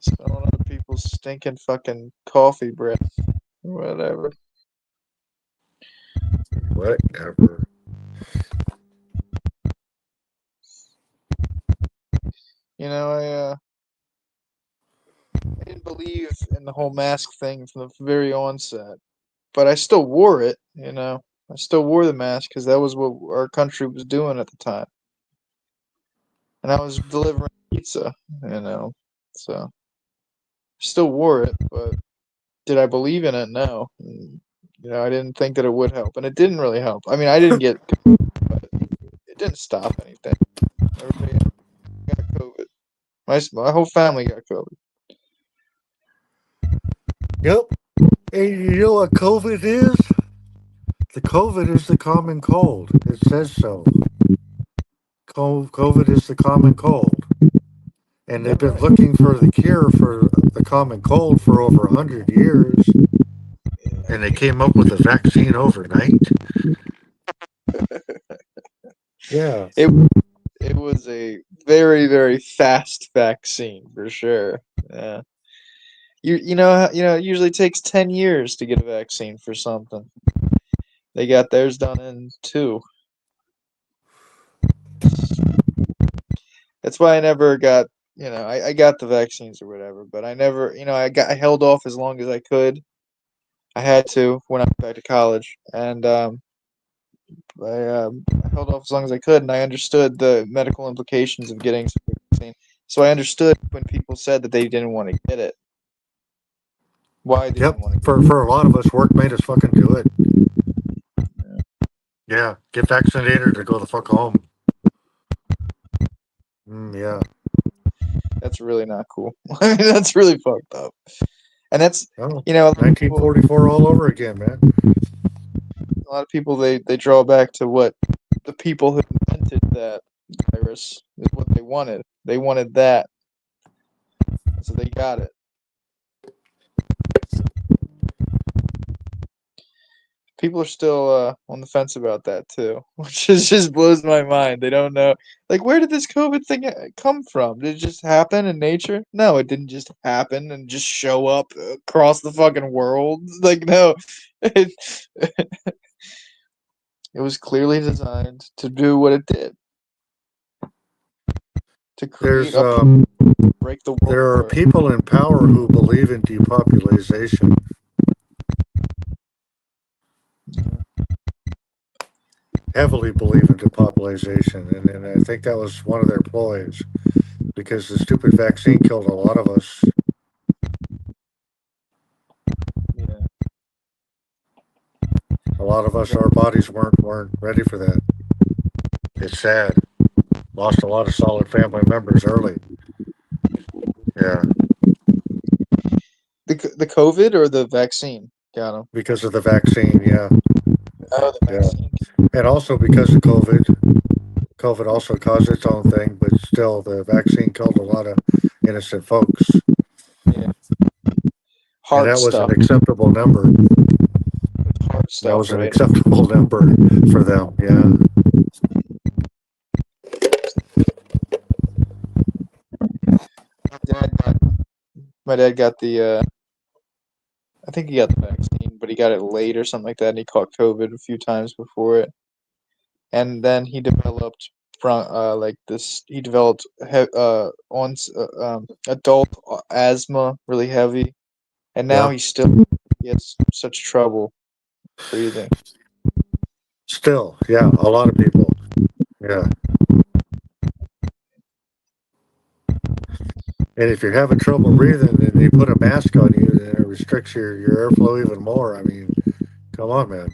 Smelling other people's stinking fucking coffee breath. Whatever. Whatever. I didn't believe in the whole mask thing from the very onset, but I still wore it. I still wore the mask because that was what our country was doing at the time, and I was delivering pizza. So still wore it, but did I believe in it? No. I didn't think that it would help, and it didn't really help. I mean, I didn't get COVID, but it didn't stop anything. Everybody got COVID. My whole family got COVID. Yep. And you know what COVID is? The COVID is the common cold. It says so. COVID is the common cold. And they've been looking for the cure for the common cold for over 100 years. And they came up with a vaccine overnight. Yeah. It was a very, very fast vaccine for sure. Yeah. It usually takes 10 years to get a vaccine for something. They got theirs done in 2. That's why I never got, I got the vaccines or whatever, but I never, I held off as long as I could. I had to when I went back to college, and I held off as long as I could, and I understood the medical implications of getting the vaccine. So I understood when people said that they didn't want to get it. Why they didn't want to get it. For a lot of us, work made us fucking do it. Yeah, get vaccinated or go the fuck home. Yeah. That's really not cool. I mean, that's really fucked up. And that's, 1944 all over again, man. A lot of people, they draw back to what the people who invented that virus is what they wanted. They wanted that, so they got it. People are still on the fence about that too, which just blows my mind. They don't know, like, where did this COVID thing come from? Did it just happen in nature? No, it didn't just happen and just show up across the fucking world. Like, no, it, it was clearly designed to do what it did, to create There's break the world there are apart. people in power who believe in depopulation. Heavily believe in depopulation, and I think that was one of their ploys, because the stupid vaccine killed a lot of us. Yeah. A lot of us, our bodies weren't ready for that. It's sad. Lost a lot of solid family members early. Yeah, The COVID or the vaccine got him? because of the vaccine. Yeah, Oh, the yeah, vaccine. and also because of COVID. COVID also caused its own thing, but still, the vaccine killed a lot of innocent folks, Yeah. and Heart that was stuff. an acceptable number. Heart That stuff, was an right? acceptable number for them. Yeah. My dad got the I think he got the vaccine, but he got it late or something like that, and he caught COVID a few times before it. And then he developed like this. He developed adult asthma, really heavy, and now Yeah. he has such trouble breathing. Still, yeah, a lot of people. Yeah. And if you're having trouble breathing and they put a mask on you, then it restricts your airflow even more. I mean, come on, man.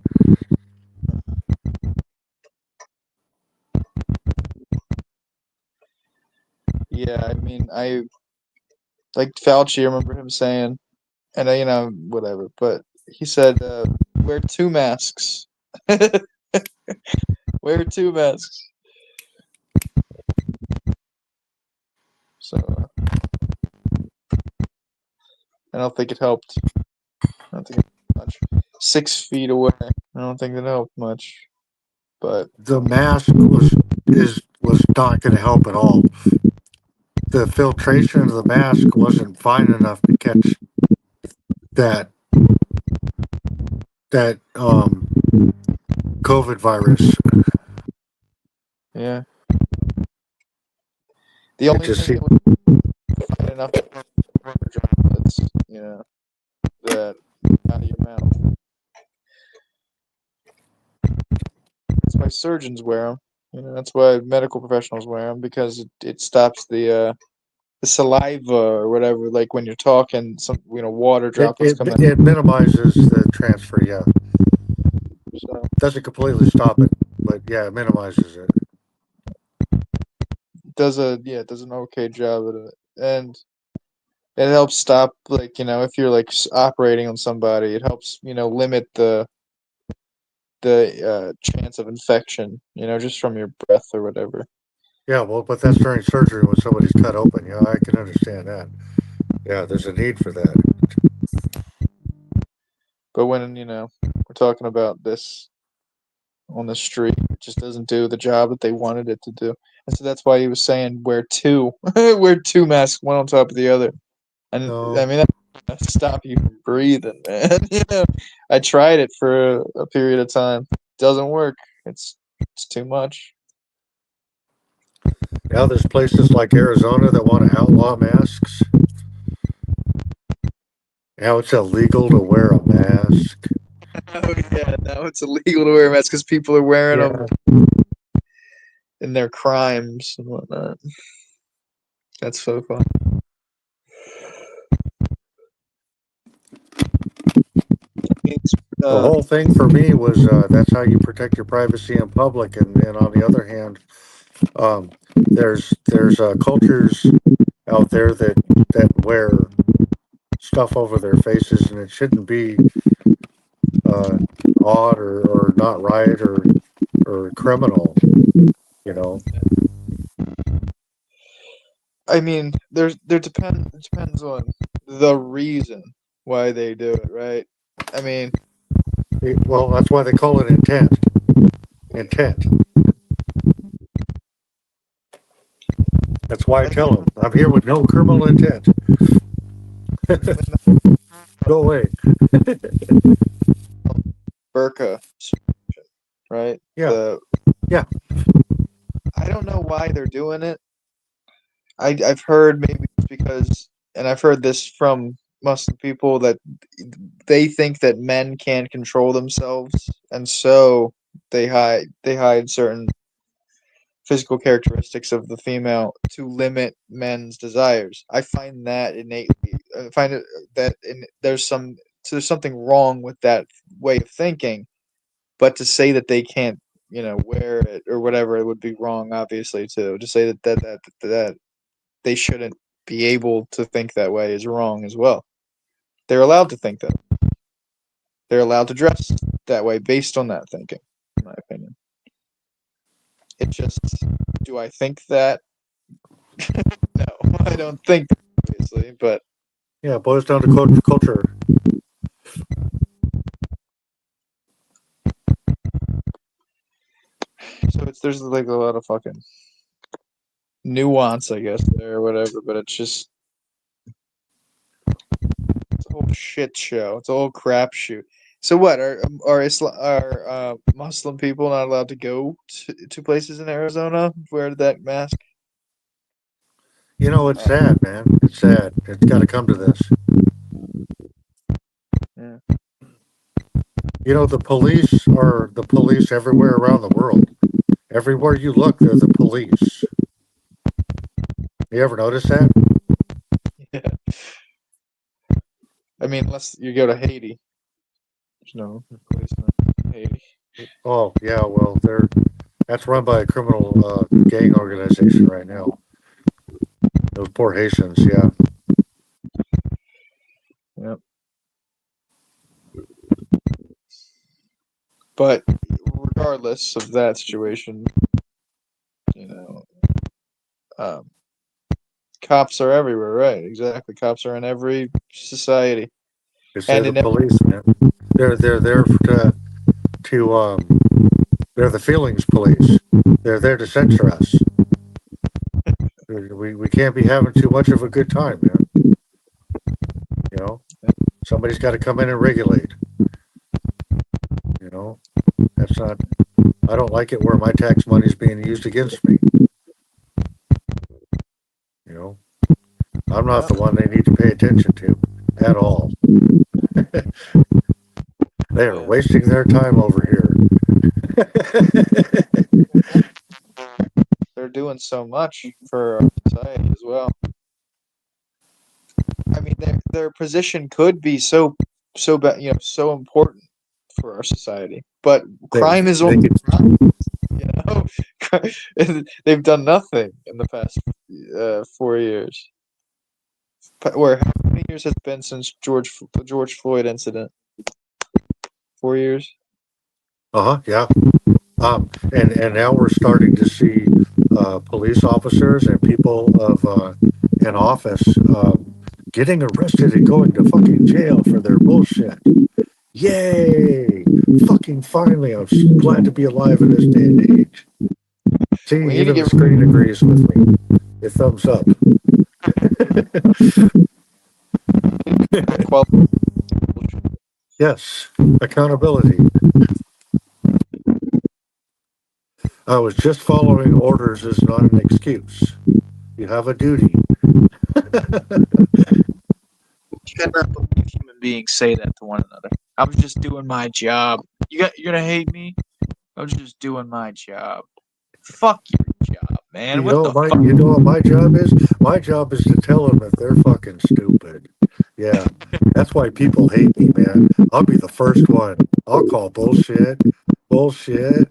Yeah, I mean, I like Fauci. I remember him saying, and whatever. But he said, wear 2 masks. Wear 2 masks. So I don't think it helped. I don't think it helped much. 6 feet away. I don't think it helped much. But The mask was not going to help at all. The filtration of the mask wasn't fine enough to catch that COVID virus. yeah, the only just thing that was fine enough were droplets, that out of your mouth. That's why surgeons wear them. That's why medical professionals wear them, because it stops the saliva or whatever. Like when you're talking, some water droplets come out. It minimizes the transfer, yeah. So Doesn't completely stop it, but yeah, it minimizes it. does an okay job at it, and it helps stop, like, if you're like operating on somebody, it helps limit the chance of infection, just from your breath or whatever. Yeah, well, but that's during surgery when somebody's cut open. Yeah, I can understand that. Yeah, there's a need for that. But when we're talking about this on the street, it just doesn't do the job that they wanted it to do. And so that's why he was saying wear 2 masks, one on top of the other. And No. I mean, that stop you from breathing, man. I tried it for a period of time. It doesn't work. It's too much. Now there's places like Arizona that want to outlaw masks. Now it's illegal to wear a mask. Oh yeah, now it's illegal to wear masks because people are wearing them in their crimes and whatnot. That's so fun. The whole thing for me was that's how you protect your privacy in public, and on the other hand, there's cultures out there that wear stuff over their faces, and it shouldn't be odd or not right or criminal. I mean, there depends on the reason why they do it, right? I mean, Well, that's why they call it intent. Intent. That's why I tell them I'm here with no criminal intent. Go away. burqa, right? Yeah. Yeah. I don't know why they're doing it. I've heard maybe it's because, and I've heard this from Muslim people, that they think that men can't control themselves, and so they hide certain physical characteristics of the female to limit men's desires. I find that innately. I find it that there's something wrong with that way of thinking, but to say that they can't, wear it or whatever, it would be wrong, obviously, too. To say that they shouldn't be able to think that way is wrong as well. They're allowed to think that. They're allowed to dress that way based on that thinking, in my opinion. It just, do I think that? No, I don't think that, obviously, but Yeah, it boils down to culture. so there's like a lot of fucking nuance, I guess, there or whatever, but it's just, it's a whole shit show. It's a whole crapshoot. So what are Muslim people not allowed to go to places in Arizona wear that mask? You know, it's sad, man. It's sad. It's got to come to this. Yeah. You know, the police are the police everywhere around the world. Everywhere you look, they're the police. You ever notice that? Yeah. I mean, unless you go to Haiti. There's no policeman in Haiti. Oh, yeah, well, that's run by a criminal gang organization right now. Those poor Haitians, yeah. Yep. But regardless of that situation, cops are everywhere, right? Exactly. Cops are in every society. They're the police, man. They're there to they're the feelings police. They're there to censor us. We can't be having too much of a good time, man. You know, somebody's got to come in and regulate. You know, that's not. I don't like it where my tax money is being used against me. You know, I'm not the one they need to pay attention to at all. They are wasting their time over here. They're doing so much for our society as well. I mean, their position could be so bad, so important for our society. But crime is only crime. They've done nothing in the past 4 years. How many years has it been since the George Floyd incident? 4 years. Yeah. And now we're starting to see police officers and people in office getting arrested and going to fucking jail for their bullshit. Yay! Fucking finally, I'm glad to be alive in this day and age. See, even the screen agrees with me. It thumbs up. Yes, accountability. I was just following orders is not an excuse. You have a duty. You cannot believe human beings say that to one another. I was just doing my job. You're gonna hate me? I was just doing my job. Fuck your job, man. You know what my job is? My job is to tell them if they're fucking stupid. Yeah, that's why people hate me, man. I'll be the first one. I'll call bullshit. Yep,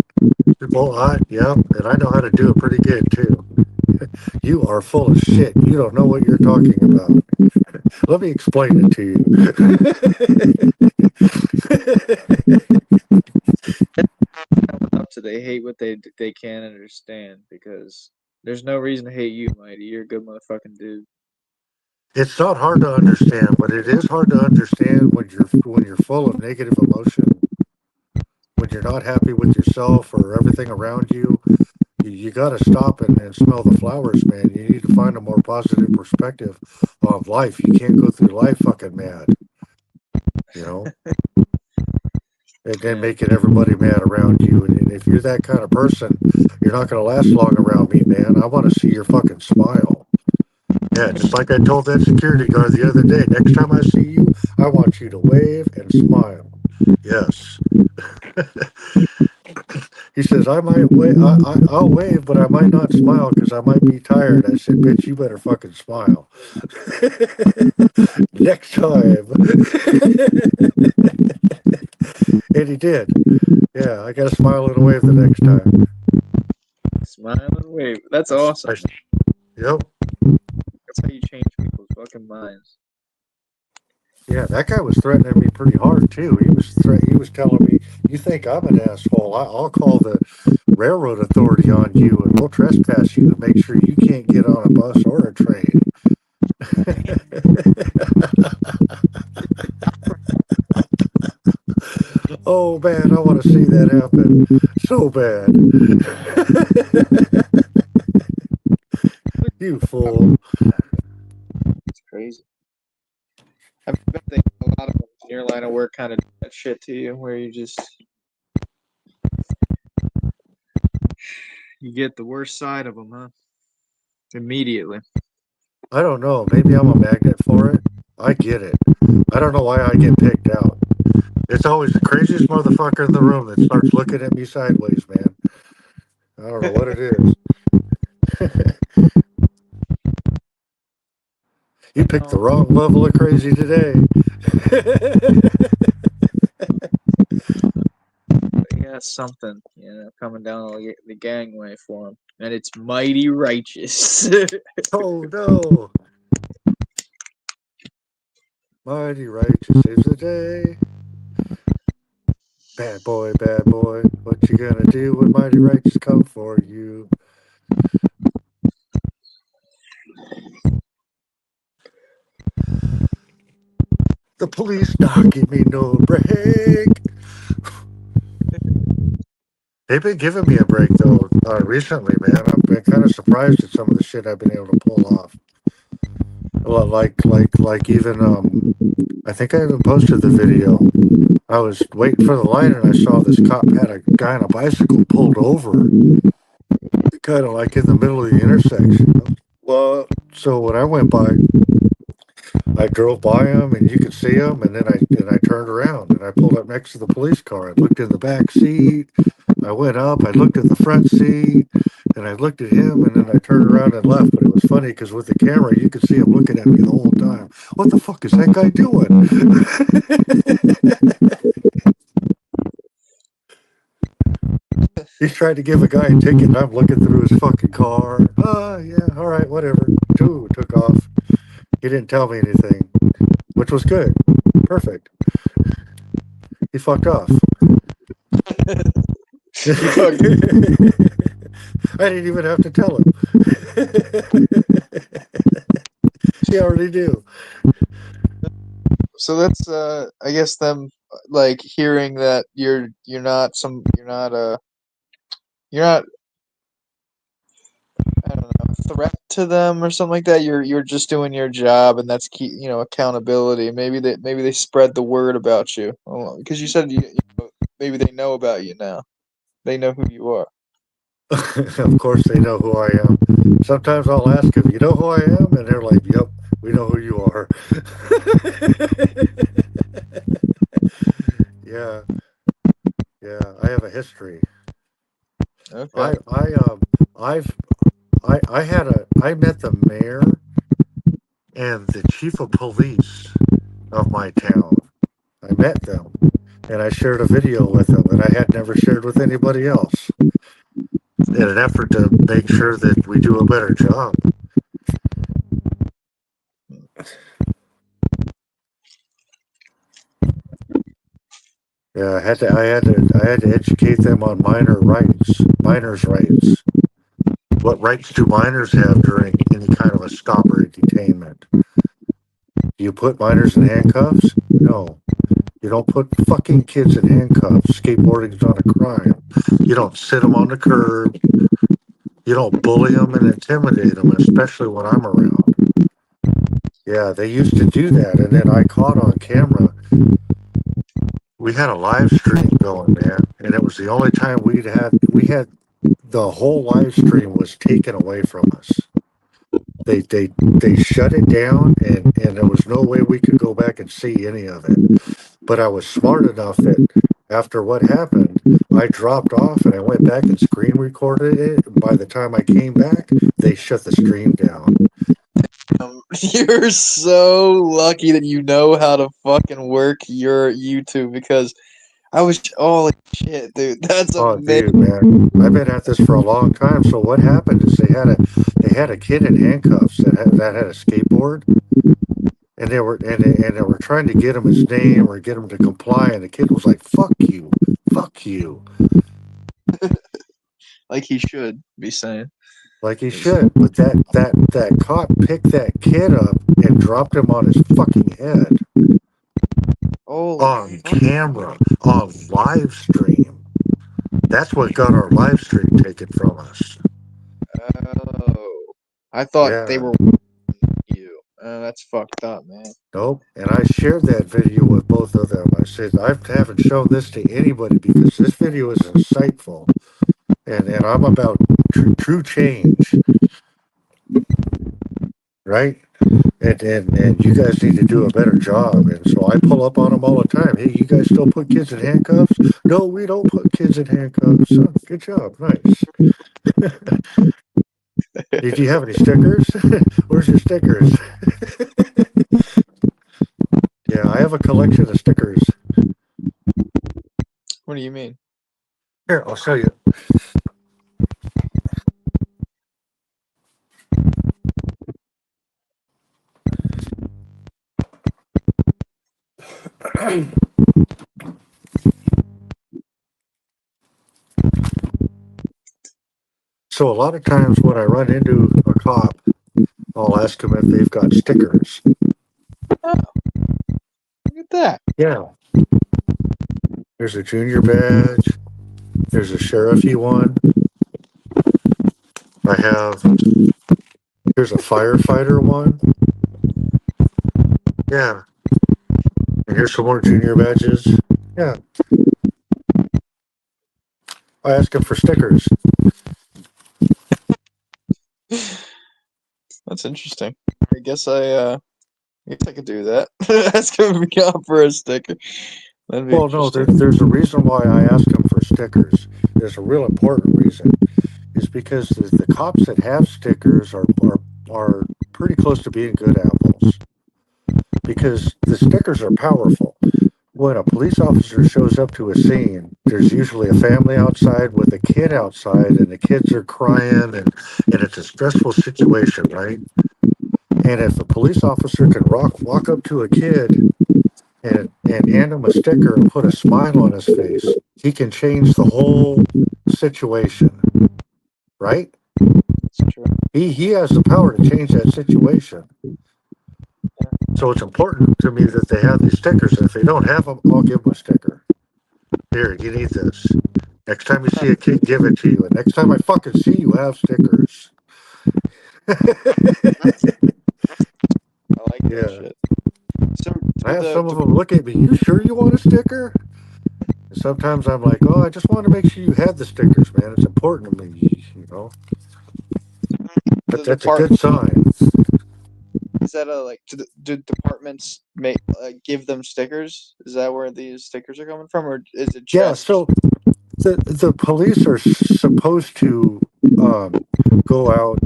and I know how to do it pretty good too. You are full of shit. You don't know what you're talking about. Let me explain it to you. They hate what they can't understand because There's no reason to hate you, Mighty. You're a good motherfucking dude. It's not hard to understand, but it is hard to understand when you're full of negative emotion, when you're not happy with yourself or everything around you. You got to stop and smell the flowers, man. You need to find a more positive perspective of life. You can't go through life fucking mad, you know, and then making everybody mad around you. And if you're that kind of person, you're not going to last long around me, man. I want to see your fucking smile. Yeah, just like I told that security guard the other day. Next time I see you, I want you to wave and smile. Yes. He says, I might wave, I'll wave, but I might not smile because I might be tired. I said, bitch, you better fucking smile. Next time. And he did. Yeah, I got to smile and wave the next time. Smile and wave. That's awesome. Yep. That's how you change people's fucking minds. Yeah, that guy was threatening me pretty hard too. He was telling me, "You think I'm an asshole? I'll call the railroad authority on you, and we'll trespass you to make sure you can't get on a bus or a train." Oh man, I want to see that happen so bad. You fool! It's crazy. I bet they, a lot of them in your line of work kind of do that shit to you, where you get the worst side of them, huh? Immediately. I don't know. Maybe I'm a magnet for it. I get it. I don't know why I get picked out. It's always the craziest motherfucker in the room that starts looking at me sideways, man. I don't know what it is. You picked the wrong level of crazy today. They got something, coming down the gangway for them, and it's mighty righteous. Oh no! Mighty righteous is the day. Bad boy, what you gonna do when mighty righteous come for you? The police not give me no break. They've been giving me a break though recently, man. I've been kind of surprised at some of the shit I've been able to pull off. Like even I think I even posted the video. I was waiting for the light and I saw this cop had a guy on a bicycle pulled over, kind of like in the middle of the intersection. Well, so when I went by, I drove by him and you could see him, and then I turned around and I pulled up next to the police car. I looked in the back seat. I went up. I looked at the front seat, and I looked at him, and then I turned around and left. But it was funny because with the camera, you could see him looking at me the whole time. What the fuck is that guy doing? He's trying to give a guy a ticket, and I'm looking through his fucking car. Oh, yeah, all right, whatever. Took off. He didn't tell me anything, which was good. Perfect. He fucked off. I didn't even have to tell him. She already knew. So that's I guess them like hearing that you're not I don't know, a threat to them or something like that. You're just doing your job, and that's key, accountability. Maybe they spread the word about you, because you said maybe they know about you now. They know who you are. Of course they know who I am. Sometimes I'll ask them, you know who I am? And they're like, yep, we know who you are. Yeah. I have a history. Okay. I met the mayor and the chief of police of my town. I met them and I shared a video with them that I had never shared with anybody else in an effort to make sure that we do a better job. Yeah, I had to educate them on minors' rights, what rights do minors have during any kind of a stop or a detainment? Do you put minors in handcuffs? No. You don't put fucking kids in handcuffs. Skateboarding's not a crime. You don't sit them on the curb. You don't bully them and intimidate them, especially when I'm around. Yeah, they used to do that, and then I caught on camera. We had a live stream going, man, and it was the only time we had the whole live stream was taken away from us. They shut it down, and there was no way we could go back and see any of it. But I was smart enough that after what happened, I dropped off and I went back and screen recorded it. And by the time I came back, they shut the stream down. You're so lucky that you know how to fucking work your YouTube, because I was holy shit, dude. That's amazing. Dude, man, I've been at this for a long time. So what happened is they had a kid in handcuffs that had a skateboard, and they were trying to get him his name or get him to comply, and the kid was like, "Fuck you, fuck you," like he should be saying. Like he should. But that cop picked that kid up and dropped him on his fucking head. On camera, on live stream. That's what got our live stream taken from us. Oh, I thought they were you. That's fucked up, man. Nope. And I shared that video with both of them. I said, I haven't shown this to anybody because this video is insightful. And I'm about true change. Right? And you guys need to do a better job. And so I pull up on them all the time. Hey, you guys still put kids in handcuffs? No, we don't put kids in handcuffs. Oh, good job. Nice. Did you have any stickers? Where's your stickers? Yeah, I have a collection of stickers. What do you mean? Here, I'll show you. So a lot of times when I run into a cop, I'll ask them if they've got stickers. Oh, look at that. Yeah. There's a junior badge. There's a sheriffy one. Here's a firefighter one. Yeah. And here's some more junior badges. Yeah. I ask them for stickers. That's interesting. I guess I could do that. Ask him for a sticker. Well, no, there's a reason why I ask them for stickers. There's a real important reason. Is because the cops that have stickers are pretty close to being good apples. Because the stickers are powerful. When a police officer shows up to a scene, there's usually a family outside with a kid outside, and the kids are crying, and it's a stressful situation, right? And if a police officer can walk up to a kid and hand him a sticker and put a smile on his face, he can change the whole situation, right? That's true. He has the power to change that situation. So it's important to me that they have these stickers. And if they don't have them, I'll give them a sticker. Here, you need this. Next time you see a kid, give it to you. And next time I fucking see you, have stickers. I like that shit. So, I have some of them look at me, you sure you want a sticker? And sometimes I'm like, oh, I just want to make sure you have the stickers, man. It's important to me, you know. But that's a good sign. Is that do departments give them stickers? Is that where these stickers are coming from, or is it just? Yeah, so the police are supposed to go out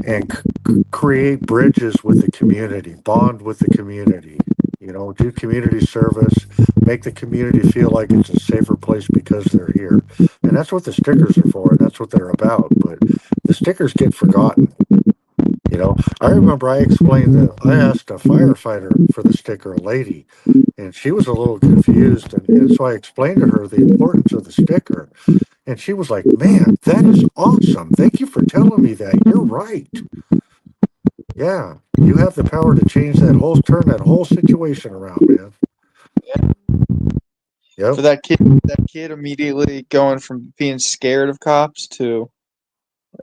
and create bridges with the community, bond with the community, you know, do community service, make the community feel like it's a safer place because they're here. And that's what the stickers are for, and that's what they're about. But the stickers get forgotten. You know, I remember I explained that I asked a firefighter for the sticker, a lady, and she was a little confused. And so I explained to her the importance of the sticker. And she was like, man, that is awesome. Thank you for telling me that. You're right. Yeah, you have the power to change turn that whole situation around, man. Yep. For that kid immediately going from being scared of cops to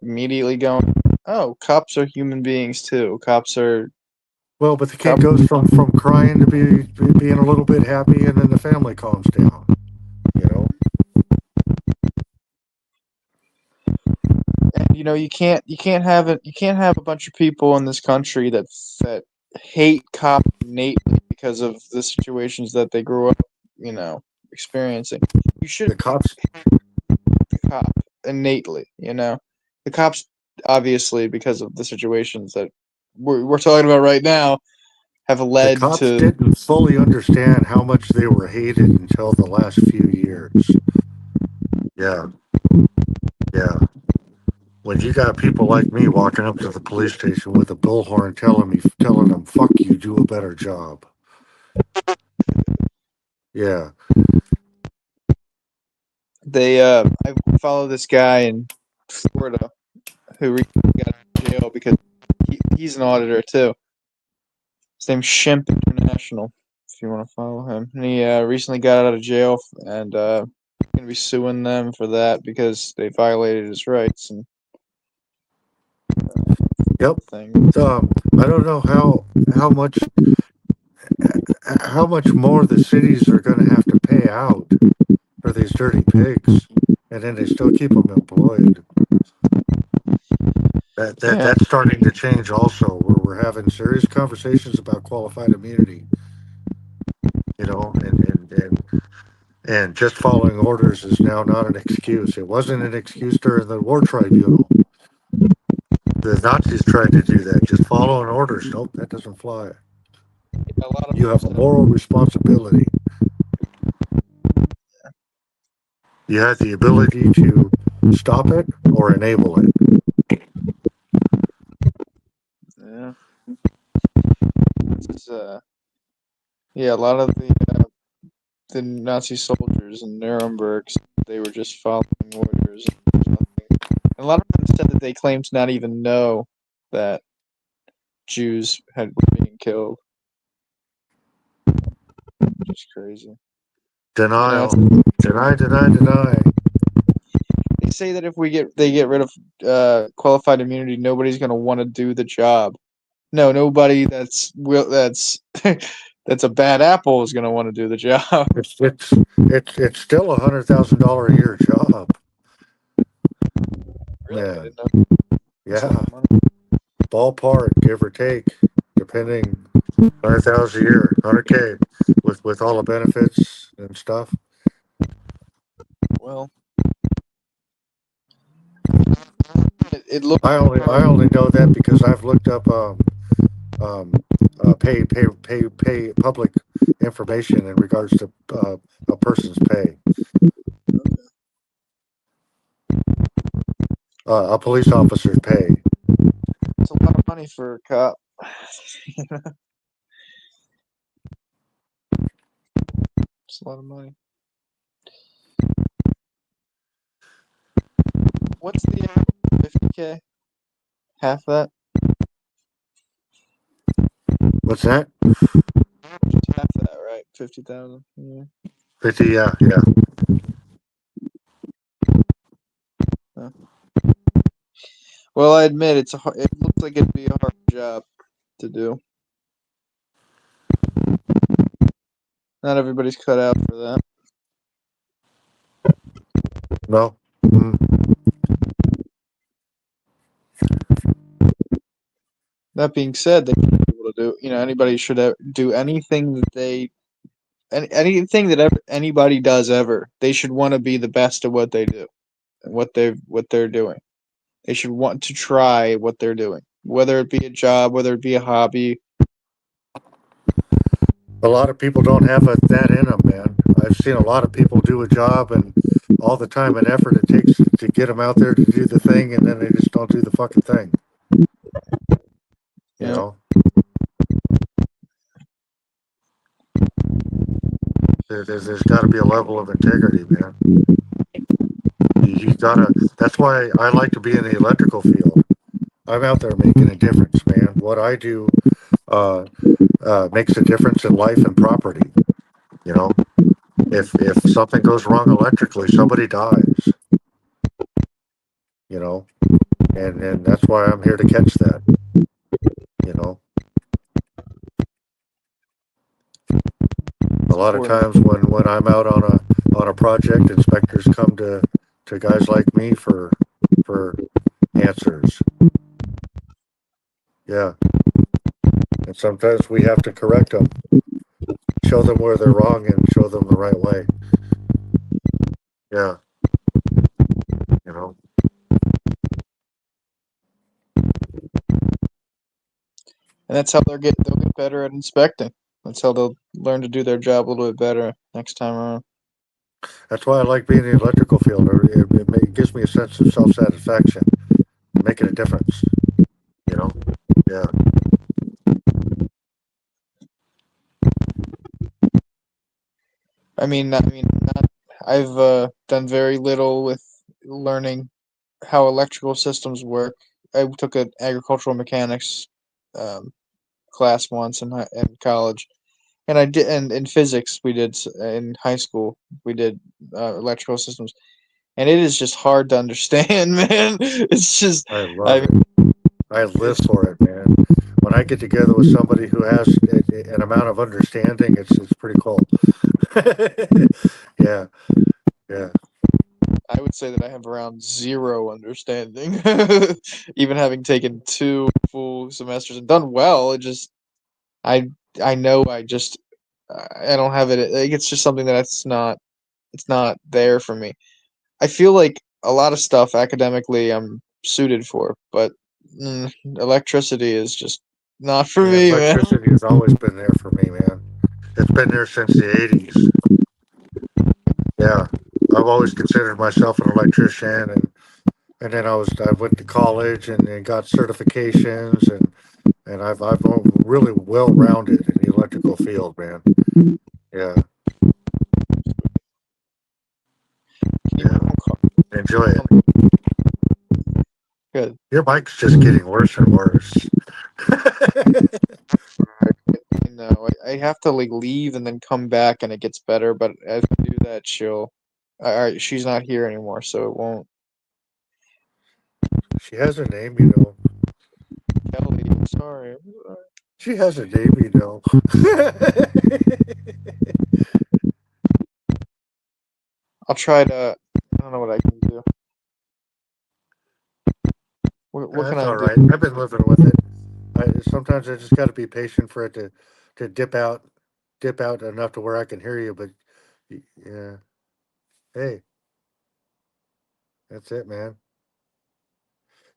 immediately going, oh, cops are human beings too. Cops are. Well, but the kid goes from crying to being a little bit happy, and then the family calms down. You know. And you can't have it. You can't have a bunch of people in this country that hate cops innately because of the situations that they grew up, experiencing. You should The cops. the cop innately. The cops obviously because of the situations that we're talking about right now have The led cops to. didn't fully understand how much they were hated until the last few years. Yeah. Yeah. When you got people like me walking up to the police station with a bullhorn telling them, fuck you, do a better job. Yeah. I follow this guy in Florida who recently got out of jail because he's an auditor too. His name's Shemp International, if you want to follow him. And he recently got out of jail and going to be suing them for that because they violated his rights and Yep. thing. I don't know how much more the cities are going to have to pay out for these dirty pigs, and then they still keep them employed. That's starting to change also, where we're having serious conversations about qualified immunity. And just following orders is now not an excuse. It wasn't an excuse during the war tribunal. The Nazis tried to do that, just following orders. Nope, that doesn't fly. You have a moral responsibility. You have the ability to stop it or enable it. Yeah. A lot of the Nazi soldiers in Nuremberg, they were just following orders. And a lot of them said that they claimed to not even know that Jews were being killed. Just crazy. Denial. Deny. They say that if they get rid of qualified immunity, nobody's going to want to do the job. No, nobody that's that's a bad apple is going to want to do the job. It's still $100,000 a year job. Really? Yeah. Yeah. Ballpark, give or take, depending. 100,000 a year, 100K, with all the benefits and stuff. Well, it looks. I only know that because I've looked up pay public information in regards to a person's pay. A police officer's pay. It's a lot of money for a cop. It's a lot of money. What's the 50K? Half that? What's that? Just half that, right? 50,000. Yeah. 50, yeah. Huh. Well, I admit it looks like it'd be a hard job to do. Not everybody's cut out for that. No. That being said, they should be able to do. Anybody should do anything that anything that anybody does ever. They should want to be the best at what they do, and what they're doing. They should want to try what they're doing, whether it be a job, whether it be a hobby. A lot of people don't have that in them, man. I've seen a lot of people do a job and all the time and effort it takes to get them out there to do the thing, and then they just don't do the fucking thing. You know? There's got to be a level of integrity, man. gotta. That's why I like to be in the electrical field. I'm out there making a difference, man. What I do uh, makes a difference in life and property. You know, if something goes wrong electrically, somebody dies. You know, and that's why I'm here to catch that. You know, a lot of times when I'm out on a project, inspectors come to guys like me for answers. Yeah, and sometimes we have to correct them, show them where they're wrong, and show them the right way. Yeah, you know. And that's how they'll get better at inspecting. That's how they'll learn to do their job a little bit better next time around. That's why I like being in the electrical field. It gives me a sense of self-satisfaction, making a difference. You know? Yeah. I've done very little with learning how electrical systems work. I took an agricultural mechanics class once in college, and I did. And in physics, we did in high school. We did electrical systems, and it is just hard to understand, man. It's just I love it. I live for it, man. When I get together with somebody who has an amount of understanding, it's pretty cool. Yeah, yeah. I would say that I have around zero understanding, even having taken 2 full semesters and done well. I I know I don't have it. Like, it's just something that's not it's not there for me. I feel like a lot of stuff academically I'm suited for, but electricity is just not for Yeah, me, man. electricity has always been there for me, man. It's been there since the 80s. Yeah, I've always considered myself an electrician, and then I went to college and got certifications, and I've really well rounded in the electrical field, man. Yeah, yeah, enjoy it. Good. Your mic's just getting worse and worse. I know. I have to like leave and then come back, and it gets better. But as I do that, all right, she's not here anymore, so it won't. She has a name, you know. Kelly, I'm sorry. She has a name, you know. I'll try to. I don't know what I can do. What can That's I all do? right. I've been living with it. Sometimes I just got to be patient for it to dip out enough to where I can hear you. But yeah, hey, that's it, man.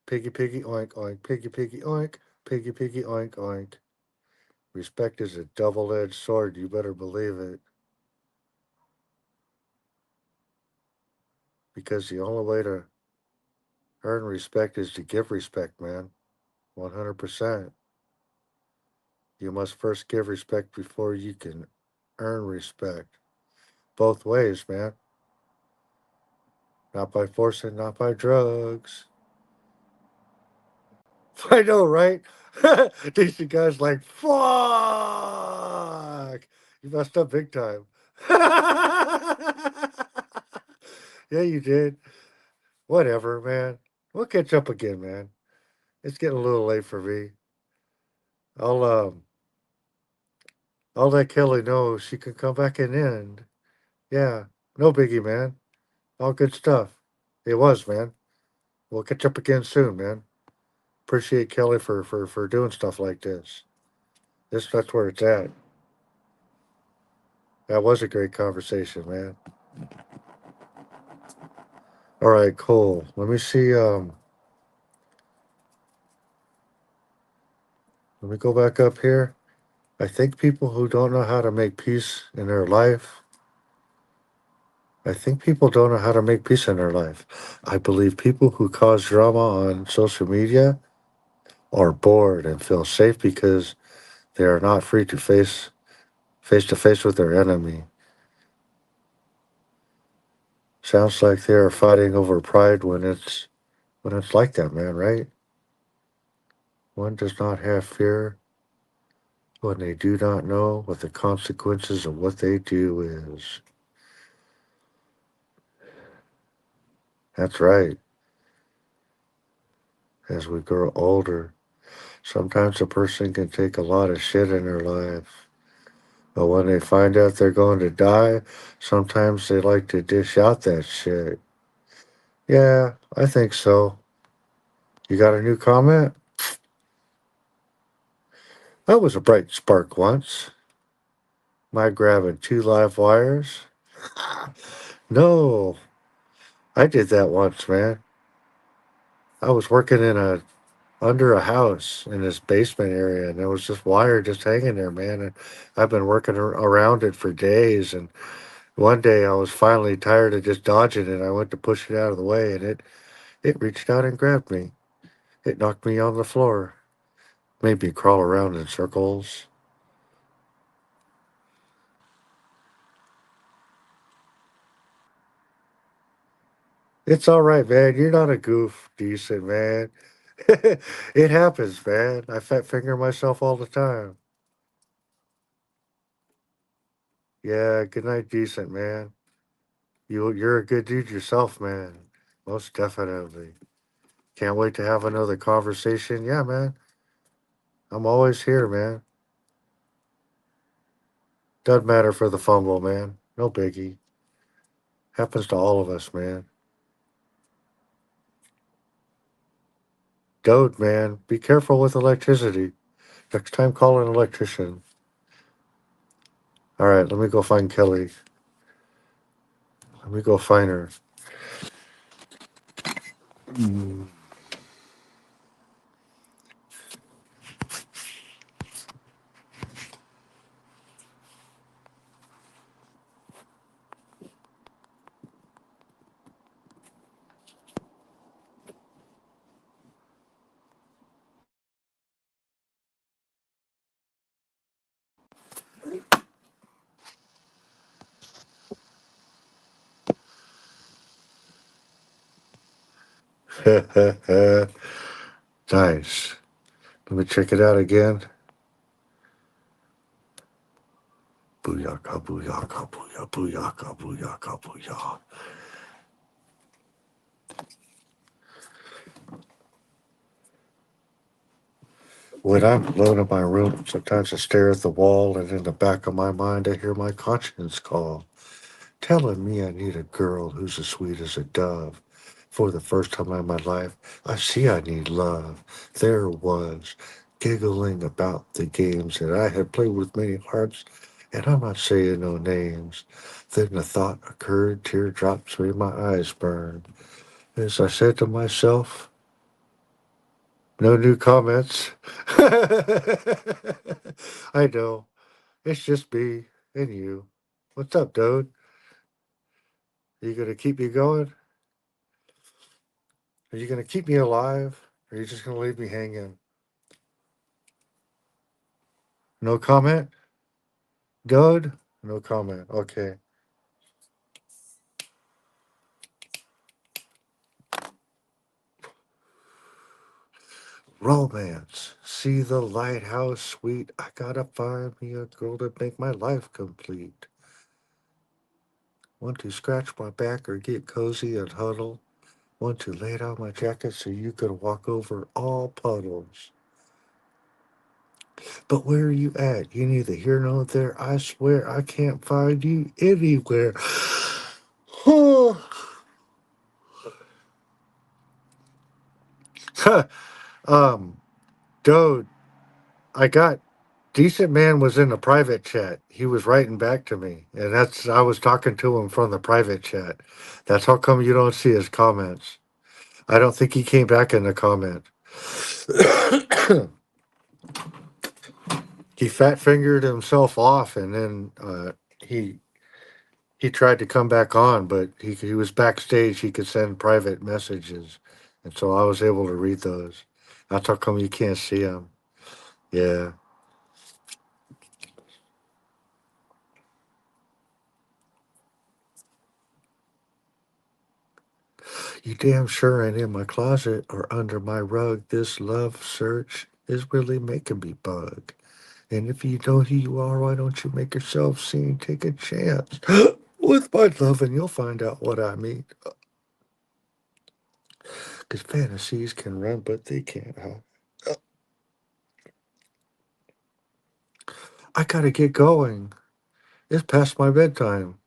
Piggy, piggy, oink, oink. Piggy, piggy, oink. Piggy, piggy, oink, oink. Respect is a double-edged sword. You better believe it. Because the only way to earn respect is to give respect, man. 100%. You must first give respect before you can earn respect. Both ways, man. Not by forcing, not by drugs. I know, right? These guys like, fuck! You messed up big time. Yeah, you did. Whatever, man. We'll catch up again, man. It's getting a little late for me. I'll um I'll let Kelly know she can come back in. Yeah, no biggie, man. All good stuff. It was, man. We'll catch up again soon, man. Appreciate Kelly for doing stuff like this. That's where it's at. That was a great conversation, man. All right, cool. Let me see. Let me go back up here. I think people who don't know how to make peace in their life. I think people don't know how to make peace in their life. I believe people who cause drama on social media are bored and feel safe because they are not free to face to face with their enemy. Sounds like they are fighting over pride when it's like that, man, right? One does not have fear when they do not know what the consequences of what they do is. That's right. As we grow older, sometimes a person can take a lot of shit in their life. But when they find out they're going to die, sometimes they like to dish out that shit. Yeah, I think so. You got a new comment? That was a bright spark once. My grabbing 2 live wires? No, I did that once, man. I was working under a house in this basement area, and there was this wire just hanging there, man. And I've been working around it for days. And one day I was finally tired of just dodging it. I went to push it out of the way, and it reached out and grabbed me. It knocked me on the floor, made me crawl around in circles. It's all right, man. You're not a goof, decent man. It happens, man. I fat finger myself all the time. Yeah, good night, decent man. You're a good dude yourself, man. Most definitely. Can't wait to have another conversation. Yeah, man. I'm always here, man. Doesn't matter for the fumble, man. No biggie. Happens to all of us, man. Dode, man. Be careful with electricity. Next time, call an electrician. All right, let me go find Kelly. Let me go find her. Mm. Nice. Let me check it out again. Booyaka, booyaka, booyah, booyaka, booyaka, booyah. When I'm alone in my room, sometimes I stare at the wall, and in the back of my mind, I hear my conscience call, telling me I need a girl who's as sweet as a dove. For the first time in my life, I see I need love. There was, giggling about the games that I had played with many hearts, and I'm not saying no names. Then the thought occurred, teardrops made my eyes burn. As I said to myself, no new comments. I know. It's just me and you. What's up, dude? Are you gonna keep me going? Are you gonna keep me alive? Or are you just gonna leave me hanging? No comment? Dude? No comment. Okay. Romance. See the lighthouse sweet. I gotta find me a girl to make my life complete. Want to scratch my back or get cozy and huddle? Want to lay down my jacket so you can walk over all puddles? But where are you at? You neither here nor there. I swear I can't find you anywhere. um, dude, I got Decent Man was in the private chat. He was writing back to me, and I was talking to him from the private chat. That's how come you don't see his comments. I don't think he came back in the comment. He fat fingered himself off, and then he tried to come back on, but he was backstage. He could send private messages, and so I was able to read those. That's how come you can't see him. Yeah. You damn sure ain't in my closet or under my rug. This love search is really making me bug. And if you know who you are, why don't you make yourself seen? Take a chance with my love, and you'll find out what I mean. 'Cause fantasies can run, but they can't hide. I gotta get going. It's past my bedtime.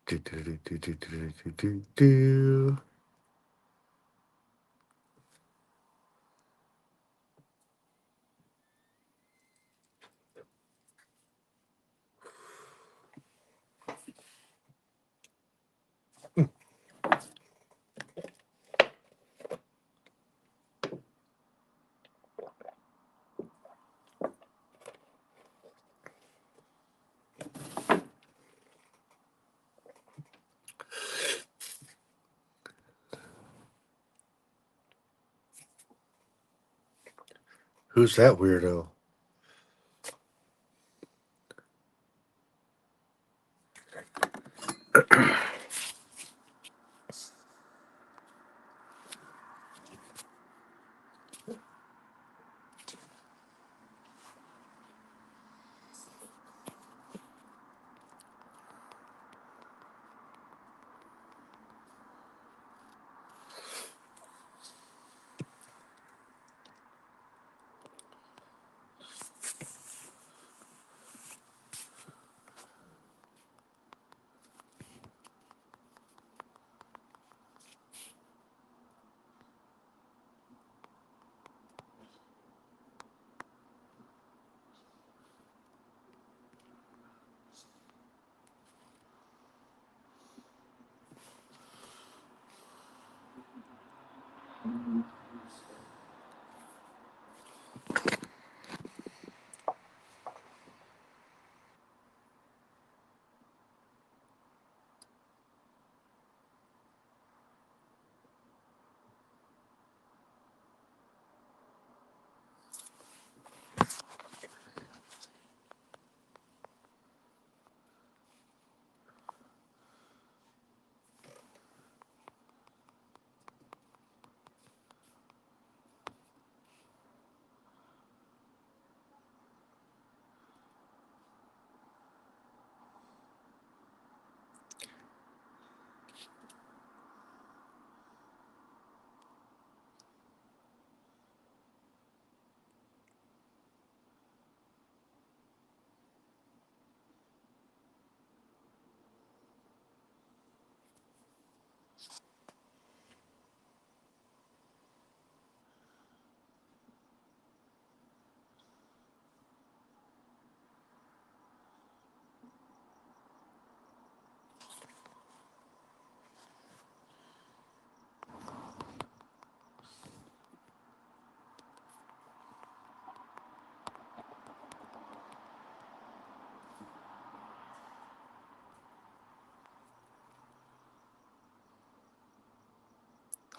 Do, do, do, do, do, do, do, do, do. Who's that weirdo?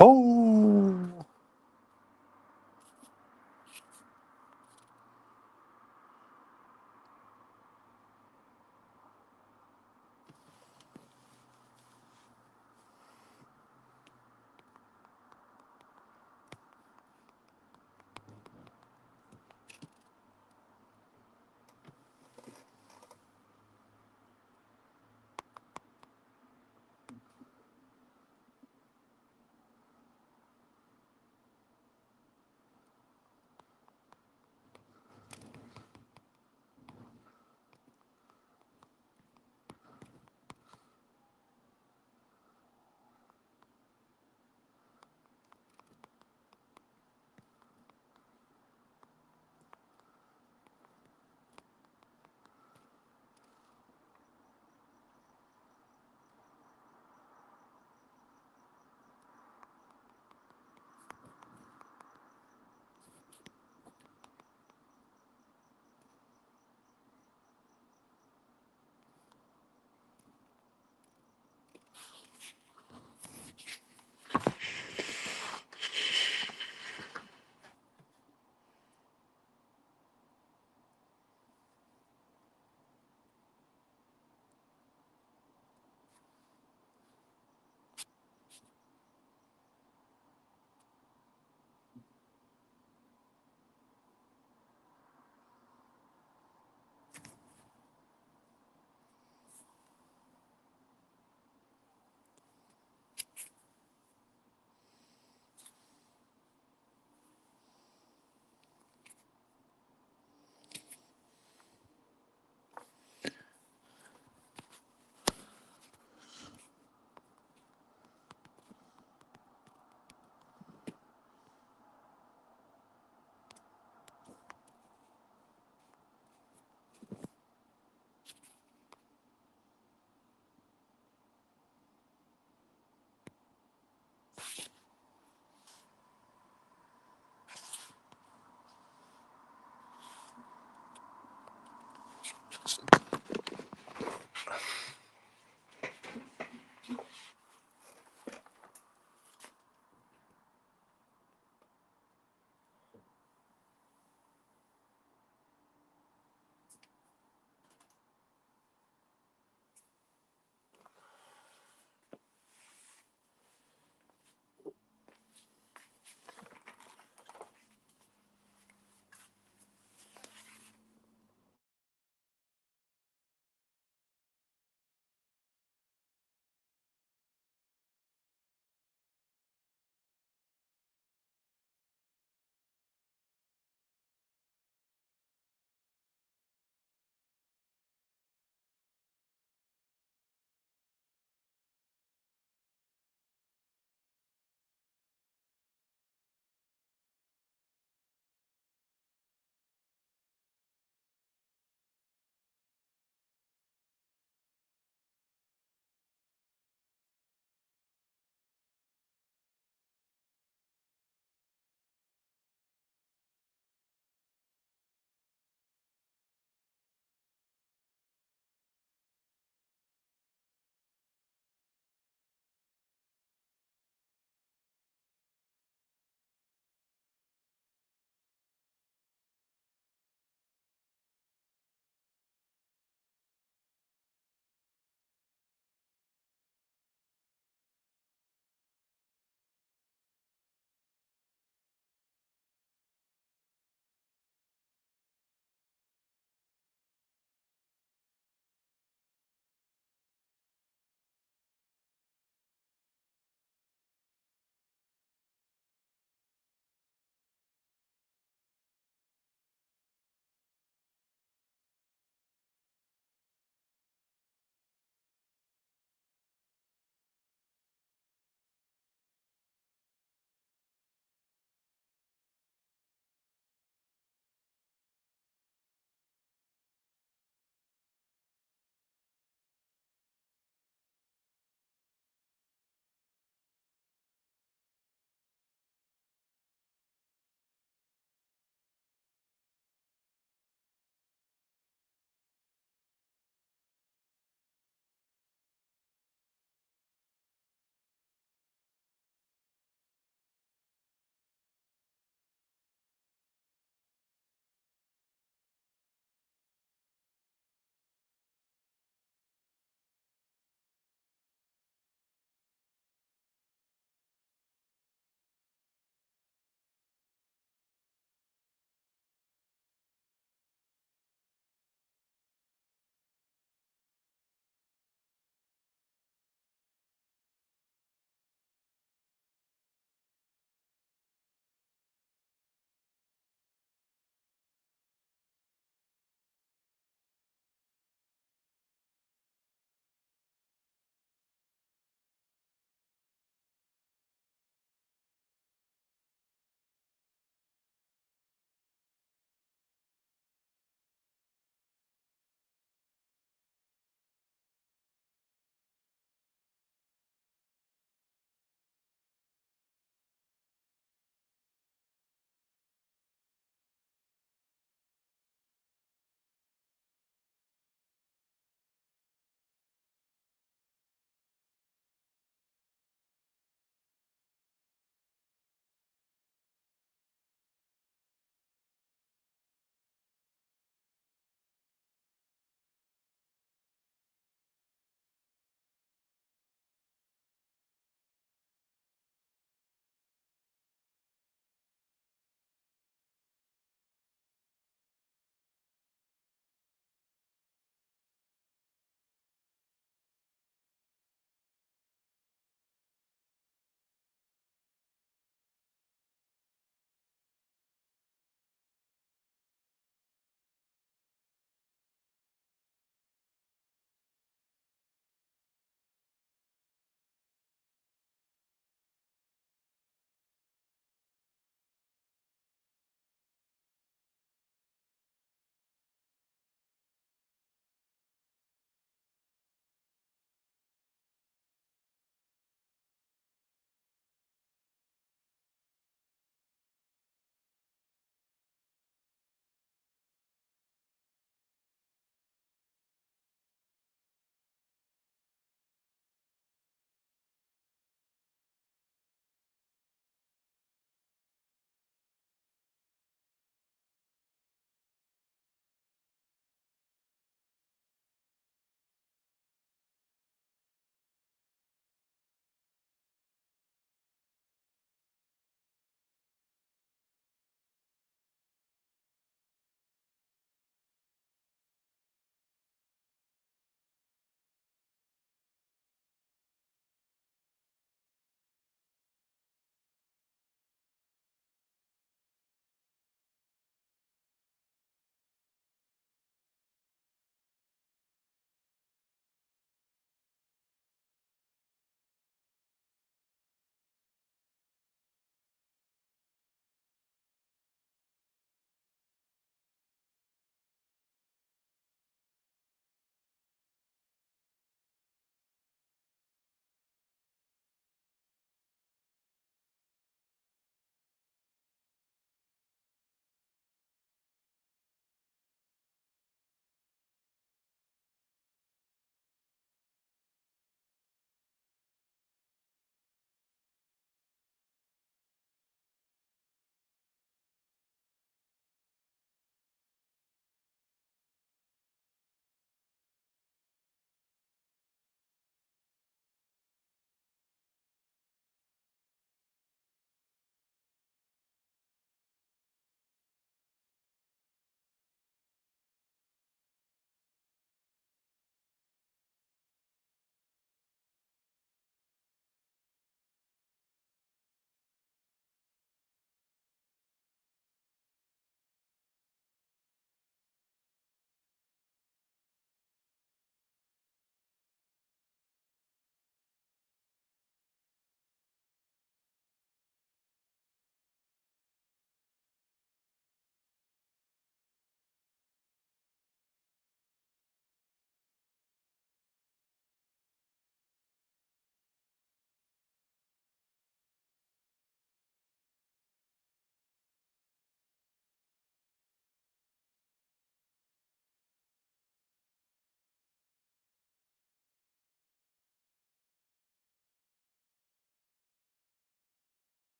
Oh.